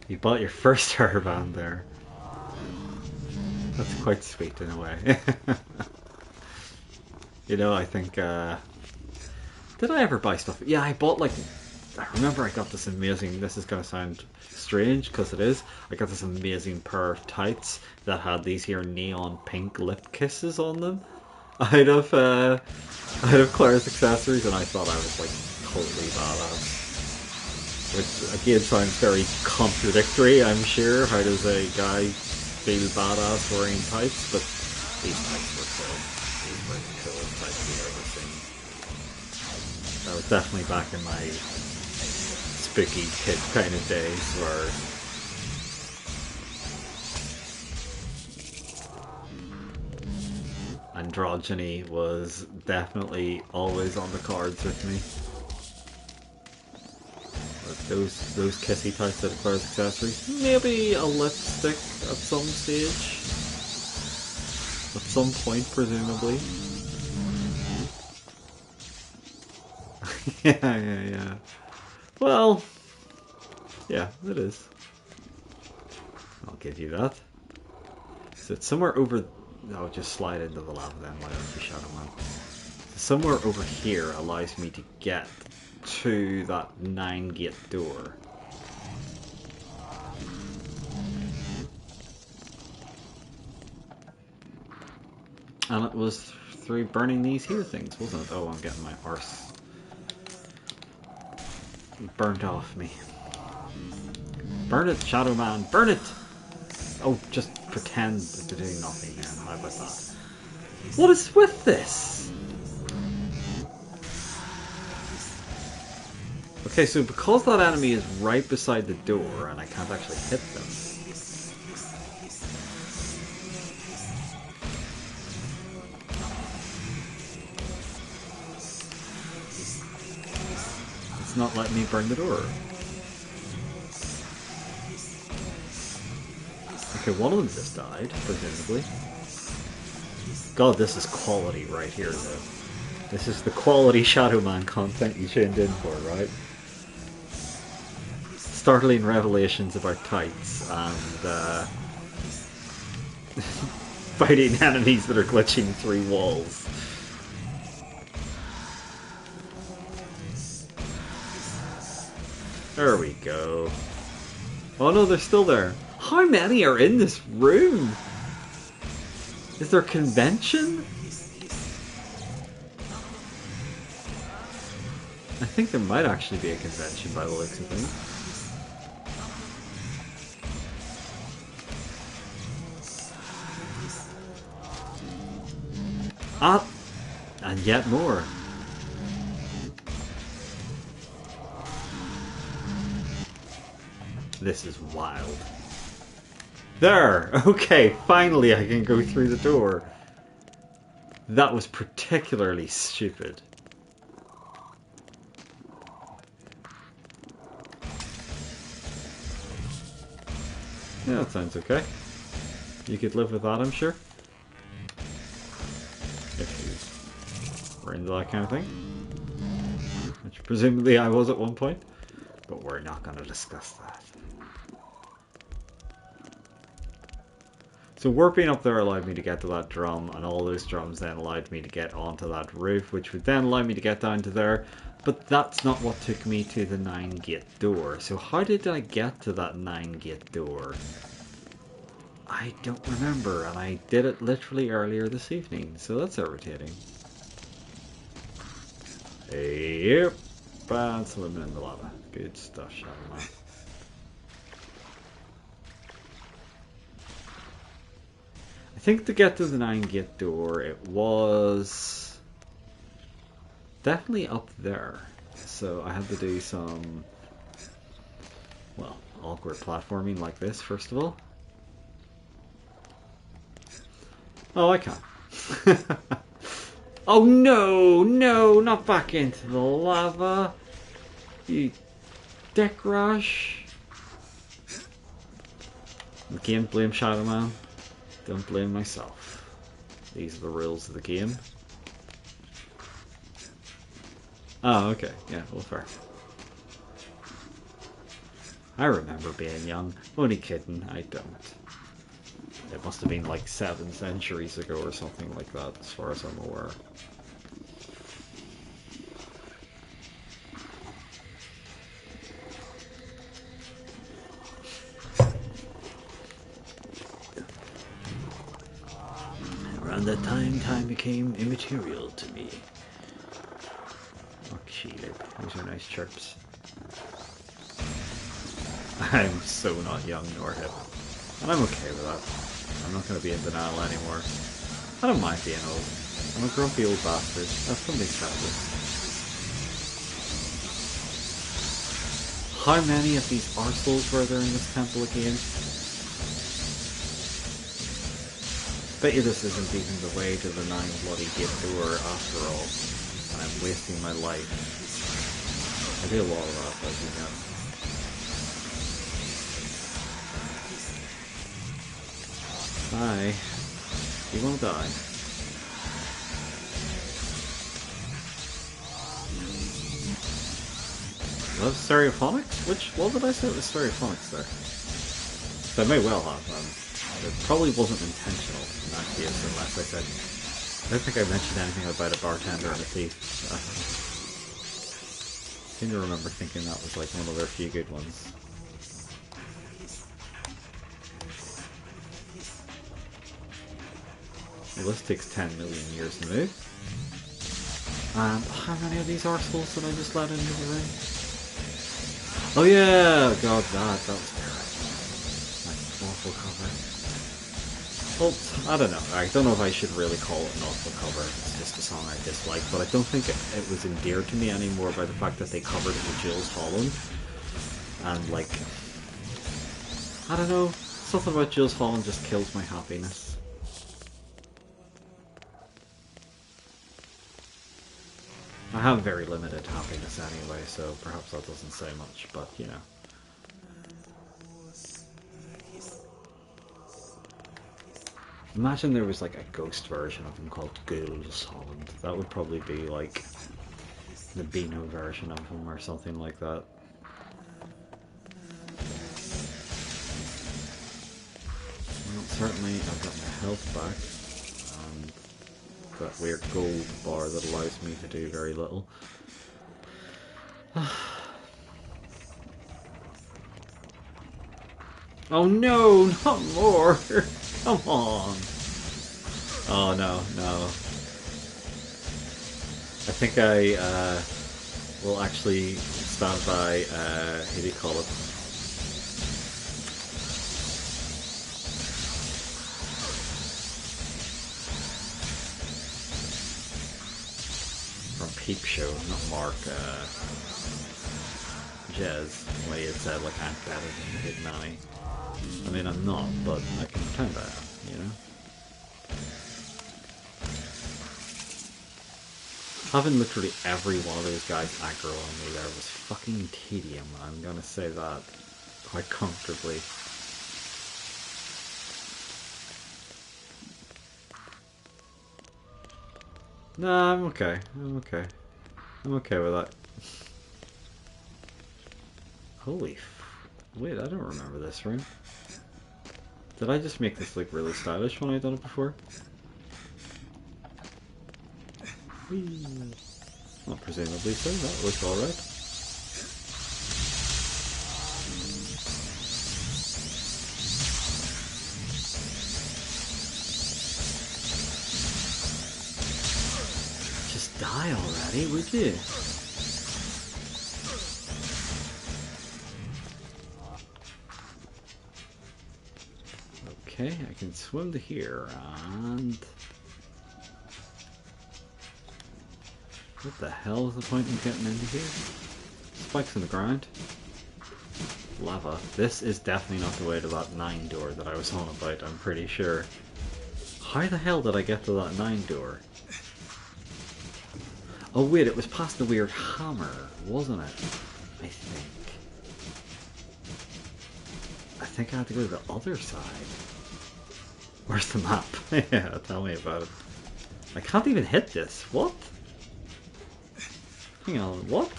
You bought your first hairband there. That's quite sweet in a way. You know, I think, did I ever buy stuff? Yeah, I bought like, I remember I got this amazing, this is going to sound strange, because it is, I got this amazing pair of tights that had these here neon pink lip kisses on them. Out of Claire's accessories, and I thought I was like totally badass. Which again sounds very contradictory, I'm sure. How does a guy feel badass wearing tights? But these tights were cool. These were the coolest tights you've ever seen. That was definitely back in my spooky kid kind of days where androgyny was definitely always on the cards with me. But those kissy tights that Claire's accessories, maybe a lipstick at some stage, at some point presumably. yeah. Well, yeah, it is. I'll give you that. So it's somewhere over. I'll just slide into the lava then. Why don't you, Shadow Man? Somewhere over here allows me to get to that 9-gate door. And it was through burning these here things, wasn't it? Oh, I'm getting my arse burnt off me. Burn it, Shadow Man, burn it! Oh, just pretend that they're doing nothing then. How about that? What is with this? Okay, so because that enemy is right beside the door and I can't actually hit them. It's not letting me burn the door. Okay, one of them just died, presumably. God, this is quality right here, though. This is the quality Shadow Man content you tuned in for, right? Startling revelations about tights and fighting enemies that are glitching through walls. There we go. Oh no, they're still there. How many are in this room? Is there a convention? I think there might actually be a convention by the looks of things. Ah! And yet more. This is wild. There! Okay, finally I can go through the door. That was particularly stupid. Yeah, that sounds okay. You could live with that, I'm sure. If you were into that kind of thing. Which presumably I was at one point. But we're not going to discuss that. So warping up there allowed me to get to that drum, and all those drums then allowed me to get onto that roof, which would then allow me to get down to there. But that's not what took me to the 9-gate door. So how did I get to that 9-gate door? I don't remember, and I did it literally earlier this evening, so that's irritating. Yep, and swimming in the lava. Good stuff, Shadow Man. I think to get to the 9-gate door, it was definitely up there. So I had to do some, well, awkward platforming like this, first of all. Oh, I can't. Oh no, no, not back into the lava. You dick rush. Can't blame Shadow Man. Don't blame myself. These are the rules of the game. Oh, okay. Yeah, well, fair. I remember being young. Only kidding, I don't. It must have been like 7 centuries ago or something like that, as far as I'm aware. Around that time became immaterial to me. Oh, Chile. Those are nice chirps. I'm so not young nor hip. And I'm okay with that. I'm not going to be in denial anymore. I don't mind being old. I'm a grumpy old bastard. That's something accepted. How many of these arseholes were there in this temple again? Bet you this isn't even the way to the 9-bloody-gate door after all. And I'm wasting my life. I do a lot of that, as you know. Hi. You won't die. Was that stereophonics? What did I say it was stereophonics there? So I may well have. It probably wasn't intentional in that case, unless I said... I don't think I mentioned anything about a bartender and a thief. I seem to remember thinking that was like one of their few good ones. Well, this takes 10 million years to move. And how many of these arseholes did I just let into the ring? Oh yeah, god, that was terrible. That awful cover. Well, I don't know. I don't know if I should really call it an awful cover. It's just a song I dislike, but I don't think it was endeared to me anymore by the fact that they covered it with Jules Holland. And like, I don't know, something about Jules Holland just kills my happiness. I have very limited happiness anyway, so perhaps that doesn't say much, but you know. Imagine there was like a ghost version of him called Jules Holland. That would probably be like the Beano version of him or something like that. Well, certainly I've got my health back. That weird gold bar that allows me to do very little. Oh no, not more! Come on! Oh no, no. I think I will actually stand by, how do you call it? Peep Show, not Mark, Jez when he had said, like, I'm better than the Hidden Nanny. I mean, I'm not, but I can pretend I am, you know? Having literally every one of those guys aggro on me there was fucking tedium, I'm gonna say that quite comfortably. Nah, I'm okay. I'm okay. I'm okay with that. Holy wait, I don't remember this room. Did I just make this like really stylish when I'd done it before? Whee. Well, presumably so, that looks alright. Just die already, would you? Okay, I can swim to here, and... what the hell is the point in getting into here? Spikes in the ground. Lava. This is definitely not the way to that 9 door that I was on about, I'm pretty sure. How the hell did I get to that 9 door? Oh wait, it was past the weird hammer, wasn't it? I think I had to go to the other side. Where's the map? Yeah, tell me about it. I can't even hit this. What? Hang on, what?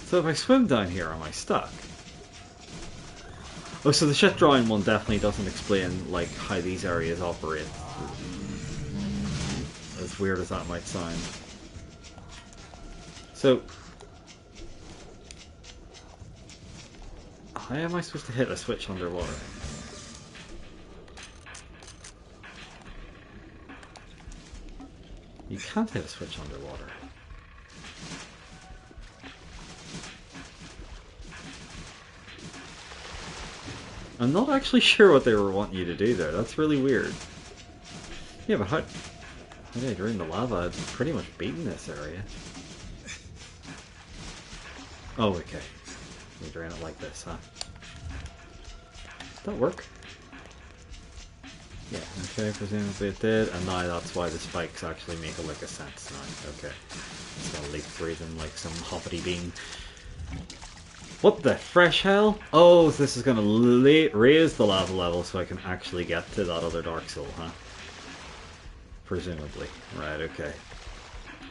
So if I swim down here, am I stuck? Oh, so the shit drawing one definitely doesn't explain, like, how these areas operate. As weird as that might sound. So... how am I supposed to hit a switch underwater? You can't hit a switch underwater. I'm not actually sure what they were wanting you to do there. That's really weird. Yeah, but how did I drain the lava? I'd pretty much beaten this area. Oh, okay. You drain it like this, huh? Did that work? Yeah, okay, presumably it did, and now that's why the spikes actually make a lick of sense now. Okay. It's gonna leap through them like some hoppity bean. What the fresh hell? Oh, this is gonna raise the lava level so I can actually get to that other Dark Soul, huh? Presumably. Right, okay.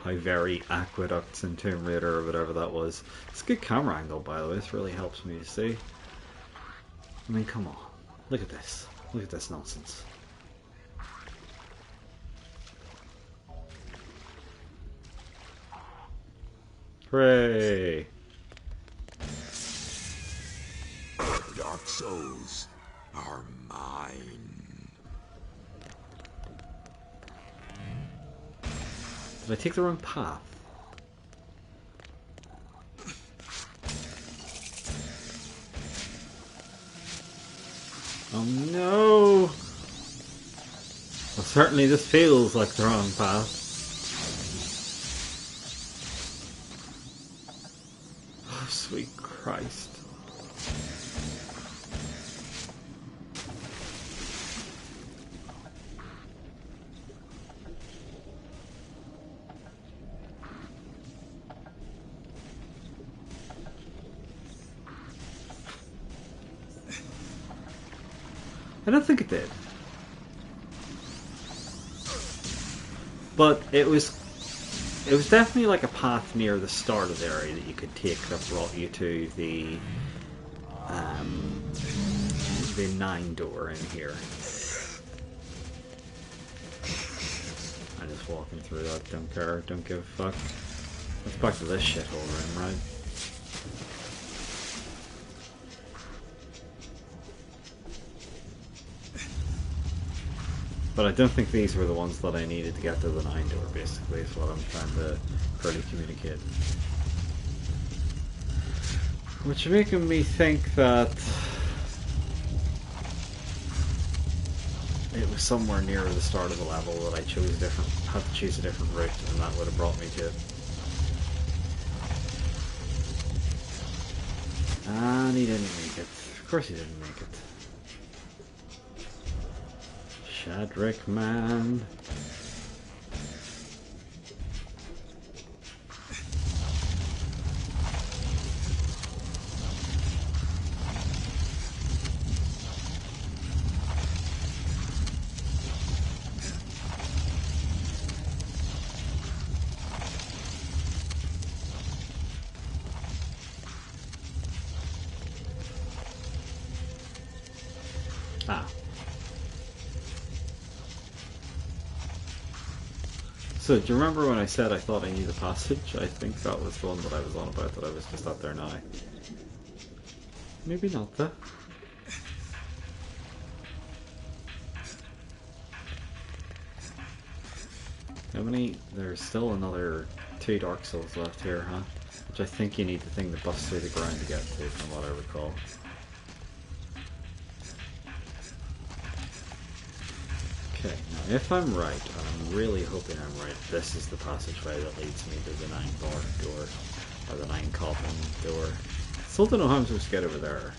How very Aqueducts in Tomb Raider or whatever that was. It's a good camera angle, by the way. This really helps me to see. I mean, come on. Look at this. Look at this nonsense. Hooray! Dark souls are mine. Did I take the wrong path? Oh no! Well, certainly this feels like the wrong path. Oh, sweet Christ. I don't think it did. But it was definitely like a path near the start of the area that you could take that brought you to the 9 door in here. I'm just walking through that, don't care, don't give a fuck. Let's back to this shithole room, right? But I don't think these were the ones that I needed to get to the 9 door, basically, is what I'm trying to clearly communicate. Which is making me think that... it was somewhere near the start of the level that I had to choose a different route, and that would have brought me to it. And he didn't make it. Of course he didn't make it. Shadrach, man. Ah. So, do you remember when I said I thought I knew the passage? I think that was the one that I was on about, that I was just up there now. Maybe not, though. How many? There's still another 2 Dark Souls left here, huh? Which I think you need the thing that busts through the ground to get to, from what I recall. Okay, now if I'm right, and I'm really hoping I'm right, this is the passageway that leads me to the 9 bar door, or the 9 coffin door. Still don't know how I'm supposed to get over there.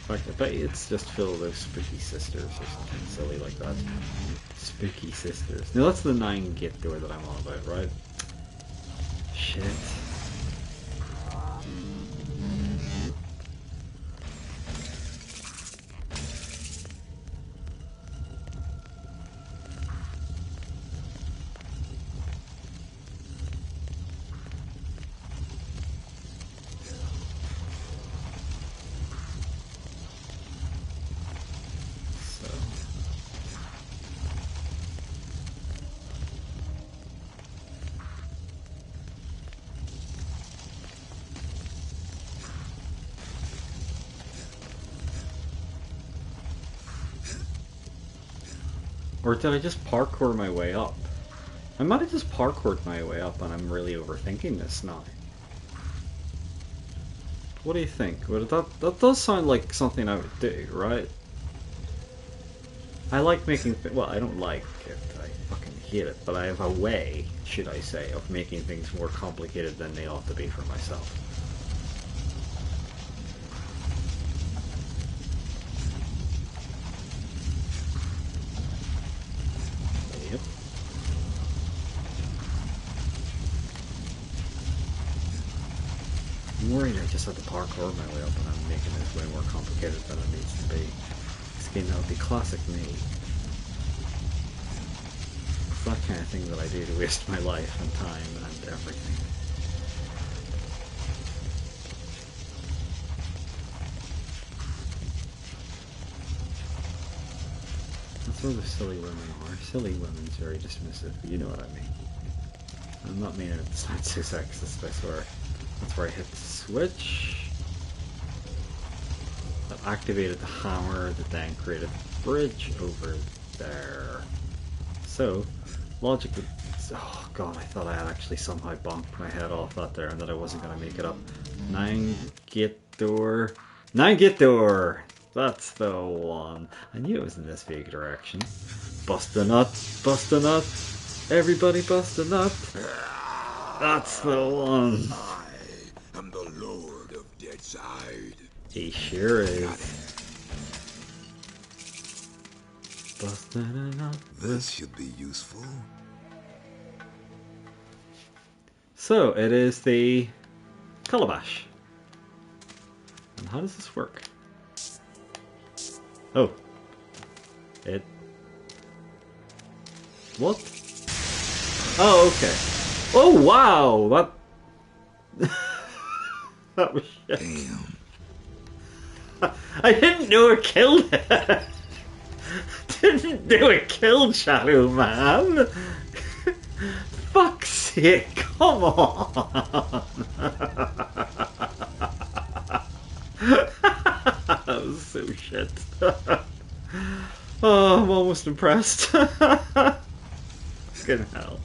In fact, I bet you it's just filled with those spooky sisters or something silly like that. Spooky sisters. Now that's the 9 gate door that I'm on about, right? Shit. Or did I just parkour my way up? I might have just parkoured my way up and I'm really overthinking this now. What do you think? Well, that does sound like something I would do, right? I like making... well, I don't like it. I fucking hate it. But I have a way, should I say, of making things more complicated than they ought to be for myself. Yep. I'm worried I just had to parkour my way up and I'm making this way more complicated than it needs to be. This game, that would be classic me. It's that kind of thing that I do to waste my life and time and everything. That's where the silly women are. Silly women's very dismissive, you know what I mean. I'm not meaning it to sound so sexist, I swear. That's where I hit the switch. That activated the hammer that then created the bridge over there. So, logically... oh god, I thought I had actually somehow bonked my head off that there and that I wasn't going to make it up. 9 gate door. 9 gate door! That's the one. I knew it was in this big direction. Bust a nut, bust a nut. Everybody bust a nut. That's the one. I am the Lord of Deadside. He sure is. Busting a nut. This should be useful. So, it is the calabash. And how does this work? Oh. It... what? Oh, okay. Oh, wow! That... that was shit. Damn. I didn't know it killed it! Didn't know it killed Shadow Man! Fuck's sake, come on! That was so shit. Oh, I'm almost impressed. Fucking hell.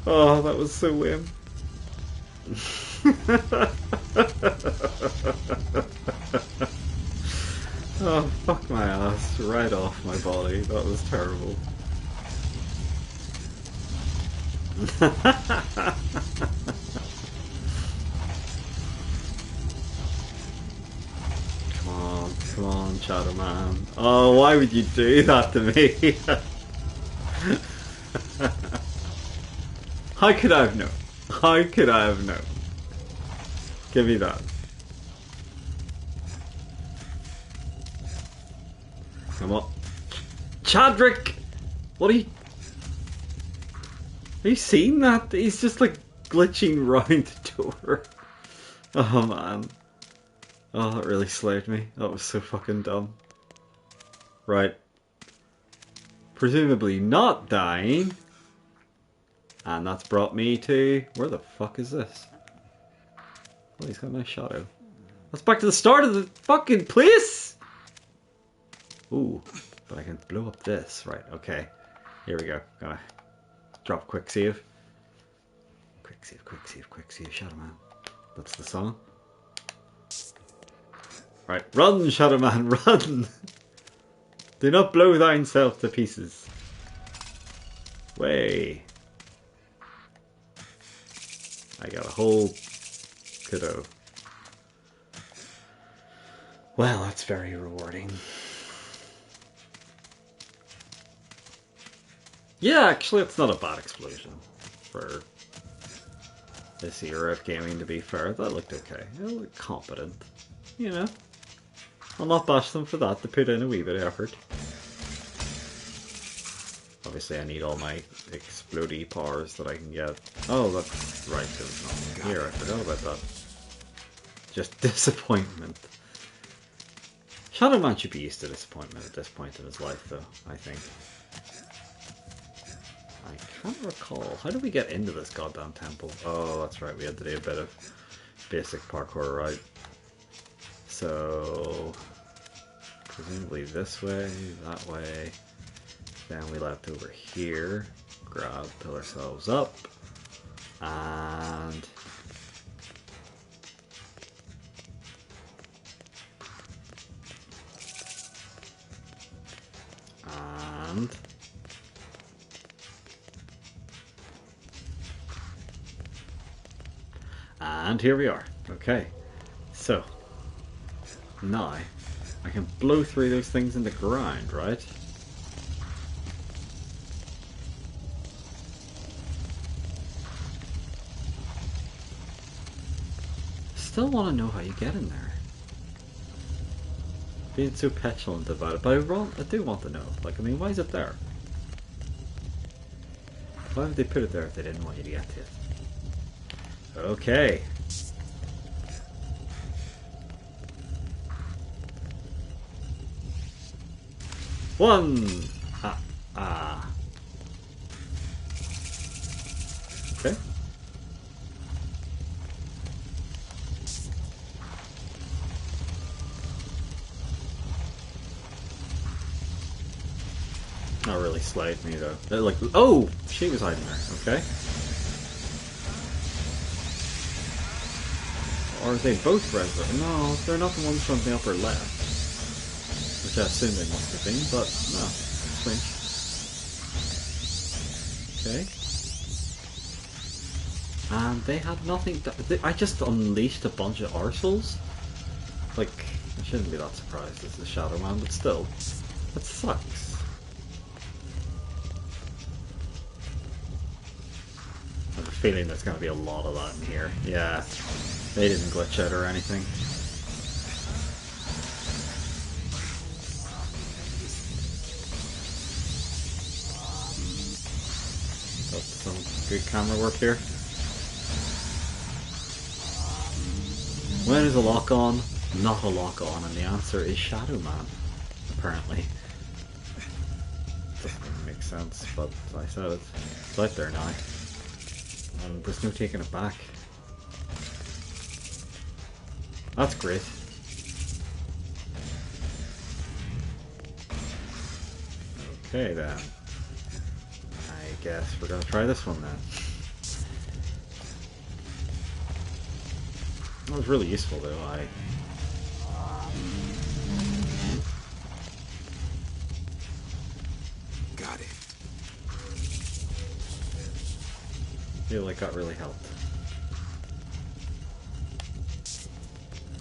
Oh, that was so lame. Oh, fuck my ass. Right off my body. That was terrible. Come on, Shadow Man. Oh, why would you do that to me? How could I have known? How could I have known? Give me that. Come on. Chadrick! What are you... Have you seen that? He's just like glitching round the door. Oh man. Oh, that really slayed me. That was so fucking dumb. Right. Presumably not dying. And that's brought me to... Where the fuck is this? Oh, he's got a nice shadow. That's back to the start of the fucking place! Ooh, but I can blow up this. Right, okay. Here we go. Gotta drop quick save. Quick save, quick save, quick save. Shadow Man. That's the song. Right, run, Shadow Man, run! Do not blow thyself to pieces. Way. I got a whole kiddo. Well, that's very rewarding. Yeah, actually, it's not a bad explosion for this era of gaming, to be fair. That looked okay. It looked competent. You know. I'll not bash them for that. They put in a wee bit of effort. Obviously, I need all my explodey powers that I can get. Oh, that's right. There's nothing here. I forgot about that. Just disappointment. Shadow Man should be used to disappointment at this point in his life, though, I think. I can't recall. How did we get into this goddamn temple? Oh, that's right. We had to do a bit of basic parkour, right? So, presumably this way, that way. Then we left over here, grab, pull ourselves up, and here we are. Okay, so now I can blow through those things in the ground, right? Still want to know how you get in there. Being so petulant about it, but I do want to know. Like, I mean, why is it there? Why would they put it there if they didn't want you to get to it? Okay. One! Okay. Not really slayed me though. They're like, oh! She was hiding there, okay. Or are they both resurrected? No, they're not the ones from the upper left. Which I assume they must have been, but no. Strange. Okay. And they had nothing. I just unleashed a bunch of arseholes. Like, I shouldn't be that surprised as the Shadow Man, but still. That sucks. I have a feeling there's going to be a lot of that in here. Yeah. They didn't glitch out or anything. That's some good camera work here. When is a lock on? Not a lock on, and the answer is Shadow Man, apparently. Doesn't really make sense, but I said it. It's out there now. And there's no taking it back. That's great. Okay then. I guess we're gonna try this one then. That was really useful though. feel like that really helped.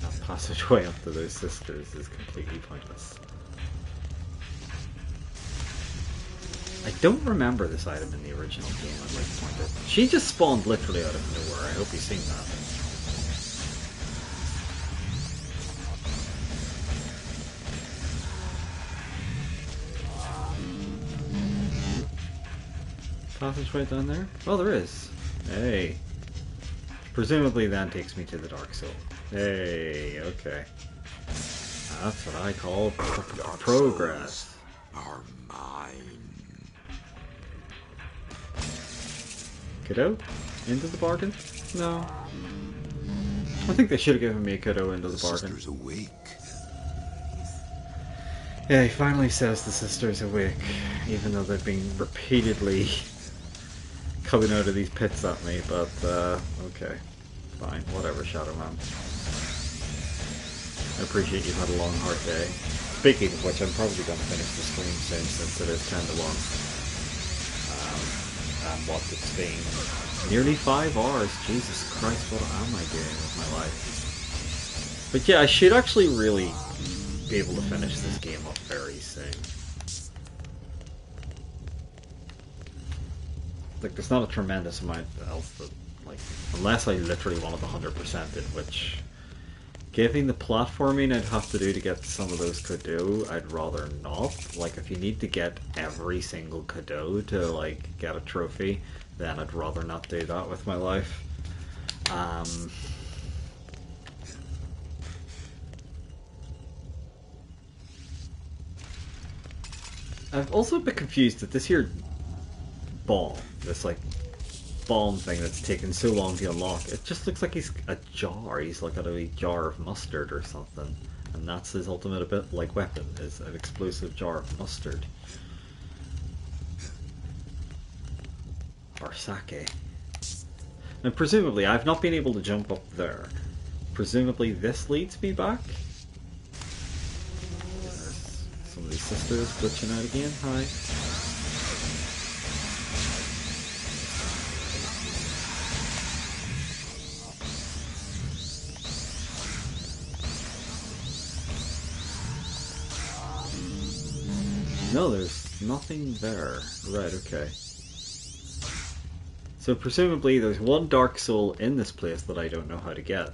That passageway up to those sisters is completely pointless. I don't remember this item in the original game, I'd like to point out. She just spawned literally out of nowhere, I hope you've seen that. Passageway down there? Oh, there is. Hey. Presumably that takes me to the Dark Soul. Hey, okay. That's what I call progress. Are mine. Kiddo? Into the bargain? No. I think they should have given me a kiddo into the bargain. Sisters awake. Yeah, he finally says the sisters awake, even though they've been repeatedly coming out of these pits at me, but okay. Fine, whatever, Shadow Man. I appreciate you've had a long, hard day. Speaking of which, I'm probably going to finish the stream soon, since it is 10 to 1. And what, it's been nearly 5 hours. Jesus Christ, what am I doing with my life? But yeah, I should actually really be able to finish this game up very soon. Like, there's not a tremendous amount else that, like, unless I literally wanted 100% it, which, given the platforming I'd have to do to get some of those Cadeaux, I'd rather not. Like, if you need to get every single Cadeau to, like, get a trophy, then I'd rather not do that with my life. I've also a bit confused that this here ball, this like bomb thing that's taken so long to unlock, it just looks like he's a jar. He's like got a wee jar of mustard or something, and that's his ultimate like weapon, is an explosive jar of mustard or sake. And presumably I've not been able to jump up there. Presumably this leads me back. There's some of these sisters glitching out again. Hi. No, there's nothing there. Right, okay. So presumably there's one Dark Soul in this place that I don't know how to get.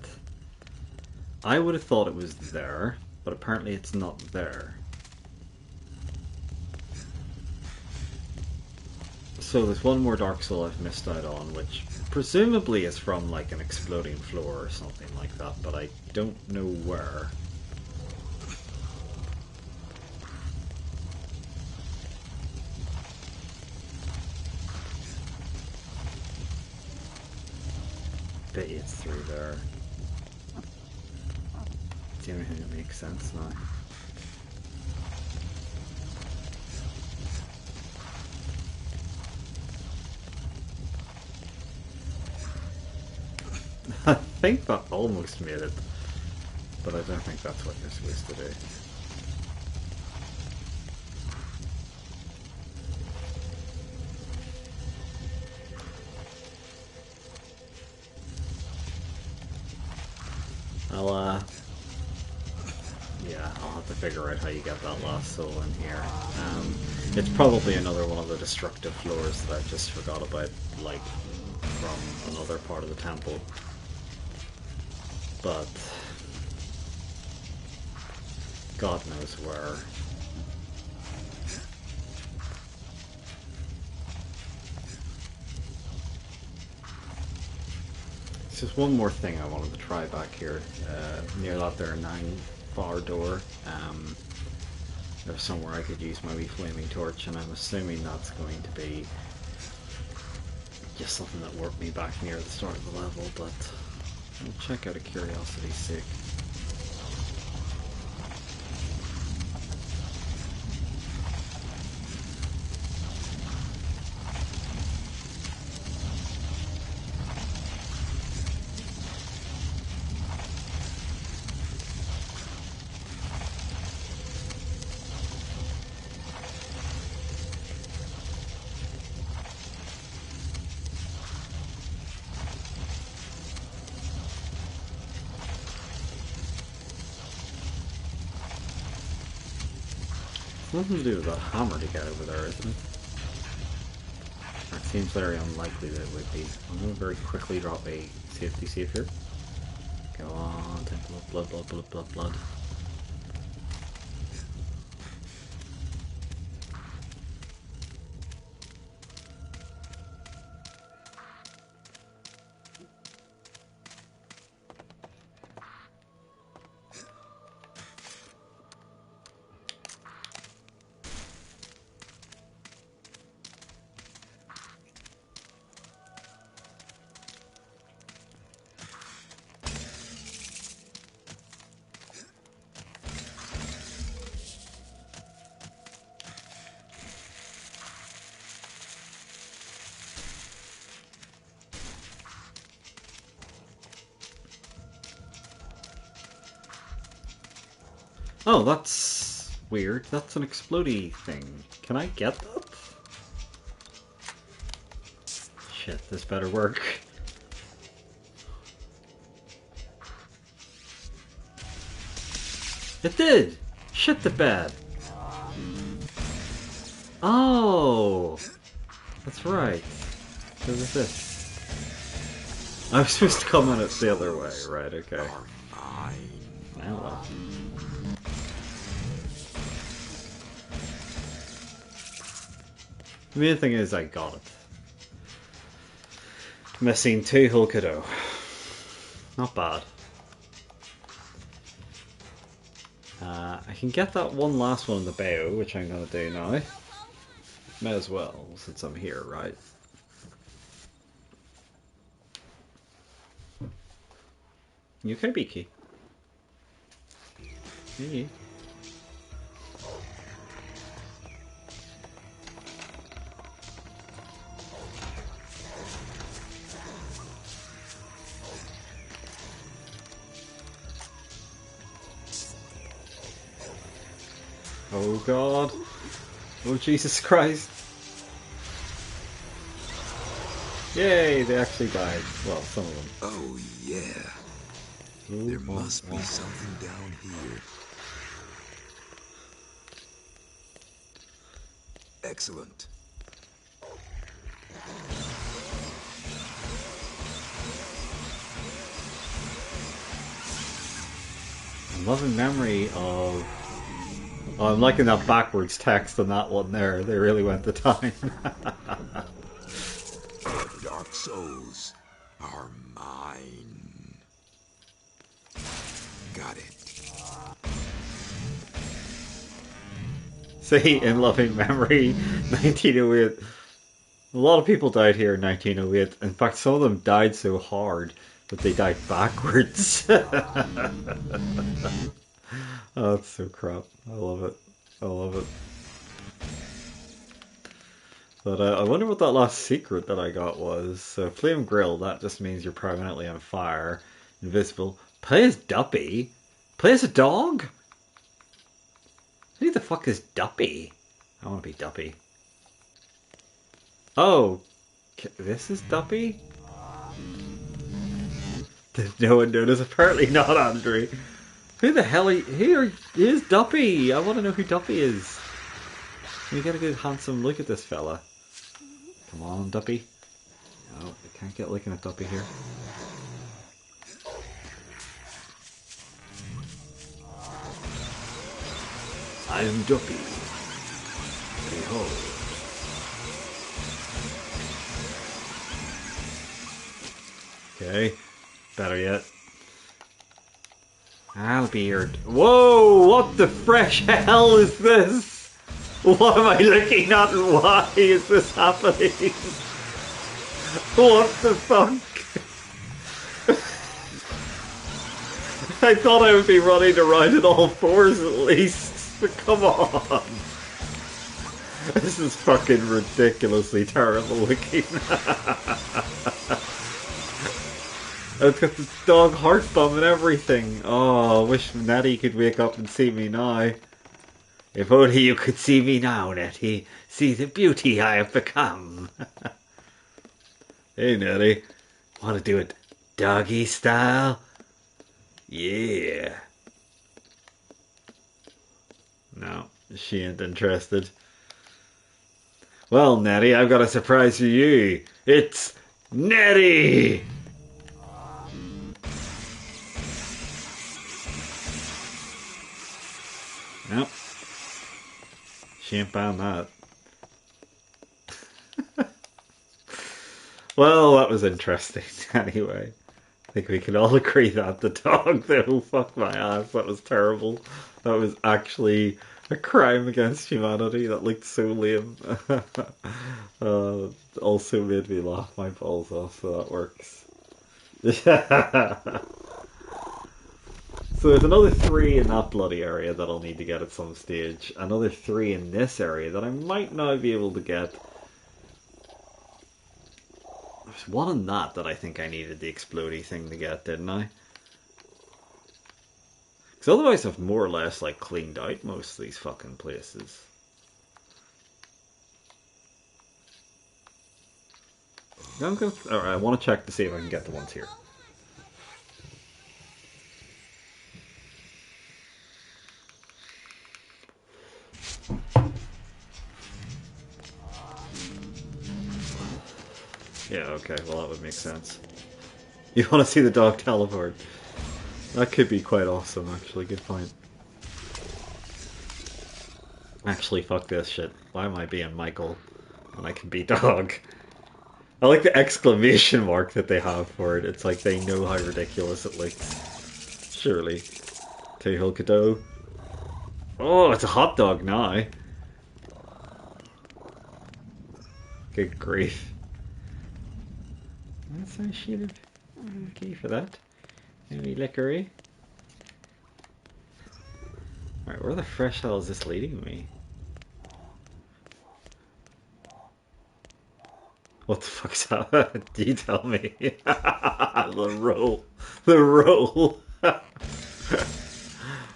I would have thought it was there, but apparently it's not there. So there's one more Dark Soul I've missed out on, which presumably is from like an exploding floor or something like that, but I don't know where. Bet it's through there. It's the only thing that makes sense now. I think that almost made it, but I don't think that's what you're supposed to do. I'll have to figure out how you get that last soul in here. It's probably another one of the destructive floors that I just forgot about, like, from another part of the temple. But God knows where. It's just one more thing I wanted to try back here, near that there 9-bar door. There's somewhere I could use my wee flaming torch, and I'm assuming that's going to be just something that warped me back near the start of the level, but I'll check out of curiosity's sake. Something to do with that hammer to get over there, isn't it? That seems very unlikely that it would be. I'm going to very quickly drop a safety save here. Go on, take blood, blood, blood, blood, blood. Oh, that's weird. That's an explodey thing. Can I get that? Shit, this better work. It did! Shit the bed! Oh! That's right. What is this? I was supposed to come on it the other way, right, okay. Now what? The main thing is I got it. Missing 2 Hulkado. Not bad. I can get that one last one in the bow, which I'm going to do now. May as well, since I'm here, right? You can be key. Yeah. Oh god. Oh Jesus Christ. Yay, they actually died. Well, some of them. Oh yeah. There must be something down here. Excellent. I'm loving memory of... Oh, I'm liking that backwards text on that one there. They really went to time. Our dark souls are mine. Got it. See, in loving memory, 1908. A lot of people died here in 1908. In fact, some of them died so hard that they died backwards. Oh, that's so crap. I love it. I love it. But I wonder what that last secret that I got was. So, flame grill, that just means you're permanently on fire. Invisible. Play as Duppy? Play as a dog? Who the fuck is Duppy? I want to be Duppy. Oh, this is Duppy? Did no one notice? Apparently not, Andrew. Who the hell is Duppy? I want to know who Duppy is. Can we get a good handsome look at this fella? Come on, Duppy. No, I can't get looking at Duppy here. I'm Duppy. Behold. Okay, better yet. I'll be your... Whoa! What the fresh hell is this? What am I looking at and why is this happening? What the fuck? I thought I would be running around in all fours at least. But come on. This is fucking ridiculously terrible looking. It's got the dog heart bum and everything. Oh, I wish Nettie could wake up and see me now. If only you could see me now, Nettie. See the beauty I have become. Hey, Nettie. Want to do it doggy style? Yeah. No. She ain't interested. Well, Nettie, I've got a surprise for you. It's Nettie! Nope. She ain't found that. Well, that was interesting anyway. I think we can all agree that the dog, though, fuck my ass, that was terrible. That was actually a crime against humanity. That looked so lame. Also made me laugh my balls off, so that works. So there's another 3 in that bloody area that I'll need to get at some stage. Another 3 in this area that I might now be able to get. There's one in that I think I needed the explodey thing to get, didn't I? Because otherwise I've more or less like cleaned out most of these fucking places. Alright, I want to check to see if I can get the ones here. Yeah, okay, well that would make sense. You want to see the dog teleport? That could be quite awesome, actually, good point. Actually, fuck this shit. Why am I being Michael when I can be dog? I like the exclamation mark that they have for it. It's like they know how ridiculous it looks. Surely. Tehol Kado. Oh, it's a hot dog now. Good grief. That's how shitted. Okay for that. Any lickery? Alright, where the fresh hell is this leading me? What the fuck's that? You tell me. The roll. The roll.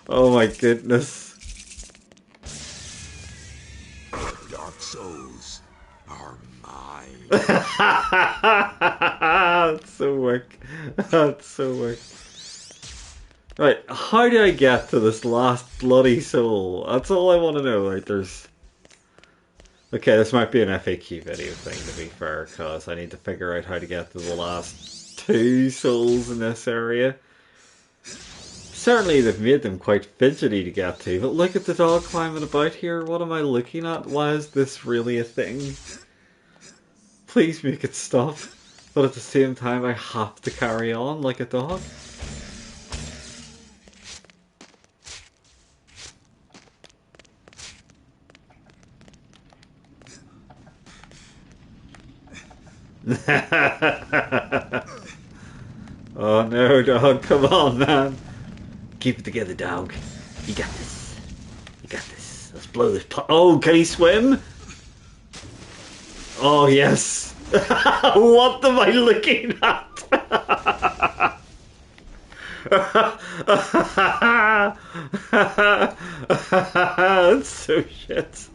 Oh my goodness. Dark souls are mine. That's so wick. That's so wick. Right, how do I get to this last bloody soul? That's all I want to know. Like, there's... Okay, this might be an FAQ video thing, to be fair, because I need to figure out how to get to the last 2 souls in this area. Certainly they've made them quite fidgety to get to, but look at the dog climbing about here. What am I looking at? Why is this really a thing? Please make it stop. But at the same time, I have to carry on like a dog. Oh no, dog, come on, man. Keep it together, dog. You got this. You got this. Let's blow this pot. Oh, can he swim? Oh, yes. What am I looking at? That's so shit.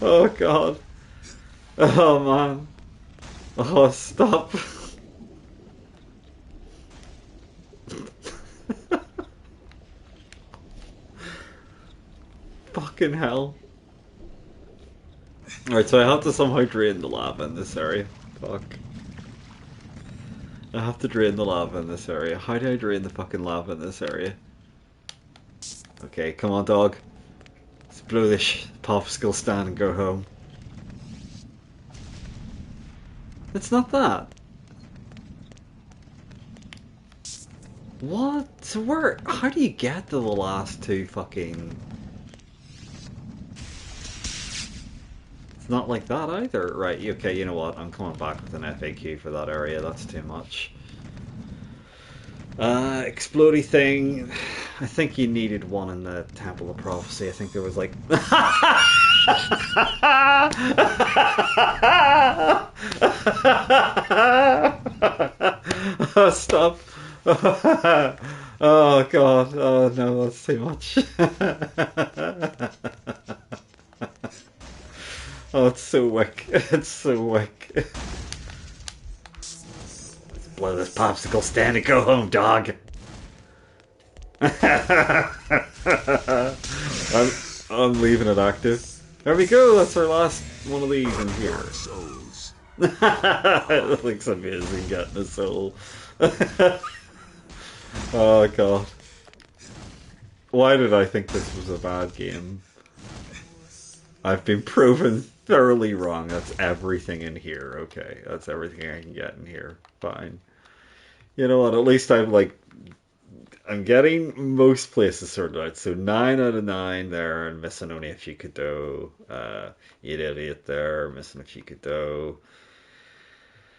Oh, God. Oh, man. Oh, stop. Fucking hell. Alright, so I have to somehow drain the lava in this area. Fuck. I have to drain the lava in this area. How do I drain the fucking lava in this area? Okay, come on, dog. Let's blow this popsicle stand and go home. It's not that. What? So where? How do you get to the last 2 fucking... It's not like that either. Right, okay, you know what? I'm coming back with an FAQ for that area. That's too much. Explodey thing. I think you needed one in the Temple of Prophecy. I think there was like... Oh, stop. Oh, God. Oh, no, that's too much. Oh, it's so wick. It's so wick. Let's blow this popsicle stand and go home, dog. I'm leaving it active. There we go, that's our last one of these in here. Souls. It looks amazing getting a soul. Oh god. Why did I think this was a bad game? I've been proven thoroughly wrong. That's everything in here. Okay, that's everything I can get in here. Fine. You know what, at least I'm getting most places sorted out. So 9 out of 9 there, and missing only a few Kudo. 8 out of 8 there, missing a few Kudo.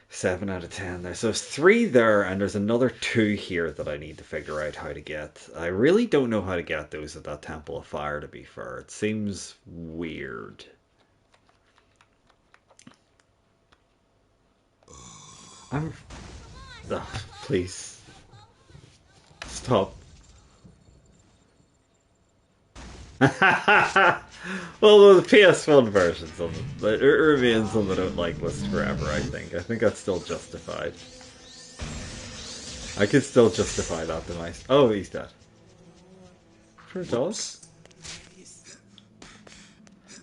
7 out of 10 there. So it's 3 there, and there's another 2 here that I need to figure out how to get. I really don't know how to get those at that Temple of Fire, to be fair. It seems weird. I'm... Ugh, please. Stop. Well, the PS1 versions of it remains on the don't like list forever, I think. I think that's still justified. I could still justify that device. Oh, he's dead. For a dog?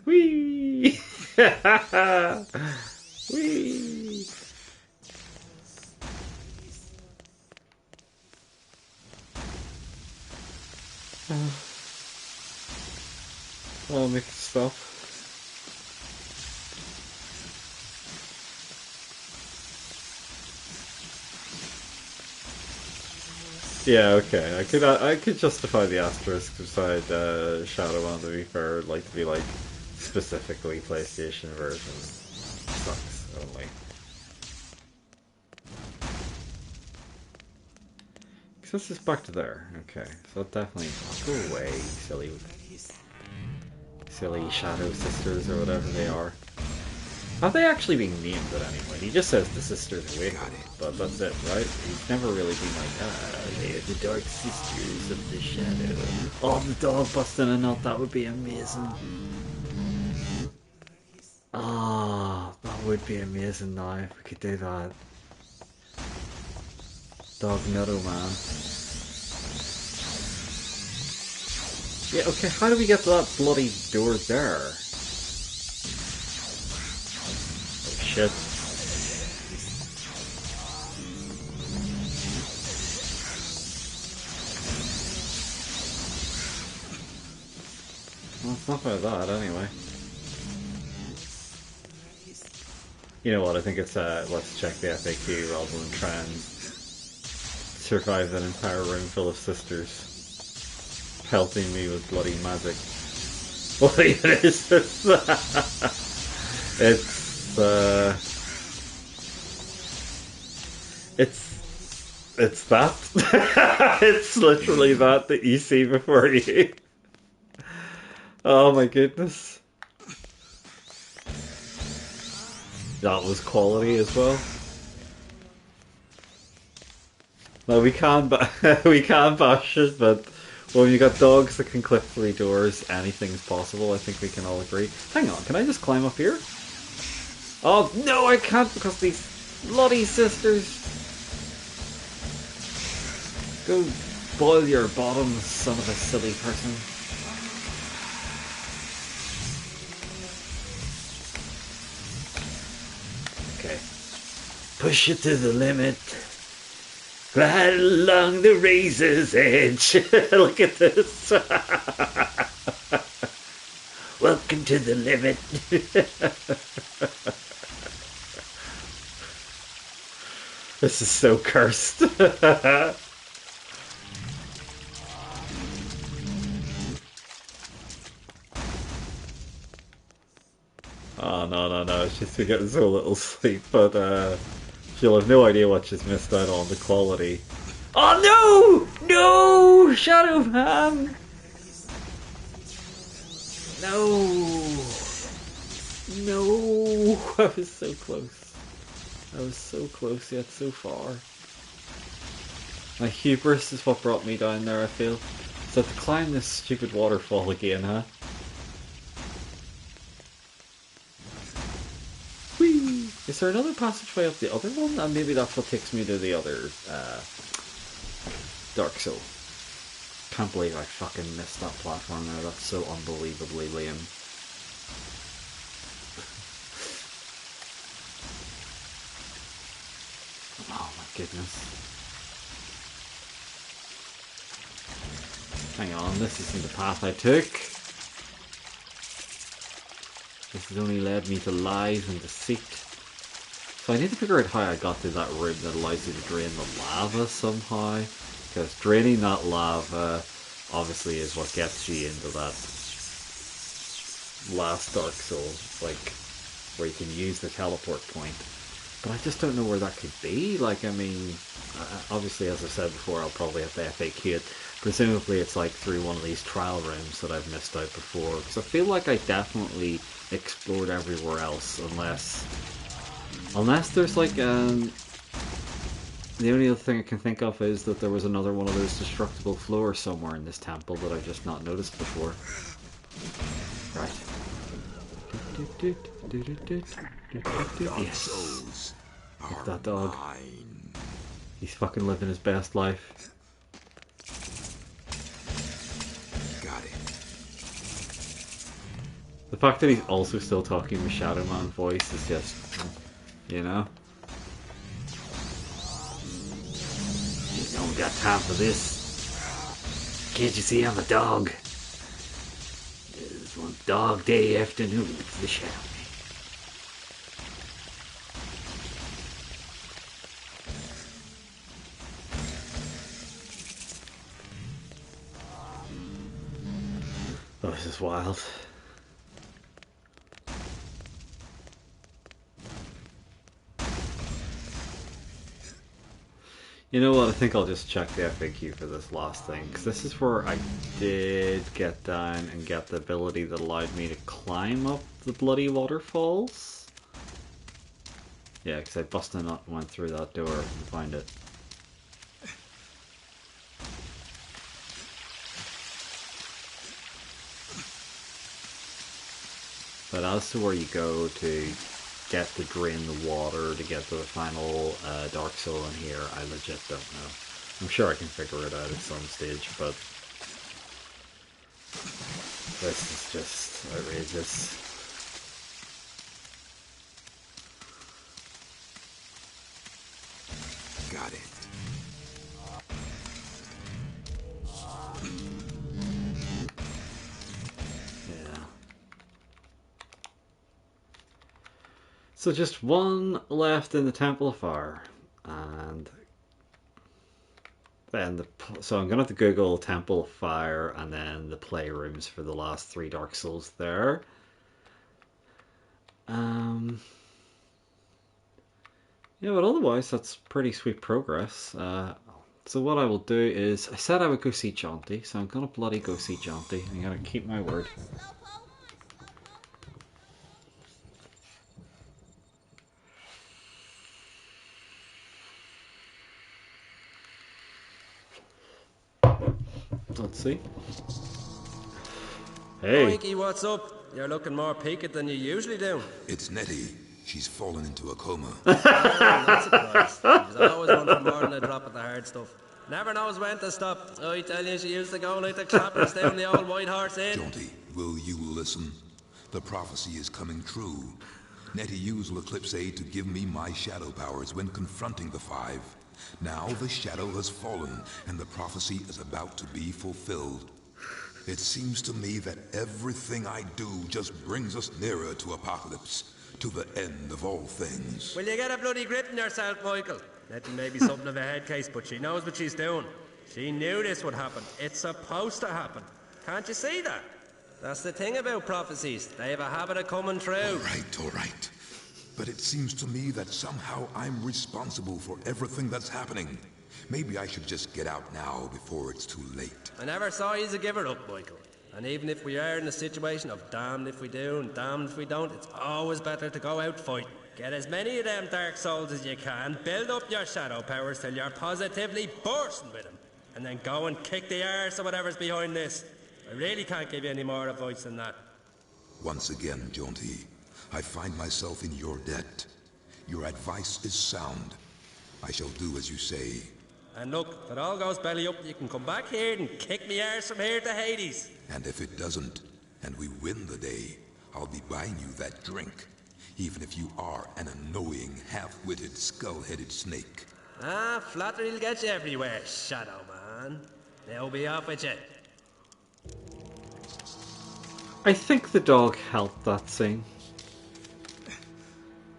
Whee! Whee! I'll make it stop. Yeah, okay. I could justify the asterisk beside Shadow on, to be fair. I'd like to be like specifically PlayStation version. Sucks only. Because this is back to there. Okay, so definitely go away, silly Shadow Sisters or whatever they are. Have they actually been named at any point? He just says the Sisters Awaken, but that's it, right? He's never really been like, they are the Dark Sisters of the Shadow. Oh, the dog busting a nut, that would be amazing. Ah, that would be amazing now if we could do that. Dog Nutto Man. Yeah, okay, how do we get to that bloody door there? Oh shit. Well, it's not about that anyway. You know what, I think it's let's check the FAQ rather than try and survive an entire room full of sisters pelting me with bloody magic. What even is this? It's that. It's literally that you see before you. Oh my goodness. That was quality as well. No, we can't bash it, but when you got dogs that can clip 3 doors, anything's possible. I think we can all agree. Hang on, can I just climb up here? Oh no, I can't because these bloody sisters. Go boil your bottom, son of a silly person. Okay. Push it to the limit. Right along the razor's edge. Look at this. Welcome to the limit. This is so cursed. Oh, no, she's been getting so little sleep, but she'll have no idea what she's missed out on, the quality. Oh no! No! Shadow Man! No! No! I was so close. I was so close yet so far. My hubris is what brought me down there, I feel. So to climb this stupid waterfall again, huh? Whee! Is there another passageway up the other one? And maybe that's what takes me to the other Dark Soul. Can't believe I fucking missed that platform there. That's so unbelievably lame. Oh my goodness. Hang on, this isn't the path I took. This has only led me to lies and deceit. So I need to figure out how I got to that room that allows you to drain the lava somehow. Because draining that lava obviously is what gets you into that last Dark Souls, like, where you can use the teleport point. But I just don't know where that could be. Like, I mean, obviously, as I said before, I'll probably have to FAQ it. Presumably it's like through one of these trial rooms that I've missed out before. Because I feel like I definitely explored everywhere else, unless there's like, the only other thing I can think of is that there was another one of those destructible floors somewhere in this temple that I've just not noticed before. Right. Yes. Look that dog. He's fucking living his best life. Got it. The fact that he's also still talking with Shadow Man voice is just, you know. You don't got time for this. Can't you see I'm a dog? It's one dog day afternoon for the Shadow Man. Oh, this is wild. You know what, I think I'll just check the FAQ for this last thing, because this is where I did get down and get the ability that allowed me to climb up the bloody waterfalls. Yeah, because I busted a nut and went through that door and found it. But as to where you go to get to drain the water to get to the final Dark Soul in here, I legit don't know. I'm sure I can figure it out at some stage, but this is just outrageous. Got it. So just one left in the Temple of Fire, and then so I'm gonna have to Google Temple of Fire and then the playrooms for the last 3 Dark Souls there. Yeah, but otherwise that's pretty sweet progress. So what I will do is, I said I would go see Jaunty, so I'm gonna bloody go see Jaunty. I'm gonna keep my word. Let's see. Hey. Mikey, what's up? You're looking more peaked than you usually do. It's Nettie. She's fallen into a coma. I'm not surprised. She's always one for more than a drop of the hard stuff. Never knows when to stop. I tell you, she used to go like the clappers down the old White Horse Inn. Jaunty, will you listen? The prophecy is coming true. Nettie used L'Eclipse Aid to give me my shadow powers when confronting the 5. Now the shadow has fallen, and the prophecy is about to be fulfilled. It seems to me that everything I do just brings us nearer to apocalypse, to the end of all things. Will you get a bloody grip in yourself, Michael? Nettie may be something of a head case, but she knows what she's doing. She knew this would happen. It's supposed to happen. Can't you see that? That's the thing about prophecies. They have a habit of coming true. All right. But it seems to me that somehow I'm responsible for everything that's happening. Maybe I should just get out now before it's too late. I never saw you as a giver up, Michael. And even if we are in a situation of damned if we do and damned if we don't, it's always better to go out fighting. Get as many of them Dark Souls as you can, build up your shadow powers till you're positively bursting with them, and then go and kick the arse of whatever's behind this. I really can't give you any more advice than that. Once again, Jaunty, I find myself in your debt. Your advice is sound. I shall do as you say. And look, if it all goes belly up, you can come back here and kick me arse from here to Hades. And if it doesn't, and we win the day, I'll be buying you that drink. Even if you are an annoying, half-witted, skull-headed snake. Ah, flattery'll get you everywhere, Shadow Man. Now be off with you. I think the dog helped that scene.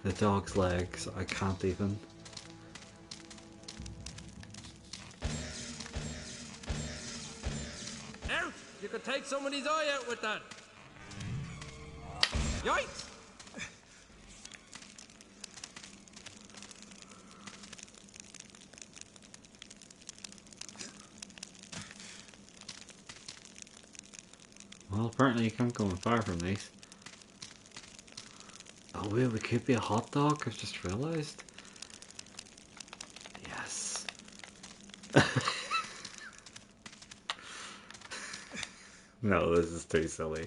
The dog's legs, I can't even. Out! You could take somebody's eye out with that. Yikes! Well, apparently you can't go far from these. Oh wait, we could be a hot dog, I've just realised. Yes. No, this is too silly.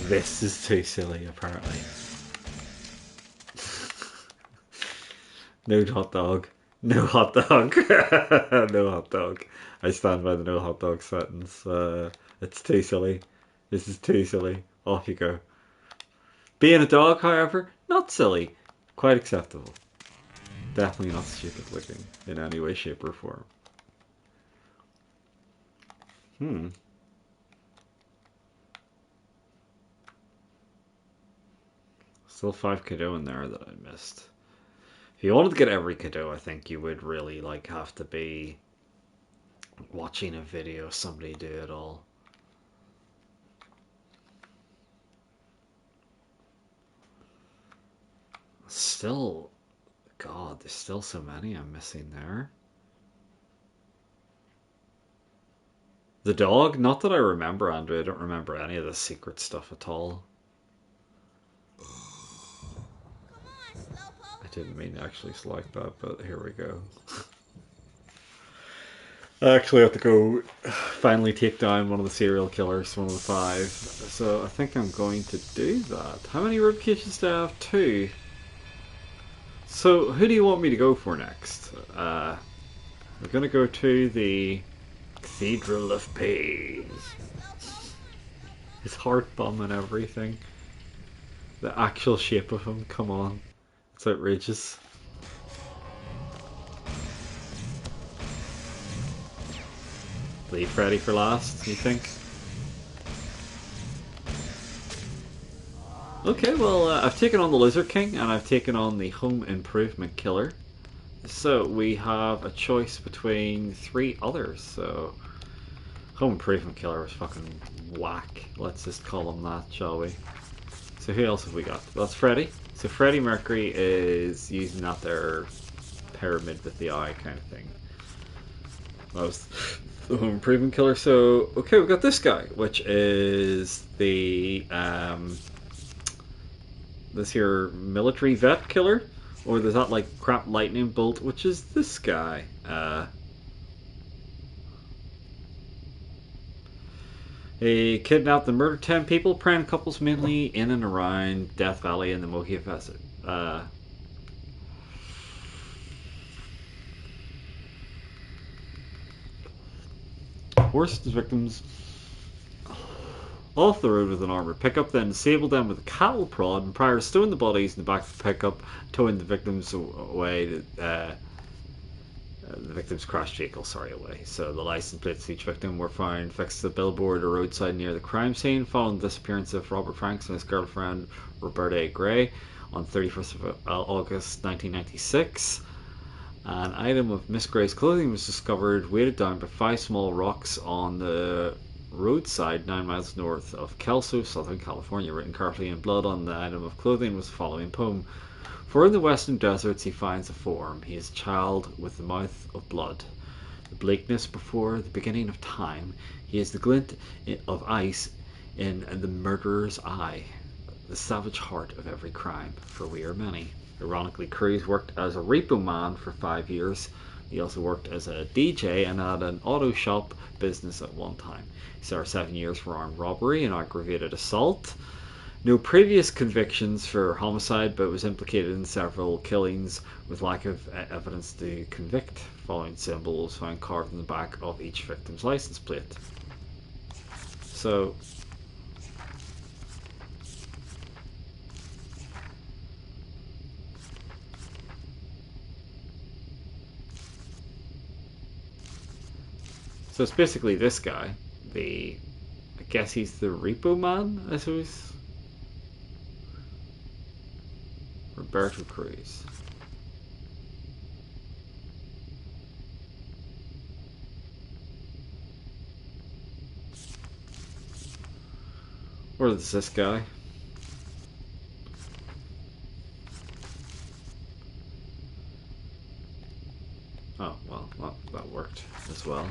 This is too silly, apparently. No hot dog. No hot dog. No hot dog. I stand by the no hot dog sentence. It's too silly. This is too silly. Off you go. Being a dog, however, not silly. Quite acceptable. Definitely not stupid looking in any way, shape, or form. Still 5 Kado in there that I missed. If you wanted to get every Kado, I think you would really have to be watching a video of somebody do it all. Still, God, there's still so many I'm missing there. The dog, not that I remember, Andrew. I don't remember any of the secret stuff at all. I didn't mean to actually select that, but here we go. I actually have to go finally take down one of the serial killers, one of the 5. So I think I'm going to do that. How many rib cages do I have? 2. So who do you want me to go for next? We're going to go to the Cathedral of Peace. His heart bum and everything. The actual shape of him, come on. It's outrageous. Leave Freddy for last, you think? Okay, well, I've taken on the Lizard King and I've taken on the Home Improvement Killer. So we have a choice between 3 others. So Home Improvement Killer was fucking whack. Let's just call him that, shall we? So who else have we got? That's Freddy. So Freddie Mercury is using that there pyramid with the eye kind of thing. That was the Home Improvement Killer. So okay, we've got this guy, which is the this here military vet killer, or there's that crap lightning bolt, which is this guy. He kidnapped and murdered 10 people, preying couples mainly in and around Death Valley and the Mohia Desert. Forced his victims off the road with an armoured pickup, then disabled them with a cattle prod, and prior to stowing the bodies in the back of the pickup, towing the victims away, the victim's crashed vehicle, away. So the license plates of each victim were found fixed to the billboard or roadside near the crime scene, following the disappearance of Robert Franks and his girlfriend Roberta Gray on 31st of August 1996. An item of Miss Gray's clothing was discovered, weighted down by 5 small rocks on the roadside 9 miles north of Kelso, Southern California. Written carefully in blood on the item of clothing was the following poem. For in the western deserts he finds a form. He is a child with the mouth of blood. The bleakness before the beginning of time. He is the glint of ice in the murderer's eye. The savage heart of every crime, for we are many. Ironically, Cruz worked as a repo man for 5 years. He also worked as a DJ and had an auto shop business at one time. He served 7 years for armed robbery and aggravated assault. No previous convictions for homicide, but was implicated in several killings with lack of evidence to convict. Following symbol was found carved in the back of each victim's license plate. So it's basically this guy, I guess he's the Repo Man, I suppose. Roberto Cruz. Or is this guy? Oh, well, that worked as well.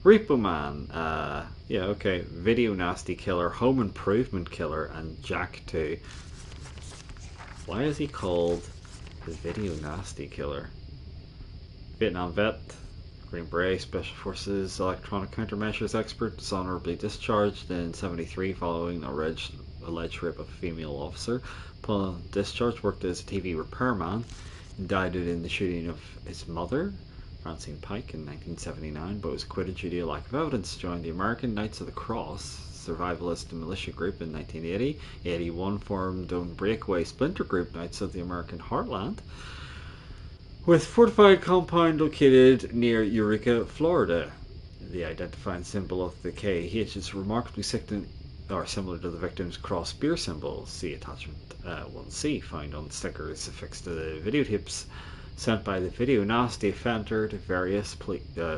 Repo Man, yeah, okay. Video Nasty Killer, Home Improvement Killer, and Jack 2. Why is he called the Video Nasty Killer? Vietnam vet, Green Beret, Special Forces, electronic countermeasures expert, dishonorably discharged in '73 following alleged rape of a female officer. Upon discharge, worked as a TV repairman, indicted in the shooting of his mother, Francine Pike, in 1979, but was acquitted due to lack of evidence. Joined the American Knights of the Cross, survivalist militia group, in 1980. 81 formed own breakaway splinter group, Knights of the American Heartland, with fortified compound located near Eureka, Florida. The identifying symbol of the KH is remarkably similar to the victim's cross spear symbol. See attachment 1C, found on stickers affixed to the videotapes sent by the Video Nasty offender to various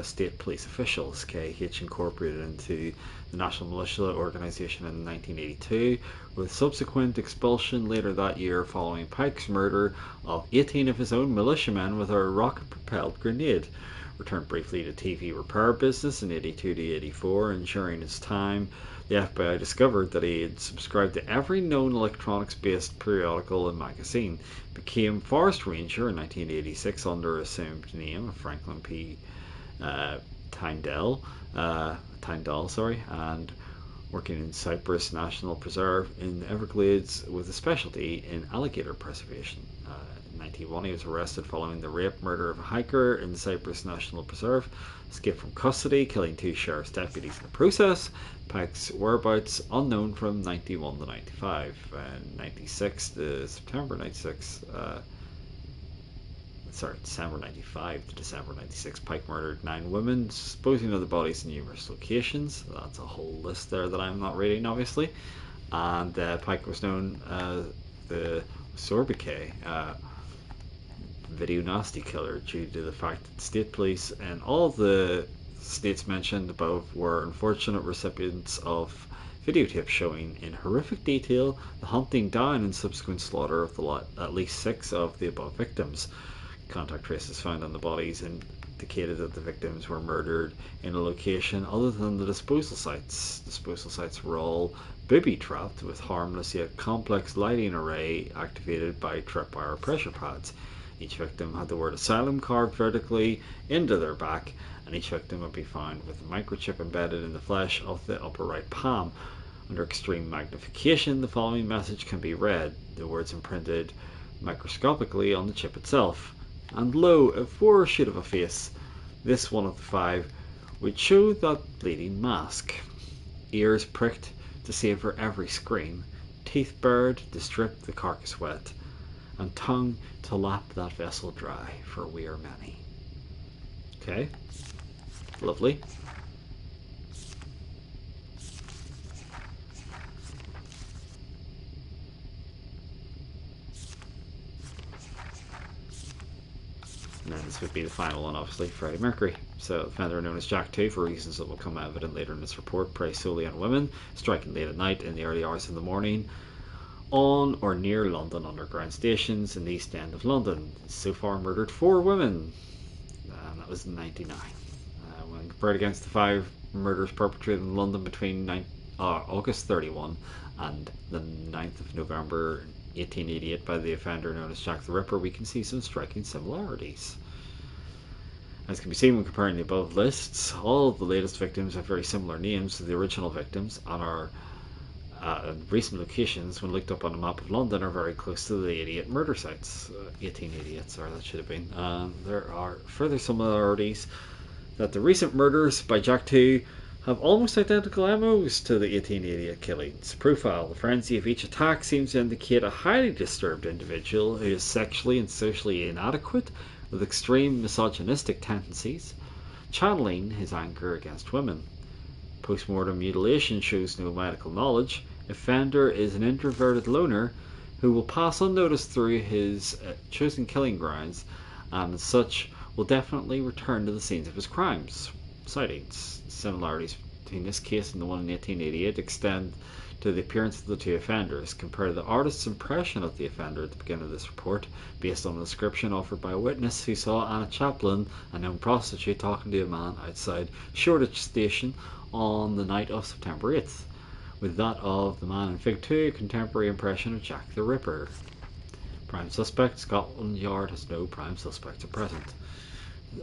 state police officials. KH incorporated into the National Militia Organization in 1982, with subsequent expulsion later that year following Pike's murder of 18 of his own militiamen with a rocket-propelled grenade. Returned briefly to TV repair business in 82 to 84, and during his time the FBI discovered that he had subscribed to every known electronics-based periodical and magazine. Became forest ranger in 1986 under assumed name of Franklin P. Tyndall, and working in Cypress National Preserve in the Everglades with a specialty in alligator preservation. In 1991, he was arrested following the rape murder of a hiker in Cypress National Preserve. Escaped from custody, killing 2 sheriff's deputies in the process. Pike's whereabouts unknown from 91 to 95. And 96 to September 96. December 95 to December 96, Pike murdered 9 women, disposing of the bodies in numerous locations. That's a whole list there that I'm not reading, obviously. And Pike was known as the Sorbicay Video Nasty Killer due to the fact that state police and all the states mentioned above were unfortunate recipients of videotapes showing in horrific detail the hunting down and subsequent slaughter of at least 6 of the above victims. Contact traces found on the bodies indicated that the victims were murdered in a location other than the disposal sites. Disposal sites were all booby-trapped with harmless yet complex lighting array activated by tripwire pressure pads. Each victim had the word asylum carved vertically into their back, and each victim would be found with a microchip embedded in the flesh of the upper right palm. Under extreme magnification, the following message can be read, the words imprinted microscopically on the chip itself. And lo, a foreshoot of a face, this one of the 5, would show that bleeding mask. Ears pricked to savour every scream, teeth bared to strip the carcass wet, and tongue to lap that vessel dry, for we are many. Okay, lovely. And then this would be the final one, obviously, Freddie Mercury. So, the offender known as Jack 2, for reasons that will come evident later in this report, preys solely on women, striking late at night in the early hours of the morning, on or near London underground stations in the East End of London. So far murdered 4 women, and that was in 1999. When compared against the 5 murders perpetrated in London between August 31 and the 9th of November 1888 by the offender known as Jack the Ripper, we can see some striking similarities. As can be seen when comparing the above lists, all of the latest victims have very similar names to the original victims and are recent locations, when looked up on a map of London, are very close to the 88 murder sites. 1888, sorry, that should have been. There are further similarities that the recent murders by Jack 2 have almost identical MOs to the 1888 killings. Profile: the frenzy of each attack seems to indicate a highly disturbed individual who is sexually and socially inadequate, with extreme misogynistic tendencies, channeling his anger against women. Post-mortem mutilation shows no medical knowledge. Offender is an introverted loner who will pass unnoticed through his chosen killing grounds, and as such will definitely return to the scenes of his crimes. Sightings. Similarities between this case and the one in 1888 extend to the appearance of the two offenders. Compare the artist's impression of the offender at the beginning of this report, based on a description offered by a witness who saw Anna Chaplin, a known prostitute, talking to a man outside Shoreditch Station on the night of September 8th, with that of the man in Fig 2, a contemporary impression of Jack the Ripper. Prime suspect: Scotland Yard has no prime suspects at present.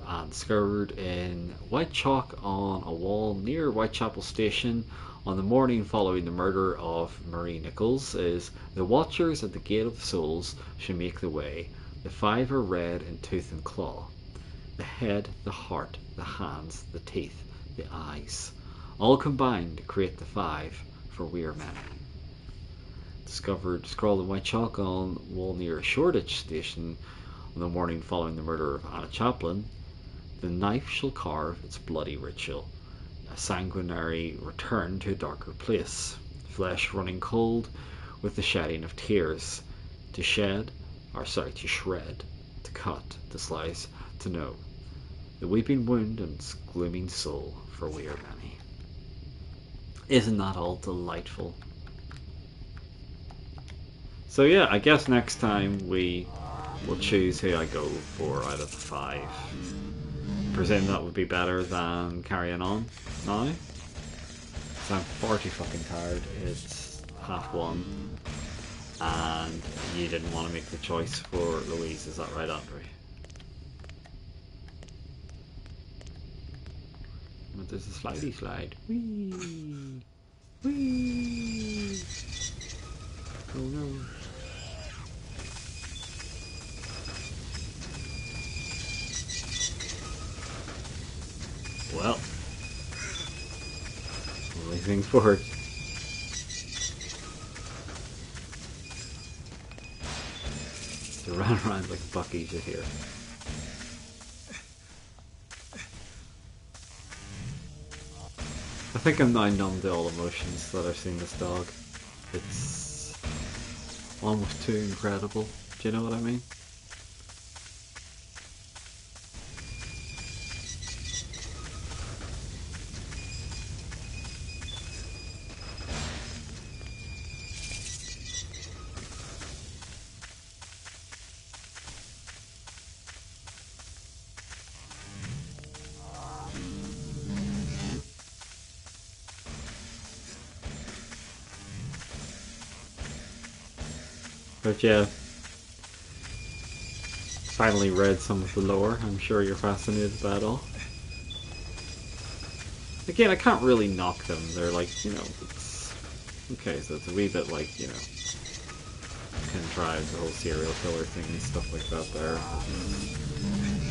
And discovered in white chalk on a wall near Whitechapel Station on the morning following the murder of Marie Nichols is: the watchers at the Gate of Souls should make the way. The five are red in tooth and claw. The head, the heart, the hands, the teeth, the eyes, all combined to create the five, for we are many. Discovered scrawled in white chalk on the wall near Shoreditch Station on the morning following the murder of Anna Chaplin: the knife shall carve its bloody ritual, a sanguinary return to a darker place, flesh running cold with the shedding of tears, to shred, to cut, to slice, to know, the weeping wound and glooming soul, for we are many. Isn't that all delightful? So yeah, I guess next time we will choose who I go for out of the 5. I presume that would be better than carrying on now. So I'm far too fucking tired. It's 1:30, and you didn't want to make the choice for Louise, is that right, Andrew? But there's a slidey slide. Whee! Whee! Oh no. Well, only thing forward. To run around like a buck each here. I think I'm now numb to all emotions that I've seen this dog. It's almost too incredible. Do you know what I mean? But yeah, finally read some of the lore. I'm sure you're fascinated by it all. Again, I can't really knock them. They're like, you know, it's okay, so it's a wee bit like, you know, contrived, the whole serial killer thing and stuff like that there.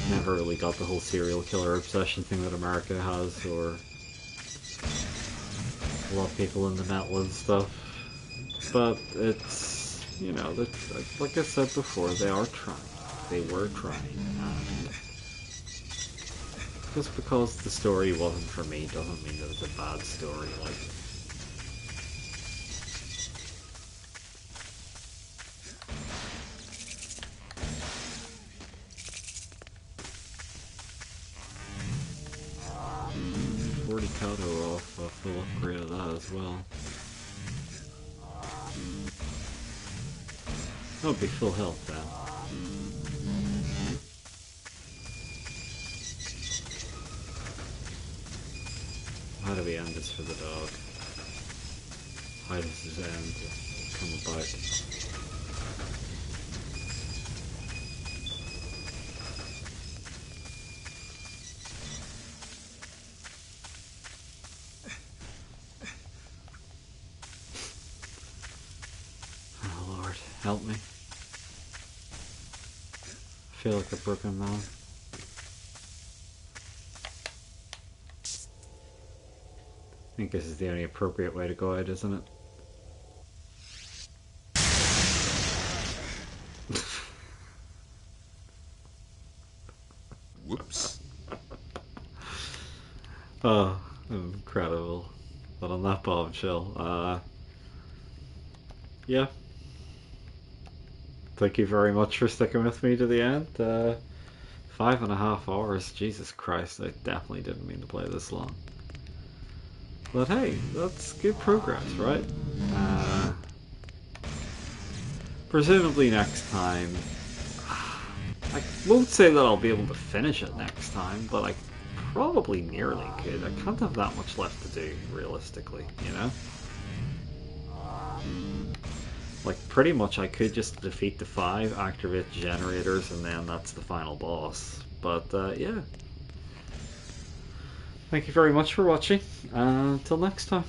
Never really got the whole serial killer obsession thing that America has, or a lot of people in the net and stuff. But it's, you know, like I said before, they are trying. They were trying. And just because the story wasn't for me doesn't mean that it's a bad story. Like, Kato off a full upgrade of that as well. That would be full health then. How do we end this for the dog? How does this end come about? help me. I feel like a broken man. I think this is the only appropriate way to go out, isn't it? Whoops. Oh, incredible. But on that bombshell, yeah. Thank you very much for sticking with me to the end. 5.5 hours, Jesus Christ, I definitely didn't mean to play this long. But hey, that's good progress, right? Presumably next time, I won't say that I'll be able to finish it next time, but I probably nearly could. I can't have that much left to do, realistically, you know? Like, pretty much I could just defeat the 5, activate generators, and then that's the final boss. But, yeah. Thank you very much for watching, and until next time.